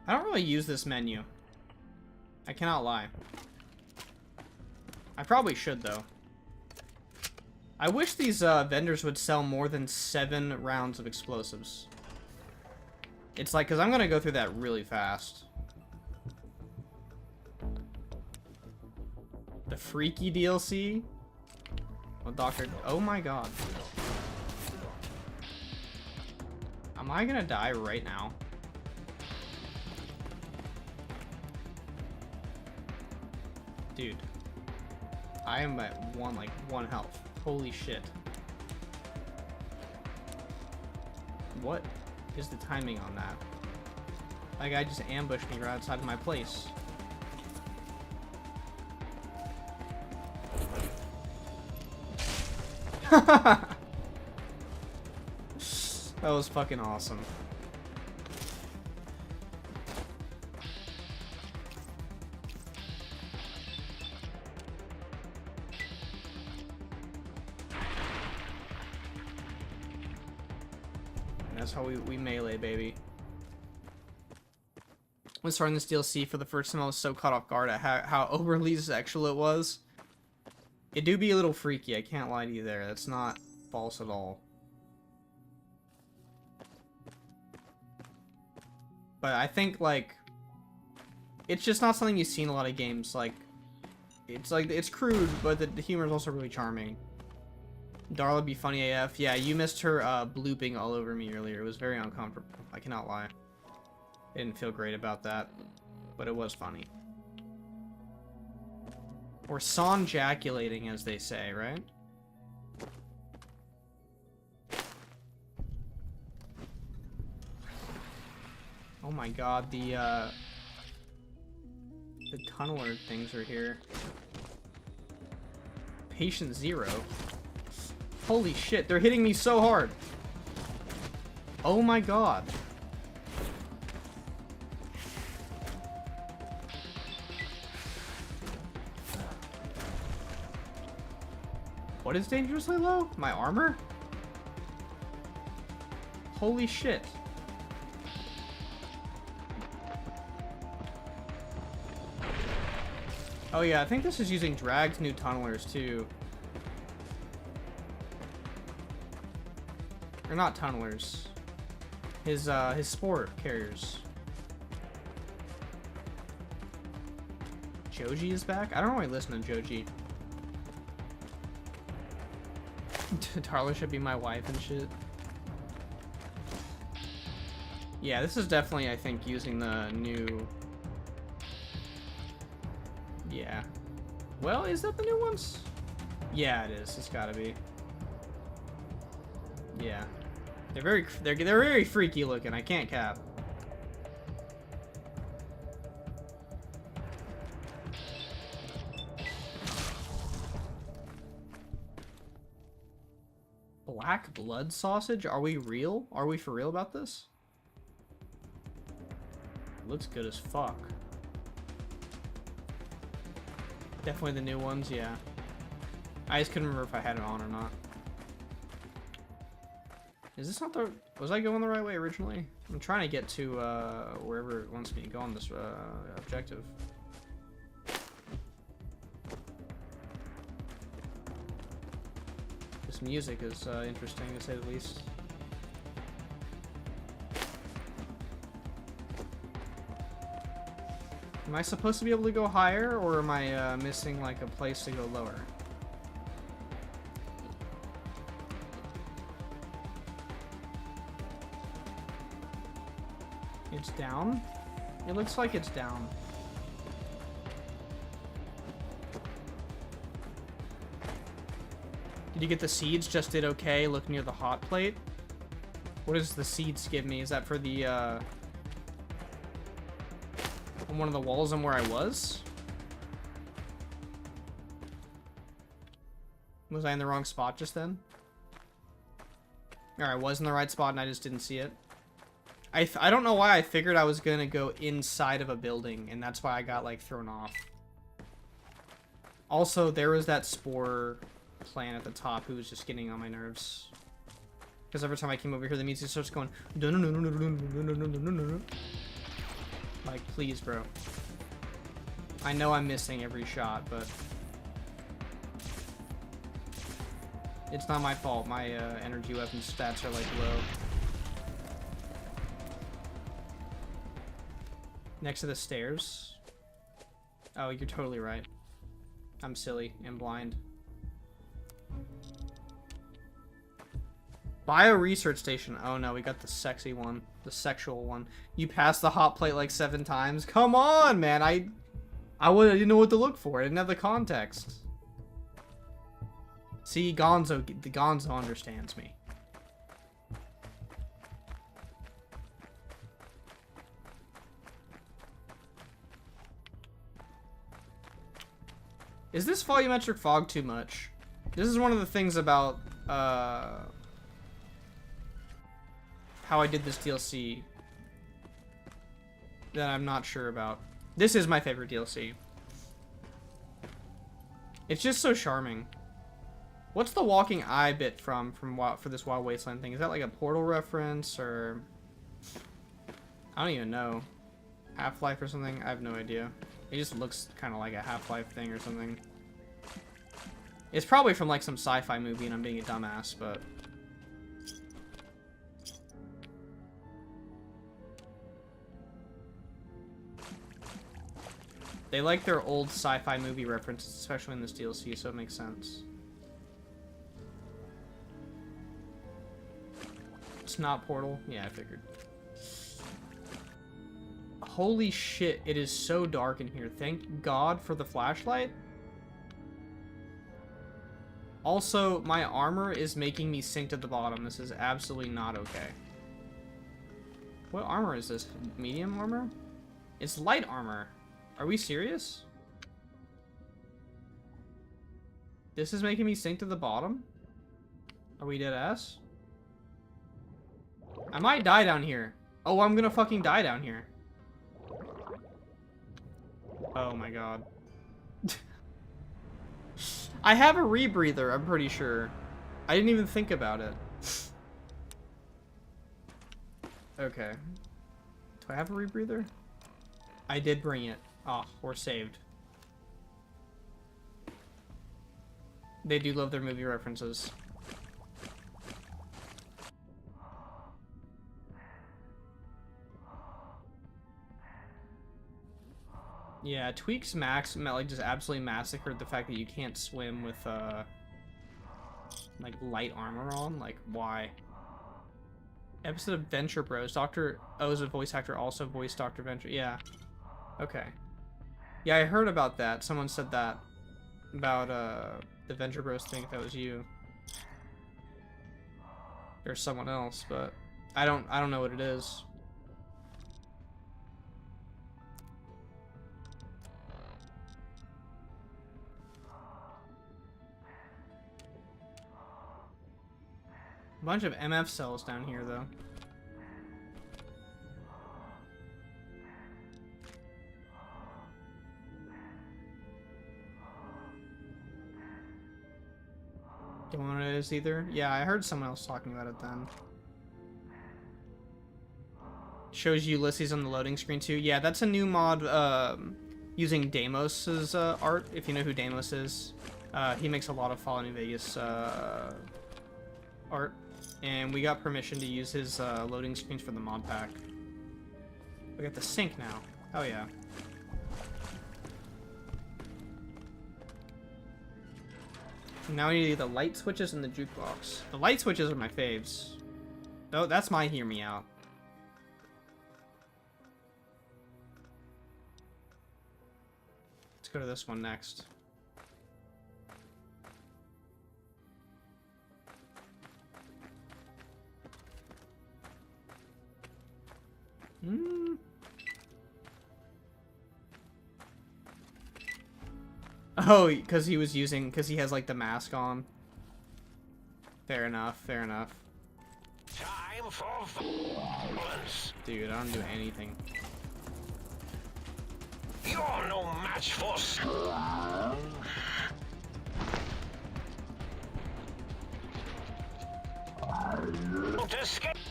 I don't really use this menu. I cannot lie. I probably should, though. I wish these vendors would sell more than 7 rounds of explosives. It's like, because I'm going to go through that really fast. The Freaky DLC? Well, Doctor... Oh my god. Am I going to die right now? Dude. I am at one health. Holy shit. What is the timing on that? That guy just ambushed me right outside of my place. That was fucking awesome. That's how we melee, baby. When starting this DLC for the first time, I was so caught off guard at how overly sexual it was. It do be a little freaky, I can't lie to you there. That's not false at all. But I think, like, it's just not something you see in a lot of games. Like, it's crude, but the humor is also really charming. Darla be funny AF. Yeah, you missed her blooping all over me earlier. It was very uncomfortable. I cannot lie. I didn't feel great about that, but it was funny. Or sonjaculating, as they say, right? Oh my god, the tunneler things are here. Patient 0. Holy shit, they're hitting me so hard. Oh my god. What is dangerously low? My armor? Holy shit. Oh yeah, I think this is using Drag's new tunnelers too. Or not tunnelers. His sport carriers. Joji is back? I don't really listen to Joji. Darla should be my wife and shit. Yeah, this is definitely, I think, using the new... Yeah. Well, is that the new ones? Yeah, it is. It's gotta be. Yeah. They're very freaky looking. I can't cap. Black blood sausage? Are we real? Are we for real about this? Looks good as fuck. Definitely the new ones, yeah. I just couldn't remember if I had it on or not. Is this not the... Was I going the right way originally? I'm trying to get to wherever it wants me to go on this objective. This music is interesting, to say the least. Am I supposed to be able to go higher, or am I missing like a place to go lower? It's down? It looks like it's down. Did you get the seeds? Just did okay. Look near the hot plate. What does the seeds give me? Is that for the, on one of the walls and where I was? Was I in the wrong spot just then? Or I was in the right spot and I just didn't see it? I don't know why I figured I was gonna go inside of a building, and that's why I got, like, thrown off. Also, there was that spore plant at the top who was just getting on my nerves. Because every time I came over here, the music starts going... Like, please, bro. I know I'm missing every shot, but... It's not my fault. My energy weapon stats are, like, low. Next to the stairs. Oh, you're totally right. I'm silly and blind. Bio research station. Oh no, we got the sexy one. The sexual one. You passed the hot plate like 7 times. Come on, man. I didn't know what to look for. I didn't have the context. See, the Gonzo understands me. Is this volumetric fog too much? This is one of the things about how I did this DLC that I'm not sure about. This is my favorite DLC. It's just so charming. What's the walking eye bit for this Wild Wasteland thing? Is that like a Portal reference, or I don't even know. Half-Life or something? I have no idea. It just looks kind of like a Half-Life thing or something. It's probably from like some sci-fi movie and I'm being a dumbass, but... They like their old sci-fi movie references, especially in this DLC, so it makes sense. It's not Portal? Yeah, I figured. Holy shit, it is so dark in here. Thank God for the flashlight. Also, my armor is making me sink to the bottom. This is absolutely not okay. What armor is this? Medium armor? It's light armor. Are we serious? This is making me sink to the bottom? Are we dead ass? I might die down here. Oh, I'm gonna fucking die down here. Oh my god. I have a rebreather, I'm pretty sure. I didn't even think about it. Okay. Do I have a rebreather? I did bring it. Oh, we're saved. They do love their movie references. Yeah, Tweaks Max like just absolutely massacred the fact that you can't swim with like light armor on. Like, why? Episode of Venture Bros. Dr. O's a voice actor, also voiced Dr. Venture. Yeah. Okay. Yeah, I heard about that. Someone said that about the Venture Bros thing. If that was you or someone else, but I don't know what it is. A bunch of MF cells down here, though. Don't know what it is either. Yeah, I heard someone else talking about it then. Shows you Ulysses on the loading screen too. Yeah, that's a new mod using Deimos's art, if you know who Deimos is. He makes a lot of Fallout New Vegas art. And we got permission to use his loading screens for the mod pack. We got the sync now. Oh yeah. Now we need the light switches and the jukebox. The light switches are my faves. Oh, that's my hear me out. Let's go to this one next. Oh, because he was using, because he has like the mask on. Fair enough, fair enough. Time for violence. Dude, I don't do anything. You're no match for.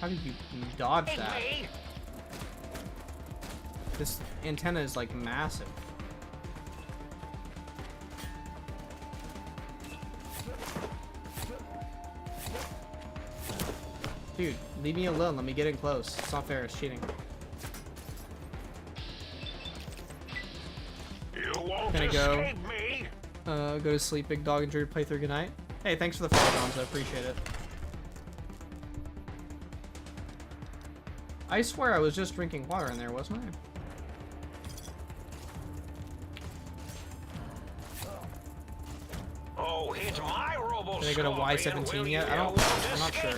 How did you dodge that? This antenna is like massive. Dude, leave me alone. Let me get in close. It's not fair. It's cheating. You won't Gonna go. escape me. Go to sleep, big dog. Enjoy your playthrough. Good night. Hey, thanks for the follow, Donzo. I appreciate it. I swear I was just drinking water in there, wasn't I? Oh, hit my robo. Did I go to Y17 yet? I'm not sure.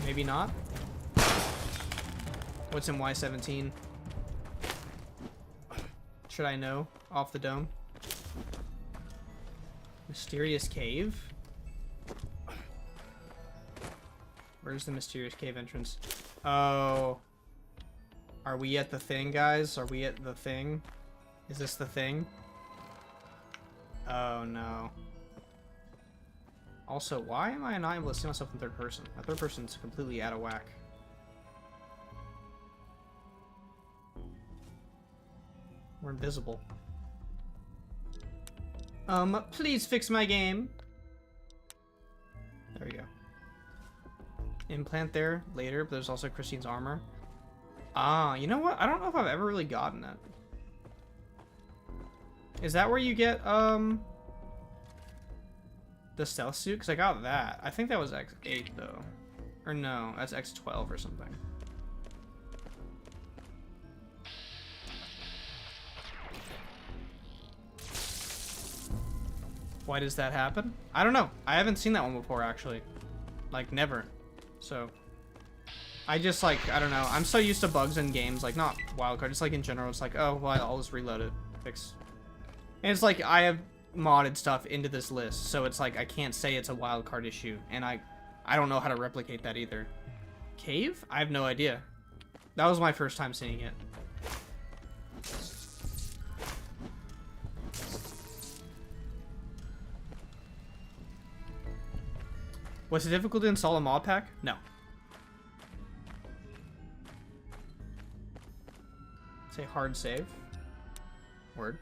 Maybe not. What's in Y17? Should I know? Off the dome. Mysterious cave? Where's the mysterious cave entrance? Oh. Are we at the thing, guys? Are we at the thing? Is this the thing? Oh, no. Also, why am I not able to see myself in third person? My third person's completely out of whack. We're invisible. Please fix my game. There we go. Implant there later, but there's also Christine's armor. Ah, you know what? I don't know if I've ever really gotten it. Is that where you get, the stealth suit? Because I got that. I think that was X8, though. Or no, that's X12 or something. Why does that happen? I don't know. I haven't seen that one before, actually. Like, never. So, I just, like, I don't know. I'm so used to bugs in games, like, not Wildcard, just, like, in general. It's like, oh, well, I'll just reload it. Fix. And it's like, I have modded stuff into this list, so it's like, I can't say it's a Wildcard issue. And I don't know how to replicate that either. Cave? I have no idea. That was my first time seeing it. Was it difficult to install a mod pack? No. Say hard save. Word.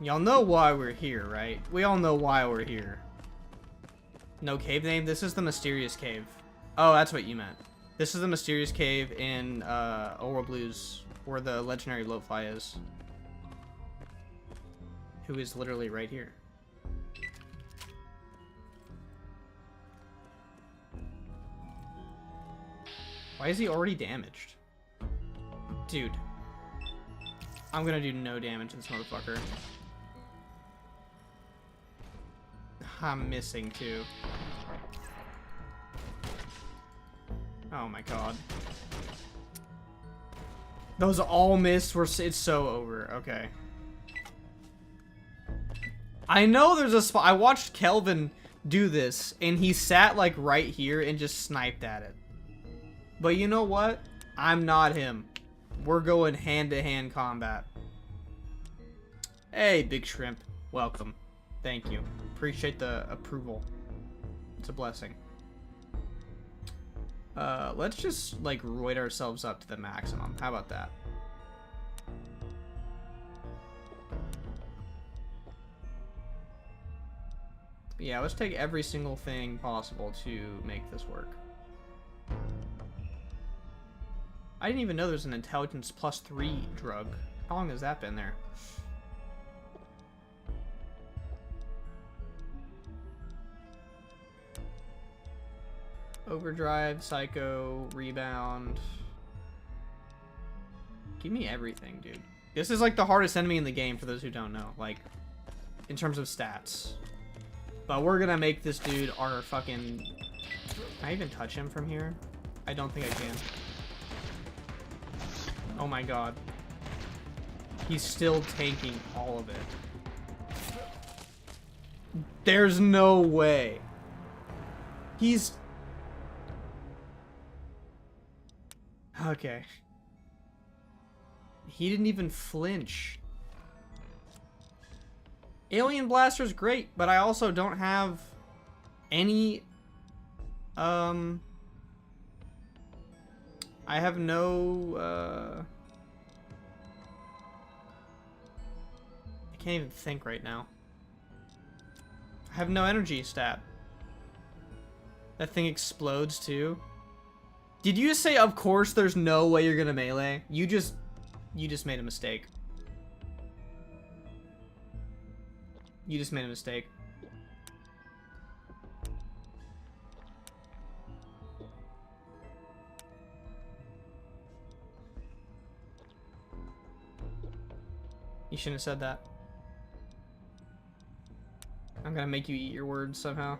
Y'all know why we're here, right? We all know why we're here. No cave name? This is the mysterious cave. Oh, that's what you meant. This is the mysterious cave in Oral Blues, where the legendary blowfly is. Who is literally right here. Why is he already damaged? Dude. I'm gonna do no damage to this motherfucker. I'm missing too. Oh my god. Those all missed were, it's so over. Okay. I know there's a spot. I watched Kelvin do this and he sat like right here and just sniped at it. But you know what? I'm not him. We're going hand-to-hand combat. Hey, Big Shrimp. Welcome. Thank you. Appreciate the approval. It's a blessing. Let's just, like, roid ourselves up to the maximum. How about that? Yeah, let's take every single thing possible to make this work. I didn't even know there's an intelligence +3 drug. How long has that been there? Overdrive, Psycho, Rebound. Give me everything, dude. This is like the hardest enemy in the game for those who don't know. Like, in terms of stats. But we're gonna make this dude our fucking... Can I even touch him from here? I don't think I can. Oh my god. He's still tanking all of it. There's no way. He's... Okay. He didn't even flinch. Alien Blaster's great, but I also don't have any... I have no, I can't even think right now. I have no energy stat. That thing explodes too. Did you just say, of course there's no way you're gonna melee? You just made a mistake. You just made a mistake. You shouldn't have said that. I'm gonna make you eat your words somehow.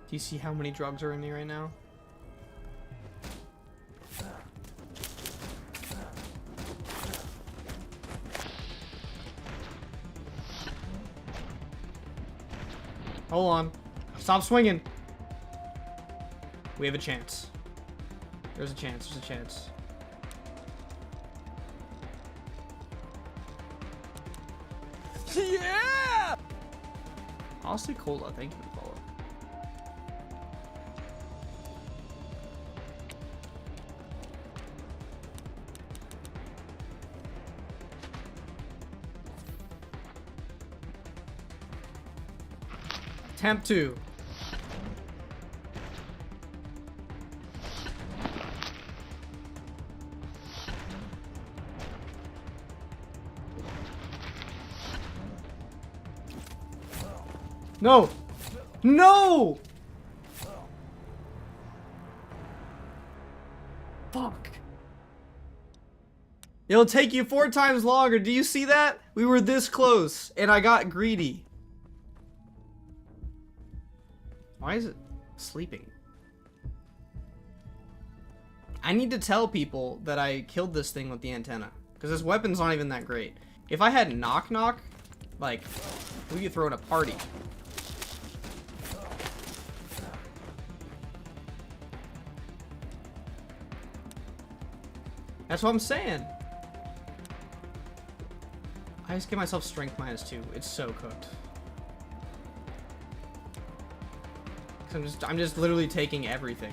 Do you see how many drugs are in me right now? Hold on. Stop swinging. We have a chance. There's a chance. There's a chance. Yeah! Honestly, Cola, thank you for the follow. Attempt 2. No! No! Fuck. It'll take you 4 times longer. Do you see that? We were this close, and I got greedy. Why is it sleeping? I need to tell people that I killed this thing with the antenna, because this weapon's not even that great. If I had knock knock, like, we could throw in a party. That's what I'm saying. I just give myself strength -2. It's so cooked. I'm just literally taking everything.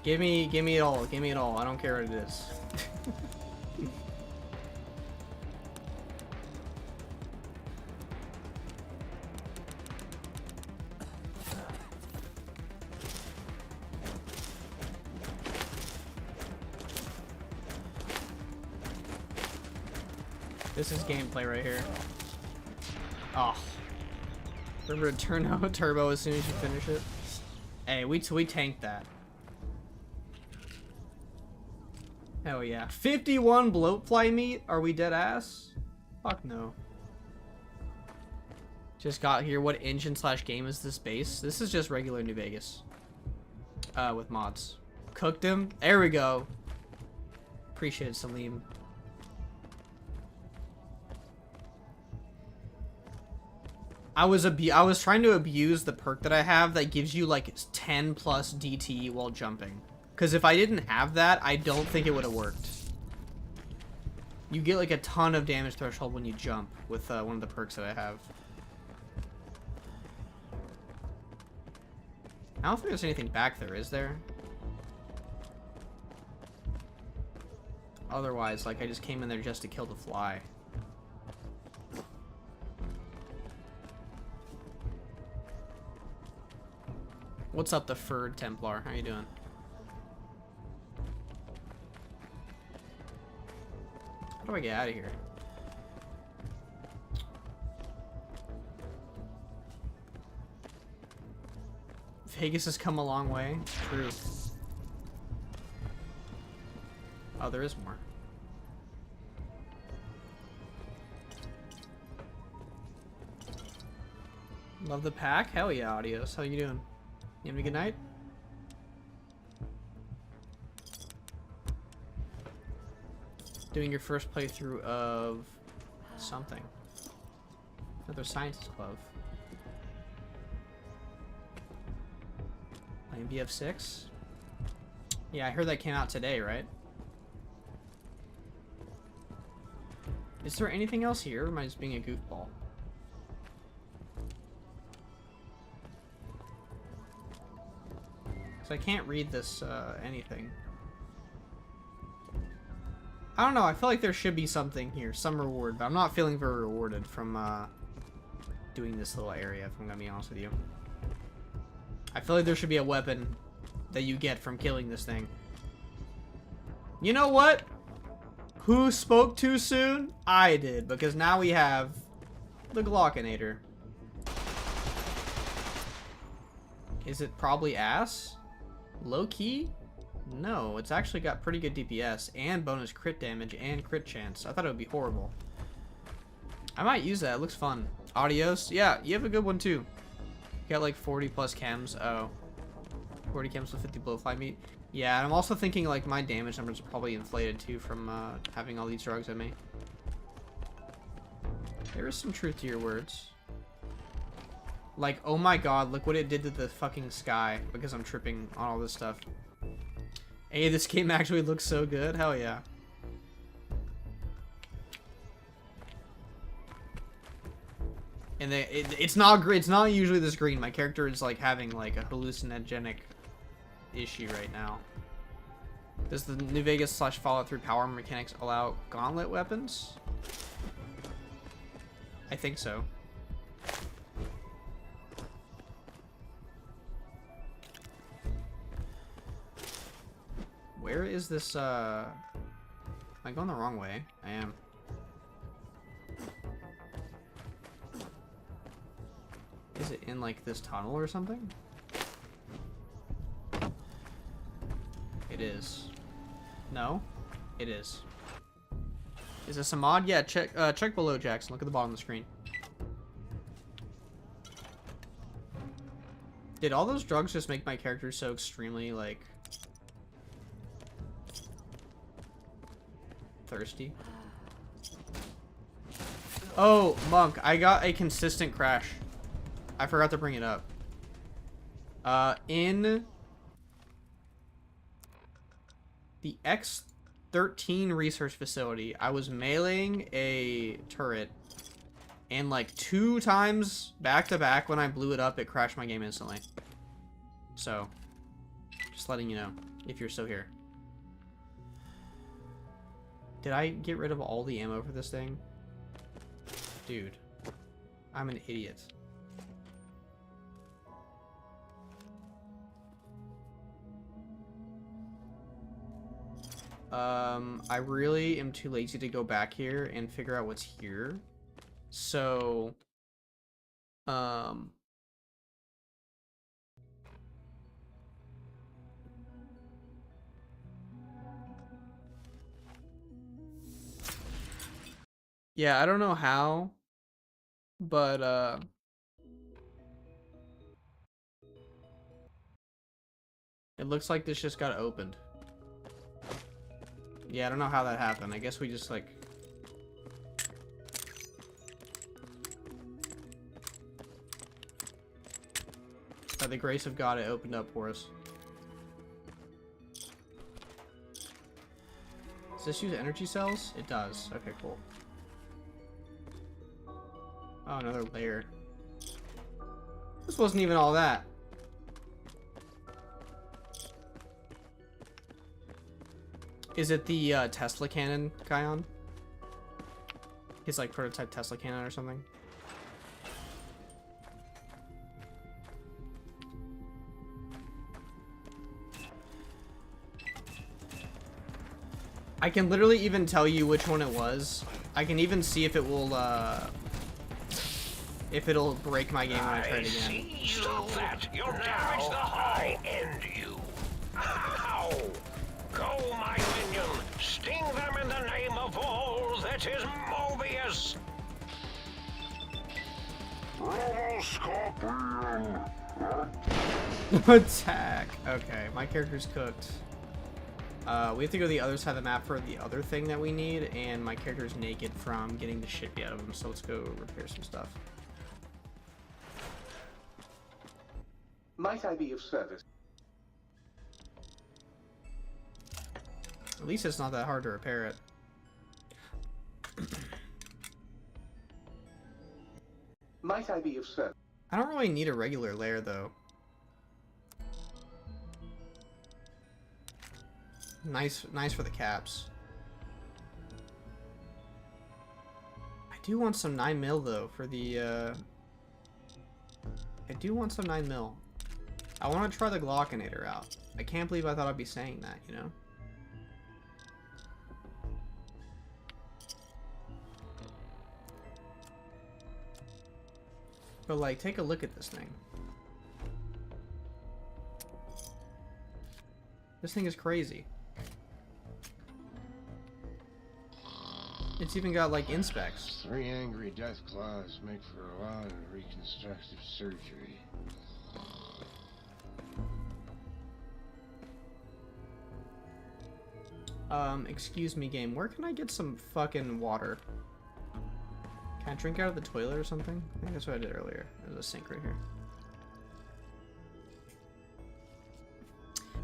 Give me it all. Give me it all. I don't care what it is. This is gameplay right here. Oh. Remember to turn out turbo as soon as you finish it. Hey, we tanked that. Hell yeah. 51 bloatfly meat? Are we dead ass? Fuck no. Just got here. What engine / game is this base? This is just regular New Vegas. With mods. Cooked him. There we go. Appreciate it, Salim. I was trying to abuse the perk that I have that gives you like 10 plus DT while jumping. Because if I didn't have that, I don't think it would have worked. You get like a ton of damage threshold when you jump with one of the perks that I have. I don't think there's anything back there, is there? Otherwise, like I just came in there just to kill the fly. What's up, the furred Templar? How you doing? How do I get out of here? Vegas has come a long way. True. Oh, there is more. Love the pack? Hell yeah, Audios. How you doing? You having a good night? Doing your first playthrough of something. Another scientist club. Playing BF6? Yeah, I heard that came out today, right? Is there anything else here, or am I just being a goofball? So I can't read this, anything. I don't know, I feel like there should be something here, some reward, but I'm not feeling very rewarded from, doing this little area, if I'm gonna be honest with you. I feel like there should be a weapon that you get from killing this thing. You know what? Who spoke too soon? I did, because now we have the Glockinator. Is it probably ass? Low key? No, it's actually got pretty good DPS and bonus crit damage and crit chance. I thought it would be horrible. I might use that. It looks fun. Adios. Yeah, you have a good one too. You got like 40 plus chems. Oh. 40 chems with 50 blowfly meat. Yeah, I'm also thinking like my damage numbers are probably inflated too from having all these drugs in me. There is some truth to your words. Like, oh my god, look what it did to the fucking sky because I'm tripping on all this stuff. Hey, this game actually looks so good. Hell yeah. And it's not usually this green. My character is like having like a hallucinogenic issue right now. Does the New Vegas / Fallout 3 power mechanics allow gauntlet weapons? I think so. Where is this, am I going the wrong way? I am. Is it in, like, this tunnel or something? It is. No? It is. Is this a mod? Yeah, check below, Jackson. Look at the bottom of the screen. Did all those drugs just make my character so extremely, like... thirsty? Oh, Monk, I got a consistent crash. I forgot to bring it up. In The X-13 research facility. I was meleeing a turret, and like 2 times back to back when I blew it up, it crashed my game instantly. So, just letting you know, if you're still here. Did I get rid of all the ammo for this thing? Dude, I'm an idiot. I really am too lazy to go back here and figure out what's here. So, yeah, I don't know how, but, it looks like this just got opened. Yeah, I don't know how that happened. I guess we just, like... By the grace of God, it opened up for us. Does this use energy cells? It does. Okay, cool. Oh, another layer. This wasn't even all that. Is it the Tesla cannon guy on? His like prototype Tesla cannon or something? I can literally even tell you which one it was. I can even see if it will if it'll break my game when I try it again. Stop that! You'll damage the hull! End you! Ow! Go, my minion! Sting them in the name of all that is Mobius! Attack! Okay, my character's cooked. We have to go to the other side of the map for the other thing that we need, and my character's naked from getting the shit beat out of him, so let's go repair some stuff. Might I be of service? At least it's not that hard to repair it. Might I be of service? I don't really need a regular layer, though. Nice for the caps. I do want some 9mm though for the. I do want some 9mm. I want to try the Glockinator out. I can't believe I thought I'd be saying that, you know. But like, take a look at this thing. This thing is crazy. It's even got like inspecs. 3 angry death claws make for a lot of reconstructive surgery. Excuse me, game. Where can I get some fucking water? Can I drink out of the toilet or something? I think that's what I did earlier. There's a sink right here.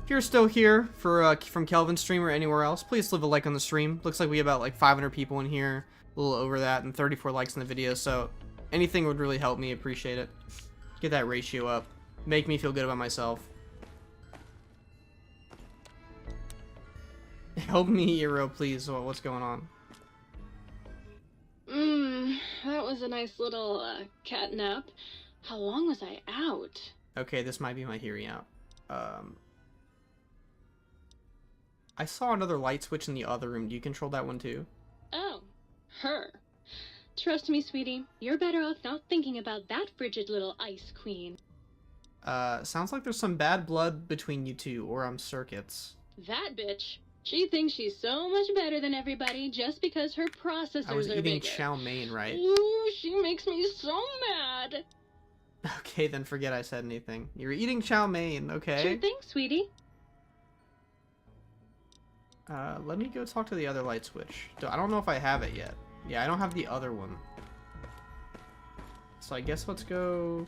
If you're still here for from Kelvin's stream or anywhere else, please leave a like on the stream. Looks like we have about like 500 people in here, a little over that, and 34 likes in the video. So anything would really help me. Appreciate it. Get that ratio up. Make me feel good about myself. Help me, Hero, please. What's going on? That was a nice little cat nap. How long was I out? Okay, this might be my hearing out. I saw another light switch in the other room. Do you control that one too? Oh, her. Trust me, sweetie. You're better off not thinking about that frigid little ice queen. Sounds like there's some bad blood between you two, or I'm circuits. That bitch. She thinks she's so much better than everybody just because her processors I was are eating bigger. chow mein, right? Ooh, she makes me so mad. Okay, then forget I said anything. You're eating chow mein, okay? Sure thing, sweetie. Let me go talk to the other light switch. I don't know if I have it yet. Yeah, I don't have the other one. So I guess let's go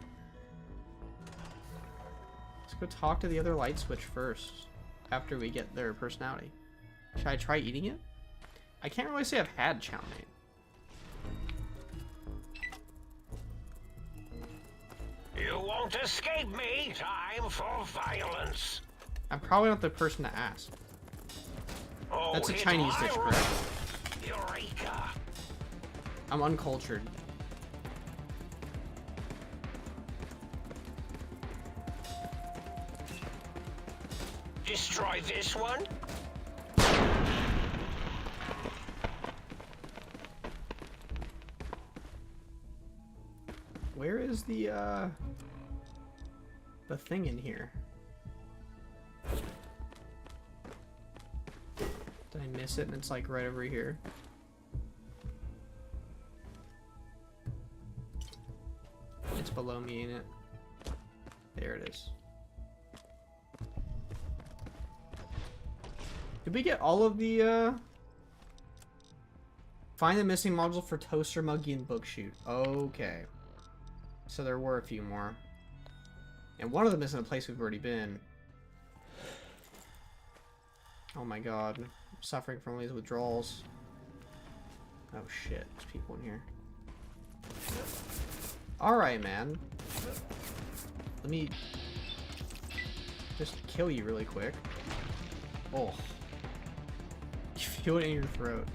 talk to the other light switch first, after we get their personality. Should I try eating it? I can't really say I've had chow mein. You won't escape me. Time for violence. I'm probably not the person to ask. Oh, That's a it's Chinese my dish, room. correct? Eureka. I'm uncultured. Destroy this one. Where is the thing in here? Did I miss it? And it's like right over here. It's below me, ain't it? There it is. Did we get all of the, Find the missing module for Toaster, Muggy, and Bookshoot. Okay. So there were a few more. And one of them is in a place we've already been. Oh my god. I'm suffering from these withdrawals. Oh shit, there's people in here. Alright, man. Let me just kill you really quick. Oh. You feel it in your throat.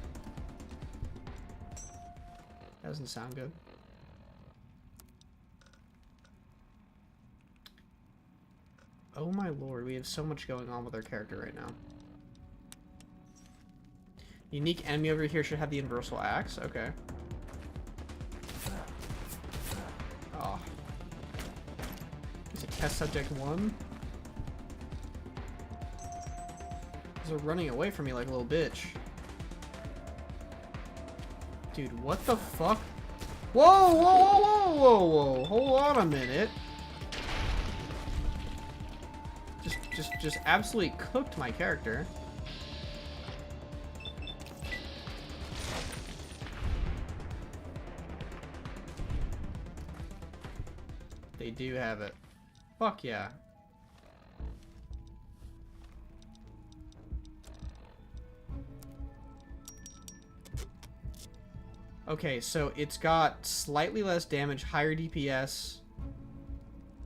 That doesn't sound good. Oh my lord, we have so much going on with our character right now. Unique enemy over here should have the universal axe. Okay. Oh. Is it test subject 1? They're running away from me like a little bitch. Dude, what the fuck? Whoa, whoa, whoa, whoa, whoa, whoa. Hold on a minute. Just absolutely cooked my character. They do have it. Fuck yeah. Okay, so it's got slightly less damage, higher DPS,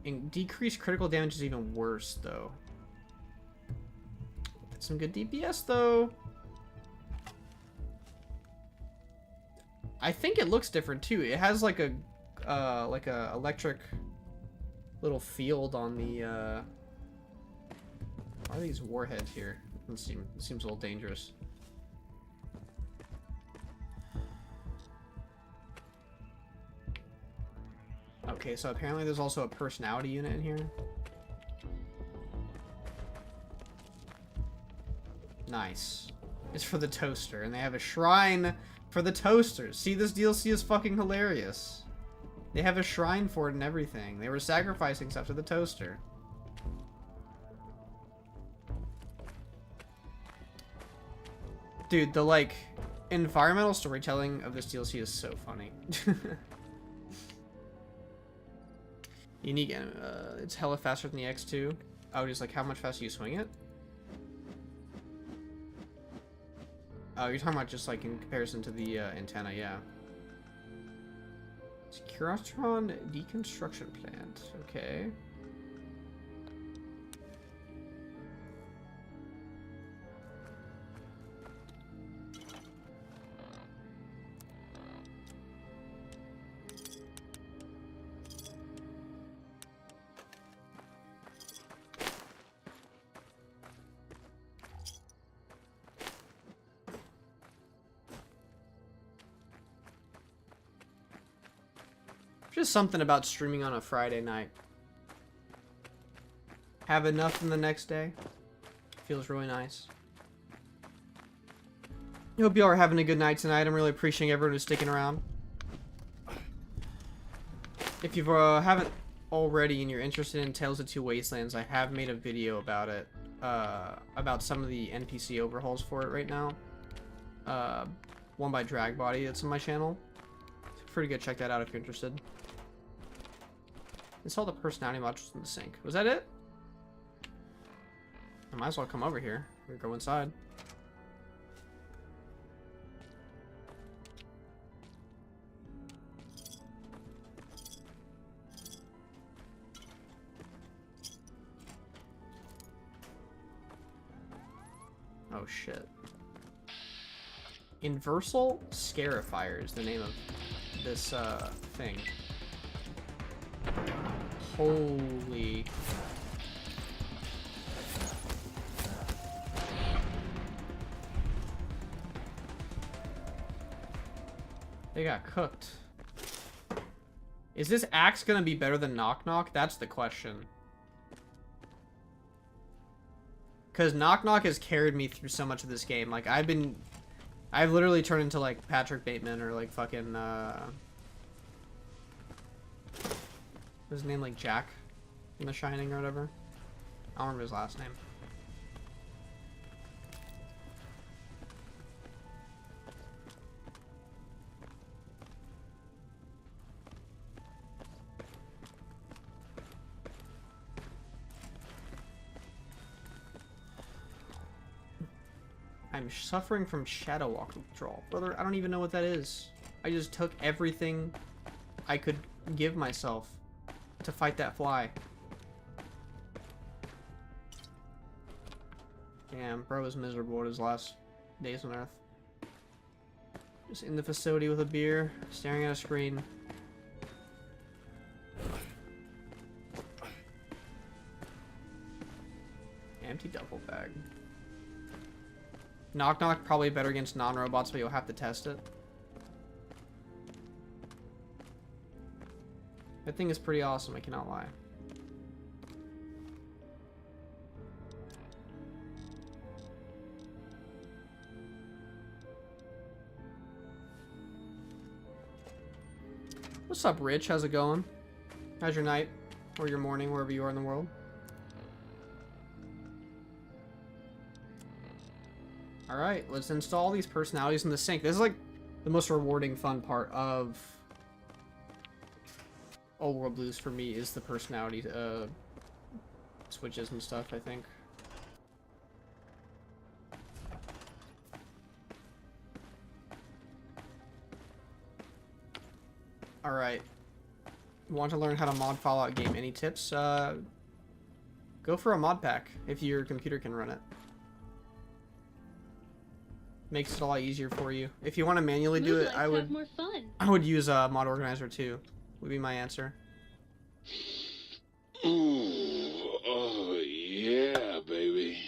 and decreased critical damage is even worse, though. That's some good DPS, though. I think it looks different, too. It has, like a electric little field on the, Why are these warheads here? It seems a little dangerous. Okay, so apparently there's also a personality unit in here. Nice. It's for the toaster, and they have a shrine for the toasters. See, this DLC is fucking hilarious. They have a shrine for it and everything. They were sacrificing stuff to the toaster. Dude, the, like, environmental storytelling of this DLC is so funny. Unique, it's hella faster than the X2. Oh, just like how much faster you swing it? Oh, you're talking about just like in comparison to the antenna, yeah. Securatron deconstruction plant, okay. Just something about streaming on a Friday night. Having nothing the next day. Feels really nice. I hope you all are having a good night tonight. I'm really appreciating everyone who's sticking around. If you haven't already and you're interested in Tales of Two Wastelands, I have made a video about it. About some of the NPC overhauls for it right now. One by Dragbody that's on my channel. Feel free to go check that out if you're interested. Install the personality modules in the sink. Was that it? I might as well come over here. We're go inside. Oh shit. Inversal Scarifier is the name of this thing. Holy. They got cooked. Is this axe gonna be better than Knock Knock? That's the question. Because Knock Knock has carried me through so much of this game. Like, I've literally turned into, like, Patrick Bateman or, like, fucking, what's his name? Like, Jack in The Shining or whatever. I don't remember his last name. I'm suffering from Shadow Walker withdrawal. Brother, I don't even know what that is. I just took everything I could give myself to fight that fly. Damn, bro was miserable at his last days on Earth. Just in the facility with a beer, staring at a screen. Empty duffel bag. Knock Knock probably better against non-robots, but you'll have to test it. That thing is pretty awesome, I cannot lie. What's up, Rich? How's it going? How's your night? Or your morning, wherever you are in the world? Alright, let's install these personalities in the sync. This is like the most rewarding, fun part of Old World Blues for me, is the personality switches and stuff, I think. Alright. Want to learn how to mod Fallout game? Any tips? Go for a mod pack if your computer can run it. Makes it a lot easier for you. If you want to manually do it, I would more fun. I would use a mod organizer too. Would be my answer. Ooh, oh yeah, baby.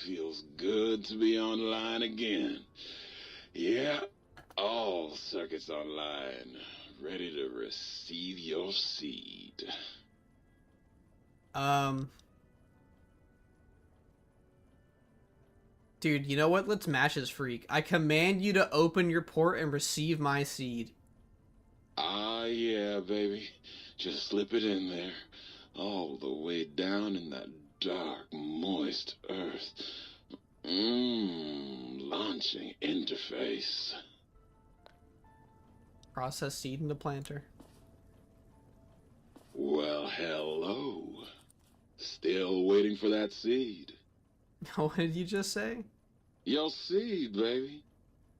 Feels good to be online again. Yeah, all circuits online, ready to receive your seed. Dude, you know what? Let's match as freak. I command you to open your port and receive my seed. Ah, yeah, baby. Just slip it in there. All the way down in that dark, moist earth. Launching interface. Process seed into planter. Well, hello. Still waiting for that seed. What did you just say? Your seed, baby.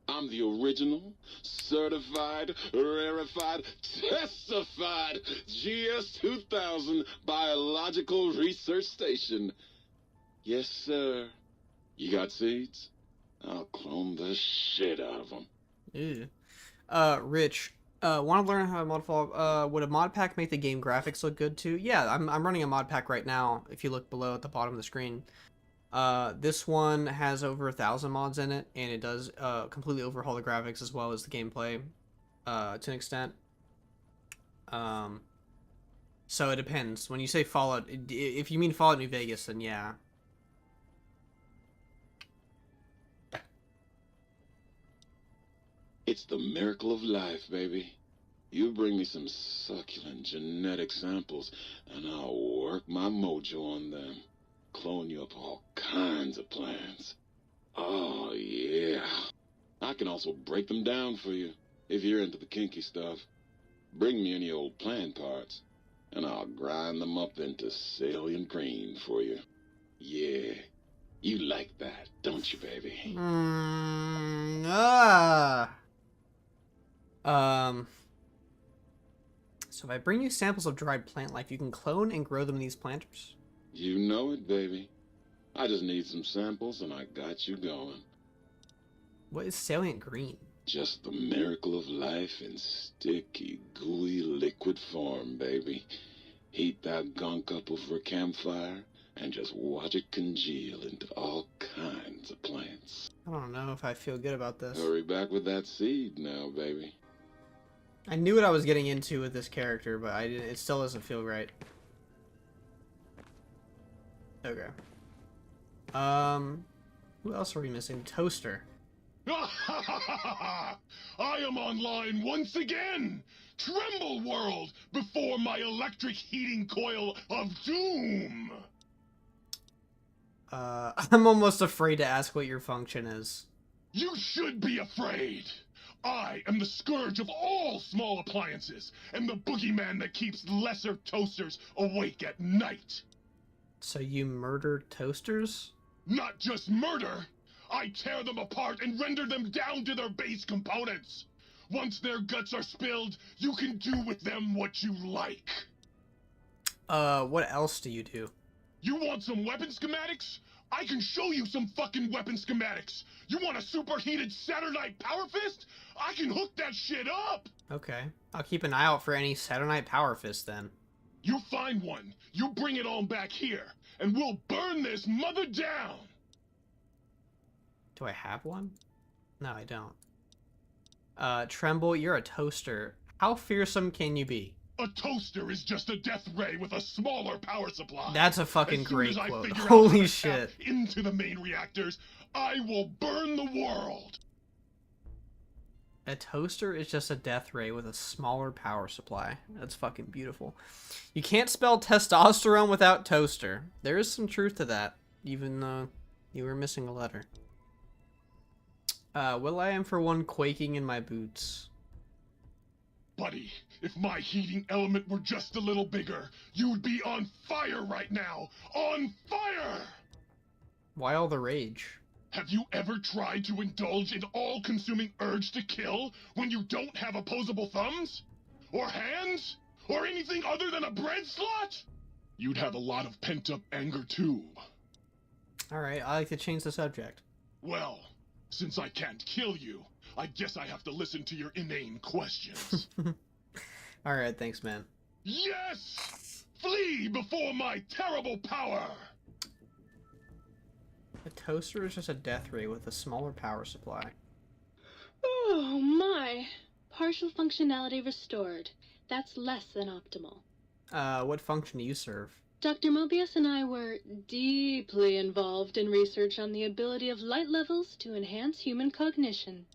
I'm the original, certified, rarefied, testified GS-2000 Biological Research Station. Yes, sir. You got seeds? I'll clone the shit out of them. Ew. Rich, want to learn how to mod Fallout? Would a mod pack make the game graphics look good too? Yeah, I'm running a mod pack right now. If you look below at the bottom of the screen. This one has over 1,000 mods in it, and it does completely overhaul the graphics as well as the gameplay to an extent. So it depends. When you say Fallout, if you mean Fallout New Vegas, then yeah. It's the miracle of life, baby. You bring me some succulent genetic samples, and I'll work my mojo on them. Clone you up all kinds of plants. Oh, yeah. I can also break them down for you, if you're into the kinky stuff. Bring me any old plant parts, and I'll grind them up into salient green for you. Yeah, you like that, don't you, baby? So if I bring you samples of dried plant life, you can clone and grow them in these planters. You know it, baby. I just need some samples and I got you going. What is salient green? Just the miracle of life in sticky, gooey, liquid form, baby. Heat that gunk up over a campfire and just watch it congeal into all kinds of plants. I don't know if I feel good about this. Hurry back with that seed now, baby. I knew what I was getting into with this character, but I didn't, it still doesn't feel right. Okay. Who else are we missing? Toaster. I am online once again! Tremble, world, before my electric heating coil of doom! I'm almost afraid to ask what your function is. You should be afraid! I am the scourge of all small appliances, and the boogeyman that keeps lesser toasters awake at night! So you murder toasters? Not just murder! I tear them apart and render them down to their base components! Once their guts are spilled, you can do with them what you like! What else do you do? You want some weapon schematics? I can show you some fucking weapon schematics! You want a superheated Saturday Night Power Fist? I can hook that shit up! Okay. I'll keep an eye out for any Saturday Night Power Fist then. You find one, you bring it on back here, and we'll burn this mother down! Do I have one? No, I don't. Tremble, you're a toaster. How fearsome can you be? A toaster is just a death ray with a smaller power supply. That's a fucking As soon great as I quote. figure out Holy how to shit. tap into the main reactors, I will burn the world. A toaster is just a death ray with a smaller power supply. That's fucking beautiful. You can't spell testosterone without toaster. There is some truth to that, even though you were missing a letter. Well, I am for one quaking in my boots. Buddy, if my heating element were just a little bigger, you'd be on fire right now! On fire! Why all the rage? Have you ever tried to indulge in all-consuming urge to kill when you don't have opposable thumbs? Or hands? Or anything other than a bread slot? You'd have a lot of pent-up anger too. Alright, I like to change the subject. Well, since I can't kill you, I guess I have to listen to your inane questions. Alright, thanks, man. Yes! Flee before my terrible power! A toaster is just a death ray with a smaller power supply. Oh my! Partial functionality restored. That's less than optimal. What function do you serve? Dr. Mobius and I were deeply involved in research on the ability of light levels to enhance human cognition.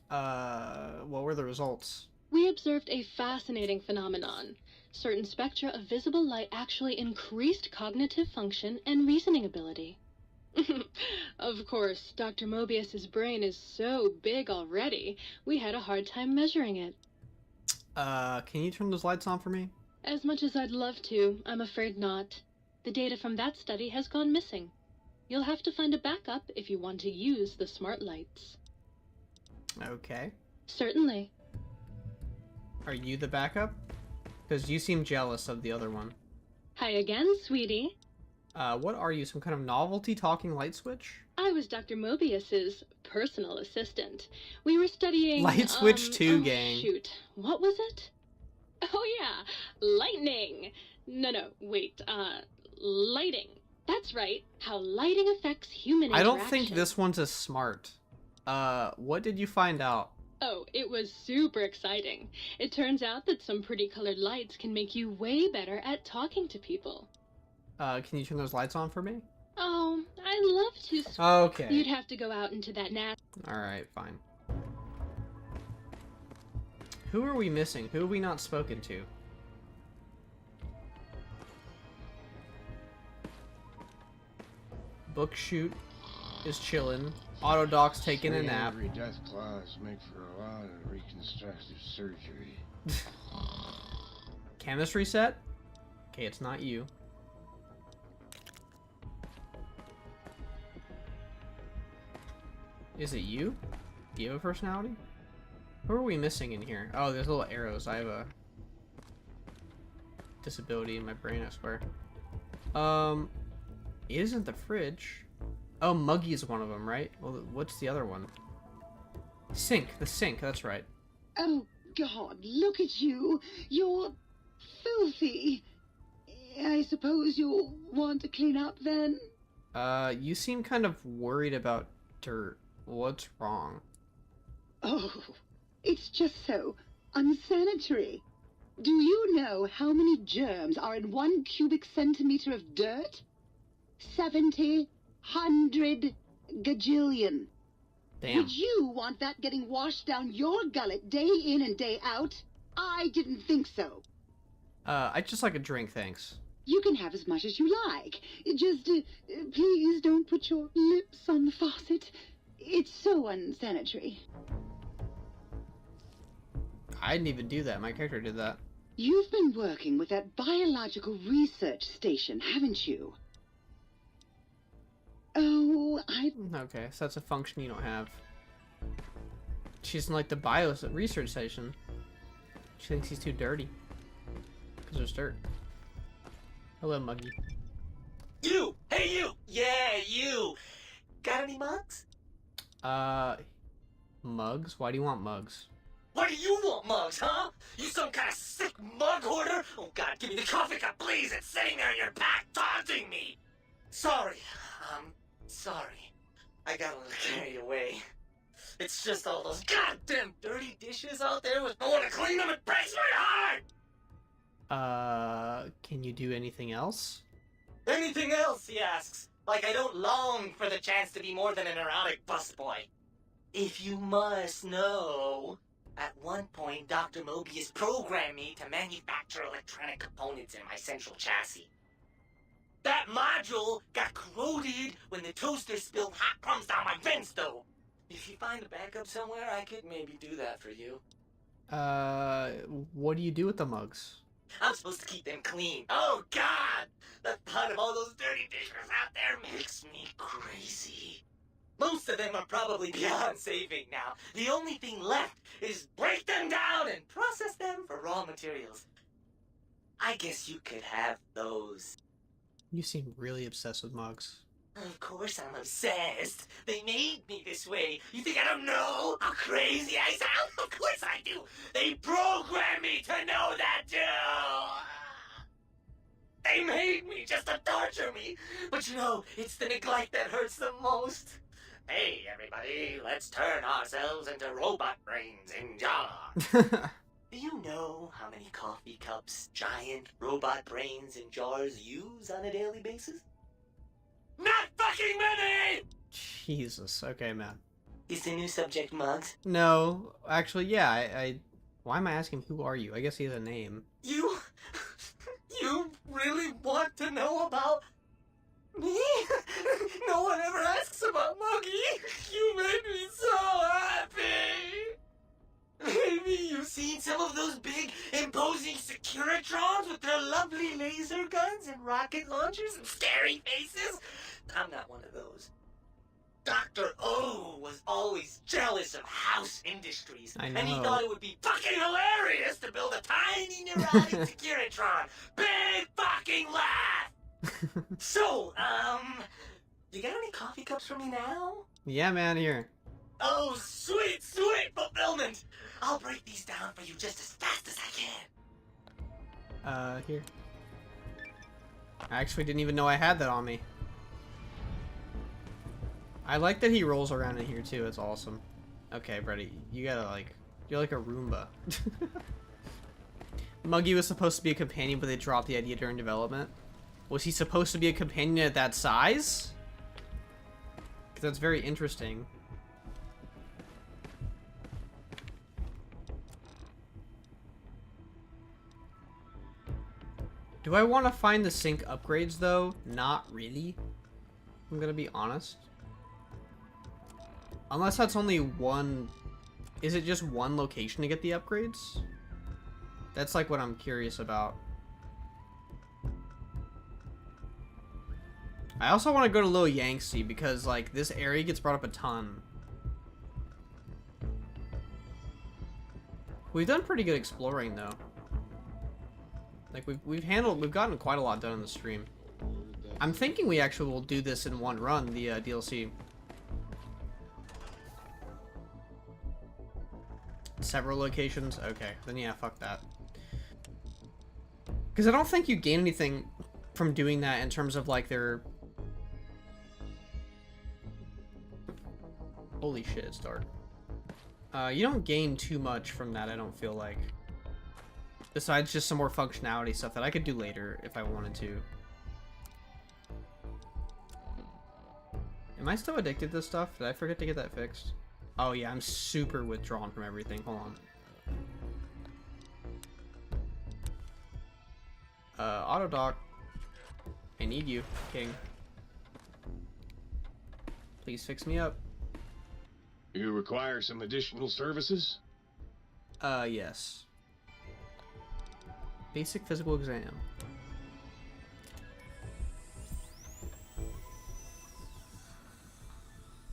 What were the results? We observed a fascinating phenomenon. Certain spectra of visible light actually increased cognitive function and reasoning ability. Of course, Dr. Mobius's brain is so big already, we had a hard time measuring it. Can you turn those lights on for me? As much as I'd love to, I'm afraid not. The data from that study has gone missing. You'll have to find a backup if you want to use the smart lights. Okay. Certainly. Are you the backup? Because you seem jealous of the other one. Hi again, sweetie. What are you, some kind of novelty talking light switch? I was Dr. Mobius's personal assistant. We were studying... Light switch 2, gang. Shoot. What was it? Oh yeah, lightning. No, wait, lighting. That's right, how lighting affects human interaction. I don't think this one's as smart. What did you find out? Oh, it was super exciting. It turns out that some pretty colored lights can make you way better at talking to people. Can you turn those lights on for me? Oh, I'd love to. Okay. You'd have to go out into that Alright, fine. Who are we missing? Who have we not spoken to? Book shoot is chillin'. Autodoc's taking a nap. Every death clause make for a lot of reconstructive surgery. Chemistry set? Okay, it's not you. Is it you? Do you have a personality? Who are we missing in here? Oh, there's little arrows. I have a disability in my brain, I swear. Isn't the fridge? Oh, Muggy's one of them, right? Well, what's the other one? Sink. The sink. That's right. Oh, God, look at you. You're filthy. I suppose you'll want to clean up then? You seem kind of worried about dirt. What's wrong? Oh, it's just so unsanitary. Do you know how many germs are in 1 cubic centimeter of dirt? 70, 100 gajillion. Damn. Would you want that getting washed down your gullet day in and day out? I didn't think so. I just like a drink, thanks. You can have as much as you like. Just, please don't put your lips on the faucet. It's so unsanitary. I didn't even do that. My character did that. You've been working with that biological research station, haven't you? Oh, Okay, so that's a function you don't have. She doesn't like the bio research station. She thinks he's too dirty. Because there's dirt. Hello, Muggy. You! Hey, you! Yeah, you! Got any mugs? Mugs? Why do you want mugs? Why do you want mugs, huh? You some kind of sick mug hoarder? Oh, God, give me the coffee cup, please! It's sitting there in your back, taunting me! Sorry. Sorry. I got a little carried away. It's just all those goddamn dirty dishes out there with no one to clean them. It breaks my heart! Can you do anything else? Anything else, he asks. Like I don't long for the chance to be more than an erotic busboy. If you must know, at one point, Dr. Mobius programmed me to manufacture electronic components in my central chassis. That module got corroded when the toaster spilled hot crumbs down my vents, though. If you find a backup somewhere, I could maybe do that for you. What do you do with the mugs? I'm supposed to keep them clean. Oh, God! The thought of all those dirty dishes out there makes me crazy. Most of them are probably beyond saving now. The only thing left is break them down and process them for raw materials. I guess you could have those. You seem really obsessed with mugs. Of course I'm obsessed. They made me this way. You think I don't know how crazy I sound? Of course I do. They programmed me to know that too. They made me just to torture me. But you know, it's the neglect that hurts the most. Hey, everybody, let's turn ourselves into robot brains in jars. Do you know how many coffee cups giant robot brains in jars use on a daily basis? Not fucking many! Jesus. Okay, man. Is the new subject mugs? No. Actually, yeah, I... Why am I asking who are you? I guess he has a name. You really want to know about me? No one ever asks about Muggy. You made me so happy. Maybe you've seen some of those big, imposing Securitrons with their lovely laser guns and rocket launchers and scary faces? I'm not one of those. Dr. O was always jealous of House Industries, I and he know. thought it would be fucking hilarious to build a tiny neurotic Securitron. Big fucking laugh! So, you got any coffee cups for me now? Yeah, man, here. Oh, sweet, sweet fulfillment! I'll break these down for you just as fast as I can. Here. I actually didn't even know I had that on me. I like that he rolls around in here too, it's awesome. Okay, Brady, you gotta you're like a Roomba. Muggy was supposed to be a companion, but they dropped the idea during development. Was he supposed to be a companion at that size? Because that's very interesting. Do I want to find the sink upgrades though? Not really. I'm gonna be honest. Unless that's only one... Is it just one location to get the upgrades? That's like what I'm curious about. I also want to go to Little Yangtze because like this area gets brought up a ton. We've done pretty good exploring though. Like we've gotten quite a lot done in the stream. I'm thinking we actually will do this in one run, the DLC. Several locations? Okay, then yeah, fuck that. Because I don't think you gain anything from doing that in terms of, like, their... Holy shit, it's dark. You don't gain too much from that, I don't feel like. Besides just some more functionality stuff that I could do later if I wanted to. Am I still addicted to this stuff? Did I forget to get that fixed? Oh yeah, I'm super withdrawn from everything. Hold on. Auto dock. I need you, King. Please fix me up. You require some additional services? Yes. Basic physical exam.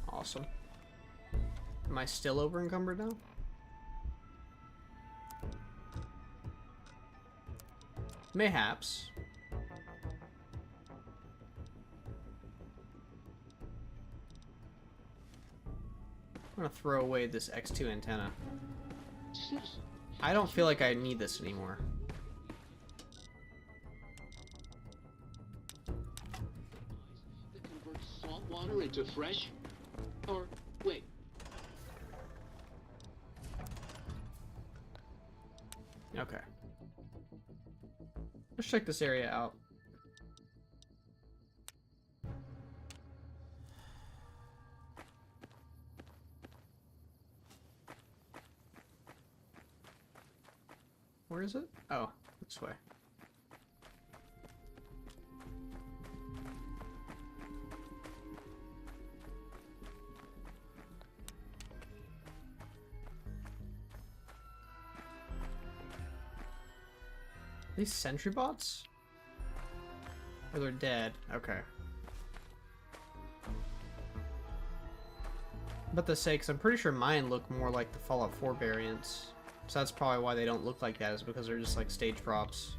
Awesome. Am I still over encumbered now? Mayhaps. I'm gonna throw away this X2 antenna. I don't feel like I need this anymore. Convert salt water into fresh? Or, wait. Okay. Let's check this area out. Where is it? Oh, this way. These sentry bots? Or they're dead. Okay. But the sakes, I'm pretty sure mine look more like the Fallout 4 variants. So that's probably why they don't look like that, is because they're just like stage props.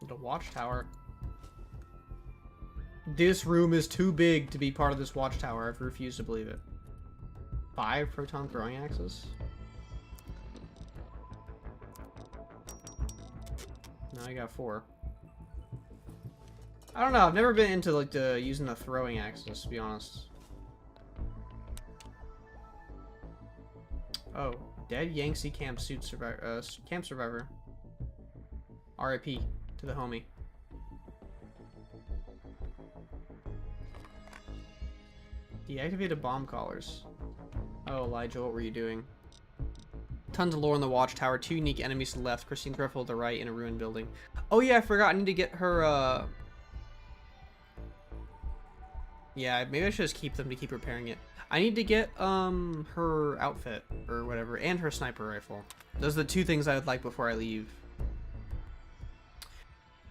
The watchtower. This room is too big to be part of this watchtower. I've refused to believe it. 5 proton throwing axes? No, I got 4. I don't know, I've never been into like using the throwing axes, to be honest. Oh, dead Yangtze camp survivor. R.I.P. to the homie. Deactivated bomb collars. Oh, Elijah, what were you doing? Tons of lore in the watchtower. 2 unique enemies to the left. Christine's rifle to the right in a ruined building. Oh yeah, I forgot. I need to get her, Yeah, maybe I should just keep them to keep repairing it. I need to get, her outfit, or whatever, and her sniper rifle. Those are the 2 things I would like before I leave.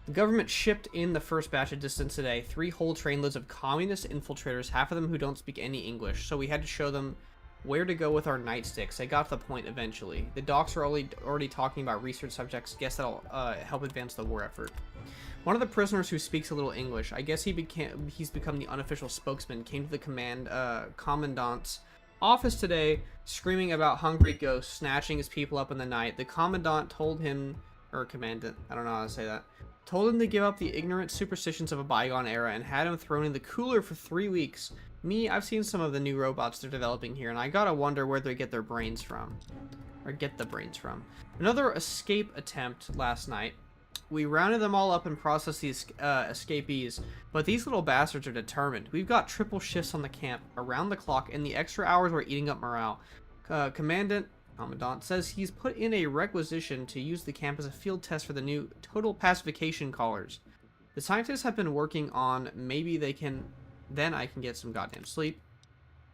The government shipped in the first batch of distance today. 3 whole trainloads of communist infiltrators, half of them who don't speak any English, so we had to show them where to go with our nightsticks. They got to the point eventually. The docs are already talking about research subjects. Guess that'll help advance the war effort. One of the prisoners who speaks a little English, I guess he's become the unofficial spokesman, came to the commandant's office today screaming about hungry ghosts snatching his people up in the night. The commandant told him, or commandant, I don't know how to say that, told him to give up the ignorant superstitions of a bygone era and had him thrown in the cooler for 3 weeks. Me, I've seen some of the new robots they're developing here, and I gotta wonder where they get their brains from. Or get the brains from. Another escape attempt last night. We rounded them all up and processed these escapees, but these little bastards are determined. We've got triple shifts on the camp, around the clock, and the extra hours we're eating up morale. Commandant says he's put in a requisition to use the camp as a field test for the new total pacification collars. The scientists have been working on maybe they can... Then I can get some goddamn sleep.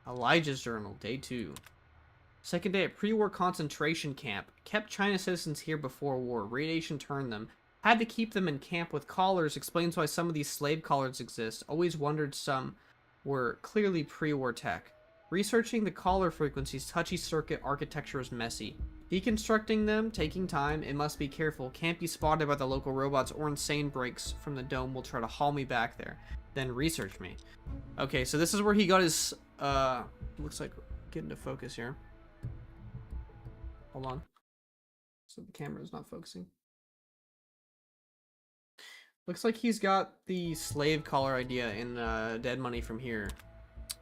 Elijah's journal, day 2. Second day at pre-war concentration camp. Kept China citizens here before war. Radiation turned them. Had to keep them in camp with collars. Explains why some of these slave collars exist. Always wondered some were clearly pre-war tech. Researching the collar frequencies, touchy circuit architecture is messy. Deconstructing them, taking time. It must be careful. Can't be spotted by the local robots or insane breaks from the dome will try to haul me back there. Then research me. Okay, so this is where he got his, looks like we're getting to focus here. Hold on. So the camera is not focusing. Looks like he's got the slave collar idea in Dead Money from here.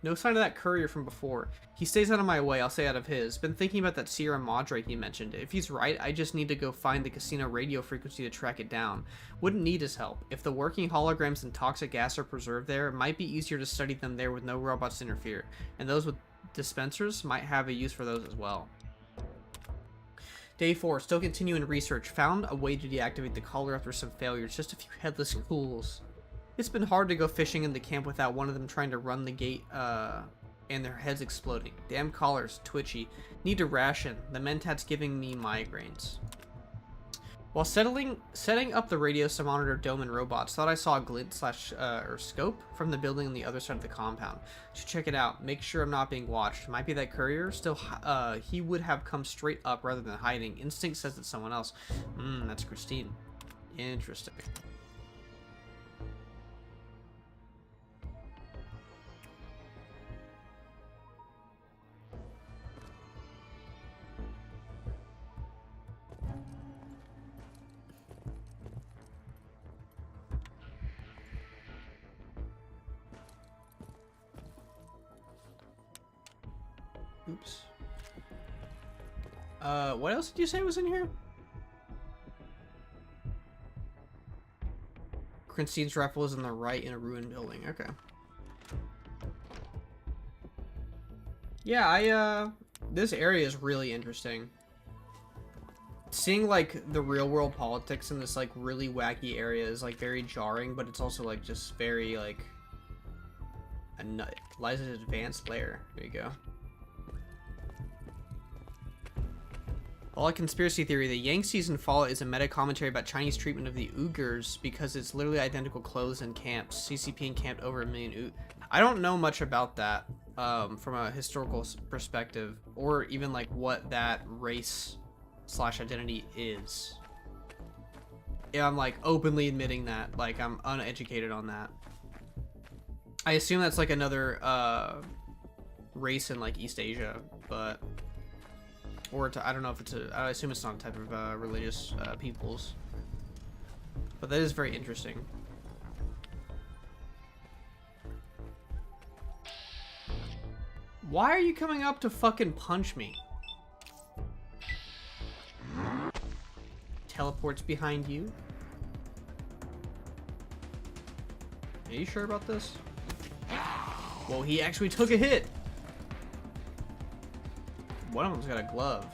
No sign of that courier from before. He stays out of my way, I'll say out of his. Been thinking about that Sierra Madre he mentioned. If he's right, I just need to go find the casino radio frequency to track it down. Wouldn't need his help. If the working holograms and toxic gas are preserved there, it might be easier to study them there with no robots to interfere. And those with dispensers might have a use for those as well. Day 4, still continuing research. Found a way to deactivate the collar after some failures. Just a few headless ghouls. It's been hard to go fishing in the camp without one of them trying to run the gate, and their heads exploding. Damn collars, twitchy. Need to ration. The mentat's giving me migraines. While setting up the radios to monitor dome and robots, thought I saw a glint or scope from the building on the other side of the compound. Should check it out. Make sure I'm not being watched. Might be that courier. Still, he would have come straight up rather than hiding. Instinct says it's someone else. That's Christine. Interesting. Oops. What else did you say was in here? Christine's rifle is on the right in a ruined building. Okay. Yeah, this area is really interesting. Seeing, like, the real-world politics in this, like, really wacky area is, like, very jarring, but it's also, like, just very, like, Liza's advanced layer. There you go. All a conspiracy theory, the Yang season Fallout is a meta-commentary about Chinese treatment of the Uyghurs because it's literally identical clothes and camps. CCP encamped over 1 million I don't know much about that from a historical perspective, or even like what that race / identity is. Yeah, I'm like openly admitting that, like I'm uneducated on that. I assume that's like another race in like East Asia, but I don't know if it's I assume it's not a type of religious peoples. But that is very interesting. Why are you coming up to fucking punch me? Teleports behind you? Are you sure about this? Well, he actually took a hit. One of them's got a glove.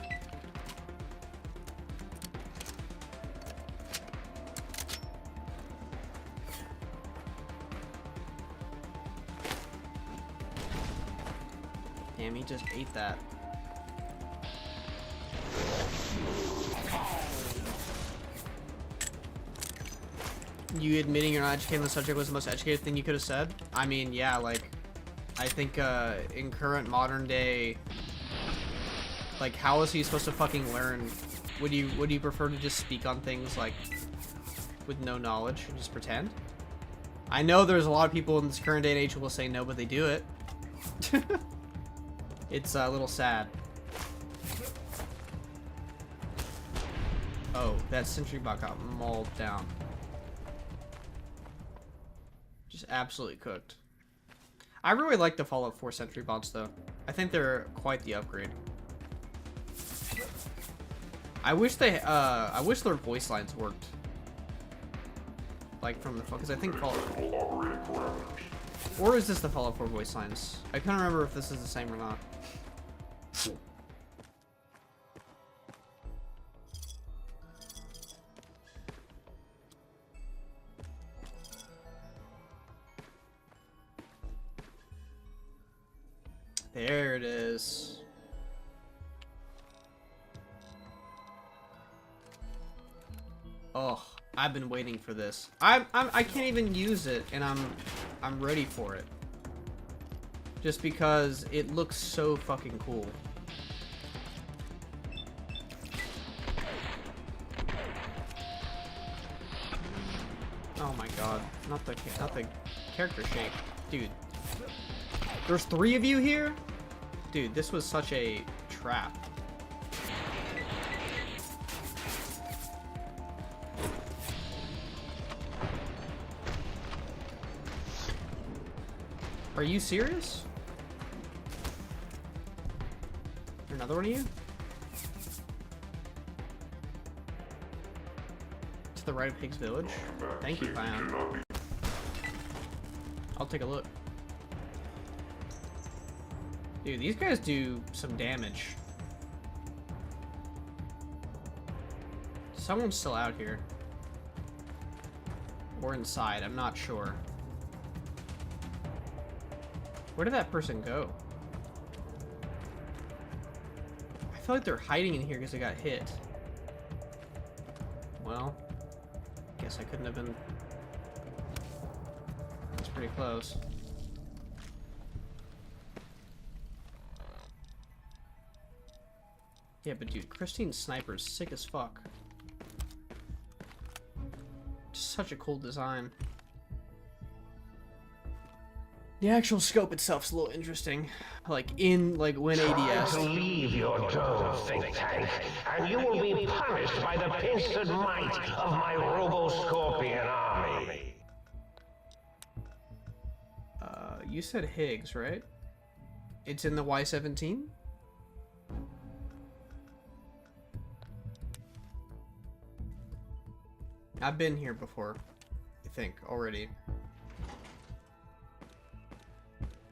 Damn, he just ate that. You admitting you're not educated on the subject was the most educated thing you could have said? I mean, yeah, like, I think in current modern day, like, how is he supposed to fucking learn? Would you prefer to just speak on things like with no knowledge and just pretend? I know there's a lot of people in this current day and age who will say no, but they do it. It's a little sad. Oh, that sentry bot got mauled down. Just absolutely cooked. I really like the Fallout 4 sentry bots though. I think they're quite the upgrade. I wish their voice lines worked. Like from the because I think Fallout. Or is this the Fallout 4 voice lines? I can't remember if this is the same or not. There it is. Oh, I've been waiting for this. I can't even use it, and I'm ready for it. Just because it looks so fucking cool. Oh my god. Not the character shape. Dude. There's 3 of you here? Dude, this was such a trap. Are you serious? Another one of you? To the right of Pig's Village? Thank you, Pion. I'll take a look. Dude, these guys do some damage. Someone's still out here. Or inside, I'm not sure. Where did that person go? I feel like they're hiding in here because they got hit. Well, guess I couldn't have been... That's pretty close. Yeah, but dude, Christine's sniper is sick as fuck. Just such a cool design. The actual scope itself's a little interesting. Like, in, like, when ADS. Try to leave your dome, think tank, and you will be punished by the pincered might of my Robo-Scorpion army. You said Higgs, right? It's in the Y-17? I've been here before, I think, already.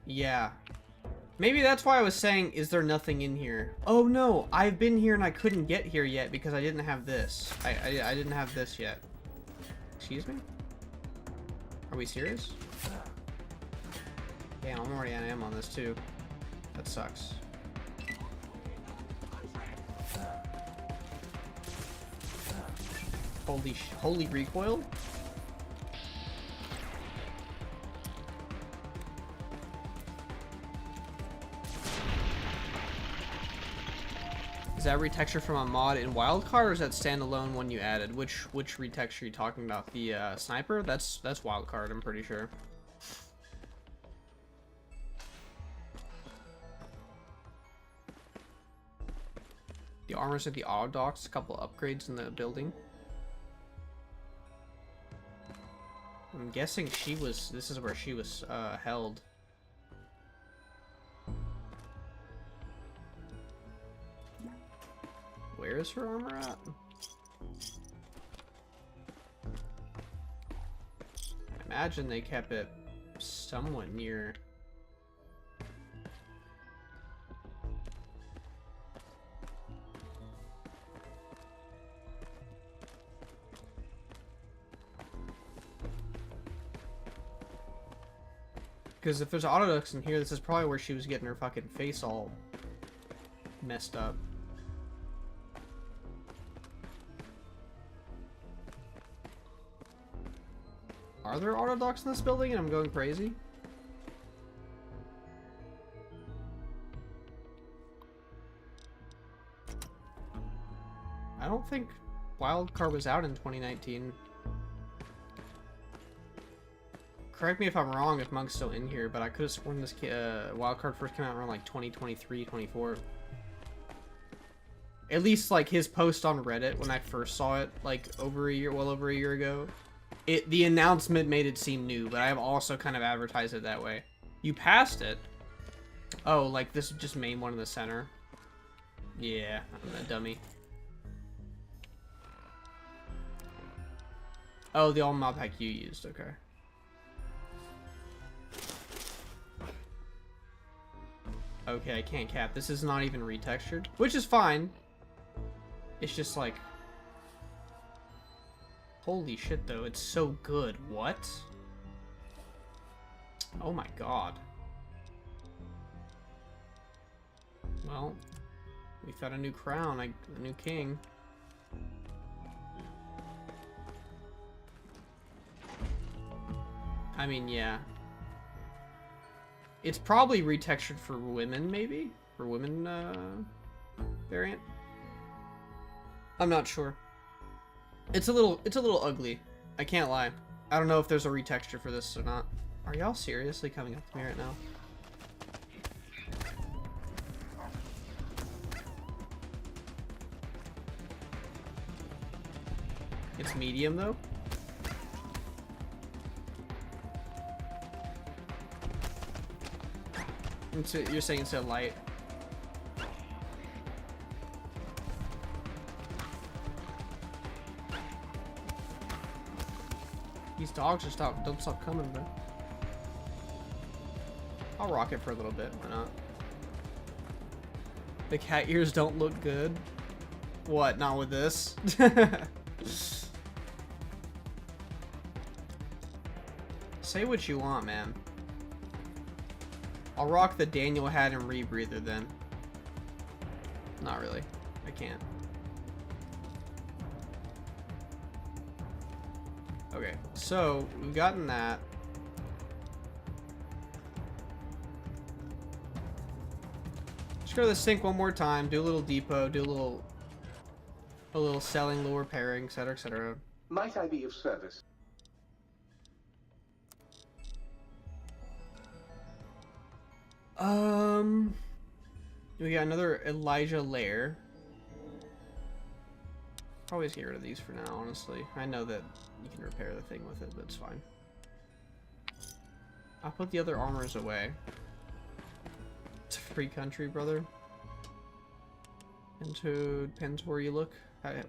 Yeah. Maybe that's why I was saying, is there nothing in here? Oh no, I've been here and I couldn't get here yet because I didn't have this. I didn't have this yet. Excuse me? Are we serious? Damn, I'm already out of ammo on this too. That sucks. Holy recoil? Is that retexture from a mod in Wildcard, or is that standalone one you added? Which retexture are you talking about? The sniper? That's Wildcard, I'm pretty sure. The armor's at the auto docks, a couple upgrades in the building. I'm guessing this is where she was held. Where is her armor at? I imagine they kept it somewhat near. Because if there's autoducts in here, this is probably where she was getting her fucking face all messed up. Are there autoducts in this building and I'm going crazy? I don't think Wildcard was out in 2019. Correct me if I'm wrong if Monk's still in here, but I could have sworn this Wildcard first came out around like 2023, 24. At least like his post on Reddit when I first saw it, like well over a year ago. The announcement made it seem new, but I have also kind of advertised it that way. You passed it. Oh, like this just main one in the center. Yeah, I'm a dummy. Oh, the all modpack you used, okay. Okay, I can't cap. This is not even retextured, which is fine. It's just like... Holy shit, though. It's so good. What? Oh my god. Well, we found a new crown, a new king. I mean, yeah. It's probably retextured for women, maybe? For women, variant? I'm not sure. It's a little ugly. I can't lie. I don't know if there's a retexture for this or not. Are y'all seriously coming up to me right now? It's medium though? You're saying it's a light? These dogs just don't stop coming, bro. I'll rock it for a little bit, why not? The cat ears don't look good. What, not with this? Say what you want, man. I'll rock the Daniel hat and rebreather then. Not really. I can't. Okay, so we've gotten that. Just go to the sink one more time, do a little depot, do a little selling, little repairing, etc., etc. Might I be of service? We got another Elijah lair. Probably just get rid of these for now, honestly. I know that you can repair the thing with it, but it's fine. I'll put the other armors away. It's a free country, brother. And so depends where you look,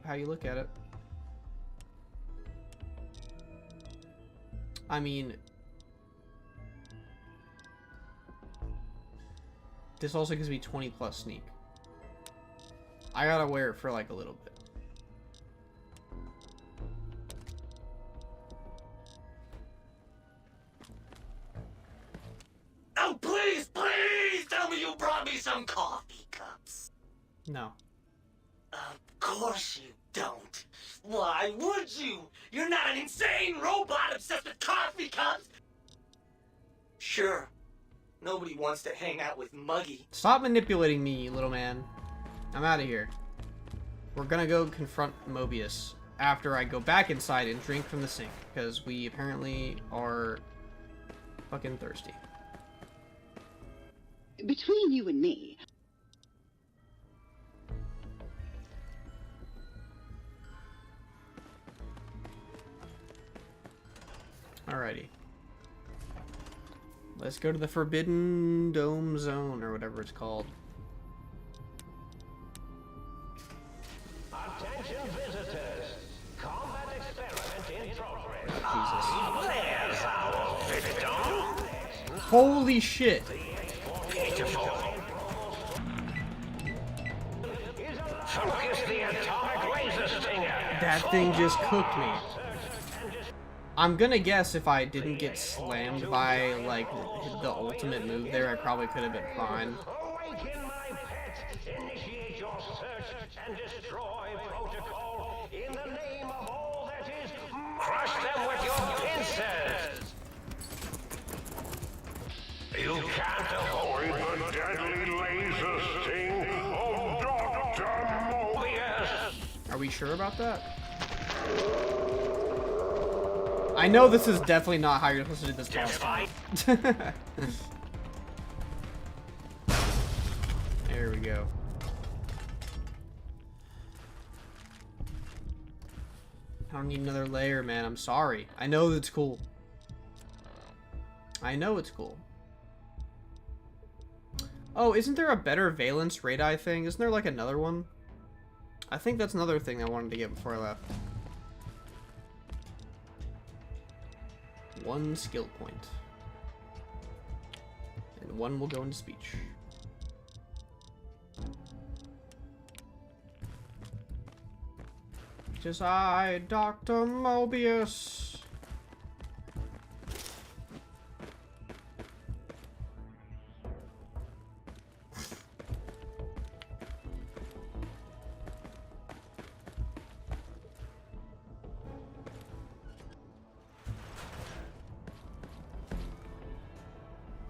how you look at it. I mean, this also gives me 20 plus sneak. I gotta wear it for like a little bit. Oh, please, please tell me you brought me some coffee cups. No. Of course you don't. Why would you? You're not an insane robot obsessed with coffee cups. Sure. Nobody wants to hang out with Muggy. Stop manipulating me, little man. I'm out of here. We're gonna go confront Mobius after I go back inside and drink from the sink, because we apparently are fucking thirsty. Between you and me, Alrighty. Let's go to the Forbidden Dome Zone, or whatever it's called. Attention visitors. Combat experiment in progress. Jesus. There's our victim. Holy shit! Beautiful. Focus the atomic laser stinger. That thing just cooked me. I'm gonna guess if I didn't get slammed by, like, the ultimate move there, I probably could have been fine. Awaken my pet. Initiate your search and destroy protocol in the name of all that is. Crush them with your pincers. You can't avoid the deadly laser sting of Dr. Mobius. Are we sure about that? I know this is definitely not how you're supposed to do this boss fight. There we go. I don't need another layer, man. I'm sorry. I know it's cool. I know it's cool. Oh, isn't there a better valence radii thing? Isn't there like another one? I think that's another thing I wanted to get before I left. One skill point. And one will go into speech. 'Tis I, Dr. Mobius.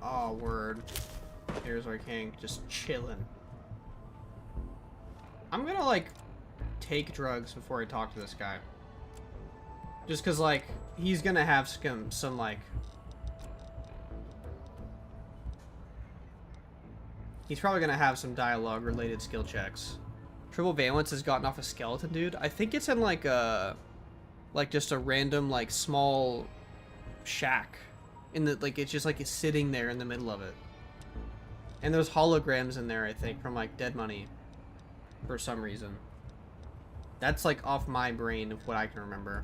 Oh, word. Here's our king, just chilling. I'm gonna, like, take drugs before I talk to this guy. Just because, like, he's gonna have some like... He's probably gonna have some dialogue-related skill checks. Triple Valence has gotten off a skeleton, dude. I think it's in, like, a... Like, just a random, like, small shack. In the, like, it's just, like, it's sitting there in the middle of it. And there's holograms in there, I think, from, like, Dead Money. For some reason. That's, like, off my brain of what I can remember.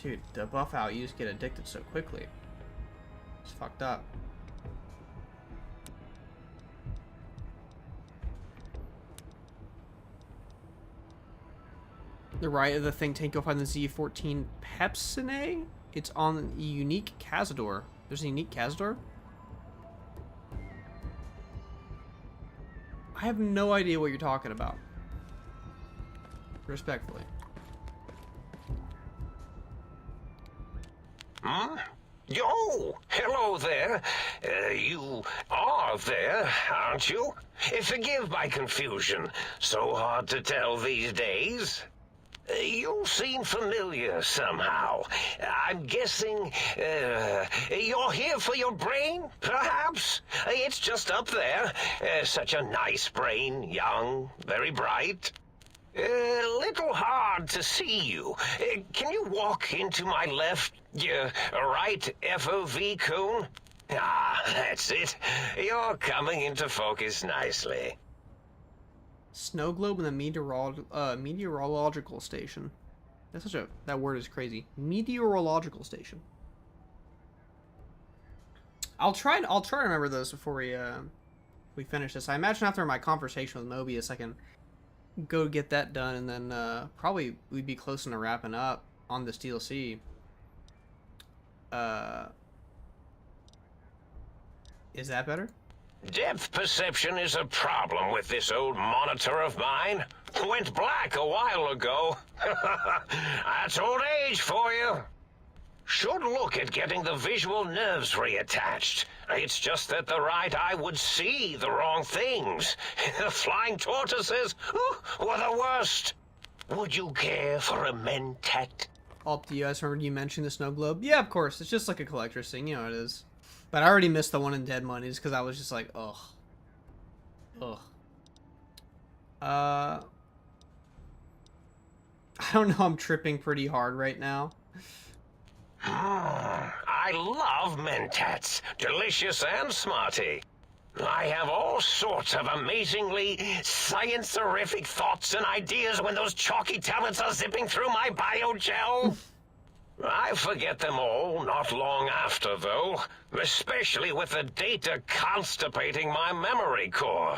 Dude, the buff out you just get addicted so quickly. It's fucked up. The right of the think tank, you'll find the Z14 Pepsine. It's on a unique Cazador. There's a unique Cazador? I have no idea what you're talking about. Respectfully. Hmm? Oh, hello there. You are there, aren't you? Forgive my confusion. So hard to tell these days. You seem familiar somehow. I'm guessing, you're here for your brain, perhaps? It's just up there. Such a nice brain, young, very bright. Little hard to see you. Can you walk into my left, right FOV cone? Ah, that's it. You're coming into focus nicely. Snow globe in the meteorological station. That's such a... That word is crazy. Meteorological station. I'll try to remember those before we finish this. I imagine after my conversation with Mobius, I can go get that done, and then probably we'd be close to wrapping up on this DLC. Is that better? Depth perception is a problem with this old monitor of mine. Went black a while ago. That's old age for you. Should look at getting the visual nerves reattached. It's just that the right eye would see the wrong things. The flying tortoises were the worst. Would you care for a mentat? Do you guys remember you mentioned the snow globe? Yeah, of course. It's just like a collector's thing. You know how it is. But I already missed the one in Dead Monies because I was just like, ugh. Ugh. I don't know, I'm tripping pretty hard right now. I love mentats. Delicious and smarty. I have all sorts of amazingly science-orific thoughts and ideas when those chalky tablets are zipping through my biogel. I forget them all not long after, though. Especially with the data constipating my memory core.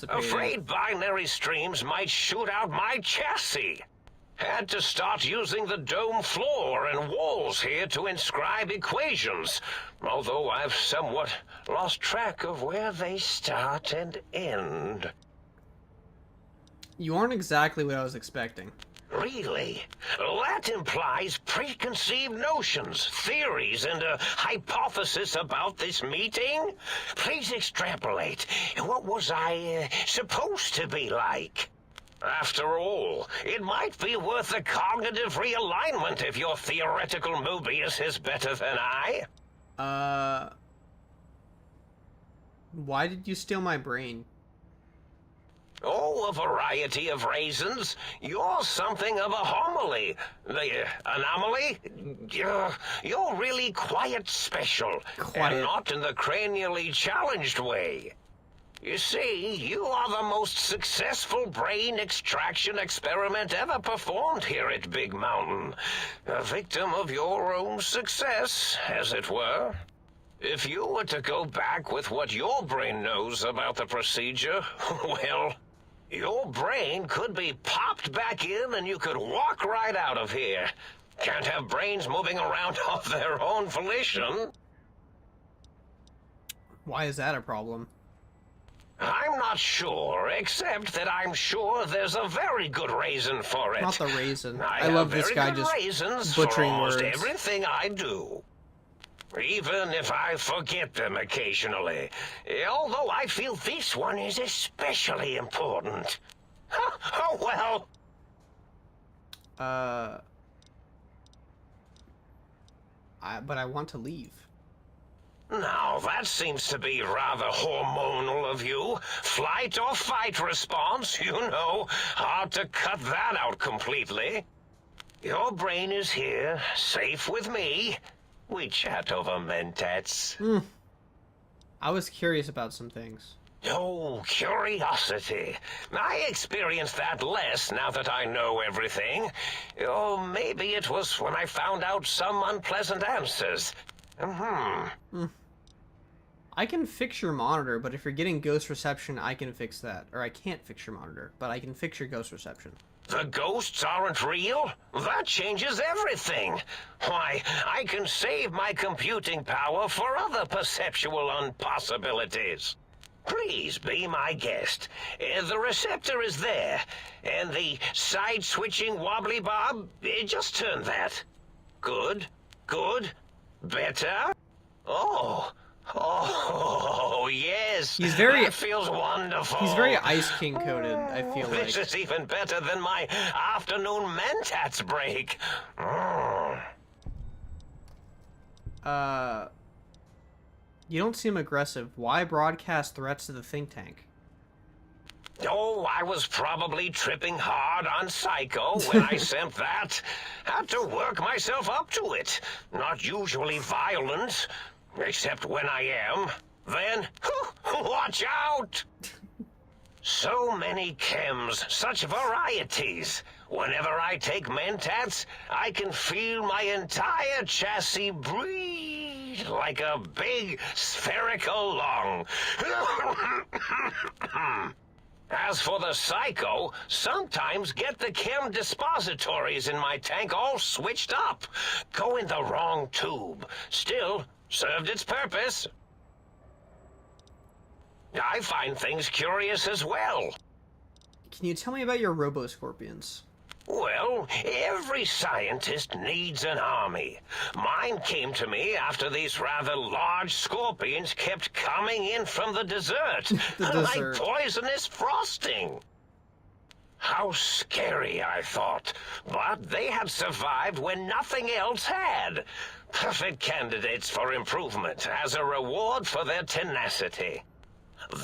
Afraid binary streams might shoot out my chassis. Had to start using the dome floor and walls here to inscribe equations, although I've somewhat lost track of where they start and end. You aren't exactly what I was expecting. Really? That implies preconceived notions, theories, and a hypothesis about this meeting? Please extrapolate. What was I supposed to be like? After all, it might be worth a cognitive realignment if your theoretical Mobius is better than I. Why did you steal my brain? Oh, a variety of reasons. You're something of a homily. The anomaly? You're really quite special. And not in the cranially challenged way. You see, you are the most successful brain extraction experiment ever performed here at Big Mountain. A victim of your own success, as it were. If you were to go back with what your brain knows about the procedure, well, your brain could be popped back in and you could walk right out of here. Can't have brains moving around of their own volition. Why is that a problem? I'm not sure, except that I'm sure there's a very good reason for it. Not the reason. I love this guy just reasons butchering for almost words. everything I do. Even if I forget them occasionally. Although I feel this one is especially important. Oh, well. But I want to leave. Now, that seems to be rather hormonal of you. Flight or fight response, you know. Hard to cut that out completely. Your brain is here, safe with me. We chat over mentats. I was curious about some things. Oh, curiosity. I experience that less now that I know everything. Or maybe it was when I found out some unpleasant answers. I can fix your monitor, but if you're getting ghost reception, I can fix that. Or I can't fix your monitor, but I can fix your ghost reception. The ghosts aren't real? That changes everything. Why, I can save my computing power for other perceptual impossibilities. Please be my guest. The receptor is there, and the side-switching wobbly bob, just turn that. Good, good, better. Oh, yes. That feels wonderful. He's very Ice King coded, I feel like. This is even better than my afternoon mentats break. You don't seem aggressive. Why broadcast threats to the think tank? Oh, I was probably tripping hard on Psycho when I sent that. Had to work myself up to it. Not usually violent, except when I am. Then, watch out! So many chems, such varieties. Whenever I take mentats, I can feel my entire chassis breathe like a big spherical lung. As for the Psycho, sometimes get the chem dispositories in my tank all switched up. Go in the wrong tube. Still, served its purpose. I find things curious as well. Can you tell me about your robo-scorpions? Well, every scientist needs an army. Mine came to me after these rather large scorpions kept coming in from the desert. Like poisonous frosting. How scary, I thought. But they had survived when nothing else had. Perfect candidates for improvement as a reward for their tenacity.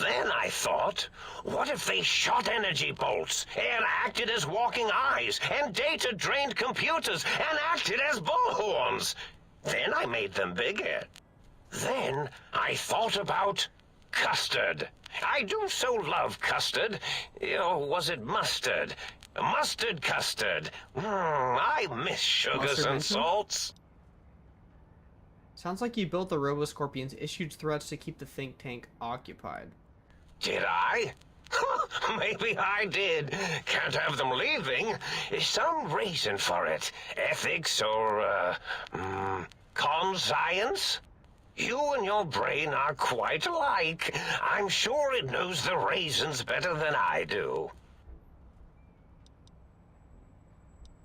Then I thought, what if they shot energy bolts and acted as walking eyes and data-drained computers and acted as bullhorns? Then I made them bigger. Then I thought about custard. I do so love custard. Or was it mustard? Mustard custard. I miss sugars and salts. Sounds like you built the Robo-Scorpions, issued threats to keep the think tank occupied. Did I? Maybe I did. Can't have them leaving. Some reason for it. Ethics or, conscience? You and your brain are quite alike. I'm sure it knows the raisins better than I do.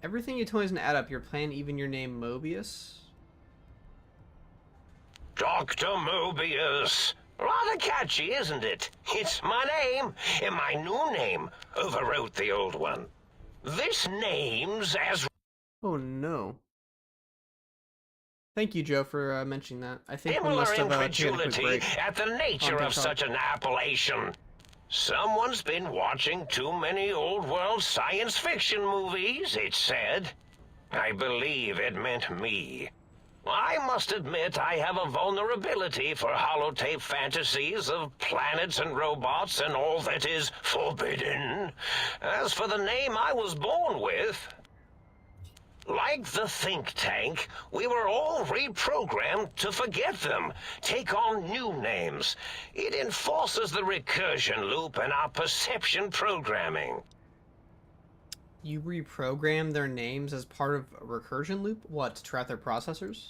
Everything you told me doesn't add up. Your plan, even your name, Mobius? Dr. Mobius. Rather catchy, isn't it? It's my name, and my new name overwrote the old one. This name's as... Oh, no. Thank you, Joe, for mentioning that. I think we similar must have taken a quick incredulity break. at the nature of such an appellation. Someone's been watching too many old-world science fiction movies, it said. I believe it meant me. I must admit I have a vulnerability for holotape fantasies of planets and robots and all that is forbidden. As for the name I was born with, like the think tank, we were all reprogrammed to forget them, take on new names. It enforces the recursion loop in our perception programming. You reprogram their names as part of a recursion loop? What, to trap their processors?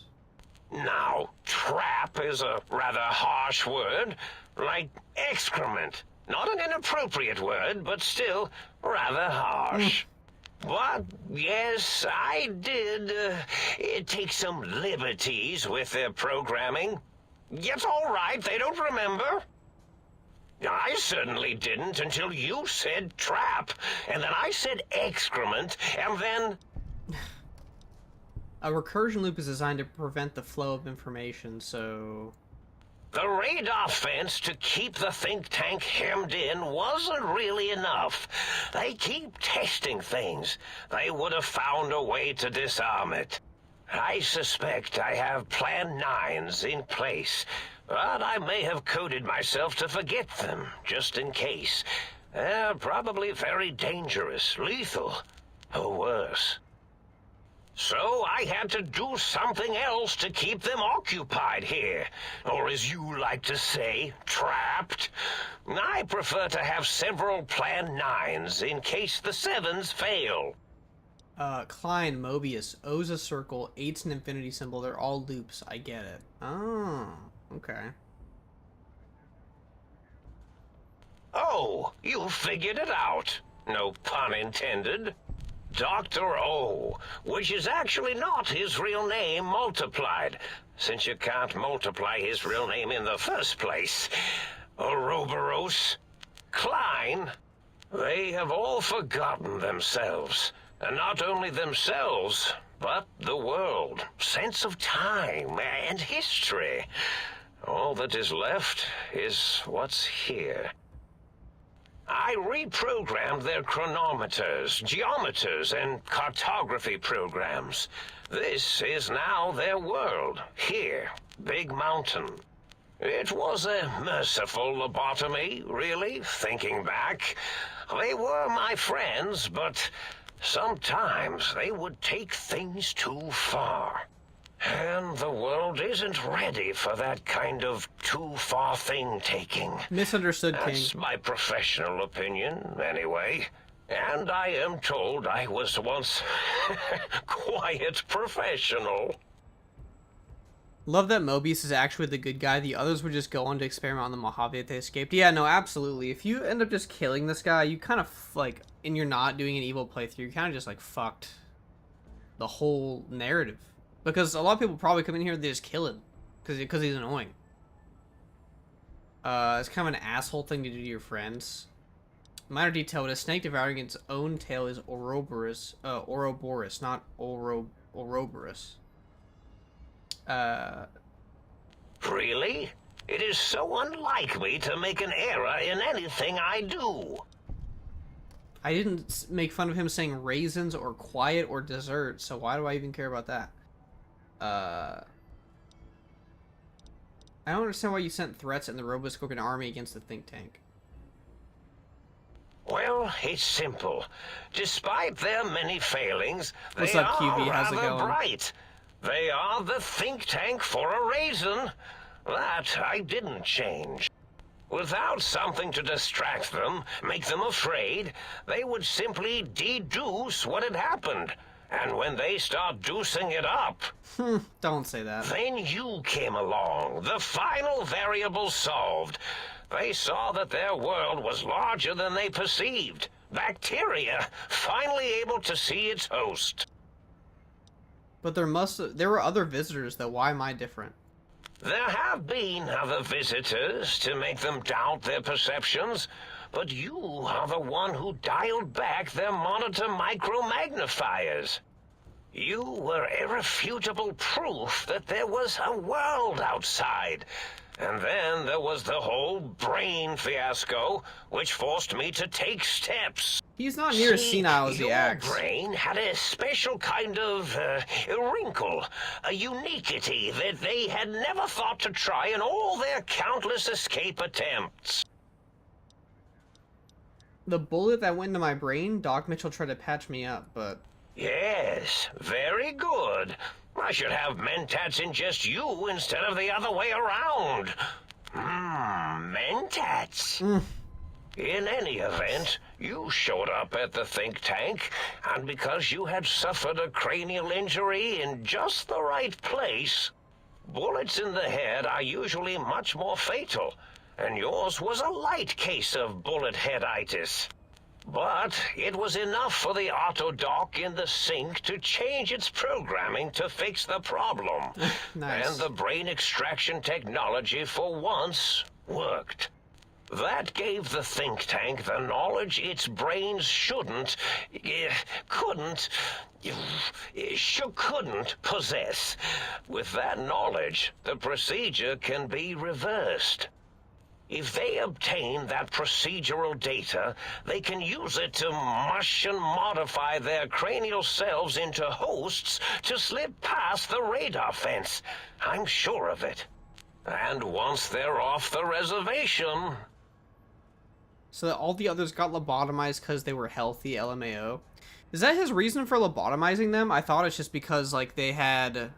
Now, trap is a rather harsh word, like excrement. Not an inappropriate word, but still rather harsh. But, yes, I did take some liberties with their programming. It's all right, they don't remember. I certainly didn't until you said trap, and then I said excrement, and then A recursion loop is designed to prevent the flow of information, so... The radar fence to keep the think tank hemmed in wasn't really enough. They keep testing things. They would have found a way to disarm it. I suspect I have Plan 9s in place, but I may have coded myself to forget them, just in case. They're probably very dangerous, lethal, or worse. So I had to do something else to keep them occupied here, or as you like to say, trapped. I prefer to have several Plan 9s in case the 7s fail. Klein, Mobius, O's a circle, 8's an infinity symbol, they're all loops, I get it. Oh, okay. Oh, you figured it out. No pun intended. Dr. O, which is actually not his real name multiplied, since you can't multiply his real name in the first place. Ouroboros, Klein, they have all forgotten themselves. And not only themselves, but the world, sense of time, and history. All that is left is what's here. I reprogrammed their chronometers, geometers, and cartography programs. This is now their world, here, Big Mountain. It was a merciful lobotomy, really, thinking back. They were my friends, but sometimes they would take things too far. And the world isn't ready for that kind of too-far thing-taking. Misunderstood, King. That's my professional opinion, anyway. And I am told I was once quiet professional. Love that Mobius is actually the good guy. The others would just go on to experiment on the Mojave that they escaped. Yeah, no, absolutely. If you end up just killing this guy, you kind of, like, and you're not doing an evil playthrough, you're kind of just, like, fucked the whole narrative. Because a lot of people probably come in here and they just kill him. Because he's annoying. It's kind of an asshole thing to do to your friends. Minor detail, but a snake devouring its own tail is Ouroboros, not Ouroboros. Really? It is so unlike me to make an error in anything I do. I didn't make fun of him saying raisins or quiet or dessert, so why do I even care about that? I don't understand why you sent threats in the Roboscorpion army against the think tank. Well, it's simple. Despite their many failings, What's they up, QV? are How's it rather going? bright. They are the think tank for a reason. That I didn't change. Without something to distract them, make them afraid, they would simply deduce what had happened. And when they start deucing it up... Don't say that. Then you came along, the final variable solved. They saw that their world was larger than they perceived. Bacteria, finally able to see its host. But there were other visitors, though. Why am I different? There have been other visitors to make them doubt their perceptions, but you are the one who dialed back their monitor micromagnifiers. You were irrefutable proof that there was a world outside. And then there was the whole brain fiasco, which forced me to take steps. He's not near as senile as he acts. Your brain had a special kind of wrinkle, a uniquity that they had never thought to try in all their countless escape attempts. The bullet that went into my brain, Doc Mitchell tried to patch me up, but... Yes, very good. I should have mentats ingest you instead of the other way around. Mentats. In any event, you showed up at the think tank, and because you had suffered a cranial injury in just the right place, bullets in the head are usually much more fatal, and yours was a light case of bullet headitis. But it was enough for the autodoc in the sink to change its programming to fix the problem. Nice. And the brain extraction technology for once worked. That gave the think tank the knowledge its brains couldn't possess. With that knowledge, the procedure can be reversed. If they obtain that procedural data, they can use it to mush and modify their cranial selves into hosts to slip past the radar fence. I'm sure of it. And once they're off the reservation... So that all the others got lobotomized because they were healthy, LMAO. Is that his reason for lobotomizing them? I thought it's just because, like, they had,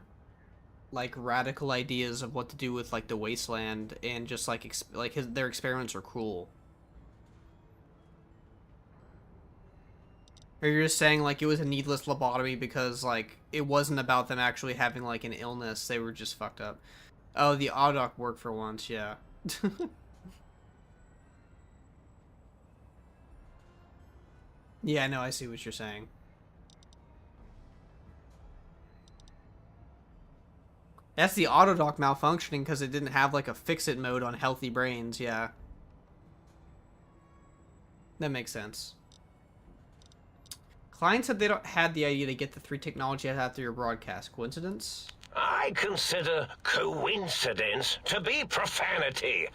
like, radical ideas of what to do with, like, the wasteland, and just, like, their experiments are cruel. Or you're just saying, like, it was a needless lobotomy because, like, it wasn't about them actually having, like, an illness. They were just fucked up. Oh, the Audoc worked for once, yeah. Yeah, no, I see what you're saying. That's the Autodoc malfunctioning because it didn't have, like, a fix-it mode on healthy brains, yeah. That makes sense. Klein said they had the idea to get the 3 technologies after your broadcast. Coincidence? I consider coincidence to be profanity,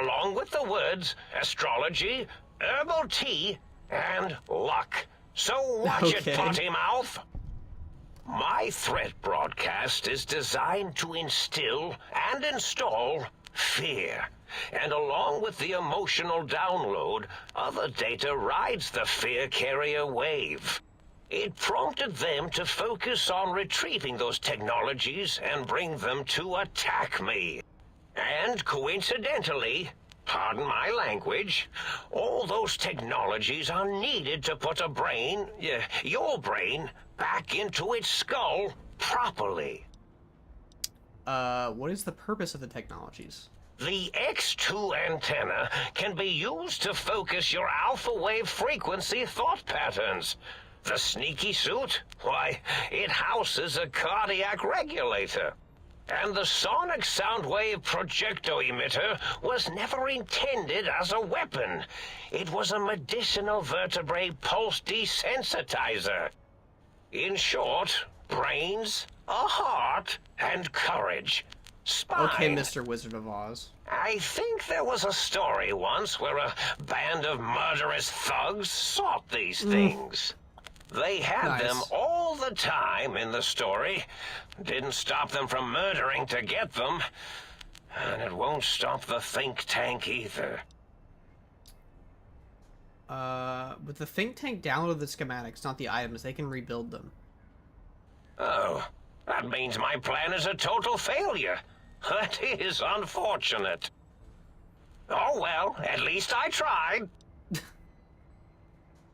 along with the words astrology, herbal tea, and luck. So watch it, potty mouth. My threat broadcast is designed to instill and install fear. And along with the emotional download, other data rides the fear carrier wave. It prompted them to focus on retrieving those technologies and bring them to attack me. And coincidentally, pardon my language, all those technologies are needed to put a brain, your brain, back into its skull properly. What is the purpose of the technologies? The X2 antenna can be used to focus your alpha wave frequency thought patterns. The sneaky suit? Why, it houses a cardiac regulator. And the sonic sound wave projecto emitter was never intended as a weapon. It was a medicinal vertebrae pulse desensitizer. In short, brains, a heart, and courage. Spine. Okay, Mr. Wizard of Oz. I think there was a story once where a band of murderous thugs sought these things. They had them all the time in the story. Didn't stop them from murdering to get them. And it won't stop the think tank either. But the think tank downloaded the schematics, not the items. They can rebuild them. Oh, that means my plan is a total failure. That is unfortunate. Oh well, at least I tried.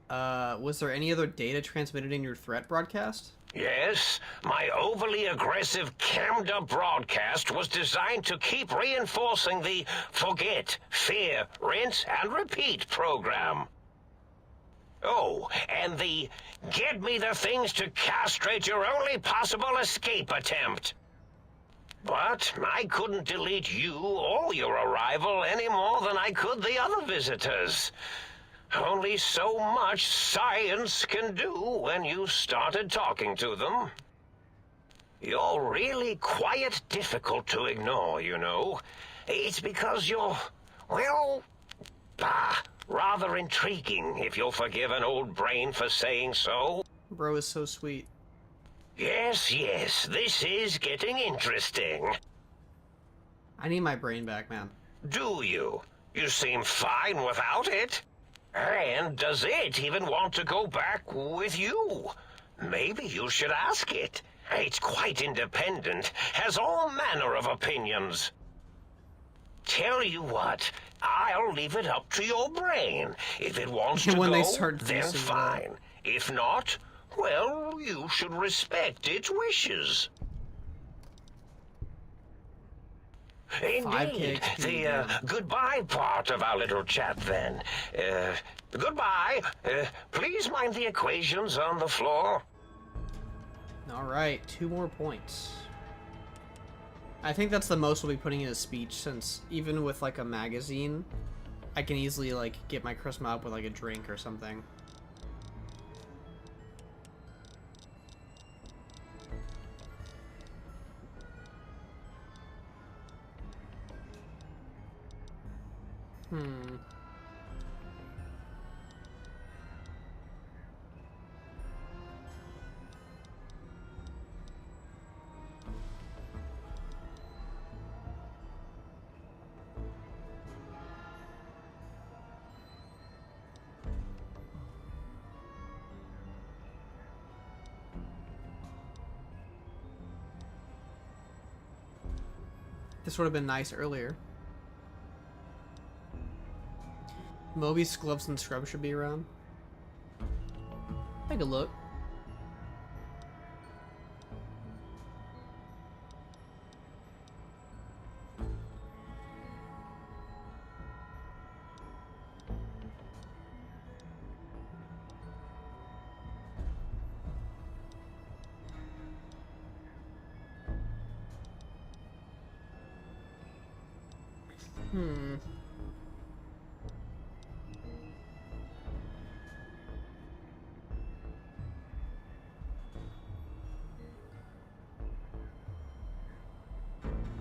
Was there any other data transmitted in your threat broadcast? Yes, my overly aggressive cammed-up broadcast was designed to keep reinforcing the forget, fear, rinse, and repeat program. Oh, and the get me the things to castrate your only possible escape attempt. But I couldn't delete you or your arrival any more than I could the other visitors. Only so much science can do when you started talking to them. You're really quite difficult to ignore, you know. It's because you're, well, rather intriguing, if you'll forgive an old brain for saying so. Bro is so sweet. Yes, this is getting interesting. I need my brain back, man. Do you? You seem fine without it. And does it even want to go back with you? Maybe you should ask it. It's quite independent, has all manner of opinions. Tell you what, I'll leave it up to your brain. If it wants to when go, they start then fine. If not, well, you should respect its wishes. Indeed. The goodbye part of our little chat, then. Goodbye. Please mind the equations on the floor. Alright, 2 more points. I think that's the most we'll be putting in a speech, since even with, like, a magazine, I can easily, like, get my charisma up with, like, a drink or something. Hmm. This would have been nice earlier. Moby's gloves and scrubs should be around. Take a look. Hmm.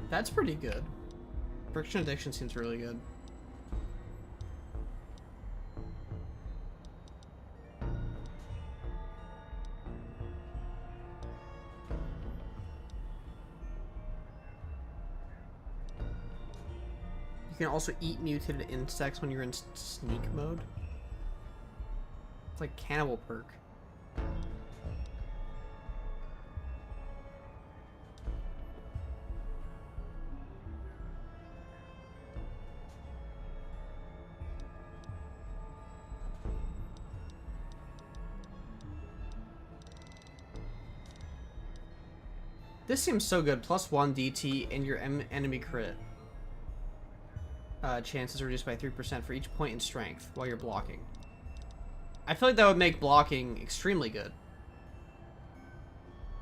That's pretty good. Friction addiction seems really good. You can also eat mutated insects when you're in sneak mode. It's like cannibal perk. This seems so good. +1 DT and your enemy crit. Chances are reduced by 3% for each point in strength while you're blocking. I feel like that would make blocking extremely good.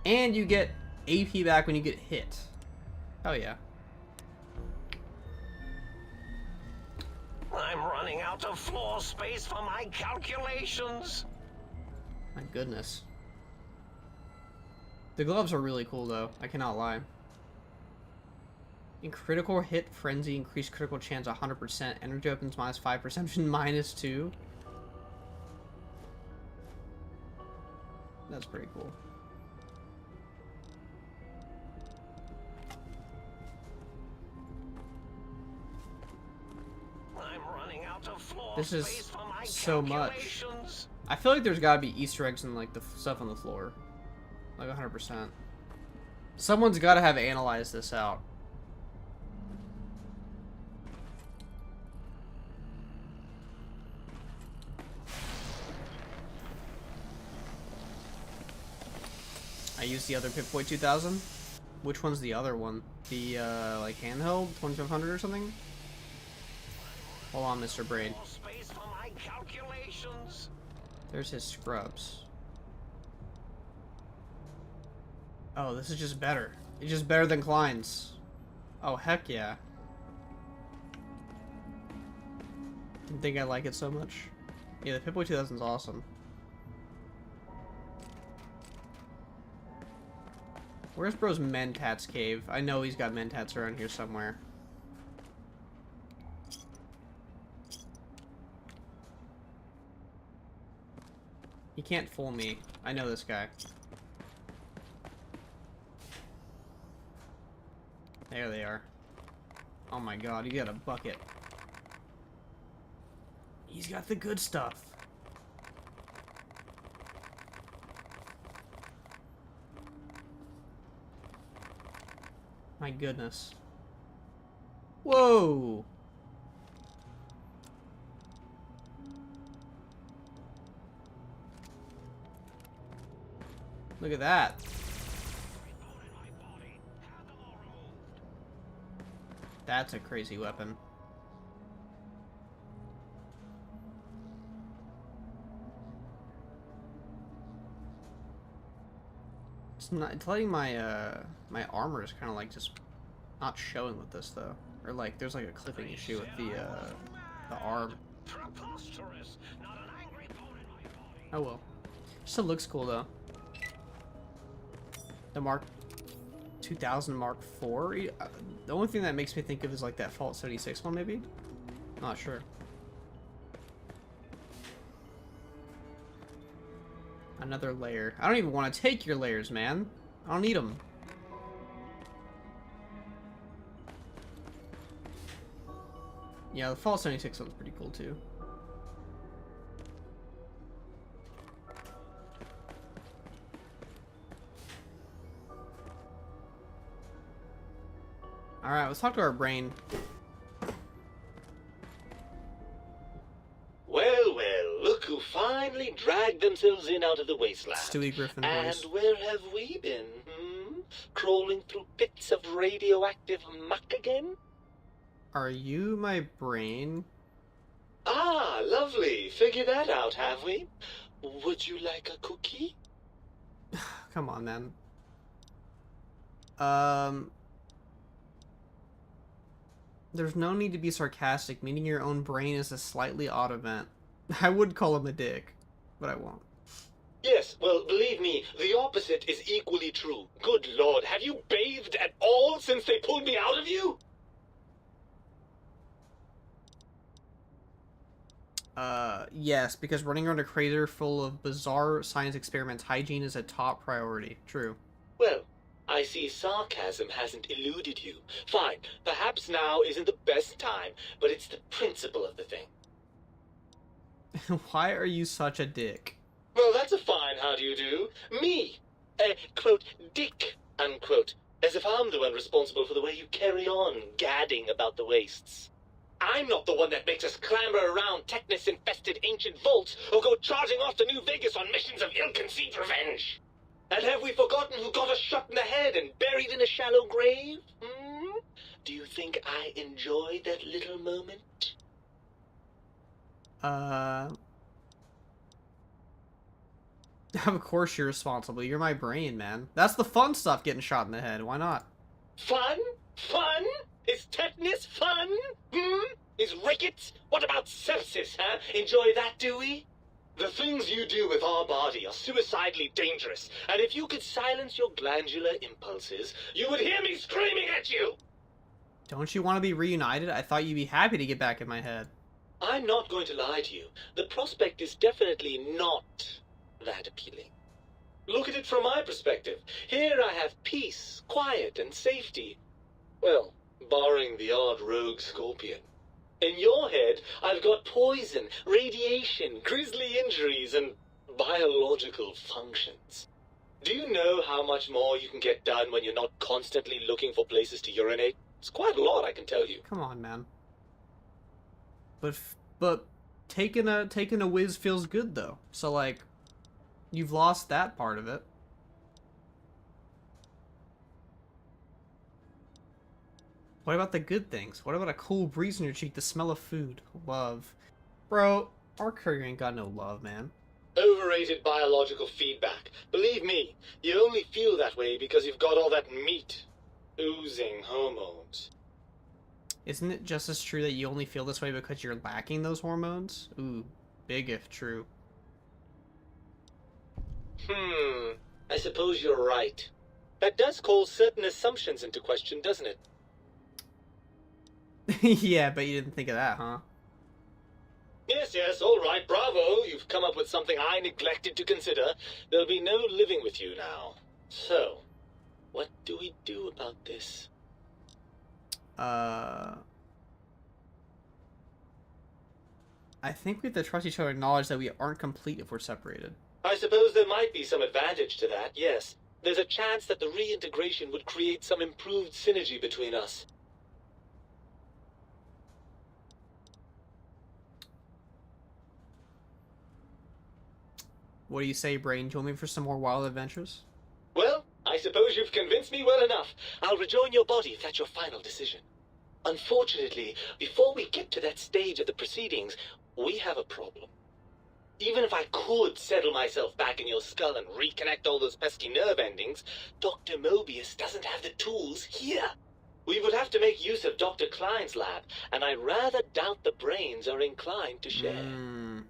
And you get AP back when you get hit. Oh yeah. I'm running out of floor space for my calculations. My goodness. The gloves are really cool though, I cannot lie. In critical hit frenzy, increased critical chance 100%. Energy weapons -5, perception -2. That's pretty cool. I'm running out of floor This is space for my so much. calculations. I feel like there's gotta be Easter eggs in like the stuff on the floor. Like 100%. Someone's gotta have analyzed this out. I used the other Pip-Boy 2000. Which one's the other one? The, like, handheld? 2500 or something? Hold on, Mr. Braid. Space for my calculations. There's his scrubs. Oh, this is just better. It's just better than Klein's. Oh, heck yeah. Didn't think I like it so much. Yeah, the Pip-Boy 2000 is awesome. Where's bro's Mentats cave? I know he's got Mentats around here somewhere. He can't fool me. I know this guy. There they are. Oh my god, he got a bucket. He's got the good stuff. My goodness. Whoa! Look at that. That's a crazy weapon. It's letting my my armor is kind of like just not showing with this though, or like there's like a clipping issue with the the arm. Preposterous. Not an angry bone in my body. Oh well. Still looks cool though. The Mark 2000 Mark IV. The only thing that makes me think of is like that Fallout 76 one, maybe. Not sure. Another layer. I don't even want to take your layers, man. I don't need them. Yeah, the Fallout 76 one's pretty cool too. Alright, let's talk to our brain. Well, well, look who finally dragged themselves in out of the wasteland. Stewie Griffin And voice. where have we been, Crawling through pits of radioactive muck again? Are you my brain? Ah, lovely. Figured that out, have we? Would you like a cookie? Come on, man. There's no need to be sarcastic. Meeting your own brain is a slightly odd event. I would call him a dick, but I won't. Yes, well, believe me, the opposite is equally true. Good Lord, have you bathed at all since they pulled me out of you? Yes, because running around a crater full of bizarre science experiments, hygiene is a top priority. True. Well, I see sarcasm hasn't eluded you. Fine, perhaps now isn't the best time, but it's the principle of the thing. Why are you such a dick? Well, that's a fine how do you do. Me, a, quote, dick, unquote, as if I'm the one responsible for the way you carry on gadding about the wastes. I'm not the one that makes us clamber around Technus-infested ancient vaults or go charging off to New Vegas on missions of ill-conceived revenge. And have we forgotten who got us shot in the head and buried in a shallow grave? Do you think I enjoyed that little moment? Of course you're responsible. You're my brain, man. That's the fun stuff, getting shot in the head. Why not? Fun? Fun? Is tetanus fun? Is rickets? What about sepsis, huh? Enjoy that, do we? The things you do with our body are suicidally dangerous, and if you could silence your glandular impulses, you would hear me screaming at you! Don't you want to be reunited? I thought you'd be happy to get back in my head. I'm not going to lie to you. The prospect is definitely not that appealing. Look at it from my perspective. Here I have peace, quiet, and safety. Well, barring the odd rogue scorpion. In your head, I've got poison, radiation, grisly injuries, and biological functions. Do you know how much more you can get done when you're not constantly looking for places to urinate? It's quite a lot, I can tell you. Come on, man. But taking a whiz feels good though. So like, you've lost that part of it. What about the good things? What about a cool breeze in your cheek, the smell of food? Love. Bro, our courier ain't got no love, man. Overrated biological feedback. Believe me, you only feel that way because you've got all that meat. Oozing hormones. Isn't it just as true that you only feel this way because you're lacking those hormones? Ooh, big if true. I suppose you're right. That does call certain assumptions into question, doesn't it? Yeah, but you didn't think of that, huh? Yes, all right, bravo. You've come up with something I neglected to consider. There'll be no living with you now. So, what do we do about this? I think we have to trust each other and acknowledge that we aren't complete if we're separated. I suppose there might be some advantage to that, yes. There's a chance that the reintegration would create some improved synergy between us. What do you say, Brain? Do you want me for some more wild adventures? Well, I suppose you've convinced me well enough. I'll rejoin your body if that's your final decision. Unfortunately, before we get to that stage of the proceedings, we have a problem. Even if I could settle myself back in your skull and reconnect all those pesky nerve endings, Dr. Mobius doesn't have the tools here. We would have to make use of Dr. Klein's lab, and I rather doubt the brains are inclined to share.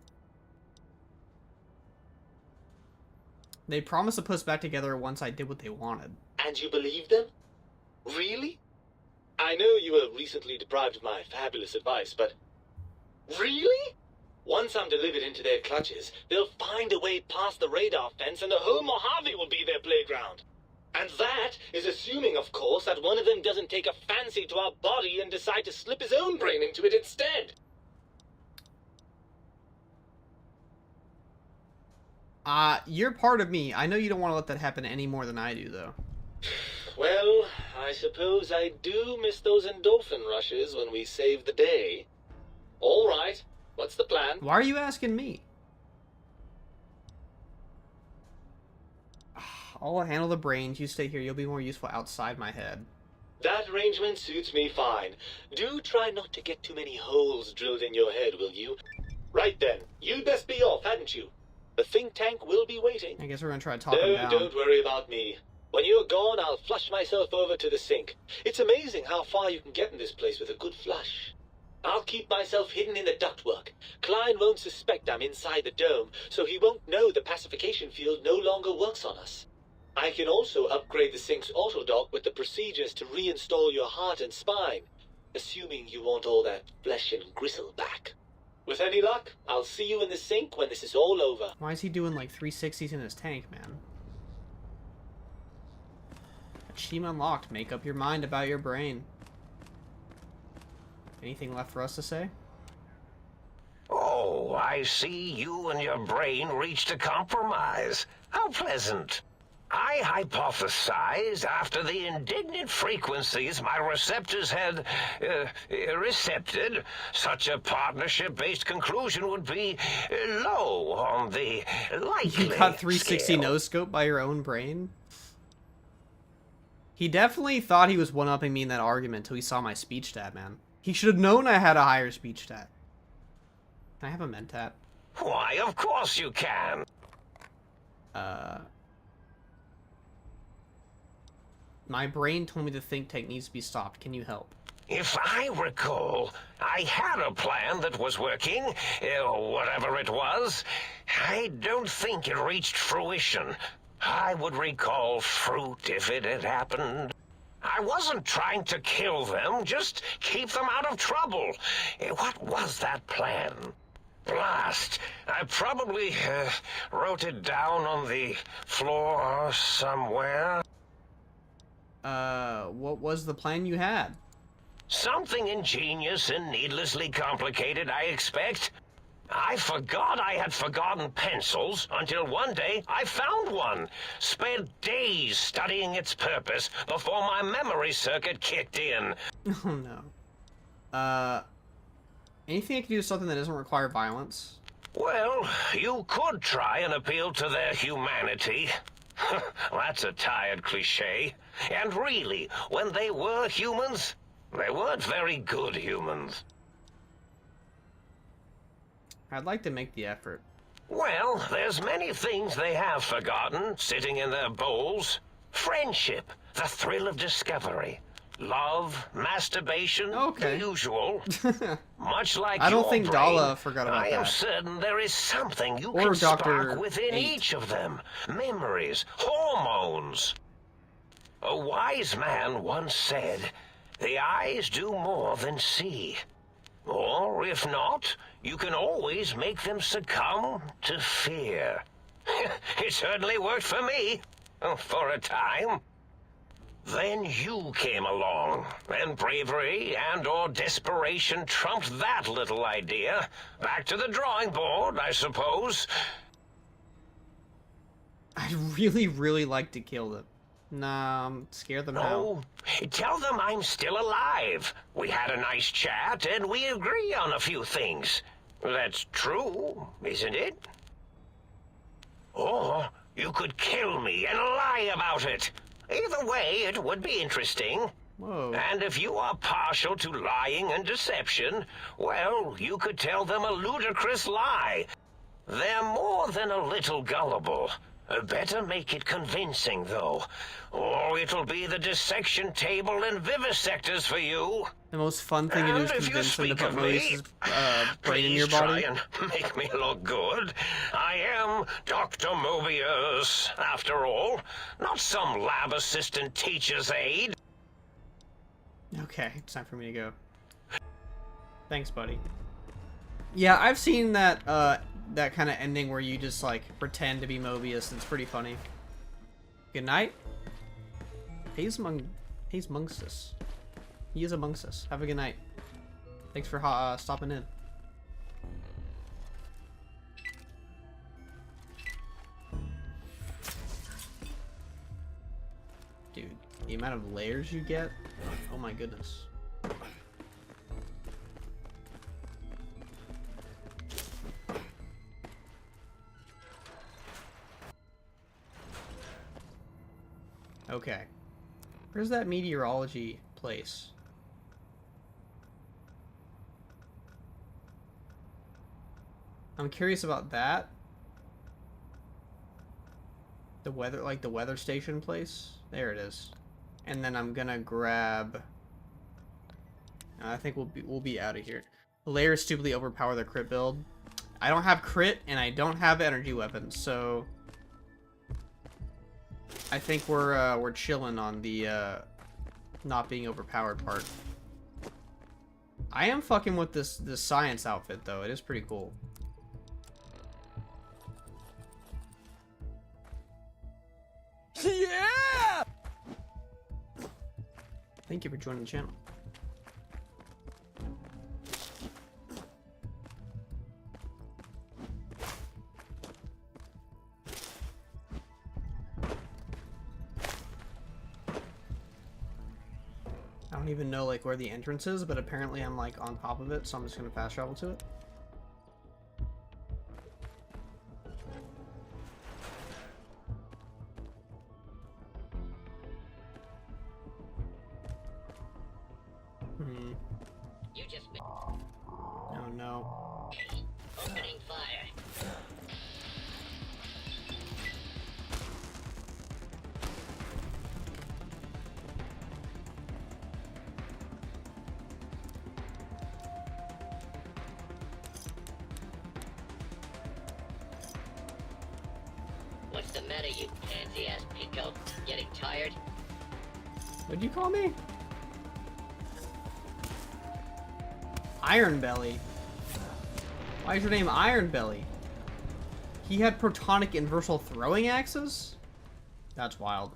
They promised to put us back together once I did what they wanted. And you believe them? Really? I know you were recently deprived of my fabulous advice, but... Really? Once I'm delivered into their clutches, they'll find a way past the radar fence and the whole Mojave will be their playground. And that is assuming, of course, that one of them doesn't take a fancy to our body and decide to slip his own brain into it instead. You're part of me. I know you don't want to let that happen any more than I do, though. Well, I suppose I do miss those endorphin rushes when we save the day. All right, what's the plan? Why are you asking me? I'll handle the brains. You stay here. You'll be more useful outside my head. That arrangement suits me fine. Do try not to get too many holes drilled in your head, will you? Right then, you'd best be off, hadn't you? The think tank will be waiting. I guess we're gonna try to talk him down. Don't worry about me. When you're gone, I'll flush myself over to the sink. It's amazing how far you can get in this place with a good flush. I'll keep myself hidden in the ductwork. Klein won't suspect I'm inside the dome, so he won't know the pacification field no longer works on us. I can also upgrade the sink's autodock with the procedures to reinstall your heart and spine, assuming you want all that flesh and gristle back. With any luck, I'll see you in the sink when this is all over. Why is he doing like 360s in his tank, man? Achievement unlocked. Make up your mind about your brain. Anything left for us to say? Oh, I see you and your brain reached a compromise. How pleasant. I hypothesized after the indignant frequencies my receptors had recepted, such a partnership-based conclusion would be low on the likely You got 360 scale. no-scope by your own brain? He definitely thought he was one-upping me in that argument until he saw my speech stat, man. He should have known I had a higher speech stat. Can I have a mentat? Why, of course you can. My brain told me the think tank needs to be stopped. Can you help? If I recall, I had a plan that was working, whatever it was. I don't think it reached fruition. I would recall fruit if it had happened. I wasn't trying to kill them, just keep them out of trouble. What was that plan? Blast. I probably wrote it down on the floor somewhere. What was the plan you had? Something ingenious and needlessly complicated, I expect. I forgot I had forgotten pencils until one day I found one. Spent days studying its purpose before my memory circuit kicked in. Oh no. Anything I can do to something that doesn't require violence? Well, you could try and appeal to their humanity. That's a tired cliche. And really, when they were humans, they weren't very good humans. I'd like to make the effort. Well, there's many things they have forgotten, sitting in their bowls. Friendship, the thrill of discovery, love, masturbation, the usual. Much like I don't your think brain, Dala forgot about I am that. certain there is something you Or can Dr. spark within 8. each of them. Memories, hormones. A wise man once said, the eyes do more than see. Or, if not, you can always make them succumb to fear. It certainly worked for me, for a time. Then you came along, and bravery and/or desperation trumped that little idea. Back to the drawing board, I suppose. I'd really like to kill them. Nah, scare them out. No, tell them I'm still alive. We had a nice chat, and we agree on a few things. That's true, isn't it? Or you could kill me and lie about it. Either way, it would be interesting. Whoa. And if you are partial to lying and deception, well, you could tell them a ludicrous lie. They're more than a little gullible. Better make it convincing, though, or it'll be the dissection table and vivisectors for you. The most fun thing to do is And if you convince them to speak put of me, Mobius's brain in your please body. try and make me look good. I am Dr. Mobius, after all, not some lab assistant teacher's aide. Okay, it's time for me to go. Thanks, buddy. Yeah, I've seen that that kind of ending where you just like pretend to be Mobius. It's pretty funny. Good night. He's amongst us. He is amongst us. Have a good night. Thanks for stopping in. Dude, the amount of layers you get. Oh my goodness. Okay. Where's that meteorology place? I'm curious about that. The weather, like the weather station place? There it is. And then I'm gonna grab... I think we'll be out of here. The layers stupidly overpower the crit build. I don't have crit, and I don't have energy weapons, so... I think we're chilling on the not being overpowered part. I am fucking with this science outfit though. It is pretty cool. Yeah! Thank you for joining the channel. I don't even know like where the entrance is, but apparently I'm like on top of it, so I'm just gonna fast travel to it. You just Oh no. opening fire. What's the matter, you pansy-ass Pico? Getting tired? What'd you call me? Iron Belly. Why is your name Iron Belly? He had protonic inversal throwing axes? That's wild.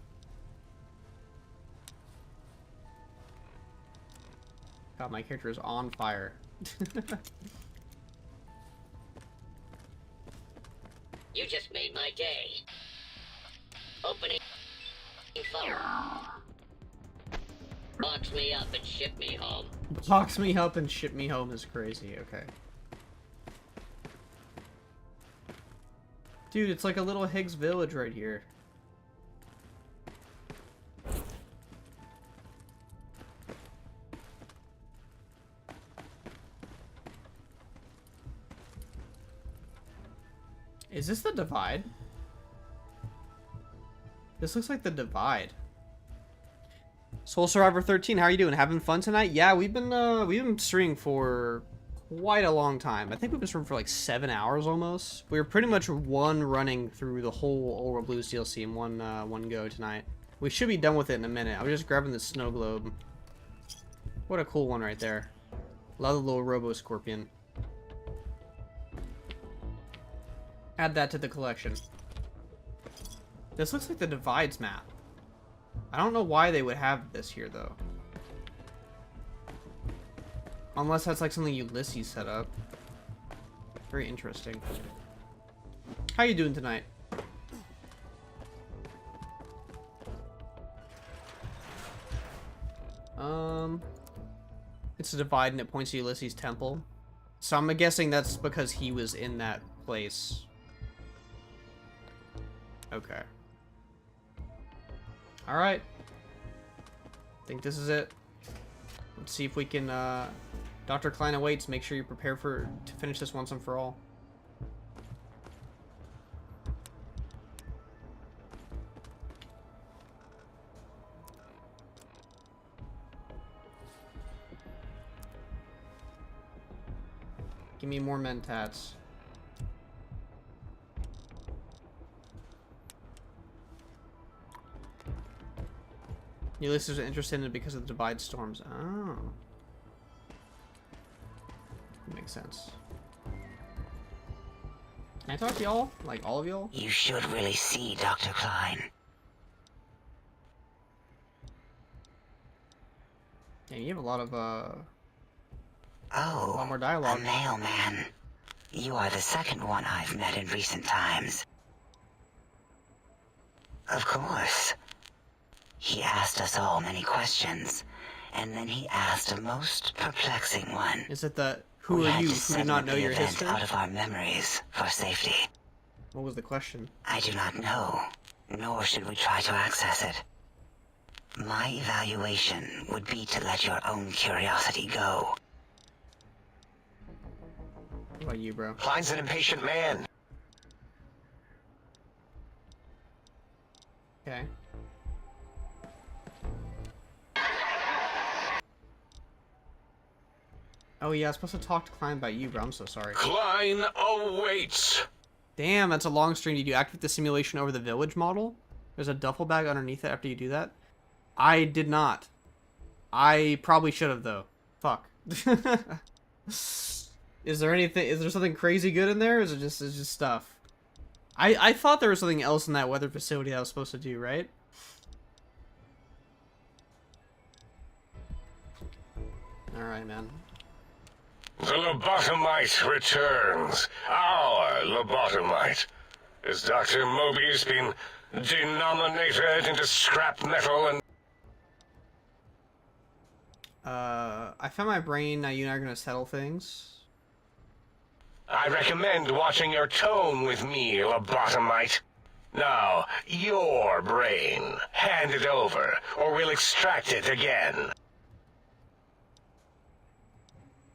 God, my character is on fire. You just made my day. Opening fire. Box me up and ship me home. Box me up and ship me home is crazy, okay. Dude, it's like a little Higgs village right here. Is this the Divide? This looks like the Divide. Soul Survivor 13, how are you doing? Having fun tonight? Yeah, we've been streaming for quite a long time. I think we've been streaming for like 7 hours almost. We were pretty much running through the whole Old World Blues DLC in one go tonight. We should be done with it in a minute. I was just grabbing the snow globe. What a cool one right there. Love the little Robo Scorpion. Add that to the collection. This looks like the Divides map. I don't know why they would have this here, though. Unless that's like something Ulysses set up. Very interesting. How you doing tonight? It's a Divide and it points to Ulysses' temple. So I'm guessing that's because he was in that place. Okay. Alright. I think this is it. Let's see if we can, Dr. Klein awaits. Make sure you're prepared to finish this once and for all. Give me more mentats. Ulysses was interested in it because of the Divide Storms. Oh. Makes sense. Can I talk to y'all? Like, all of y'all? You should really see Dr. Klein. Yeah, you have a lot of, Oh, a lot more dialogue. A mailman. You are the second one I've met in recent times. Of course. He asked us all many questions, and then he asked a most perplexing one. Is it the, who are you, who do not know your event history? Out of our memories for safety. What was the question? I do not know, nor should we try to access it. My evaluation would be to let your own curiosity go. What about you, bro? Klein's an impatient man. Okay. Oh yeah, I was supposed to talk to Klein about you, bro. I'm so sorry. Klein awaits. Damn, that's a long stream. Did you activate the simulation over the village model? There's a duffel bag underneath it after you do that? I did not. I probably should have, though. Fuck. Is there something crazy good in there, or is it just stuff? I thought there was something else in that weather facility that I was supposed to do, right? Alright, man. The lobotomite returns. Our lobotomite. Has Dr. Mobius been denominated into scrap metal and... I found my brain. Now you and I are gonna settle things. I recommend watching your tone with me, lobotomite. Now, your brain. Hand it over, or we'll extract it again.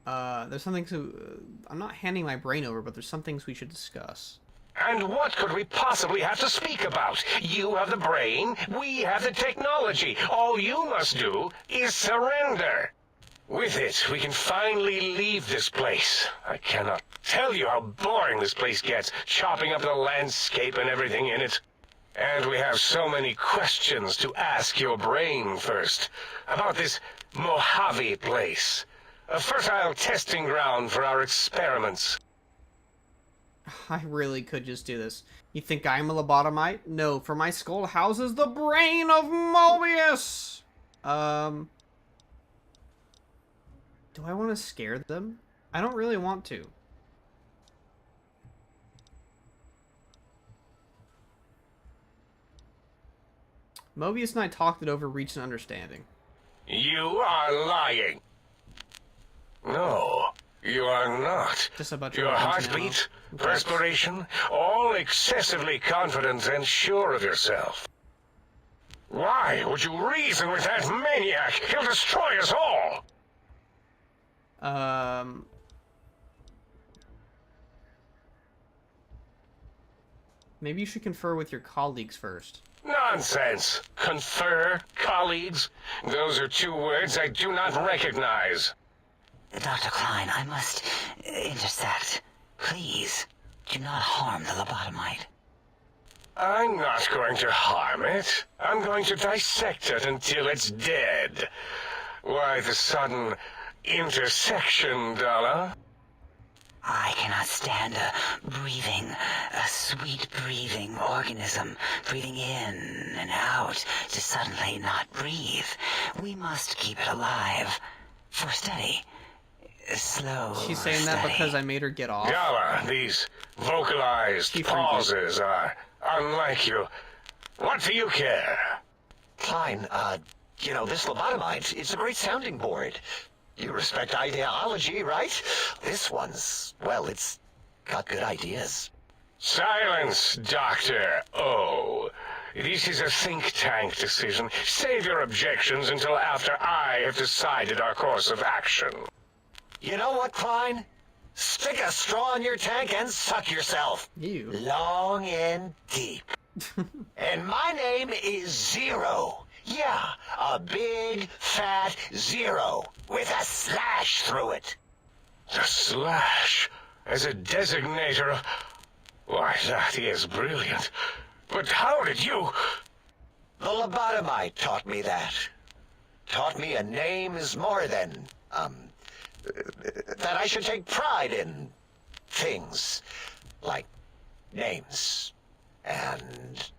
There's something to... I'm not handing my brain over, but there's some things we should discuss. And what could we possibly have to speak about? You have the brain, we have the technology. All you must do is surrender. With it, we can finally leave this place. I cannot tell you how boring this place gets, chopping up the landscape and everything in it. And we have so many questions to ask your brain first. About this Mojave place. A fertile testing ground for our experiments. I really could just do this. You think I'm a lobotomite? No, for my skull houses the brain of Mobius! Do I want to scare them? I don't really want to. Mobius and I talked it over, reached an understanding. You are lying. No, you are not. Just a bunch Your of heartbeat, perspiration, all excessively confident and sure of yourself. Why would you reason with that maniac? He'll destroy us all! Maybe you should confer with your colleagues first. Nonsense! Confer, colleagues? Those are two words I do not recognize. Dr. Klein, I must intersect. Please, do not harm the lobotomite. I'm not going to harm it. I'm going to dissect it until it's dead. Why the sudden intersection, Dalla? I cannot stand a sweet breathing organism breathing in and out to suddenly not breathe. We must keep it alive. For steady. Slow. She's saying that because I made her get off. Dalla, these vocalized pauses are unlike you. What do you care? Klein, you know, this lobotomite, it's a great sounding board. You respect ideology, right? This one's, well, it's got good ideas. Silence, Dr. O. This is a think tank decision. Save your objections until after I have decided our course of action. You know what, Klein? Stick a straw in your tank and suck yourself. You. Long and deep. And my name is Zero. Yeah, a big, fat zero with a slash through it. The slash as a designator of... Why, that is brilliant. But how did you... The lobotomite taught me that. Taught me a name is more than, that I should take pride in things like names. And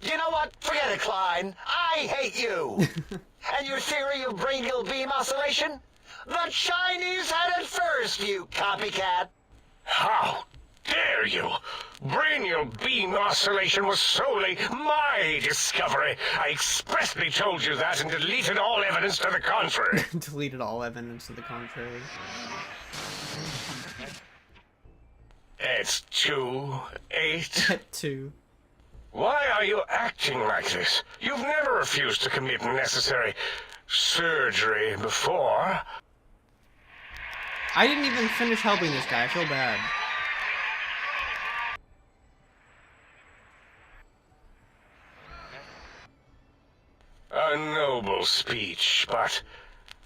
you know what? Forget it, Klein. I hate you. And your theory of brain-gill beam oscillation? The Chinese had it first, you copycat. How dare you? Brainial beam oscillation was solely my discovery. I expressly told you that and deleted all evidence to the contrary. Deleted all evidence to the contrary. It's 2-8. 2. Why are you acting like this? You've never refused to commit necessary surgery before. I didn't even finish helping this guy. I feel bad. A noble speech, but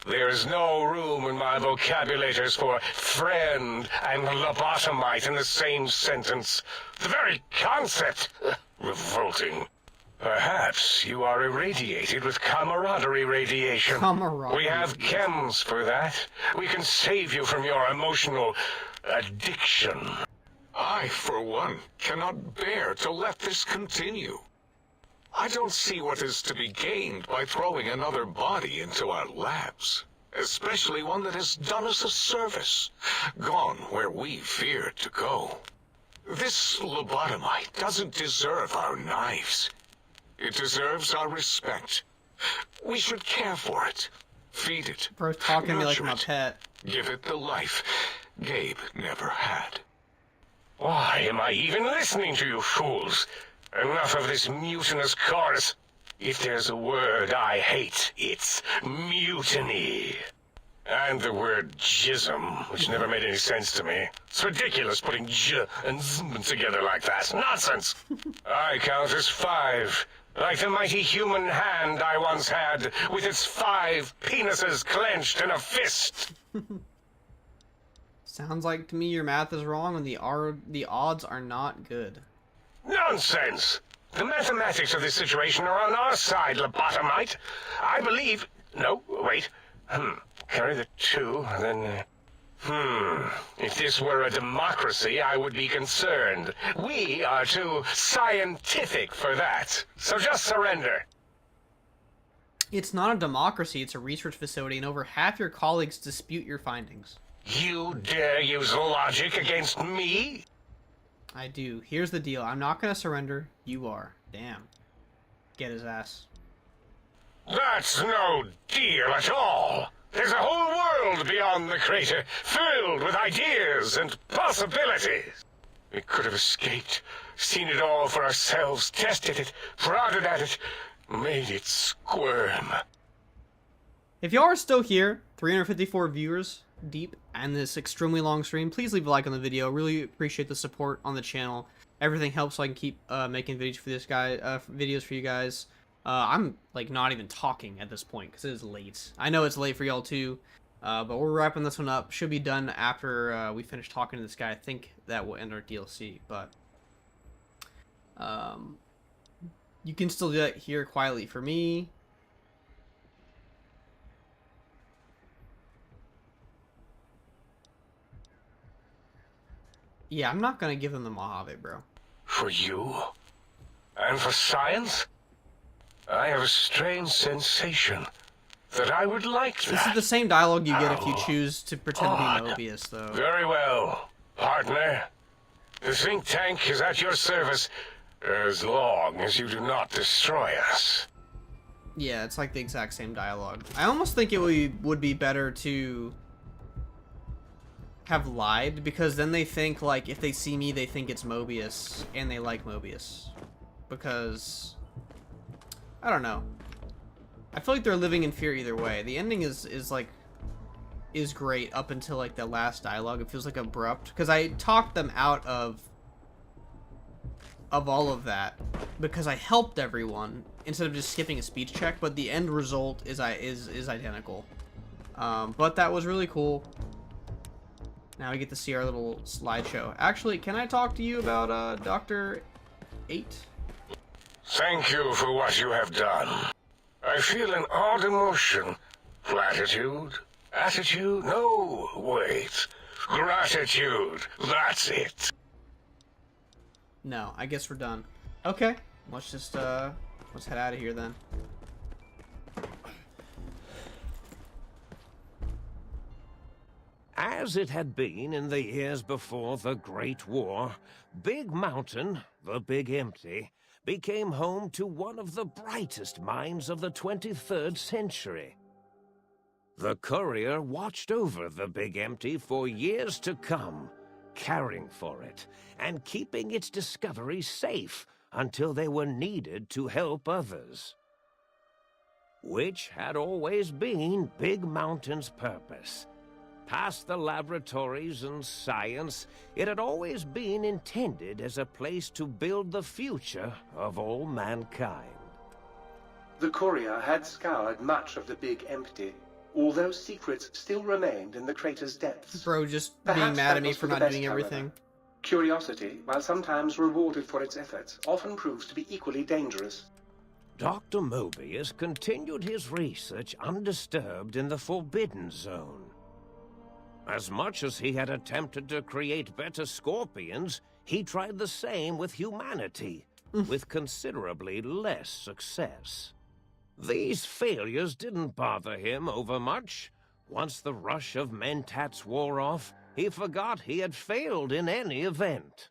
there is no room in my vocabulators for friend and lobotomite in the same sentence. The very concept, revolting. Perhaps you are irradiated with camaraderie radiation. Camaraderie. We have chems for that. We can save you from your emotional addiction. I, for one, cannot bear to let this continue. I don't see what is to be gained by throwing another body into our labs, especially one that has done us a service, gone where we feared to go. This lobotomite doesn't deserve our knives. It deserves our respect. We should care for it, feed it, Bro's talking to me like nurture my it, pet. give it the life Gabe never had. Why am I even listening to you fools? Enough of this mutinous chorus. If there's a word I hate, it's mutiny. And the word jism, which never made any sense to me. It's ridiculous putting j and zm together like that. Nonsense! I count as 5. Like the mighty human hand I once had, with its 5 penises clenched in a fist. Sounds like to me your math is wrong and the odds are not good. Nonsense! The mathematics of this situation are on our side, lobotomite. I believe... No, wait. Carry the 2, then... If this were a democracy, I would be concerned. We are too scientific for that. So just surrender. It's not a democracy, it's a research facility, and over half your colleagues dispute your findings. You dare use logic against me? I do. Here's the deal. I'm not gonna surrender. You are. Damn. Get his ass. That's no deal at all. There's a whole world beyond the crater, filled with ideas and possibilities. We could have escaped, seen it all for ourselves, tested it, prodded at it, made it squirm. If y'all are still here, 354 viewers deep, and this extremely long stream, please leave a like on the video. Really appreciate the support on the channel. Everything helps so I can keep making videos for this guy, videos for you guys. I'm like not even talking at this point because it is late. I know it's late for y'all too, but we're wrapping this one up. Should be done after we finish talking to this guy. I think that will end our DLC, but you can still do that here quietly for me. Yeah, I'm not gonna give them the Mojave, bro. For you? And for science? I have a strange sensation that I would like that. This is the same dialogue you get if you choose to pretend to be Mobius, though. Very well, partner. The think tank is at your service as long as you do not destroy us. Yeah, it's like the exact same dialogue. I almost think it would be better to have lied, because then they think, like, if they see me, they think it's Mobius, and they like Mobius. Because... I don't know. I feel like they're living in fear either way. The ending is great up until like the last dialogue. It feels like abrupt because I talked them out of all of that because I helped everyone instead of just skipping a speech check. But the end result is identical. But that was really cool. Now we get to see our little slideshow. Actually, can I talk to you about Dr. 8? Thank you for what you have done. I feel an odd emotion. Gratitude? Attitude? No, wait. Gratitude. That's it. No, I guess we're done. Okay, let's just, let's head out of here then. As it had been in the years before the Great War, Big Mountain, the Big Empty, became home to one of the brightest minds of the 23rd century. The courier watched over the Big Empty for years to come, caring for it and keeping its discoveries safe until they were needed to help others. Which had always been Big Mountain's purpose. Past the laboratories and science, it had always been intended as a place to build the future of all mankind. The courier had scoured much of the Big Empty, although secrets still remained in the crater's depths. Bro, just Perhaps being mad that at me was for the not best, doing everything. however. Curiosity, while sometimes rewarded for its efforts, often proves to be equally dangerous. Dr. Mobius continued his research undisturbed in the Forbidden Zone. As much as he had attempted to create better scorpions, he tried the same with humanity, with considerably less success. These failures didn't bother him overmuch. Once the rush of mentats wore off, he forgot he had failed in any event.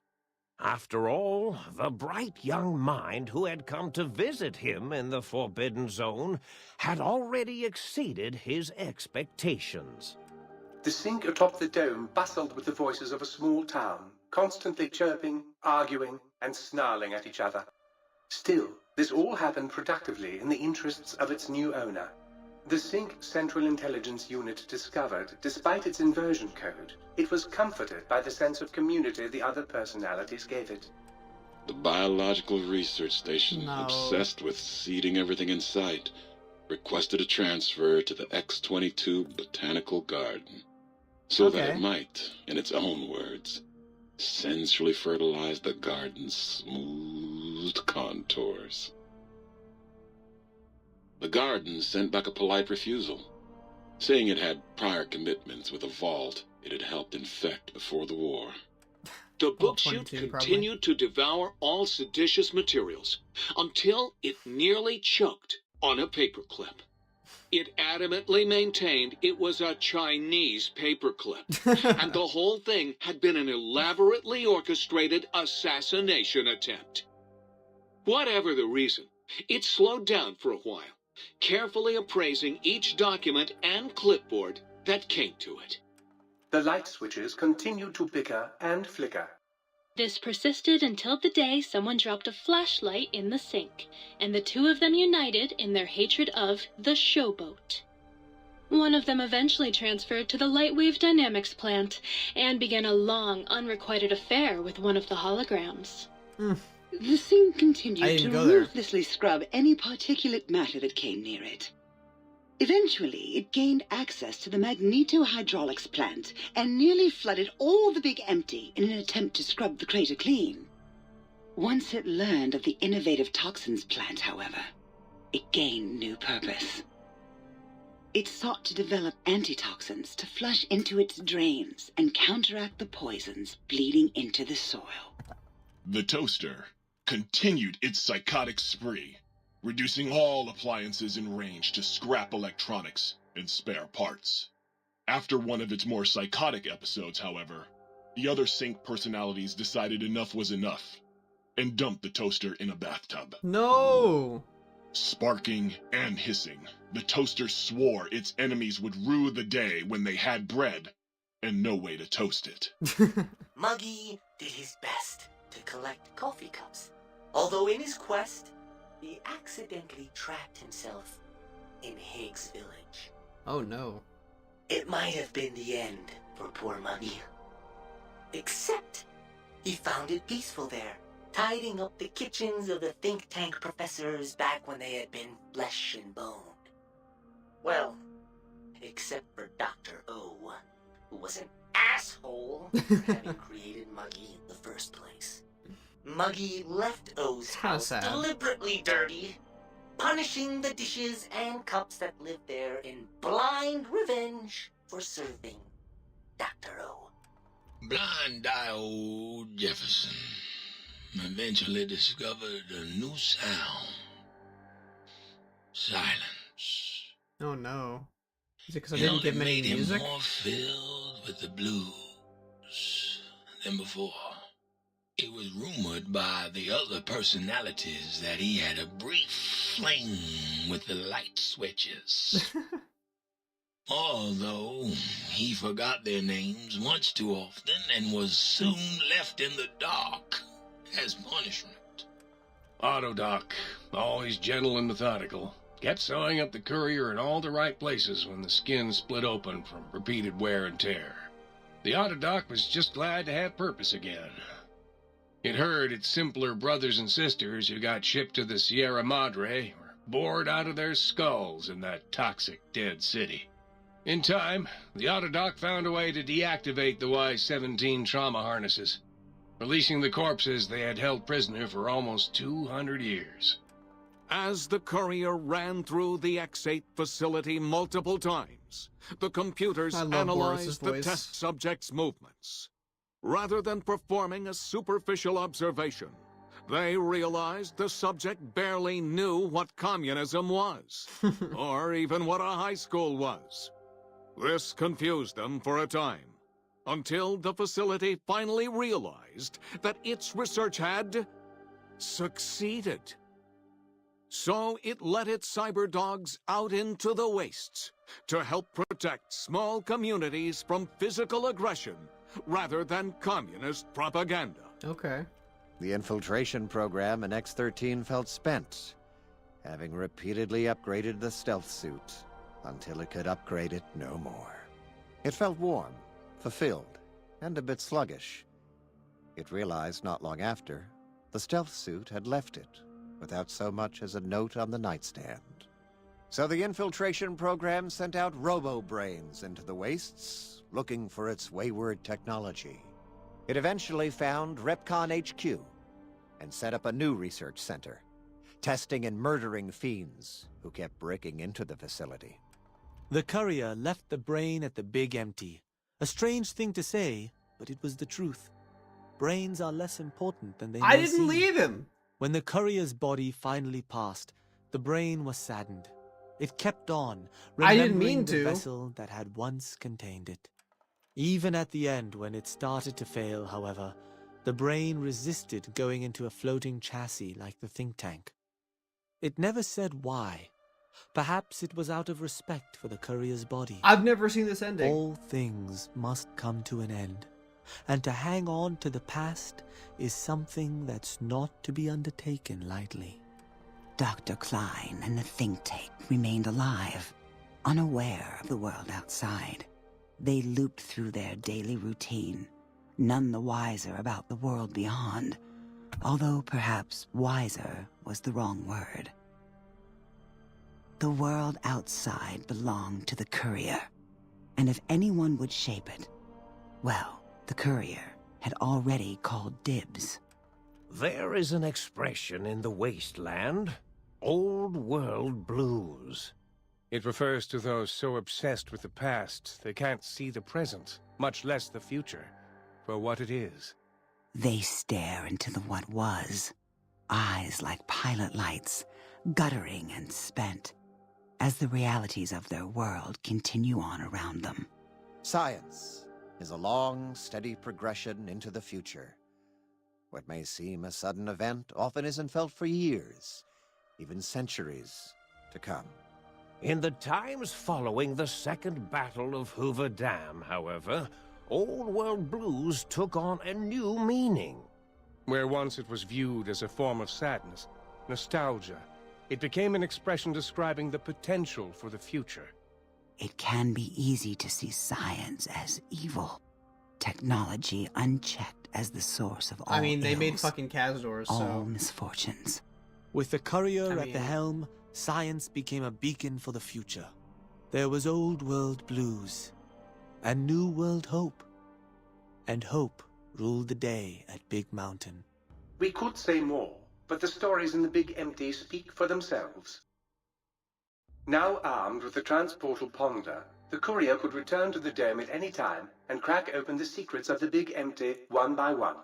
After all, the bright young mind who had come to visit him in the Forbidden Zone had already exceeded his expectations. The sink atop the dome bustled with the voices of a small town, constantly chirping, arguing, and snarling at each other. Still, this all happened productively in the interests of its new owner. The Sync Central Intelligence Unit discovered, despite its inversion code, it was comforted by the sense of community the other personalities gave it. The Biological Research Station, obsessed with seeding everything in sight, requested a transfer to the X-22 Botanical Garden, so that it might, in its own words, sensually fertilize the garden's smooth contours. The garden sent back a polite refusal, saying it had prior commitments with a vault it had helped infect before the war. The book chute continued to devour all seditious materials until it nearly choked on a paperclip. It adamantly maintained it was a Chinese paperclip, and the whole thing had been an elaborately orchestrated assassination attempt. Whatever the reason, it slowed down for a while, carefully appraising each document and clipboard that came to it. The light switches continued to bicker and flicker. This persisted until the day someone dropped a flashlight in the sink, and the two of them united in their hatred of the showboat. One of them eventually transferred to the Lightwave Dynamics plant, and began a long, unrequited affair with one of the holograms. The sink continued to go there. ruthlessly scrub any particulate matter that came near it. Eventually, it gained access to the magnetohydraulics plant and nearly flooded all the Big Empty in an attempt to scrub the crater clean. Once it learned of the innovative toxins plant, however, it gained new purpose. It sought to develop antitoxins to flush into its drains and counteract the poisons bleeding into the soil. The toaster continued its psychotic spree, reducing all appliances in range to scrap electronics and spare parts. After one of its more psychotic episodes, however, the other Sync personalities decided enough was enough and dumped the toaster in a bathtub. No! Sparking and hissing, the toaster swore its enemies would rue the day when they had bread and no way to toast it. Muggy did his best to collect coffee cups, although in his quest, he accidentally trapped himself in Higgs Village. Oh no. It might have been the end for poor Muggy. Except, he found it peaceful there, tidying up the kitchens of the think tank professors back when they had been flesh and bone. Well, except for Dr. O, who was an asshole for having created Muggy in the first place. Muggy left O's house deliberately dirty, punishing the dishes and cups that lived there in blind revenge for serving Dr. O. Blind-eye old Jefferson eventually discovered a new sound. Silence. Oh no. Is it because I It didn't only give him any made him music? more filled with the blues than before. It was rumored by the other personalities that he had a brief fling with the light switches. Although he forgot their names much too often and was soon left in the dark as punishment. Autodoc, always gentle and methodical, kept sewing up the courier in all the right places when the skin split open from repeated wear and tear. The Autodoc was just glad to have purpose again. It heard its simpler brothers and sisters who got shipped to the Sierra Madre were bored out of their skulls in that toxic dead city. In time, the Autodoc found a way to deactivate the Y-17 trauma harnesses, releasing the corpses they had held prisoner for almost 200 years. As the courier ran through the X8 facility multiple times, the computers analyzed the test subject's movements. Rather than performing a superficial observation, they realized the subject barely knew what communism was, or even what a high school was. This confused them for a time, until the facility finally realized that its research had succeeded. So it let its cyber dogs out into the wastes to help protect small communities from physical aggression rather than communist propaganda. Okay. The infiltration program in X-13 felt spent, having repeatedly upgraded the stealth suit until it could upgrade it no more. It felt warm, fulfilled, and a bit sluggish. It realized not long after, the stealth suit had left it without so much as a note on the nightstand. So the infiltration program sent out robo-brains into the wastes, looking for its wayward technology. It eventually found Repcon HQ and set up a new research center, testing and murdering fiends who kept breaking into the facility. The courier left the brain at the Big Empty. A strange thing to say, but it was the truth. Brains are less important than they may I didn't seem. leave him! When the courier's body finally passed, the brain was saddened. It kept on, I didn't remembering mean the to. vessel that had once contained it. Even at the end, when it started to fail, however, the brain resisted going into a floating chassis like the think tank. It never said why. Perhaps it was out of respect for the courier's body. I've never seen this ending. All things must come to an end, and to hang on to the past is something that's not to be undertaken lightly. Dr. Klein and the think tank remained alive, unaware of the world outside. They looped through their daily routine, none the wiser about the world beyond, although perhaps wiser was the wrong word. The world outside belonged to the courier, and if anyone would shape it, well, the courier had already called dibs. There is an expression in the wasteland, old world blues. It refers to those so obsessed with the past they can't see the present, much less the future, for what it is. They stare into the what was, eyes like pilot lights, guttering and spent, as the realities of their world continue on around them. Science is a long, steady progression into the future. What may seem a sudden event often isn't felt for years, even centuries to come. In the times following the Second Battle of Hoover Dam, however, Old World Blues took on a new meaning. Where once it was viewed as a form of sadness, nostalgia, it became an expression describing the potential for the future. It can be easy to see science as evil, technology unchecked as the source of all I mean, they ills, made fucking Cazadors, so... all misfortunes. With the courier at the helm, science became a beacon for the future. There was old world blues and new world hope. and hope ruled the day at Big Mountain. We could say more, but the stories in the Big Empty speak for themselves. Now armed with the transportal ponder, the courier could return to the dome at any time and crack open the secrets of the Big Empty one by one.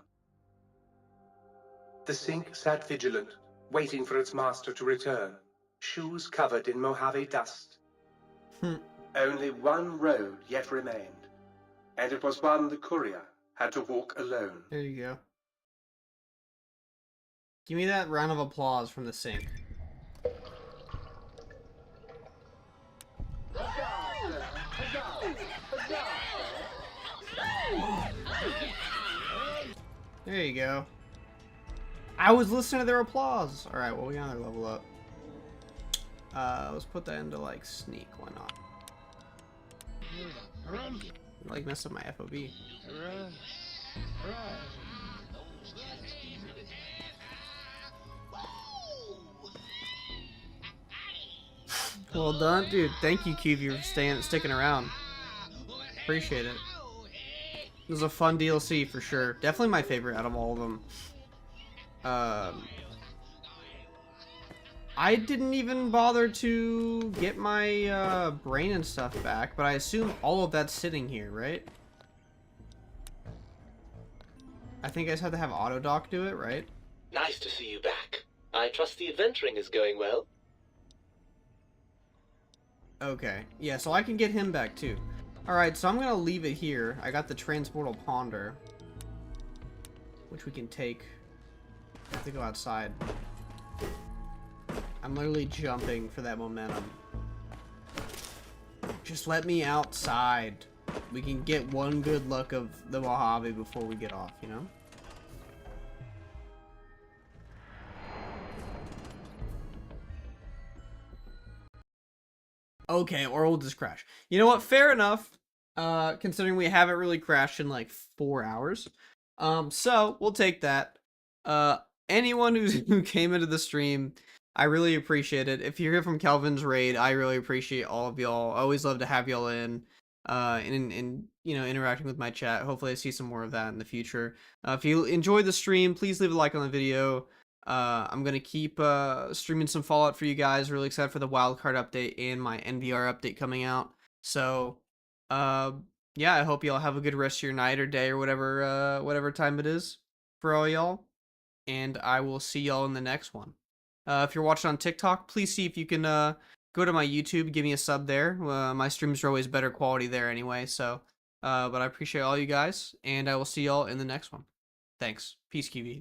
The sink sat vigilant, waiting for its master to return, shoes covered in Mojave dust. Only one road yet remained, and it was one the courier had to walk alone. There you go. Give me that round of applause from the sink. There you go. I was listening to their applause. Alright, well, we got another level up. Let's put that into, like, sneak. Why not? I, like, messed up my FOB. Well done, dude. Thank you, QV, for sticking around. Appreciate it. It was a fun DLC for sure. Definitely my favorite out of all of them. I didn't even bother to get my brain and stuff back, but I assume all of that's sitting here, right? I think I just have to have Autodoc do it, right? Nice to see you back. I trust the adventuring is going well. Okay. Yeah, so I can get him back too. Alright, so I'm gonna leave it here. I got the transportal ponder, which we can take. I have to go outside. I'm literally jumping for that momentum. Just let me outside. We can get one good look of the Mojave before we get off, you know? Okay, or we'll just crash. You know what? Fair enough. Considering we haven't really crashed in like 4 hours. So we'll take that. Anyone who came into the stream, I really appreciate it. If you're here from Kelvin's raid, I really appreciate all of y'all. I always love to have y'all in, and you know, interacting with my chat. Hopefully I see some more of that in the future. If you enjoyed the stream, please leave a like on the video. I'm gonna keep streaming some Fallout for you guys. Really excited for the Wildcard update and my NVR update coming out. So, yeah, I hope y'all have a good rest of your night or day or whatever time it is for all y'all. And I will see y'all in the next one. If you're watching on TikTok, please see if you can go to my YouTube, give me a sub there. My streams are always better quality there anyway. So, but I appreciate all you guys, and I will see y'all in the next one. Thanks. Peace, QV.